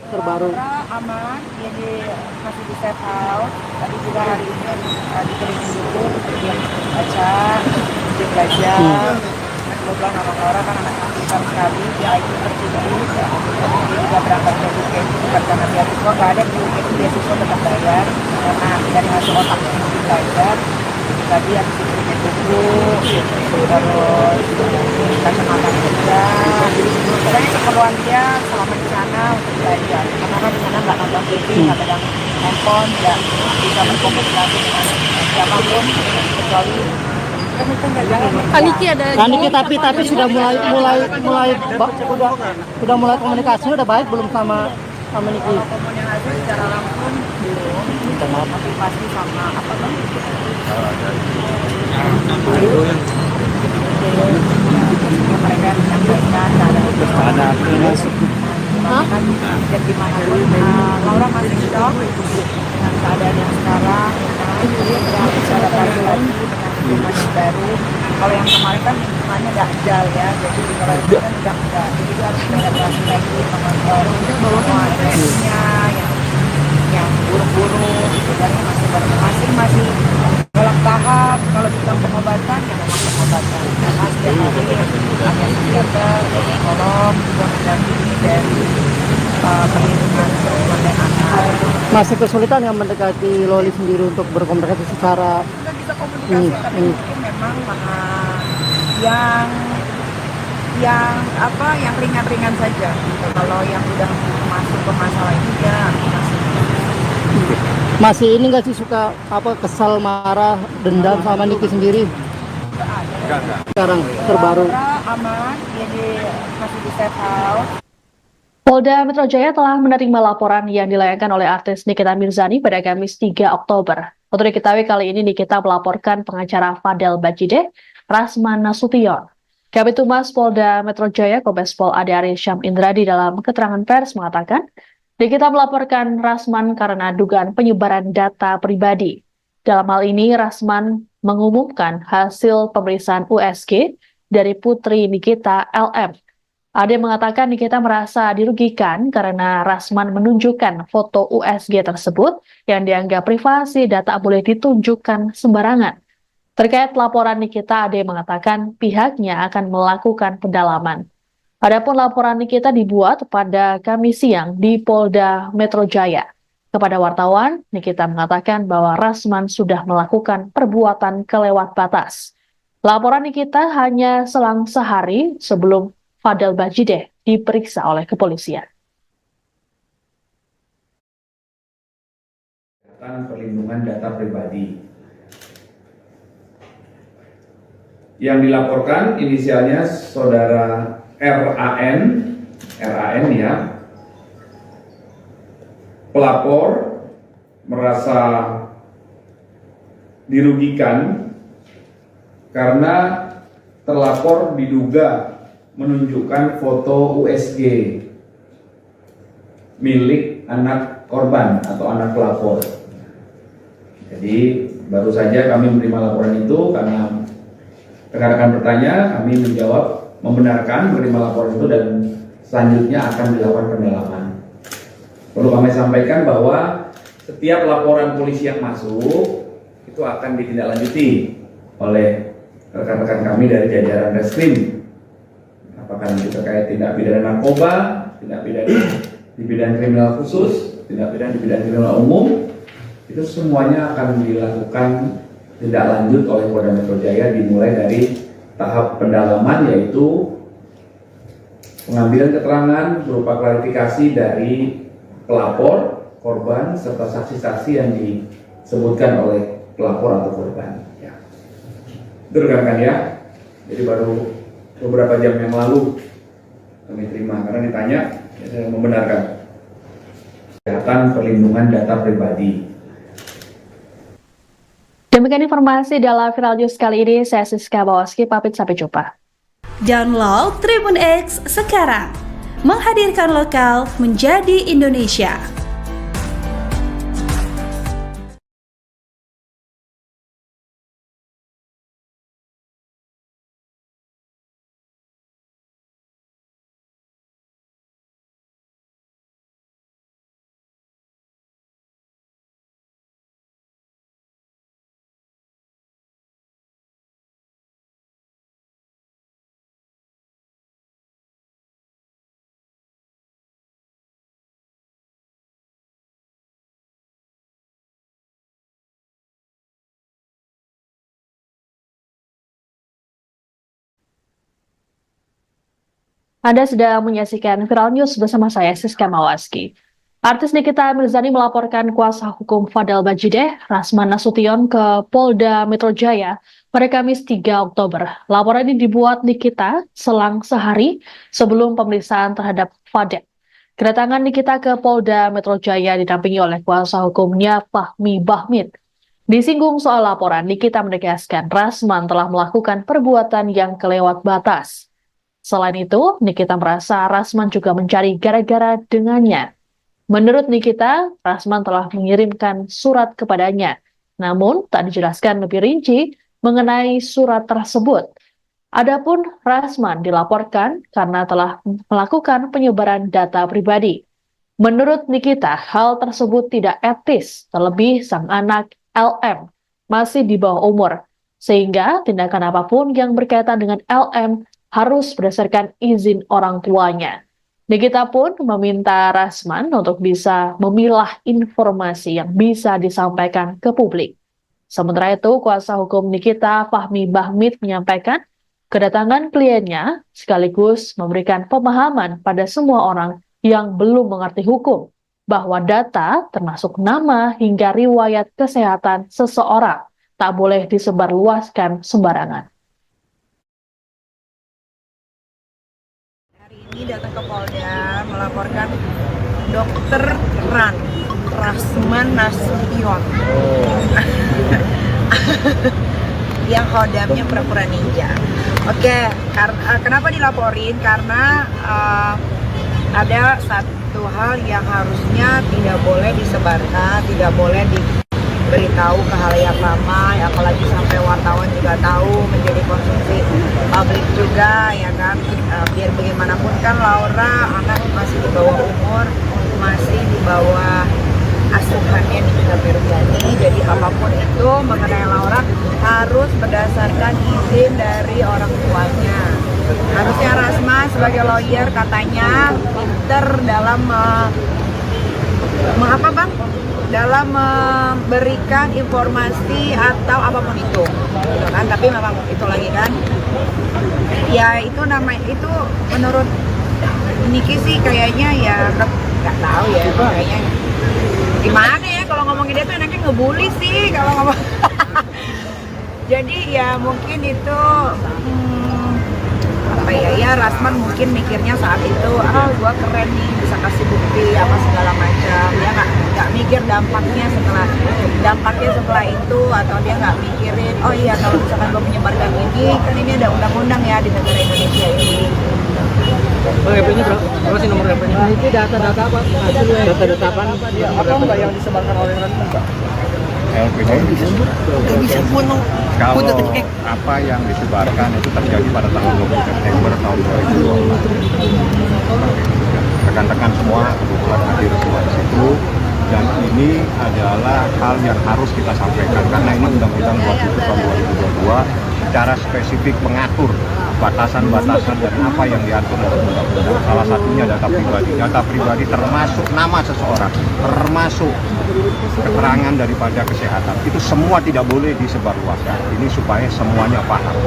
Speaker 8: Terbaru.
Speaker 2: Aman, dia masih di safe house. Tadi juga hari ini dikelilingi buku, dia baca, dia belajar. Kebetulan nama orang kan anak pintar sekali, dia IQ tertinggi. Dia juga berangkat ke UGM bukan karena beasiswa, nggak ada di UGM beasiswa tetap bayar karena dari hasil otak yang belajar. Tadi habis dikelilingi buku, terus kacamata kerja. Pokoknya keperluan dia selama di sana untuk belajar. Karena kan di sana nggak nonton TV, nggak pegang handphone, nggak bisa berkomunikasi dengan siapapun kecuali
Speaker 5: Kaniki ada.
Speaker 8: Kaniki tapi sudah mulai komunikasi udah baik belum sama Niki?
Speaker 2: komunikasi secara langsung belum, tapi pasti sama apa bang? Mereka menyampaikan ada kan dan gimana pun Laura masih shock dengan keadaan yang sekarang, dia bisa adaptasi lagi dengan lingkungan yang baru. Kalau yang kemarin kan lingkungannya dajal ya, jadi kalau itu kan udah enggak, jadi dia harus beradaptasi lagi mengontrol semua emosinya, yang buruk-buruk gitu kan, masih dalam tahap. Kalau bilang pengobatan ya memang pengobatan, karena setiap hari ada psikiater, psikolog juga mendampingi dari perlindungan perempuan dan anak.
Speaker 8: Masih kesulitan yang mendekati Loli sendiri untuk berkomunikasi secara
Speaker 2: Kita bisa komunikasi, tapi mungkin memang yang ringan-ringan saja. Kalau yang udah masuk ke masalah ini ya
Speaker 8: masih ini nggak sih suka kesal, marah, dendam sama Niki sendiri?
Speaker 4: Enggak.
Speaker 8: Sekarang terbaru.
Speaker 2: aman, jadi masih di safe house.
Speaker 1: Polda Metro Jaya telah menerima laporan yang dilayangkan oleh artis Nikita Mirzani pada Kamis 3 Oktober. Untuk diketahui kali ini Nikita melaporkan pengacara Fadel Bajideh, Rasman Nasution. Kabid Humas Polda Metro Jaya Kombes Pol Ade Arysyam Indradi dalam keterangan pers mengatakan, Nikita melaporkan Rasman karena dugaan penyebaran data pribadi. Dalam hal ini, Rasman mengumumkan hasil pemeriksaan USG dari putri Nikita LM. Ade mengatakan Nikita merasa dirugikan karena Rasman menunjukkan foto USG tersebut yang dianggap privasi dan tak boleh ditunjukkan sembarangan. Terkait laporan Nikita, Ade mengatakan pihaknya akan melakukan pendalaman. Adapun laporan Nikita dibuat pada Kamis siang di Polda Metro Jaya. Kepada wartawan, Nikita mengatakan bahwa Rasman sudah melakukan perbuatan kelewat batas. Laporan Nikita hanya selang sehari sebelum Fadel Bajideh diperiksa oleh kepolisian.
Speaker 6: Perlindungan data pribadi. Yang dilaporkan inisialnya saudara RAN ya. Pelapor merasa dirugikan karena terlapor diduga menunjukkan foto USG milik anak korban atau anak pelapor. Jadi baru saja kami menerima laporan itu karena rekan-rekan bertanya, kami menjawab membenarkan menerima laporan itu dan selanjutnya akan dilakukan pendalaman. Perlu kami sampaikan bahwa setiap laporan polisi yang masuk itu akan ditindaklanjuti oleh rekan-rekan kami dari jajaran Reskrim. Apakah nanti terkait tindak pidana narkoba, tindak pidana di bidang kriminal khusus, tindak pidana di bidang kriminal umum, itu semuanya akan dilakukan tindak lanjut oleh Polda Metro Jaya dimulai dari tahap pendalaman yaitu pengambilan keterangan berupa klarifikasi dari pelapor, korban, serta saksi-saksi yang disebutkan oleh pelapor atau korban. Ya. Itu rekan-rekan ya. Jadi baru beberapa jam yang lalu kami terima karena ditanya, ya saya membenarkan. Kesehatan perlindungan data pribadi.
Speaker 1: Demikian informasi dalam Viral News kali ini. Saya Siska Bawaski, pamit sampai jumpa.
Speaker 7: Download Tribun X sekarang. Menghadirkan lokal menjadi Indonesia.
Speaker 1: Anda sedang menyaksikan Viral News bersama saya, Siska Mawaski. Artis Nikita Mirzani melaporkan kuasa hukum Fadel Bajideh, Rasman Nasution ke Polda Metro Jaya pada Kamis 3 Oktober. Laporan ini dibuat Nikita selang sehari sebelum pemeriksaan terhadap Fadel. Kedatangan Nikita ke Polda Metro Jaya didampingi oleh kuasa hukumnya Fahmi Bahmid. Disinggung soal laporan, Nikita menegaskan Rasman telah melakukan perbuatan yang kelewat batas. Selain itu, Nikita merasa Rasman juga mencari gara-gara dengannya. Menurut Nikita, Rasman telah mengirimkan surat kepadanya. Namun, tak dijelaskan lebih rinci mengenai surat tersebut. Adapun Rasman dilaporkan karena telah melakukan penyebaran data pribadi. Menurut Nikita, hal tersebut tidak etis, terlebih sang anak LM masih di bawah umur, sehingga tindakan apapun yang berkaitan dengan LM harus berdasarkan izin orang tuanya. Nikita pun meminta Rasman untuk bisa memilah informasi yang bisa disampaikan ke publik. Sementara itu, kuasa hukum Nikita, Fahmi Bahmid, menyampaikan kedatangan kliennya sekaligus memberikan pemahaman pada semua orang yang belum mengerti hukum bahwa data termasuk nama hingga riwayat kesehatan seseorang tak boleh disebarluaskan sembarangan.
Speaker 2: Hari ini datang ke Polda melaporkan Dokter Rasman Nasution yang hodamnya pura-pura ninja. Oke, kenapa dilaporin? Karena ada satu hal yang harusnya tidak boleh disebarkan, tidak boleh diberitahu ke halayak ramai, apalagi sampai wartawan juga tahu, menjadi konsumsi publik juga, ya kan. Biar bagaimanapun kan Laura anak masih di bawah umur, masih di bawah asuhannya Nikita Mirzani, jadi apapun itu mengenai Laura harus berdasarkan izin dari orang tuanya. Harusnya Rasman sebagai lawyer katanya pinter dalam dalam memberikan informasi atau apapun itu, gitu kan. Tapi memang itu lagi kan, ya itu itu menurut Niki sih kayaknya ya nggak tahu ya, kayaknya gimana ya kalau ngomongin dia tuh enaknya ngebully sih kalau ngomong. Jadi ya mungkin itu Rasman mungkin mikirnya saat itu gua keren nih, bisa kasih bukti apa segala macam. Dia nggak mikir dampaknya setelah itu, atau dia nggak mikirin kalau misalkan gua menyebarkan ini kan ini ada undang-undang ya di negara Indonesia ini.
Speaker 3: HP-nya berapa sih nomor HP-nya?
Speaker 9: Nah, itu data-data apa?
Speaker 3: Data-data apa?
Speaker 9: Apa enggak yang disebarkan oleh Rasman, Pak?
Speaker 4: LPG kalau apa yang disebarkan itu terjadi pada tanggal 20 September tahun 2022. Rekan-rekan semua kebetulan hadir semua di situ, dan ini adalah hal yang harus kita sampaikan karena ini Undang-Undang 27 tahun 2022 secara spesifik mengatur batasan-batasan dan apa yang diatur dalam undang-undang. Salah satunya data pribadi. Data pribadi termasuk nama seseorang, termasuk keterangan daripada kesehatan. Itu semua tidak boleh disebarluaskan. Ini supaya semuanya paham.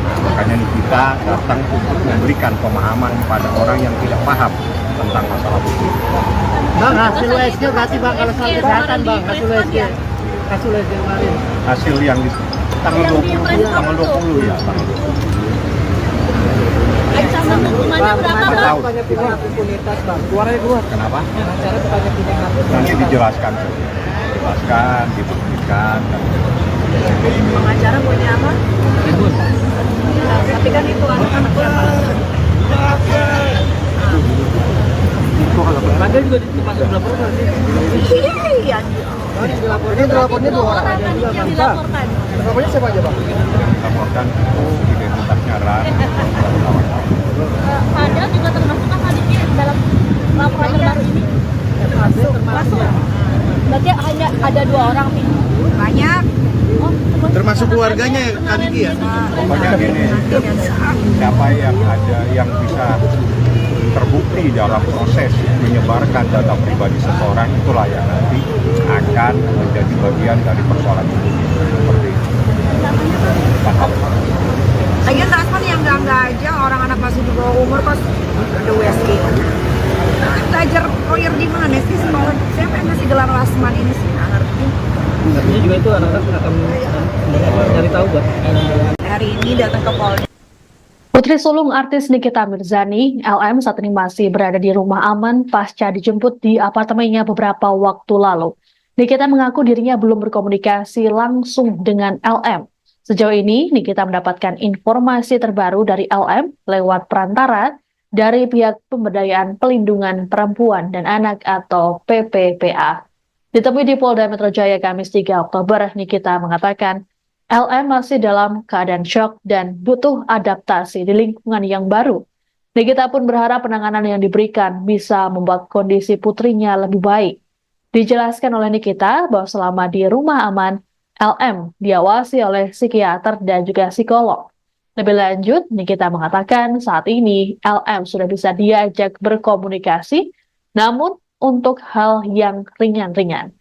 Speaker 4: Nah, makanya kita datang untuk memberikan pemahaman kepada orang yang tidak paham tentang masalah hukum.
Speaker 8: Bang, hasil USG berarti Bang kalau soal kesehatan Bang, hasil USG kemarin.
Speaker 4: Hasil yang di tanggal 20 ya, tanggal 20.
Speaker 5: Ancaman hukumannya berapa, Bang?
Speaker 9: Banyak pihak impunitas, Bang. Keluarnya keluar.
Speaker 4: Kenapa?
Speaker 9: Cara banyak pihak.
Speaker 4: Nanti dijelaskan, dibuktikan.
Speaker 2: Pengacara punya apa? Tapi kan itu anak-anak
Speaker 3: Anda juga masuk laporan sih.
Speaker 2: Iya.
Speaker 9: Ini dilapornya 2 orang.
Speaker 5: Yang dilaporkan.
Speaker 9: Lapornya siapa aja, Bang?
Speaker 4: Laporkan itu identitasnya Ran.
Speaker 5: Padahal juga termasuk kan Aditya dalam laporan terbaru ini. Masuk. Berarti hanya ada 2 orang nih.
Speaker 2: banyak.
Speaker 9: Termasuk keluarganya ya, Kak Niki ya?
Speaker 4: Pokoknya gini, siapa yang ada yang bisa terbukti dalam proses menyebarkan data pribadi seseorang, itulah yang nanti akan menjadi bagian dari persoalan itu. Seperti itu. Paham?
Speaker 2: Lagian Rasman yang enggak aja, orang anak masih di bawah umur kok ada WSG. Belajar lawyer di mana sih sekolah? Siapa yang ngasih gelar Rasman ini sih? Nggak ngerti.
Speaker 3: Artinya juga itu anak-anak akan cari tahu buat
Speaker 2: Hari ini datang ke Polda.
Speaker 1: Putri sulung artis Nikita Mirzani, LM, saat ini masih berada di rumah aman pasca dijemput di apartemennya beberapa waktu lalu. Nikita mengaku dirinya belum berkomunikasi langsung dengan LM. Sejauh ini, Nikita mendapatkan informasi terbaru dari LM lewat perantara dari pihak Pemberdayaan Pelindungan Perempuan dan Anak atau PPPA. Ditemui di Polda Metro Jaya Kamis 3 Oktober, Nikita mengatakan LM masih dalam keadaan syok dan butuh adaptasi di lingkungan yang baru. Nikita pun berharap penanganan yang diberikan bisa membuat kondisi putrinya lebih baik. Dijelaskan oleh Nikita bahwa selama di rumah aman, LM diawasi oleh psikiater dan juga psikolog. Lebih lanjut, Nikita mengatakan saat ini LM sudah bisa diajak berkomunikasi, namun untuk hal yang ringan-ringan.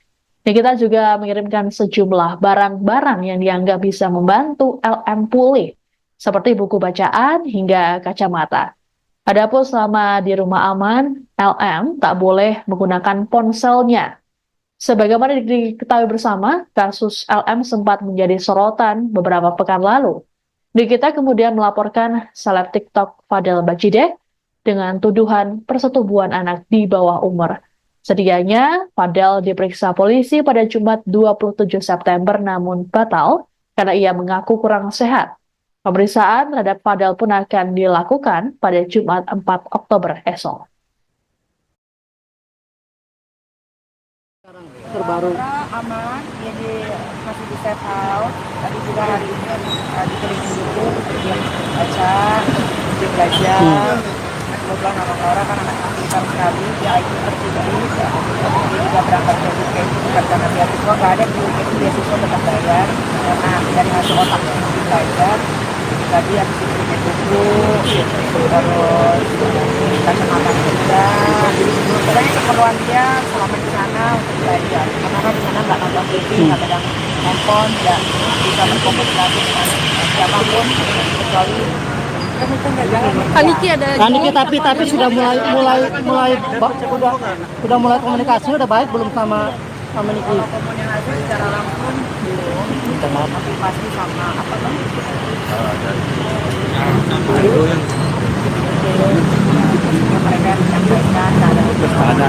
Speaker 1: Nikita juga mengirimkan sejumlah barang-barang yang dianggap bisa membantu LM pulih, seperti buku bacaan hingga kacamata. Adapun selama di rumah aman, LM tak boleh menggunakan ponselnya. Sebagaimana diketahui bersama, kasus LM sempat menjadi sorotan beberapa pekan lalu. Nikita kemudian melaporkan seleb TikTok Fadel Bajideh dengan tuduhan persetubuhan anak di bawah umur. Sedianya, Fadel diperiksa polisi pada Jumat 27 September namun batal karena ia mengaku kurang sehat. Pemeriksaan terhadap Fadel pun akan dilakukan pada Jumat 4 Oktober esok.
Speaker 8: Terbaru
Speaker 2: aman, jadi masih di safe house. Tadi juga hari ini dikelilingi buku, dia baca, dia belajar. Kebetulan anak Laura kan anak pintar sekali, dia IQ tertinggi. Dia juga berangkat ke UK bukan karena beasiswa, nggak ada di UK itu beasiswa tetap bayar karena dari hasil otak yang belajar. Tadi habis itu bikin buku, terus kacamata juga. Pokoknya keperluan dia selama di sana untuk belajar. Karena kan di sana nggak nonton TV, nggak pegang handphone, nggak bisa berkomunikasi dengan siapapun kecuali
Speaker 5: Kaniki ada
Speaker 8: Kaniki tapi sudah mulai komunikasi udah baik belum sama Niki?
Speaker 2: komunikasi secara langsung belum, tapi pasti sama apa kan? Mereka menyampaikan ada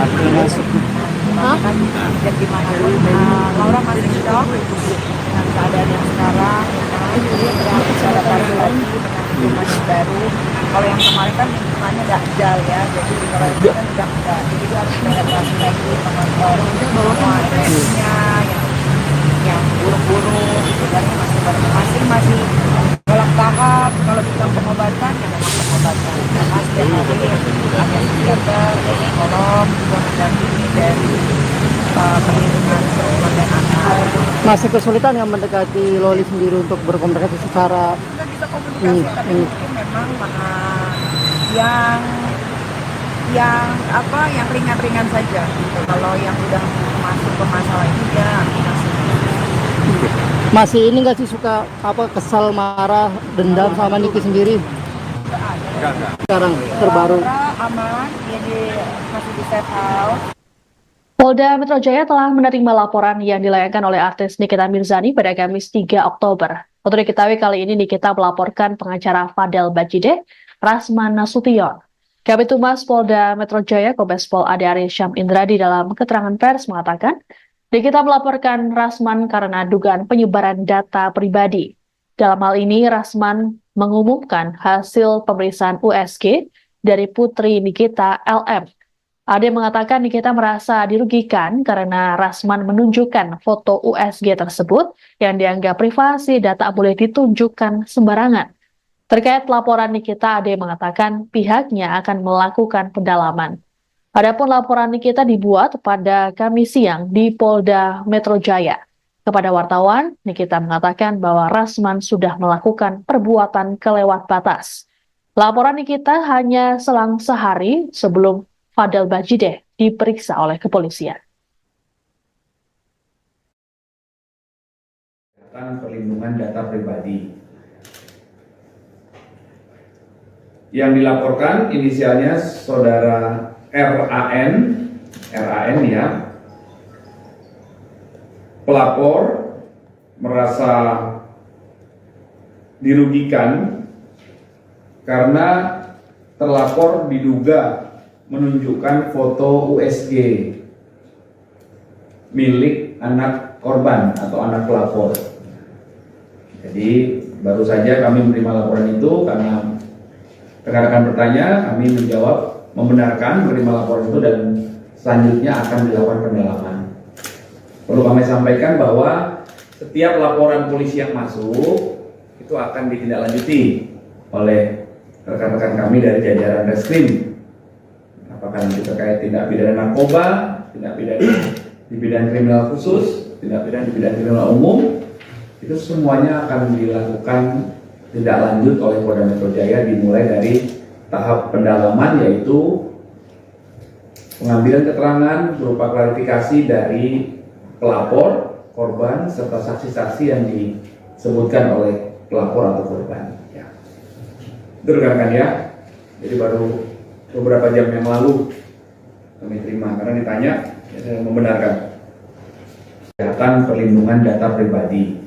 Speaker 2: kan dan gimana pun Laura masih shock dengan keadaan yang sekarang, dia berbicara lagi dengan lingkungan yang baru. Kalau yang kemarin kan lingkungannya dakjal ya, jadi kalau itu kan dakjal, jadi dia harus beradaptasi lagi mengontrol semua emosinya yang buruk-buruk gitu kan, masih dalam tahap. Kalau kita pengobatan ya memang pengobatan, karena setiap hari ada psikiater, psikolog juga mendampingi dari perlindungan perempuan dan anak.
Speaker 8: Masih kesulitan yang mendekati Loli sendiri untuk berkomunikasi secara
Speaker 2: Kita bisa komunikasi, tapi mungkin memang yang ringan-ringan saja. Kalau yang udah masuk ke masalah ini ya
Speaker 8: masih ini nggak sih suka kesal, marah, dendam sama Niki sendiri? Sekarang terbaru
Speaker 2: aman, jadi masih di safe house.
Speaker 1: Polda Metro Jaya telah menerima laporan yang dilayangkan oleh artis Nikita Mirzani pada Kamis 3 Oktober. Untuk diketahui kali ini Nikita melaporkan pengacara Fadel Bajideh, Rasman Nasution. Kabid Humas Polda Metro Jaya Kombes Pol Ade Arie Syam Indradi dalam keterangan pers mengatakan, Nikita melaporkan Rasman karena dugaan penyebaran data pribadi. Dalam hal ini, Rasman mengumumkan hasil pemeriksaan USG dari putri Nikita LM. Ade mengatakan Nikita merasa dirugikan karena Rasman menunjukkan foto USG tersebut yang dianggap privasi dan tak boleh ditunjukkan sembarangan. Terkait laporan Nikita, Ade mengatakan pihaknya akan melakukan pendalaman. Adapun laporan Nikita dibuat pada Kamis siang di Polda Metro Jaya. Kepada wartawan, Nikita mengatakan bahwa Rasman sudah melakukan perbuatan kelewat batas. Laporan Nikita hanya selang sehari sebelum Fadel Bajideh diperiksa oleh kepolisian.
Speaker 6: Perlindungan data pribadi. Yang dilaporkan inisialnya saudara RAN ya. Pelapor merasa dirugikan karena terlapor diduga menunjukkan foto USG milik anak korban atau anak pelapor. Jadi baru saja kami menerima laporan itu karena rekan-rekan bertanya, kami menjawab membenarkan menerima laporan itu dan selanjutnya akan dilakukan pendalaman. Perlu kami sampaikan bahwa setiap laporan polisi yang masuk itu akan ditindaklanjuti oleh rekan-rekan kami dari jajaran Reskrim. Apakah nanti terkait tindak pidana narkoba, tindak pidana di bidang kriminal khusus, tindak pidana di bidang kriminal umum, itu semuanya akan dilakukan tindak lanjut oleh Polda Metro Jaya, dimulai dari tahap pendalaman, yaitu pengambilan keterangan berupa klarifikasi dari pelapor, korban, serta saksi-saksi yang disebutkan oleh pelapor atau korban. Ya. Itu rekan-rekan ya. Jadi baru beberapa jam yang lalu kami terima, karena ditanya, ya saya membenarkan. Kesehatan perlindungan data pribadi.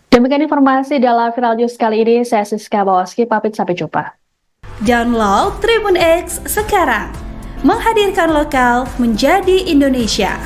Speaker 1: Demikian informasi dalam Viral News kali ini. Saya Siska Bawaski, pamit sampai jumpa.
Speaker 7: Download Tribun X sekarang, menghadirkan lokal menjadi Indonesia.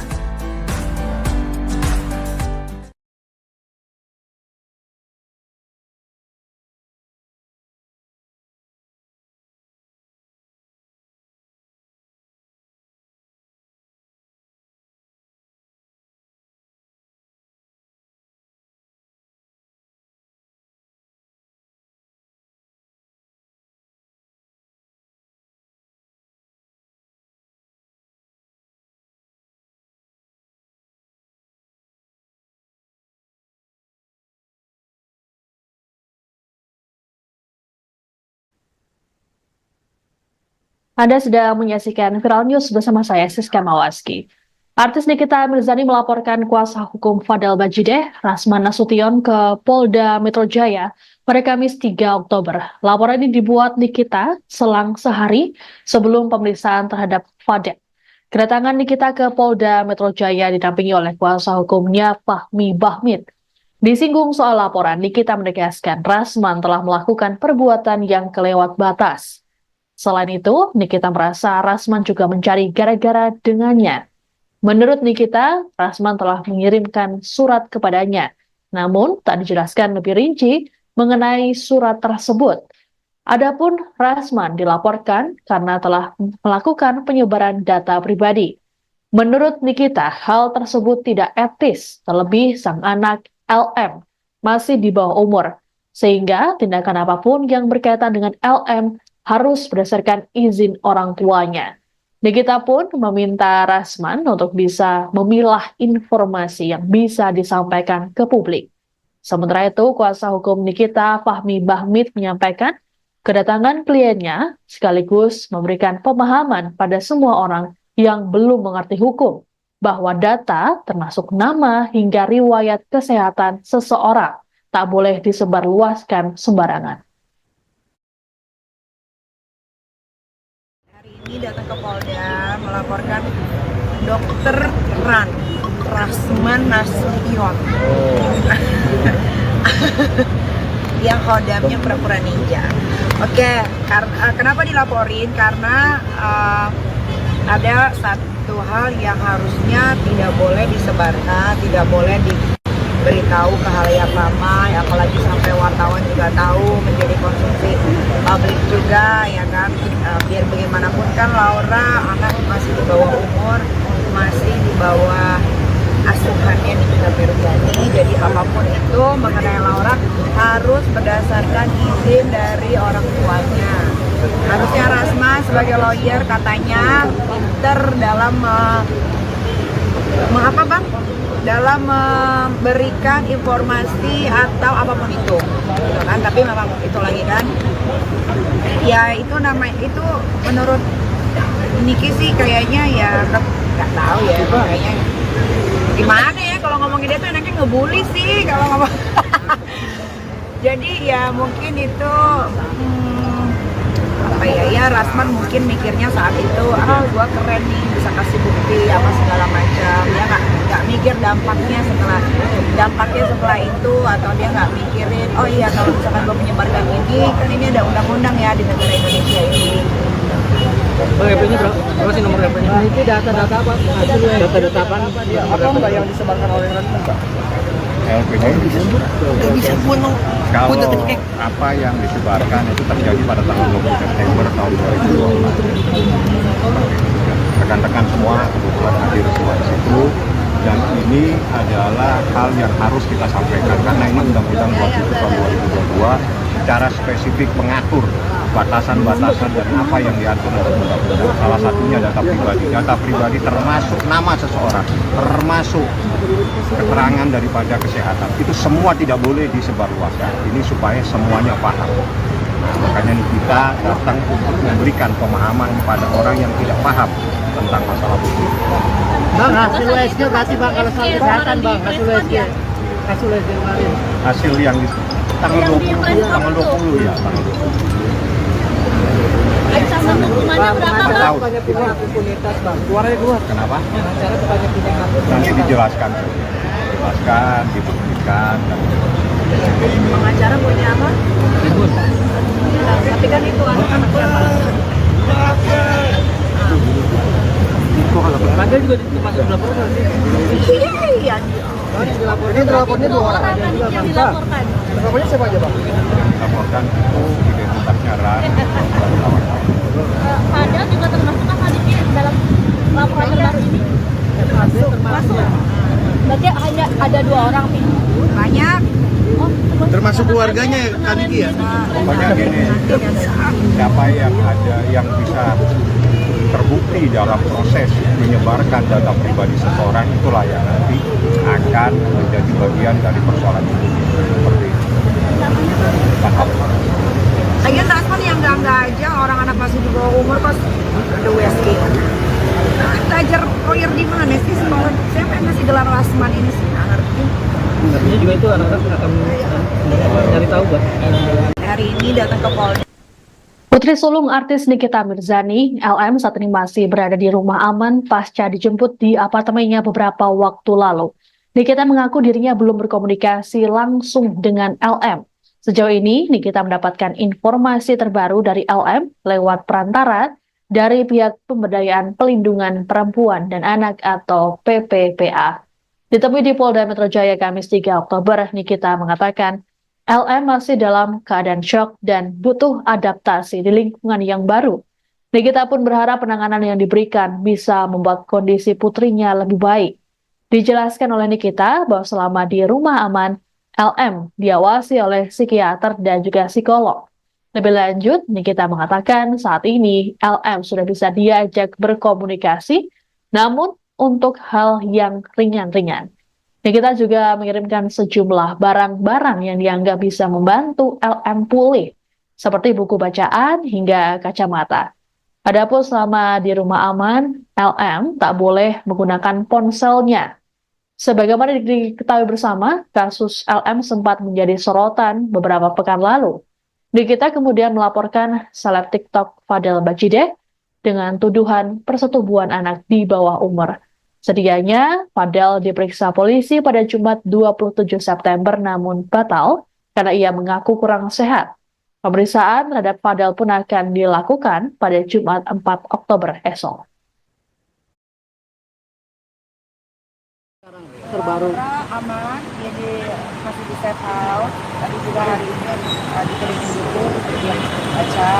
Speaker 1: Anda sedang menyaksikan Viral News bersama saya, Siska Mawaski. Artis Nikita Mirzani melaporkan kuasa hukum Fadel Bajideh, Rasman Nasution, ke Polda Metro Jaya pada Kamis 3 Oktober. Laporan ini dibuat Nikita selang sehari sebelum pemeriksaan terhadap Fadel. Kedatangan Nikita ke Polda Metro Jaya didampingi oleh kuasa hukumnya Fahmi Bahmid. Disinggung soal laporan, Nikita menegaskan Rasman telah melakukan perbuatan yang kelewat batas. Selain itu, Nikita merasa Rasman juga mencari gara-gara dengannya. Menurut Nikita, Rasman telah mengirimkan surat kepadanya, namun tak dijelaskan lebih rinci mengenai surat tersebut. Adapun Rasman dilaporkan karena telah melakukan penyebaran data pribadi. Menurut Nikita, hal tersebut tidak etis, terlebih sang anak LM masih di bawah umur, sehingga tindakan apapun yang berkaitan dengan LM harus berdasarkan izin orang tuanya. Nikita pun meminta Rasman untuk bisa memilah informasi yang bisa disampaikan ke publik. Sementara itu, kuasa hukum Nikita, Fahmi Bahmid, menyampaikan kedatangan kliennya sekaligus memberikan pemahaman pada semua orang yang belum mengerti hukum bahwa data termasuk nama hingga riwayat kesehatan seseorang tak boleh disebarluaskan sembarangan.
Speaker 2: Ini datang ke Polda melaporkan Dokter Rasman Nasution yang kodamnya pura-pura ninja. Oke, kenapa dilaporin? Karena ada satu hal yang harusnya tidak boleh disebarkan, tidak boleh diberitahu ke halayak ramai, apalagi sampai wartawan juga tahu, menjadi konsumsi publik juga, ya kan. Biar bagaimanapun kan Laura anak masih di bawah umur, masih di bawah asuhannya Nikita Mirzani. Jadi apapun itu mengenai Laura harus berdasarkan izin dari orang tuanya. Harusnya Rasman sebagai lawyer katanya pinter dalam dalam memberikan informasi atau apapun itu, gitu kan. Tapi memang itu lagi kan, ya itu itu menurut Niki sih kayaknya ya nggak tahu ya, kayaknya gimana ya kalau ngomongin dia tuh enaknya ngebully sih kalau ngomong. Jadi ya mungkin itu apa ya Rasman mungkin mikirnya saat itu gua keren nih bisa kasih bukti apa segala macam, dia nggak mikir dampaknya setelah itu, atau dia nggak mikirin oh iya kalau misalkan gua menyebarkan ini kan ini ada undang-undang ya di negara Indonesia ini.
Speaker 3: Bang, HP-nya berapa sih nomor HP-nya?
Speaker 9: Nah, itu data-data apa?
Speaker 3: Data-data apa?
Speaker 9: Apa enggak yang disebarkan oleh Rasman, Pak?
Speaker 4: LPG kalau apa yang disebarkan itu terjadi pada tanggal 20 September tahun 2024. Rekan-rekan semua kebetulan hadir semua di situ Dan ini adalah hal yang harus kita sampaikan karena ini Undang-Undang 27 tahun 2022 secara spesifik mengatur batasan-batasan dan apa yang diatur dalam undang-undang. Salah satunya data pribadi. Data pribadi termasuk nama seseorang, termasuk keterangan daripada kesehatan. Itu semua tidak boleh disebarluaskan. Ini supaya semuanya paham. Nah, makanya nih kita datang untuk memberikan pemahaman kepada orang yang tidak paham tentang masalah hukum.
Speaker 8: Bang, hasil USG berarti Bang kalau soal kesehatan Bang, hasil USG. Hasil USG kemarin.
Speaker 4: Hasil yang di tanggal 20, tanggal 20 ya, tanggal 20.
Speaker 5: Ancaman hukumannya berapa, Bang?
Speaker 9: Banyak pihak impunitas bang, suaranya keluar.
Speaker 4: Kenapa?
Speaker 9: Acara banyak pihak.
Speaker 4: Nanti dijelaskan, dibuktikan.
Speaker 2: Pengacara punya apa? Tapi kan itu anak-anak siapa?
Speaker 9: Anda juga masuk dilaporkan sih.
Speaker 2: Iya.
Speaker 9: Ini dilapornya 2 orang.
Speaker 5: Yang dilaporkan.
Speaker 9: Lapornya siapa aja bang?
Speaker 4: Laporkan identitasnya Ran.
Speaker 5: Padahal juga termasuk apa nih dalam laporan terbaru ini? Masuk. Berarti hanya ada 2 orang nih.
Speaker 2: Banyak.
Speaker 3: Termasuk keluarganya kan Niki ya?
Speaker 4: Pokoknya gini, siapa yang ada yang bisa terbukti dalam proses menyebarkan data pribadi seseorang itulah yang nanti akan menjadi bagian dari persoalan ini. Seperti itu. Paham?
Speaker 2: Lagian Rasman yang enggak aja orang anak masih di bawah umur pas ada USG. Belajar lawyer di mana sih sekolah? Saya masih gelar Rasman ini sih nggak ngerti.
Speaker 9: Artinya juga itu anak-anak akan cari tahu bang.
Speaker 2: Hari ini datang ke Polda.
Speaker 1: Putri sulung artis Nikita Mirzani, LM, saat ini masih berada di rumah aman pasca dijemput di apartemennya beberapa waktu lalu. Nikita mengaku dirinya belum berkomunikasi langsung dengan LM. Sejauh ini, Nikita mendapatkan informasi terbaru dari LM lewat perantara dari pihak Pemberdayaan Pelindungan Perempuan dan Anak atau PPPA. Ditemui di Polda Metro Jaya Kamis 3 Oktober, Nikita mengatakan LM masih dalam keadaan syok dan butuh adaptasi di lingkungan yang baru. Nikita pun berharap penanganan yang diberikan bisa membuat kondisi putrinya lebih baik. Dijelaskan oleh Nikita bahwa selama di rumah aman, LM diawasi oleh psikiater dan juga psikolog. Lebih lanjut, Nikita mengatakan saat ini LM sudah bisa diajak berkomunikasi, namun untuk hal yang ringan-ringan. Nikita juga mengirimkan sejumlah barang-barang yang dianggap bisa membantu LM pulih, seperti buku bacaan hingga kacamata. Adapun selama di rumah aman, LM tak boleh menggunakan ponselnya. Sebagaimana diketahui bersama, kasus LM sempat menjadi sorotan beberapa pekan lalu. Nikita kemudian melaporkan seleb TikTok Fadel Bajideh dengan tuduhan persetubuhan anak di bawah umur. Sedianya, Fadel diperiksa polisi pada Jumat 27 September namun batal karena ia mengaku kurang sehat. Pemeriksaan terhadap Fadel pun akan dilakukan pada Jumat 4 Oktober esok.
Speaker 8: Terbaru.
Speaker 2: Aman, jadi masih di safe house. Tadi juga hari ini dikelilingi dulu, dia baca,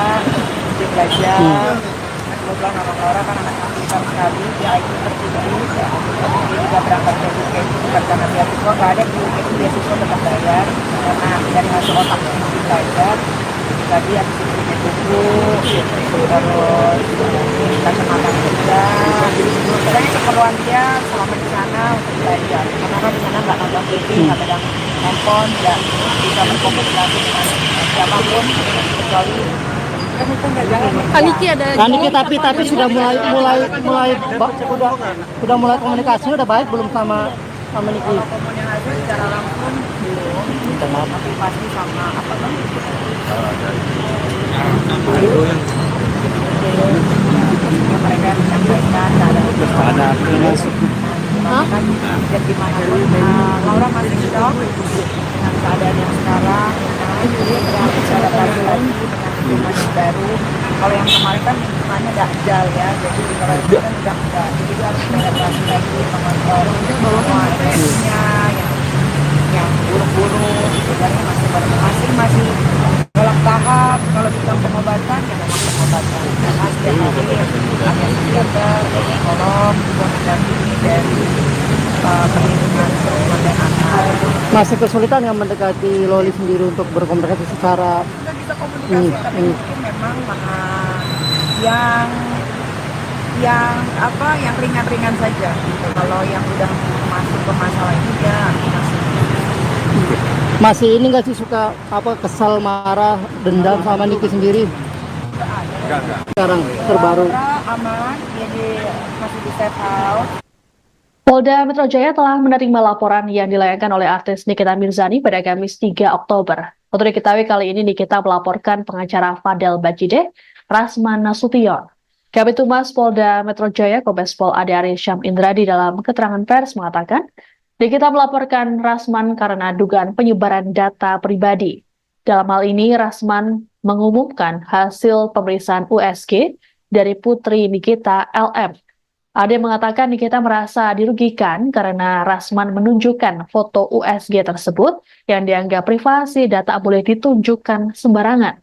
Speaker 2: dia belajar. Kebetulan anak Laura kan anak pintar sekali, dia IQ tertinggi. Dia juga berangkat ke UK bukan karena beasiswa, nggak ada di UK itu beasiswa tetap bayar. Karena dari hasil otak belajar, tadi habis itu punya buku, terus kacamata juga. Pokoknya keperluan dia selama di sana untuk belajar. Karena kan di sana nggak nonton TV, nggak pegang handphone, nggak bisa berkomunikasi dengan siapapun kecuali
Speaker 5: Niki ada
Speaker 8: Niki tapi sudah mulai komunikasi udah baik belum sama Niki.
Speaker 2: komunikasi secara langsung belum.
Speaker 8: Minta maaf.
Speaker 2: Tapi pasti sama apa kan? Mereka menyampaikan ada dan gimana pun Laura masih shock dengan keadaan yang sekarang. Jadi ada baru lagi dengan lingkungan yang baru. Kalau yang kemarin kan lingkungannya dakjal ya, jadi kalau itu kan udah enggak. Jadi dia harus beradaptasi lagi mengontrol semua emosinya yang buruk-buruk. Sebenarnya masih dalam tahap. Kalau bilang pengobatan ya memang pengobatan. Karena setiap hari ada psikiater, psikolog juga mendampingi dari perlindungan perempuan dan anak.
Speaker 8: Masih kesulitan yang mendekati Loli sendiri untuk berkomunikasi secara
Speaker 2: Kita bisa komunikasi, tapi mungkin memang yang ringan-ringan saja gitu. Kalau yang udah masuk ke masalah ini dia
Speaker 8: masih ini nggak sih suka kesal, marah, dendam sama Niki sendiri?
Speaker 4: Enggak.
Speaker 8: Sekarang terbaru.
Speaker 2: aman, dia masih di safe house.
Speaker 1: Polda Metro Jaya telah menerima laporan yang dilayangkan oleh artis Nikita Mirzani pada Kamis 3 Oktober. Untuk diketahui kali ini Nikita melaporkan pengacara Fadel Bajideh, Rasman Nasution. Kabid Humas Polda Metro Jaya, Kombes Pol Ade Arysyam Indradi dalam keterangan pers mengatakan, Nikita melaporkan Rasman karena dugaan penyebaran data pribadi. Dalam hal ini, Rasman mengumumkan hasil pemeriksaan USG dari putri Nikita LM. Ade mengatakan Nikita merasa dirugikan karena Rasman menunjukkan foto USG tersebut yang dianggap privasi dan tak boleh ditunjukkan sembarangan.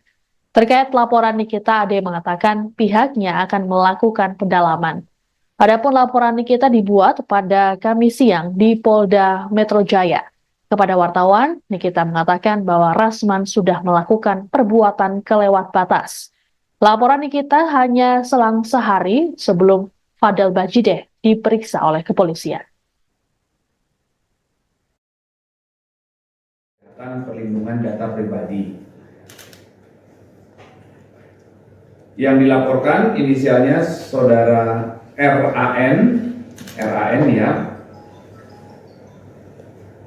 Speaker 1: Terkait laporan Nikita, Ade mengatakan pihaknya akan melakukan pendalaman. Adapun laporan Nikita dibuat pada Kamis siang di Polda Metro Jaya. Kepada wartawan, Nikita mengatakan bahwa Rasman sudah melakukan perbuatan kelewat batas. Laporan Nikita hanya selang sehari sebelum Fadel Bajideh diperiksa oleh kepolisian.
Speaker 6: Perlindungan data pribadi. Yang dilaporkan inisialnya saudara RAN ya.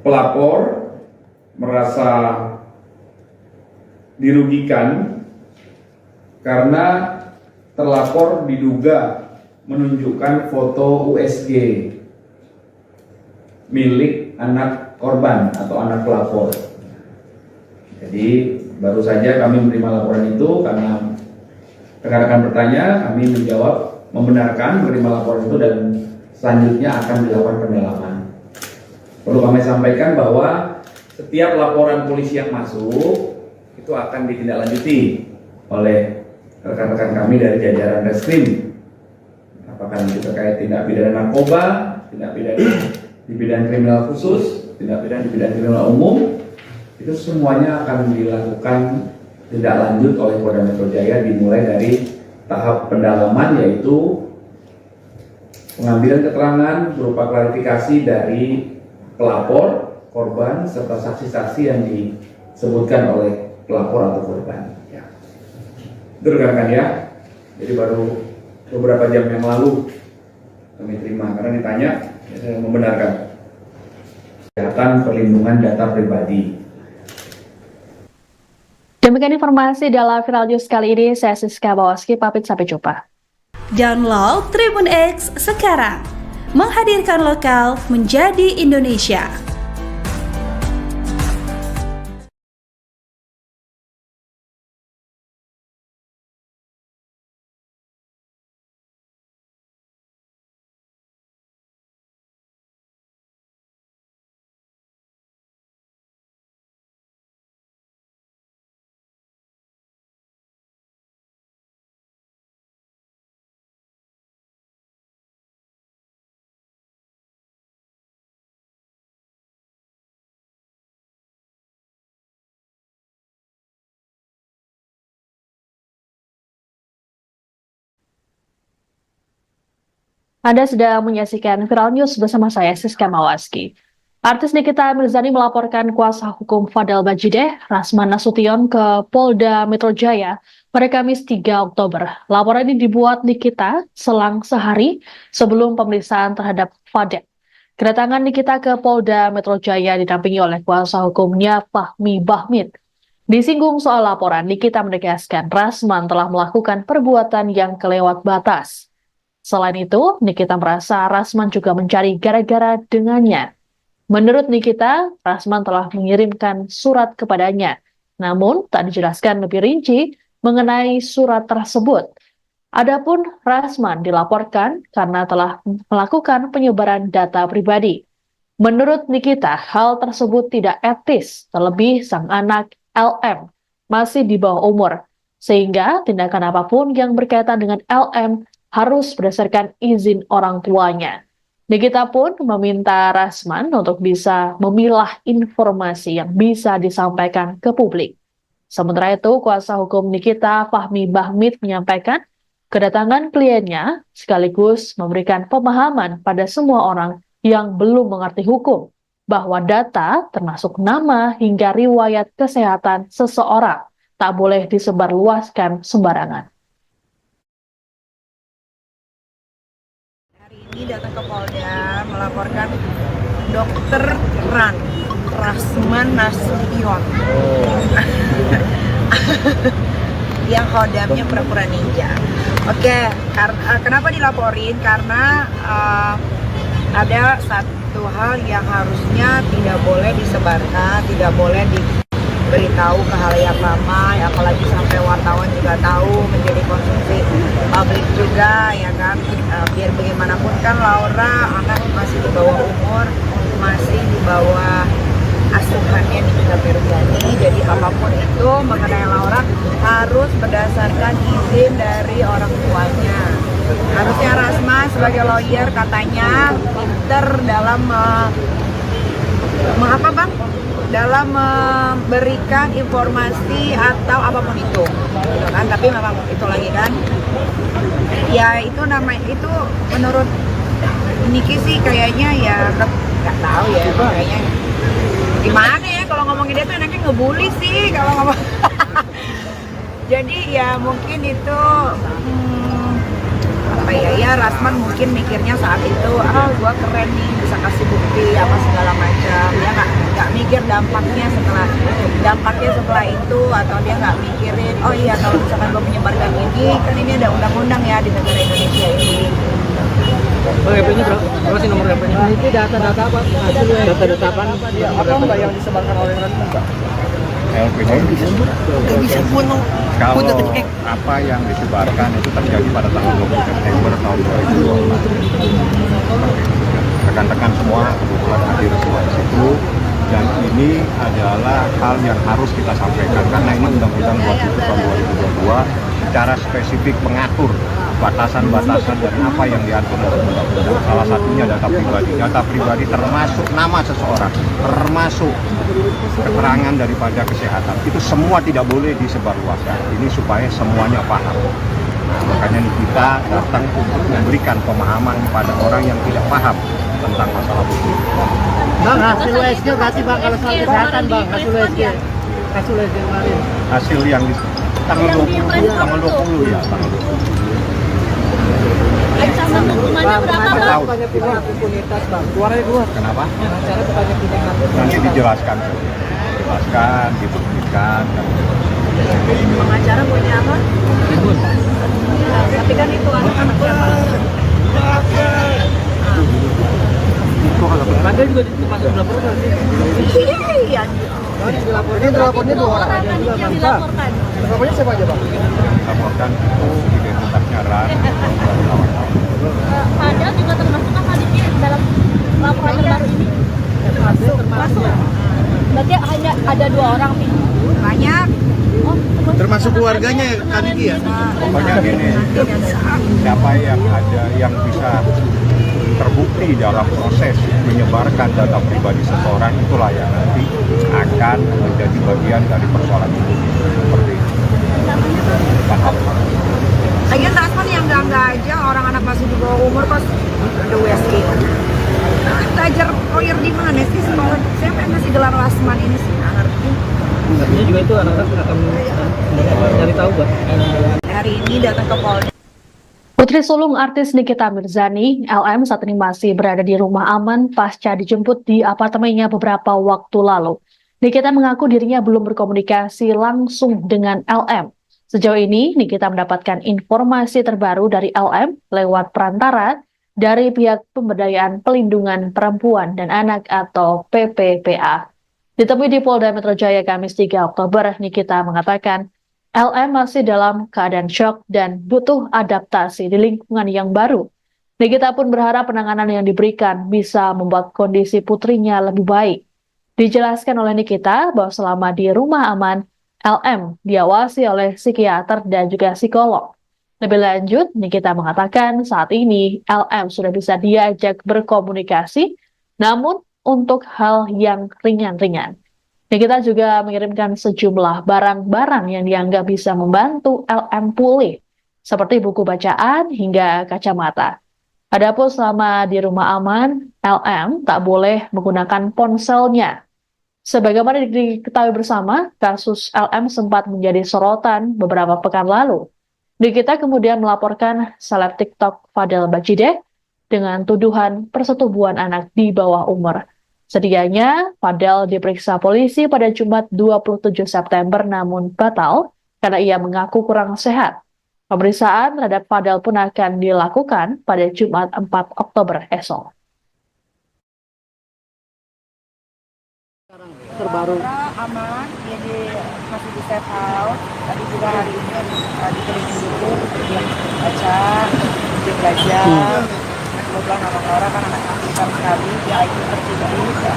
Speaker 6: Pelapor merasa dirugikan karena terlapor diduga menunjukkan foto USG milik anak korban atau anak pelapor. Jadi baru saja kami menerima laporan itu karena rekan-rekan bertanya, kami menjawab membenarkan menerima laporan itu dan selanjutnya akan dilakukan pendalaman. Perlu kami sampaikan bahwa setiap laporan polisi yang masuk itu akan ditindaklanjuti oleh rekan-rekan kami dari jajaran Reskrim. Apakah nanti terkait tindak pidana narkoba, tindak pidana di bidang kriminal khusus, tindak pidana di bidang kriminal umum, itu semuanya akan dilakukan tindak lanjut oleh Polda Metro Jaya dimulai dari tahap pendalaman yaitu pengambilan keterangan berupa klarifikasi dari pelapor, korban, serta saksi-saksi yang disebutkan oleh pelapor atau korban. Ya. Itu rekan-rekan ya. Jadi baru beberapa jam yang lalu kami terima karena ditanya, ya saya membenarkan. Kesehatan perlindungan data pribadi.
Speaker 1: Demikian informasi dalam Viral News kali ini. Saya Siska Bawaski, pamit sampai jumpa.
Speaker 7: Download Tribun X sekarang. Menghadirkan lokal menjadi Indonesia.
Speaker 1: Anda sedang menyaksikan Viral News bersama saya, Siska Mawaski. Artis Nikita Mirzani melaporkan kuasa hukum Fadel Bajideh, Rasman Nasution ke Polda Metro Jaya pada Kamis 3 Oktober. Laporan ini dibuat Nikita selang sehari sebelum pemeriksaan terhadap Fadel. Kedatangan Nikita ke Polda Metro Jaya didampingi oleh kuasa hukumnya Fahmi Bahmid. Disinggung soal laporan, Nikita menegaskan Rasman telah melakukan perbuatan yang kelewat batas. Selain itu, Nikita merasa Rasman juga mencari gara-gara dengannya. Menurut Nikita, Rasman telah mengirimkan surat kepadanya, namun tak dijelaskan lebih rinci mengenai surat tersebut. Adapun Rasman dilaporkan karena telah melakukan penyebaran data pribadi. Menurut Nikita, hal tersebut tidak etis, terlebih sang anak LM masih di bawah umur, sehingga tindakan apapun yang berkaitan dengan LM harus berdasarkan izin orang tuanya. Nikita pun meminta Rasman untuk bisa memilah informasi yang bisa disampaikan ke publik. Sementara itu, kuasa hukum Nikita, Fahmi Bahmid, menyampaikan kedatangan kliennya sekaligus memberikan pemahaman pada semua orang yang belum mengerti hukum bahwa data termasuk nama hingga riwayat kesehatan seseorang tak boleh disebarluaskan sembarangan.
Speaker 2: Hari ini datang ke Polda melaporkan Dokter Rasman Nasution yang hodamnya pura-pura ninja. Oke, kenapa dilaporin? Karena ada satu hal yang harusnya tidak boleh disebarkan, tidak boleh diberitahu ke halayak ramai, apalagi sampai wartawan juga tahu, menjadi konsumsi publik juga, ya kan. Biar bagaimanapun kan Laura anak masih di bawah umur, masih di bawah asuhannya Nikita Mirzani, jadi apapun itu mengenai Laura harus berdasarkan izin dari orang tuanya. Harusnya Rasman sebagai lawyer katanya pinter dalam dalam memberikan informasi atau apapun itu, gitu kan. Tapi memang itu lagi kan, ya itu itu menurut Niki sih kayaknya ya nggak tahu ya, kayaknya gimana ya kalau ngomongin dia tuh enaknya ngebully sih kalau ngomong. Jadi ya mungkin itu Rasman mungkin mikirnya saat itu gua keren nih bisa kasih bukti apa segala macam, dia nggak mikir dampaknya setelah itu, atau dia nggak mikirin oh iya kalau misalkan gua menyebarkan ini kan ini ada undang-undang ya di negara Indonesia ini.
Speaker 9: Bang, HP-nya berapa sih nomor HP-nya?
Speaker 8: Nah, itu data-data apa?
Speaker 3: Data-data apa?
Speaker 9: Apa Mbak yang disebarkan oleh Rasman, Mbak?
Speaker 4: LPG kalau apa yang disebarkan itu terjadi pada tanggal 20 September tahun 2020. Rekan-rekan semua kebetulan hadir semua di situ, dan ini adalah hal yang harus kita sampaikan karena ini Undang-Undang 27 tahun 2022 secara spesifik mengatur batasan-batasan dan apa yang diatur dalam undang-undang. Salah satunya data pribadi. Data pribadi termasuk nama seseorang, termasuk keterangan daripada kesehatan. Itu semua tidak boleh disebarluaskan. Ini supaya semuanya paham. Nah, makanya kita datang untuk memberikan pemahaman pada orang yang tidak paham tentang masalah hukum.
Speaker 8: Bang, hasil USG berarti Bang kalau soal kesehatan Bang, hasil USG kemarin.
Speaker 4: Hasil yang di tanggal 20 ya, tanggal 20.
Speaker 5: Ancaman hukumannya berapa, Bang?
Speaker 3: Banyak pihak impunitas, Bang. Keluarnya keluar.
Speaker 4: Kenapa?
Speaker 3: Cara banyak pihak.
Speaker 4: Nanti dijelaskan, dibuktikan.
Speaker 2: Pengacara punya apa? Tapi kan itu anak-anak siapa?
Speaker 9: Anda juga masuk melaporkan sih?
Speaker 2: Iya.
Speaker 3: Dilapornya 2 orang.
Speaker 5: Yang dilaporkan.
Speaker 3: Lapornya siapa aja, Bang?
Speaker 4: Laporkan itu identitasnya Ran.
Speaker 5: Pada juga termasuk apa dalam laporan terbaru ini? Masuk. Berarti hanya ada 2 orang nih.
Speaker 2: Banyak.
Speaker 3: Termasuk keluarganya Kak Niki ya?
Speaker 4: Pokoknya gini, siapa yang ada yang bisa terbukti dalam proses menyebarkan data pribadi seseorang, itulah yang nanti akan menjadi bagian dari persoalan itu. Seperti itu. Paham?
Speaker 2: Lagian Rasman yang enggak aja, orang anak masih di bawah umur kok ada USG. Belajar lawyer di mana sih sekolah? Siapa yang ngasih gelar Rasman ini sih? Nggak ngerti.
Speaker 9: Artinya juga itu anak-anak akan cari tahu, Bang.
Speaker 2: Hari ini datang ke Polda.
Speaker 1: Putri sulung artis Nikita Mirzani, LM, saat ini masih berada di rumah aman pasca dijemput di apartemennya beberapa waktu lalu. Nikita mengaku dirinya belum berkomunikasi langsung dengan LM. Sejauh ini, Nikita mendapatkan informasi terbaru dari LM lewat perantara dari pihak Pemberdayaan Pelindungan Perempuan dan Anak atau PPPA. Ditemui di Polda Metro Jaya Kamis 3 Oktober, Nikita mengatakan LM masih dalam keadaan syok dan butuh adaptasi di lingkungan yang baru. Nikita pun berharap penanganan yang diberikan bisa membuat kondisi putrinya lebih baik. Dijelaskan oleh Nikita bahwa selama di rumah aman, LM diawasi oleh psikiater dan juga psikolog. Lebih lanjut, Nikita mengatakan saat ini LM sudah bisa diajak berkomunikasi, namun untuk hal yang ringan-ringan. Nikita juga mengirimkan sejumlah barang-barang yang dianggap bisa membantu LM pulih, seperti buku bacaan hingga kacamata. Adapun selama di rumah aman, LM tak boleh menggunakan ponselnya. Sebagaimana diketahui bersama, kasus LM sempat menjadi sorotan beberapa pekan lalu. Nikita kemudian melaporkan seleb TikTok Fadel Bajideh dengan tuduhan persetubuhan anak di bawah umur. Sedianya, Fadel diperiksa polisi pada Jumat 27 September namun batal karena ia mengaku kurang sehat. Pemeriksaan terhadap Fadel pun akan dilakukan pada Jumat 4 Oktober esok.
Speaker 8: Terbaru
Speaker 2: aman, dia masih di safe house. Tadi juga hari ini dikelilingi dulu, dia baca, dia belajar. Kebetulan anak Laura kan anak pintar sekali, dia IQ tertinggi. Dia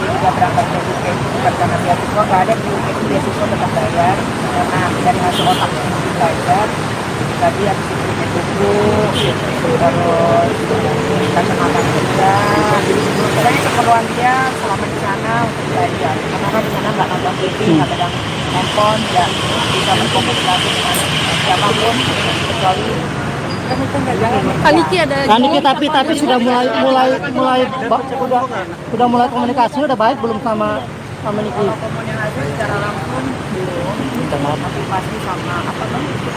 Speaker 2: juga berangkat ke UK itu bukan karena beasiswa, nggak ada di UK itu beasiswa tetap bayar. Karena dari hasil otak itu belajar. Tadi habis itu punya buku, terus kacamata juga. Sebenarnya keperluan dia selama di sana untuk belajar. Karena kan di sana nggak nonton TV, nggak pegang handphone, nggak bisa berkomunikasi dengan siapapun kecuali kan itu nggak jalan.
Speaker 5: Niki ada.
Speaker 8: Niki tapi sudah mulai komunikasi udah baik belum sama Niki?
Speaker 2: Kalau komunikasi secara langsung belum, tapi pasti sama apa namanya?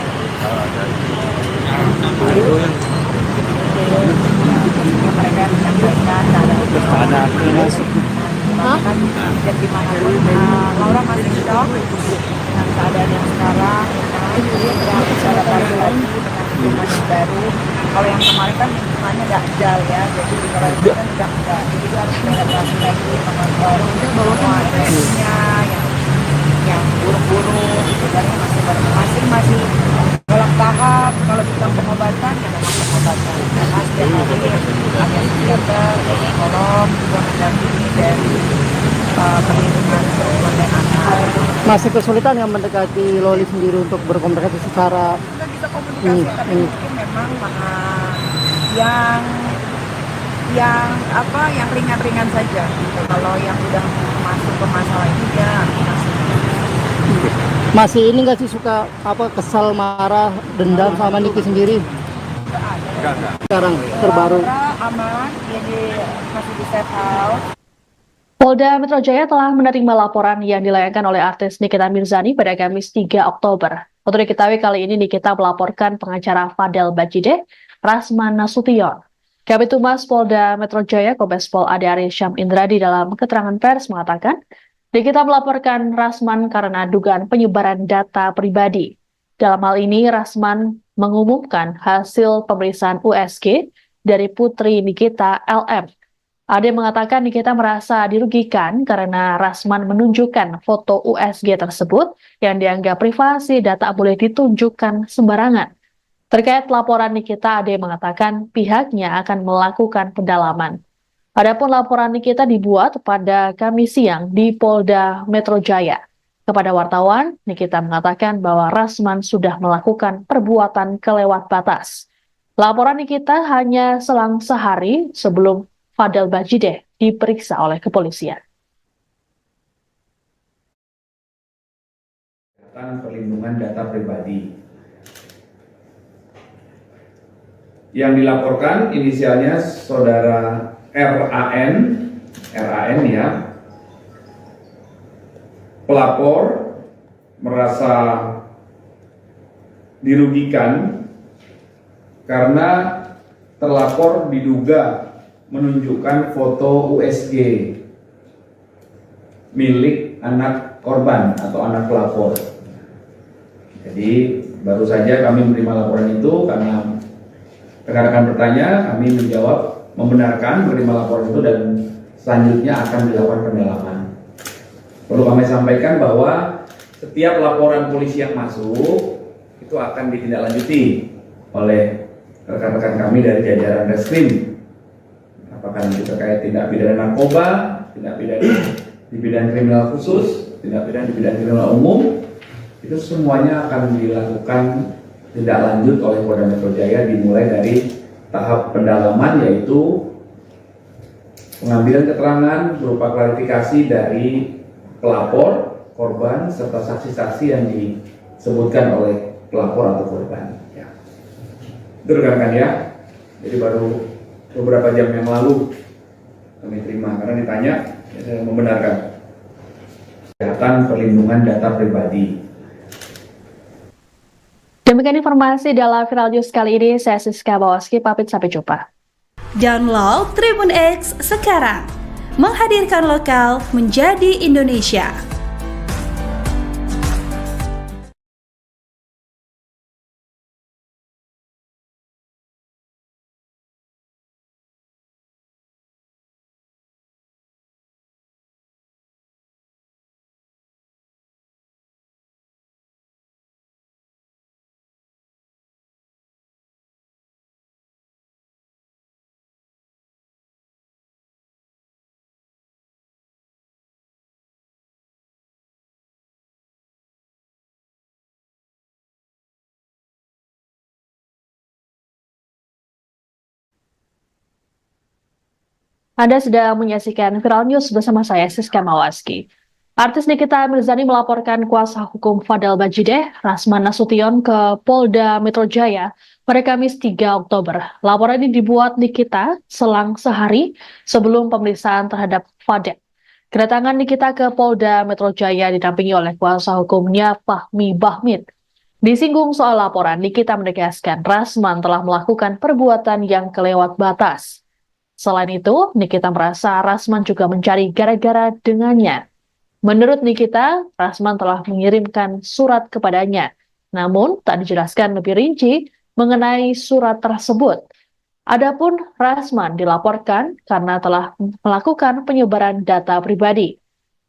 Speaker 2: Mereka menyampaikan ada dan dimanapun Laura masih shock dengan keadaan yang sekarang, yang bicara baru lagi dengan lingkungan yang baru. Kalau yang kemarin kan lingkungannya dajal ya, jadi kalau itu kan udah enggak, jadi dia harus beradaptasi lagi mengontrol semua emosinya yang buruk-buruk, sebenarnya masih dalam tahap. Kalau bilang pengobatan ya memang pengobatan karena setiap hari ada psikiater, psikolog juga mendampingi dari perlindungan perempuan dan anak.
Speaker 8: Masih kesulitan yang mendekati Loli sendiri untuk berkomunikasi secara
Speaker 2: Kita bisa komunikasi tapi mungkin memang yang ringan-ringan saja. Kalau yang udah masuk ke masalah ini ya
Speaker 8: masih ini nggak sih suka kesal, marah, dendam sama Niki sendiri? Sekarang terbaru
Speaker 2: aman, dia masih di safe house.
Speaker 1: Polda Metro Jaya telah menerima laporan yang dilayangkan oleh artis Nikita Mirzani pada Kamis 3 Oktober. Untuk diketahui kali ini Nikita melaporkan pengacara Fadel Bajideh, Rasman Nasution. Kabid Humas Polda Metro Jaya Kombes Pol Ade Arysyam Indradi dalam keterangan pers mengatakan, Nikita melaporkan Rasman karena dugaan penyebaran data pribadi. Dalam hal ini, Rasman mengumumkan hasil pemeriksaan USG dari putri Nikita, LM. Ade mengatakan Nikita merasa dirugikan karena Rasman menunjukkan foto USG tersebut yang dianggap privasi dan tak boleh ditunjukkan sembarangan. Terkait laporan Nikita, Ade mengatakan pihaknya akan melakukan pendalaman. Adapun laporan Nikita dibuat pada Kamis siang di Polda Metro Jaya. Kepada wartawan, Nikita mengatakan bahwa Rasman sudah melakukan perbuatan kelewat batas. Laporan Nikita hanya selang sehari sebelum Fadel Bajideh diperiksa oleh kepolisian.
Speaker 6: Perlindungan data pribadi. Yang dilaporkan inisialnya saudara RAN ya, pelapor merasa dirugikan karena terlapor diduga menunjukkan foto USG milik anak korban atau anak pelapor. Jadi baru saja kami menerima laporan itu karena rekan-rekan bertanya, kami menjawab membenarkan menerima laporan itu dan selanjutnya akan dilakukan pendalaman. Perlu kami sampaikan bahwa setiap laporan polisi yang masuk itu akan ditindaklanjuti oleh rekan-rekan kami dari jajaran Reskrim. Apakah nanti terkait tindak pidana narkoba, tindak pidana di bidang kriminal khusus, tindak pidana di bidang kriminal umum, itu semuanya akan dilakukan tindak lanjut oleh Polda Metro Jaya dimulai dari tahap pendalaman, yaitu pengambilan keterangan berupa klarifikasi dari pelapor, korban, serta saksi-saksi yang disebutkan oleh pelapor atau korban. Ya. Itu rekan-rekan ya. Jadi baru beberapa jam yang lalu kami terima, karena ditanya, ya saya membenarkan. Kesehatan perlindungan data pribadi.
Speaker 1: Demikian informasi dalam Viral News kali ini. Saya Siska Bawaski, pamit sampai jumpa.
Speaker 7: Download Tribun X sekarang, menghadirkan lokal menjadi Indonesia.
Speaker 1: Anda sedang menyaksikan Viral News bersama saya, Siska Mawaski. Artis Nikita Mirzani melaporkan kuasa hukum Fadel Bajideh, Rasman Nasution, ke Polda Metro Jaya pada Kamis 3 Oktober. Laporan ini dibuat Nikita selang sehari sebelum pemeriksaan terhadap Fadel. Kedatangan Nikita ke Polda Metro Jaya didampingi oleh kuasa hukumnya Fahmi Bahmid. Disinggung soal laporan, Nikita menegaskan Rasman telah melakukan perbuatan yang kelewat batas. Selain itu, Nikita merasa Rasman juga mencari gara-gara dengannya. Menurut Nikita, Rasman telah mengirimkan surat kepadanya, namun tak dijelaskan lebih rinci mengenai surat tersebut. Adapun Rasman dilaporkan karena telah melakukan penyebaran data pribadi.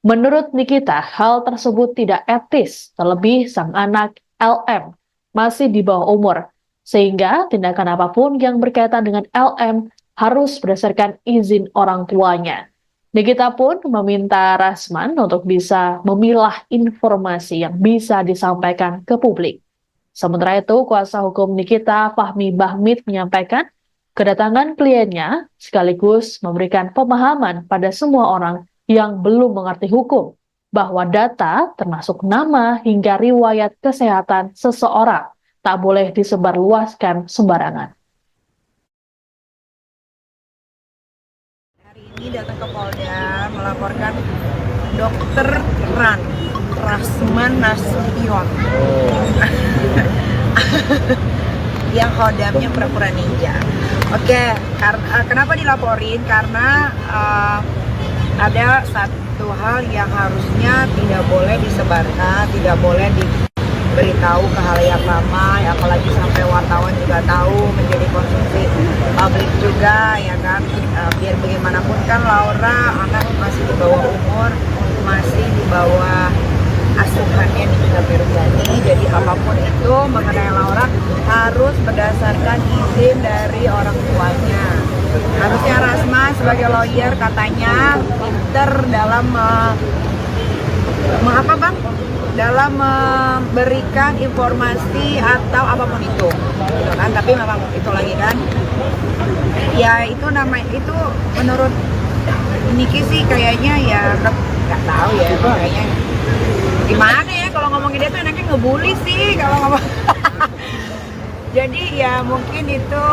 Speaker 1: Menurut Nikita, hal tersebut tidak etis, terlebih sang anak LM masih di bawah umur, sehingga tindakan apapun yang berkaitan dengan LM harus berdasarkan izin orang tuanya. Nikita pun meminta Rasman untuk bisa memilah informasi yang bisa disampaikan ke publik. Sementara itu, kuasa hukum Nikita, Fahmi Bahmid, menyampaikan kedatangan kliennya sekaligus memberikan pemahaman pada semua orang yang belum mengerti hukum bahwa data termasuk nama hingga riwayat kesehatan seseorang tak boleh disebarluaskan sembarangan.
Speaker 2: Ini datang ke Polda melaporkan Dokter Rasman Nasution yang hodamnya pura-pura ninja. Oke, kenapa dilaporin? Karena ada satu hal yang harusnya tidak boleh disebarkan, tidak boleh diberitahu ke halayak ramai, apalagi sampai wartawan juga tahu, menjadi konsumsi publik juga, ya kan. Biar bagaimanapun kan Laura anak masih di bawah umur, masih di bawah asuhannya Nikita Mirzani. Jadi apapun itu mengenai Laura harus berdasarkan izin dari orang tuanya. Harusnya Rasman sebagai lawyer katanya pinter dalam dalam memberikan informasi atau apapun itu, gitu kan. Tapi memang itu lagi kan, ya itu itu menurut Niki sih kayaknya ya nggak tahu ya, kayaknya gimana ya kalau ngomongin dia tuh enaknya ngebully sih kalau ngomong. Jadi ya mungkin itu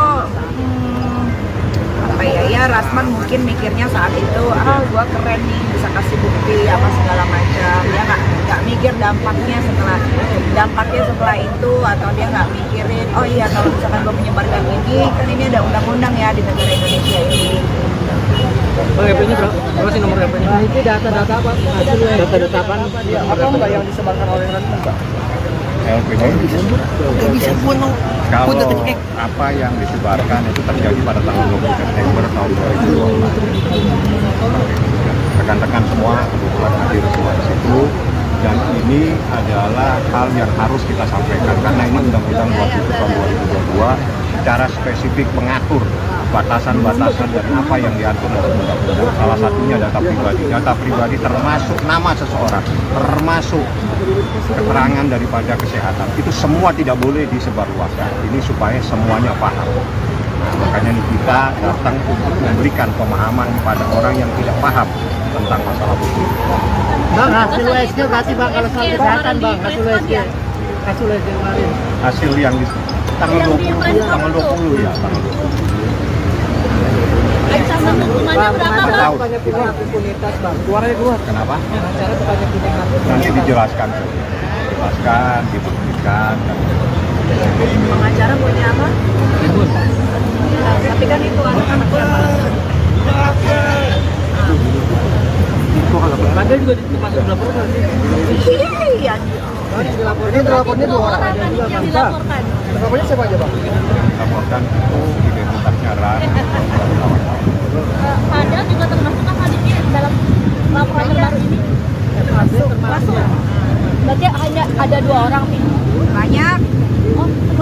Speaker 2: Rasman mungkin mikirnya saat itu gua keren nih, bisa kasih bukti apa segala macam. Dia nggak mikir dampaknya setelah itu, atau dia nggak mikirin oh iya kalau misalkan gua menyebarkan ini kan ini ada undang-undang ya di negara Indonesia ini.
Speaker 9: Bang, HP-nya berapa sih nomor HP-nya?
Speaker 8: Nah, itu data-data apa?
Speaker 9: Data-data apa?
Speaker 3: Apa enggak yang disebarkan oleh Rasman, Pak?
Speaker 4: LPG kalau apa yang disebarkan itu terjadi pada tanggal 20 September tahun 2024. Rekan-rekan semua kebetulan hadir semua di situ dan ini adalah hal yang harus kita sampaikan karena ini Undang-Undang 27 tahun 2022 secara spesifik mengatur batasan-batasan dan apa yang diatur dalam undang-undang. Salah satunya data pribadi. Data pribadi termasuk nama seseorang, termasuk keterangan daripada kesehatan. Itu semua tidak boleh disebarluaskan. Ini supaya semuanya paham. Nah, makanya kita datang untuk memberikan pemahaman kepada orang yang tidak paham tentang masalah hukum.
Speaker 8: Bang, hasil USG berarti bang kalau soal kesehatan bang, hasil USG kemarin.
Speaker 4: Hasil yang di tanggal 20 ya, tanggal 20.
Speaker 5: Ancaman hukumannya berapa, Bang?
Speaker 3: Banyak pihak impunitas bang, keluarnya keluar.
Speaker 4: Kenapa?
Speaker 3: Cara banyak pihak.
Speaker 4: Nanti dijelaskan, dibuktikan.
Speaker 2: Pengacara punya apa? Tapi kan itu anak-anak
Speaker 3: Anda juga termasuk dilaporkan sih.
Speaker 2: Iya.
Speaker 8: Ini dilapornya 2 orang.
Speaker 5: Yang dilaporkan.
Speaker 8: Lapornya siapa aja bang?
Speaker 4: Laporkan itu identitasnya Ran.
Speaker 5: Padahal juga termasuk kan Aditya dalam laporan terbaru ini. Masuk. Berarti hanya ada 2 orang nih.
Speaker 2: banyak.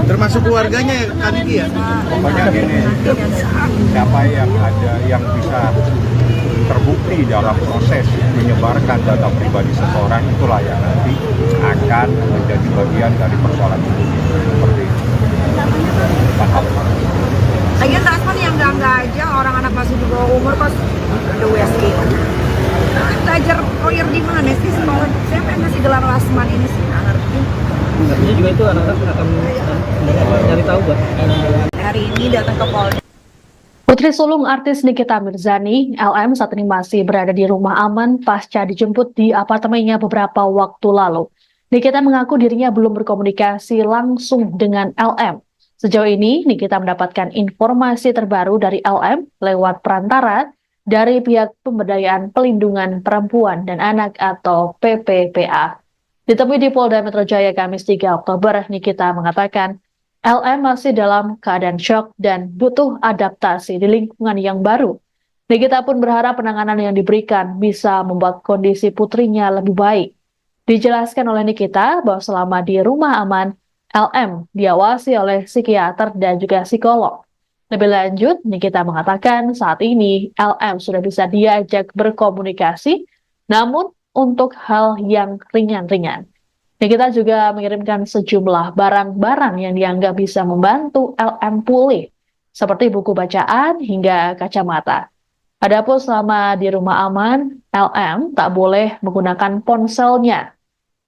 Speaker 10: Termasuk keluarganya ya Aditya ya?
Speaker 4: Pokoknya gini, siapa yang ada yang bisa terbukti dalam proses menyebarkan data pribadi seseorang, itulah yang nanti akan menjadi bagian dari persoalan itu. Seperti itu. Paham?
Speaker 2: Lagian Rasman yang enggak aja orang anak masih di bawah umur pas ada USG. Belajar lawyer di mana sih sekolah? Siapa yang ngasih gelar Rasman ini sih? Nggak ngerti.
Speaker 9: Artinya juga itu anak-anak akan cari tahu Mbak.
Speaker 2: Hari ini datang ke Polda.
Speaker 1: Putri sulung artis Nikita Mirzani, LM, saat ini masih berada di rumah aman pasca dijemput di apartemennya beberapa waktu lalu. Nikita mengaku dirinya belum berkomunikasi langsung dengan LM. Sejauh ini, Nikita mendapatkan informasi terbaru dari LM lewat perantara dari pihak Pemberdayaan Pelindungan Perempuan dan Anak atau PPPA. Ditemui di Polda Metro Jaya Kamis 3 Oktober, Nikita mengatakan LM masih dalam keadaan syok dan butuh adaptasi di lingkungan yang baru. Nikita pun berharap penanganan yang diberikan bisa membuat kondisi putrinya lebih baik. Dijelaskan oleh Nikita bahwa selama di rumah aman, LM diawasi oleh psikiater dan juga psikolog. Lebih lanjut, Nikita mengatakan saat ini LM sudah bisa diajak berkomunikasi, namun untuk hal yang ringan-ringan. Nikita juga mengirimkan sejumlah barang-barang yang dianggap bisa membantu LM pulih, seperti buku bacaan hingga kacamata. Adapun selama di rumah aman, LM tak boleh menggunakan ponselnya.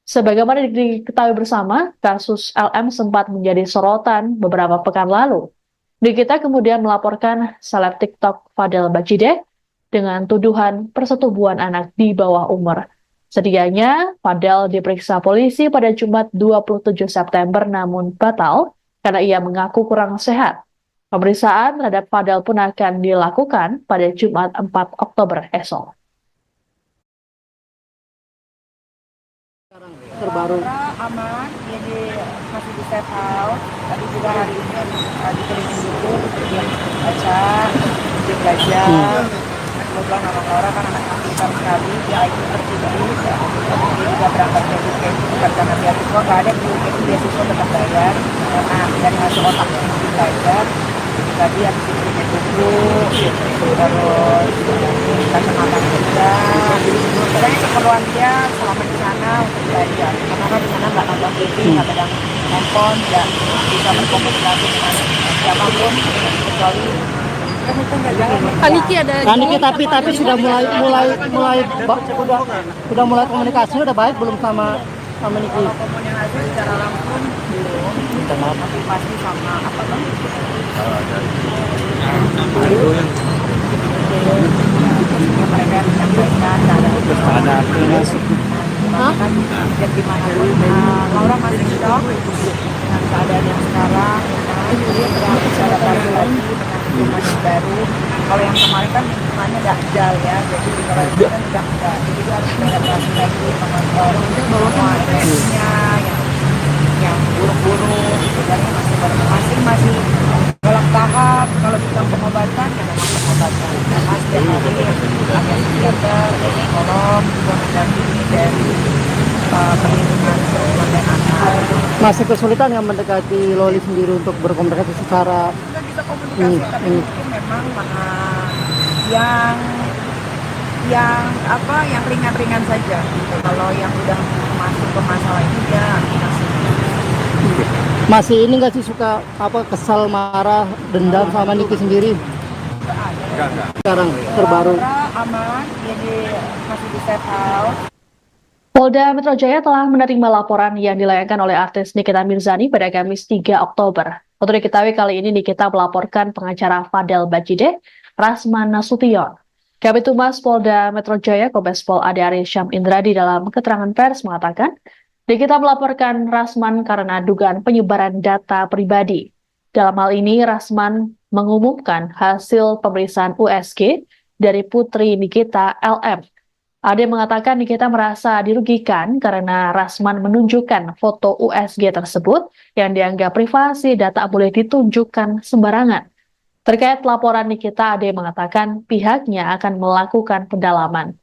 Speaker 1: Sebagaimana diketahui bersama, kasus LM sempat menjadi sorotan beberapa pekan lalu. Nikita kemudian melaporkan seleb TikTok Fadel Bajideh dengan tuduhan persetubuhan anak di bawah umur. Sedianya, Fadel diperiksa polisi pada Jumat 27 September namun batal karena ia mengaku kurang sehat. Pemeriksaan terhadap Fadel pun akan dilakukan pada Jumat 4 Oktober esok.
Speaker 8: Terbaru
Speaker 2: Aman, jadi masih di safe house. Tadi juga hari ini dikelilingi buku, dia baca, dia belajar. Kebetulan anak Laura kan anak pintar sekali, dia IQ tertinggi. Dia juga berangkat ke education, bukan karena beasiswa, nggak ada education beasiswa tetap bayar. Karena dari hasil otak yang belajar, tadi habis diberikan buku, terus kacamata juga. Pokoknya keperluan dia selama di sana untuk belajar. Karena di sana nggak nonton TV, nggak pegang handphone, nggak bisa berkomunikasi dengan siapapun kecuali
Speaker 5: Kaniki ada
Speaker 8: tapi sudah mulai komunikasi udah baik belum sama Niki?
Speaker 2: kalau komunikasi secara langsung belum, tapi pasti sama apa bang? Mereka menyampaikan ada dan gimana pun Laura masih shock dengan keadaan yang sekarang. Dia berangkat secara baru lagi dengan lingkungan yang baru. Kalau yang kemarin kan lingkungannya dakjal ya, jadi kalau itu kan dakjal, jadi dia harus beradaptasi lagi mengontrol semua emosinya yang buruk-buruk, sebenarnya masih dalam tahap. Kalau kita pengobatan ya memang pengobatan. Dan setiap hari ada psikiater, ada psikolog juga mendampingi dari
Speaker 8: masih kesulitan yang mendekati Loli sendiri untuk berkomunikasi secara
Speaker 2: Kita bisa komunikasi, tapi mungkin memang yang ringan-ringan saja. Gitu. Kalau yang udah masuk ke masalah ini dia
Speaker 8: masih ini nggak sih suka kesal, marah, dendam sama Niki sendiri?
Speaker 4: Enggak.
Speaker 8: Sekarang terbaru.
Speaker 2: aman, jadi masih di safe house.
Speaker 1: Polda Metro Jaya telah menerima laporan yang dilayangkan oleh artis Nikita Mirzani pada Kamis 3 Oktober. Untuk diketahui kali ini Nikita melaporkan pengacara Fadel Bajideh, Rasman Nasution. Kabid Humas Polda Metro Jaya Kombes Pol Ade Arie Syam Indradi dalam keterangan pers mengatakan, Nikita melaporkan Rasman karena dugaan penyebaran data pribadi. Dalam hal ini, Rasman mengumumkan hasil pemeriksaan USG dari putri Nikita LM. Ade mengatakan Nikita merasa dirugikan karena Rasman menunjukkan foto USG tersebut yang dianggap privasi dan tak boleh ditunjukkan sembarangan. Terkait laporan Nikita, Ade mengatakan pihaknya akan melakukan pendalaman.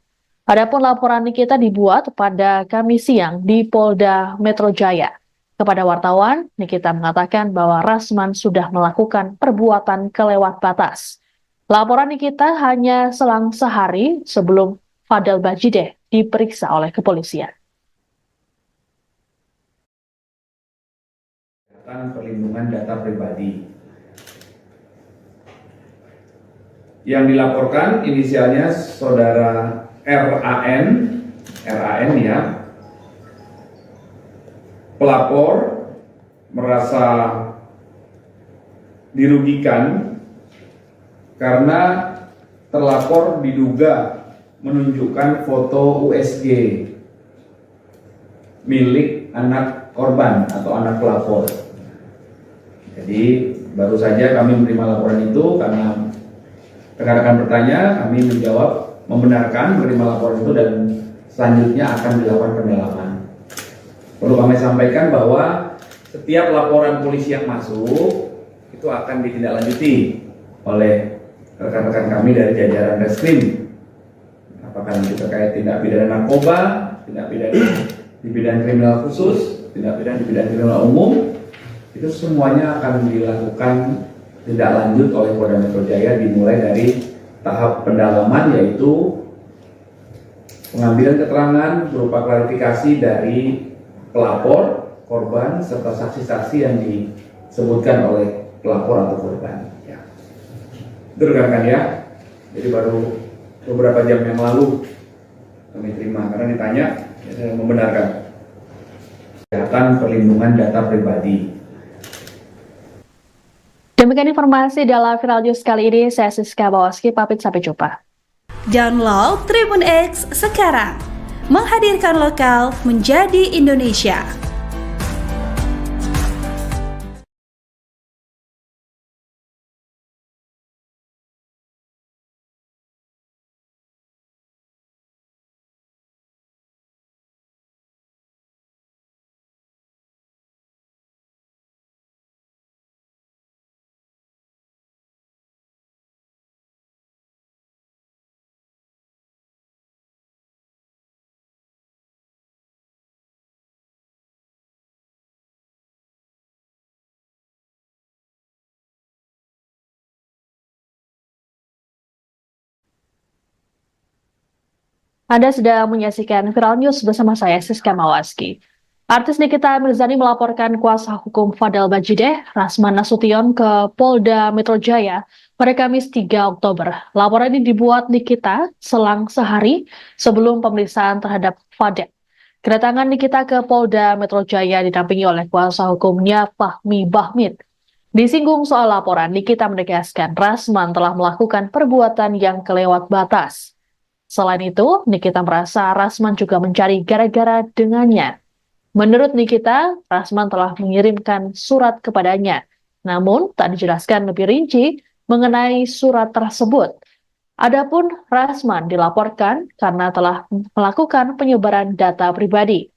Speaker 1: Adapun laporan Nikita dibuat pada Kamis siang di Polda Metro Jaya. Kepada wartawan, Nikita mengatakan bahwa Rasman sudah melakukan perbuatan kelewat batas. Laporan Nikita hanya selang sehari sebelum Fadel Bajideh diperiksa oleh kepolisian.
Speaker 6: Perlindungan data pribadi. Yang dilaporkan inisialnya saudara RAN ya. Pelapor merasa dirugikan karena terlapor diduga menunjukkan foto USG milik anak korban atau anak pelapor. Jadi baru saja kami menerima laporan itu karena rekan-rekan bertanya, kami menjawab membenarkan menerima laporan itu dan selanjutnya akan dilakukan pendalaman. Perlu kami sampaikan bahwa setiap laporan polisi yang masuk itu akan ditindaklanjuti oleh rekan-rekan kami dari jajaran Reskrim. Apakah nanti terkait tindak pidana narkoba, tindak pidana di bidang kriminal khusus, tindak pidana di bidang kriminal umum, itu semuanya akan dilakukan tindak lanjut oleh Polda Metro Jaya dimulai dari tahap pendalaman yaitu pengambilan keterangan berupa klarifikasi dari pelapor, korban, serta saksi-saksi yang disebutkan oleh pelapor atau korban. Ya. Itu rekan-rekan ya. Jadi baru beberapa jam yang lalu kami terima karena ditanya, ya, saya membenarkan. Kesehatan perlindungan data pribadi.
Speaker 1: Demikian informasi dalam Viral News kali ini. Saya Siska Bawaski, pamit sampai jumpa.
Speaker 7: Download Tribun X sekarang. Menghadirkan lokal menjadi Indonesia.
Speaker 1: Anda sedang menyaksikan Viral News bersama saya, Siska Mawaski. Artis Nikita Mirzani melaporkan kuasa hukum Fadel Bajideh, Rasman Nasution ke Polda Metro Jaya pada Kamis 3 Oktober. Laporan ini dibuat Nikita selang sehari sebelum pemeriksaan terhadap Fadel. Kedatangan Nikita ke Polda Metro Jaya didampingi oleh kuasa hukumnya Fahmi Bahmid. Disinggung soal laporan, Nikita menegaskan Rasman telah melakukan perbuatan yang kelewat batas. Selain itu, Nikita merasa Rasman juga mencari gara-gara dengannya. Menurut Nikita, Rasman telah mengirimkan surat kepadanya, namun tak dijelaskan lebih rinci mengenai surat tersebut. Adapun Rasman dilaporkan karena telah melakukan penyebaran data pribadi.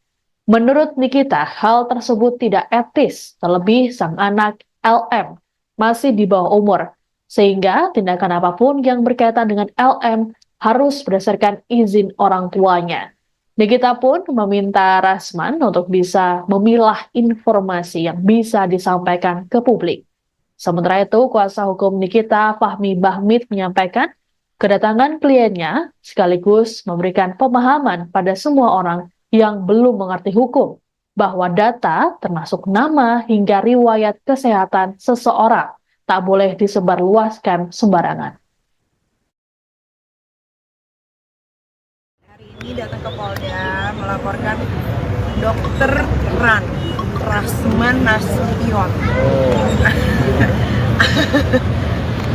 Speaker 1: Menurut Nikita, hal tersebut tidak etis, terlebih sang anak LM masih di bawah umur, sehingga tindakan apapun yang berkaitan dengan LM harus berdasarkan izin orang tuanya. Nikita pun meminta Rasman untuk bisa memilah informasi yang bisa disampaikan ke publik. Sementara itu, kuasa hukum Nikita, Fahmi Bahmid, menyampaikan kedatangan kliennya sekaligus memberikan pemahaman pada semua orang yang belum mengerti hukum bahwa data termasuk nama hingga riwayat kesehatan seseorang tak boleh disebarluaskan sembarangan.
Speaker 2: Ini datang ke Polda melaporkan Dokter Rasman Nasution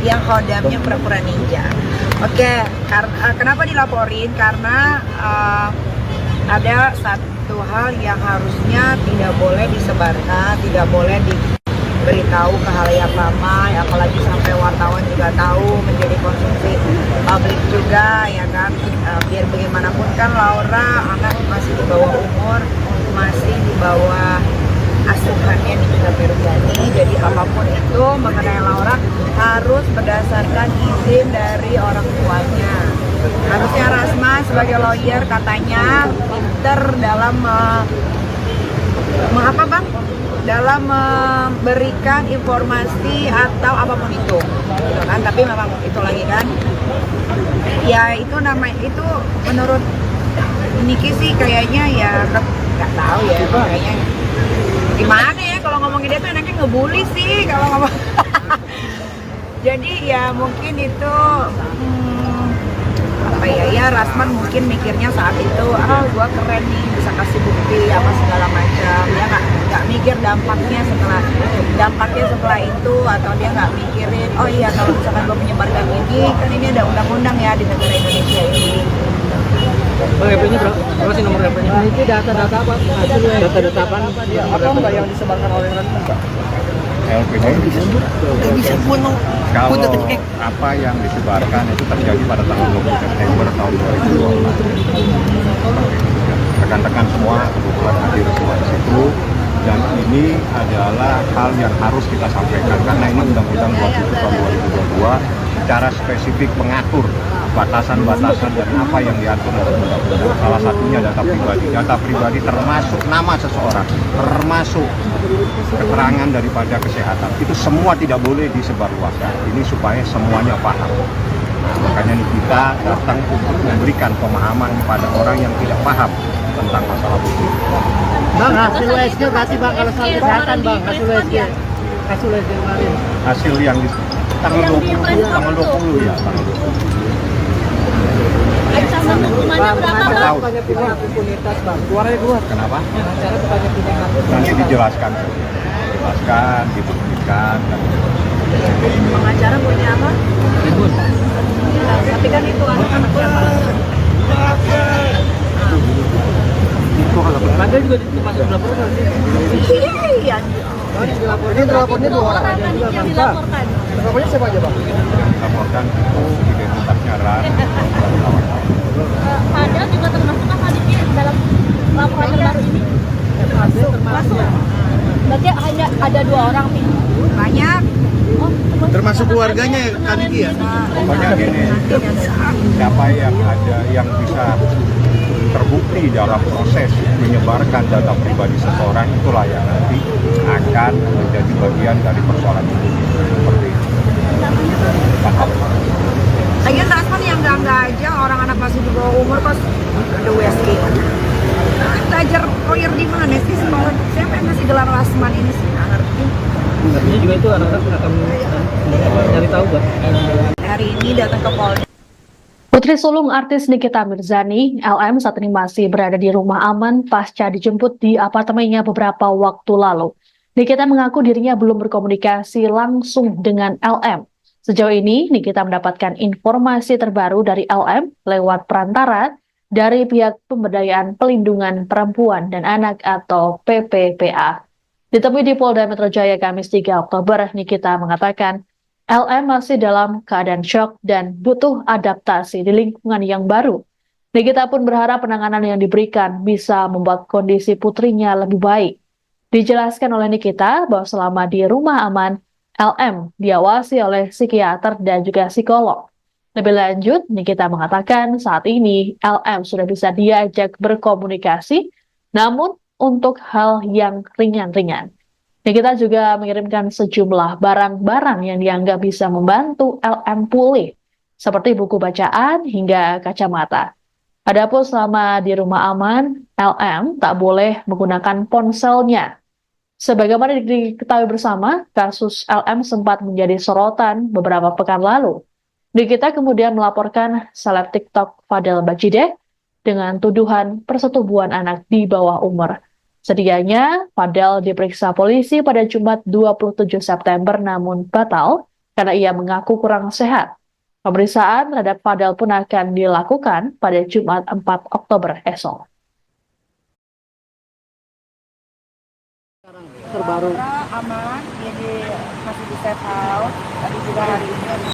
Speaker 2: yang hodamnya pura-pura ninja. Oke, kenapa dilaporin? Karena ada satu hal yang harusnya tidak boleh disebarkan, tidak boleh diberitahu ke halayak ramai, apalagi sampai wartawan juga tahu, menjadi konsumsi publik juga, ya kan. Biar bagaimanapun kan Laura anak masih di bawah umur, masih di bawah asuhannya Nikita Mirzani, jadi apapun itu mengenai Laura harus berdasarkan izin dari orang tuanya. Harusnya Rasman sebagai lawyer katanya pinter dalam dalam memberikan informasi atau apapun itu, gitu kan. Tapi memang itu lagi kan, ya itu itu menurut Niki sih kayaknya ya nggak tahu ya, kayaknya gimana ya kalau ngomongin dia tuh enaknya ngebully sih kalau ngomong. Jadi ya mungkin itu apa ya Rasman mungkin mikirnya saat itu gua keren nih bisa kasih bukti apa segala macam, dia nggak mikir dampaknya setelah itu, atau dia nggak mikirin oh iya kalau misalkan gua menyebarkan ini kan ini ada undang-undang ya di negara Indonesia ini.
Speaker 9: Bang, HP-nya berapa sih nomor HP-nya?
Speaker 3: Nah, itu data-data apa?
Speaker 9: Data-data apa?
Speaker 3: Apa mbak yang disebarkan oleh Rasman mbak?
Speaker 4: LPG kalau apa yang disebarkan itu terjadi pada tanggal 20 September tahun 2022. Rekan-rekan semua kebetulan hadir semua di situ, dan ini adalah hal yang harus kita sampaikan karena ini Undang-Undang 20 tahun 2022 secara spesifik mengatur batasan-batasan dan apa yang diatur dalam undang-undang. Salah satunya data pribadi. Data pribadi termasuk nama seseorang, termasuk keterangan daripada kesehatan. Itu semua tidak boleh disebarluaskan. Ini supaya semuanya paham. Makanya kita datang untuk memberikan pemahaman kepada orang yang tidak paham tentang masalah hukum.
Speaker 3: Bang, hasil USG berarti bang kalau soal kesehatan bang, hasil USG kemarin.
Speaker 4: Hasil yang di tanggal 20 ya, tanggal 20.
Speaker 5: Ancaman hukumannya berapa bang?
Speaker 3: Banyak pihak impunitas bang, keluarnya keluar.
Speaker 4: Kenapa?
Speaker 3: Acara banyak pihak.
Speaker 4: Nanti dijelaskan, dibuktikan.
Speaker 2: Pengacara punya apa? Tapi kan itu anak-anak
Speaker 4: Itu kalau
Speaker 9: Anda juga masuk laporan sih.
Speaker 2: iya.
Speaker 3: Ini dua orang.
Speaker 5: Yang dilaporkan.
Speaker 3: Lapornya siapa aja bang?
Speaker 4: laporkan identitasnya Ran.
Speaker 5: Ada juga termasuk apa nih dalam laporan terbaru ini? Masuk. Berarti hanya ada 2 orang nih.
Speaker 2: Banyak.
Speaker 10: Termasuk keluarganya ya Kak Niki ya?
Speaker 4: Pokoknya gini, siapa yang ada yang bisa terbukti dalam proses menyebarkan data pribadi seseorang, itulah yang nanti akan menjadi bagian dari persoalan itu. Seperti itu. Paham?
Speaker 2: Lagian Rasman yang enggak aja, orang anak masih di bawah umur kok ada USG. Belajar lawyer di mana sih sekolah? Siapa yang ngasih gelar Rasman ini sih? Nggak ngerti.
Speaker 9: Artinya juga itu anak-anak akan cari tahu bang.
Speaker 2: Hari ini datang ke Polda.
Speaker 1: Putri sulung artis Nikita Mirzani, LM, saat ini masih berada di rumah aman pasca dijemput di apartemennya beberapa waktu lalu. Nikita mengaku dirinya belum berkomunikasi langsung dengan LM. Sejauh ini, Nikita mendapatkan informasi terbaru dari LM lewat perantara dari pihak Pemberdayaan Pelindungan Perempuan dan Anak atau PPPA. Ditemui di Polda Metro Jaya Kamis 3 Oktober, Nikita mengatakan LM masih dalam keadaan syok dan butuh adaptasi di lingkungan yang baru. Nikita pun berharap penanganan yang diberikan bisa membuat kondisi putrinya lebih baik. Dijelaskan oleh Nikita bahwa selama di rumah aman, LM diawasi oleh psikiater dan juga psikolog. Lebih lanjut, Nikita mengatakan saat ini LM sudah bisa diajak berkomunikasi, namun untuk hal yang ringan-ringan. Nikita juga mengirimkan sejumlah barang-barang yang dianggap bisa membantu LM pulih, seperti buku bacaan hingga kacamata. Adapun selama di rumah aman, LM tak boleh menggunakan ponselnya. Sebagaimana diketahui bersama, kasus LM sempat menjadi sorotan beberapa pekan lalu. Nikita kemudian melaporkan seleb TikTok Fadel Bajideh dengan tuduhan persetubuhan anak di bawah umur. Sedianya, Fadel diperiksa polisi pada Jumat 27 September namun batal karena ia mengaku kurang sehat. Pemeriksaan terhadap Fadel pun akan dilakukan pada Jumat 4 Oktober esok.
Speaker 8: Terbaru
Speaker 2: aman, dia masih di safe house. Tadi juga hari ini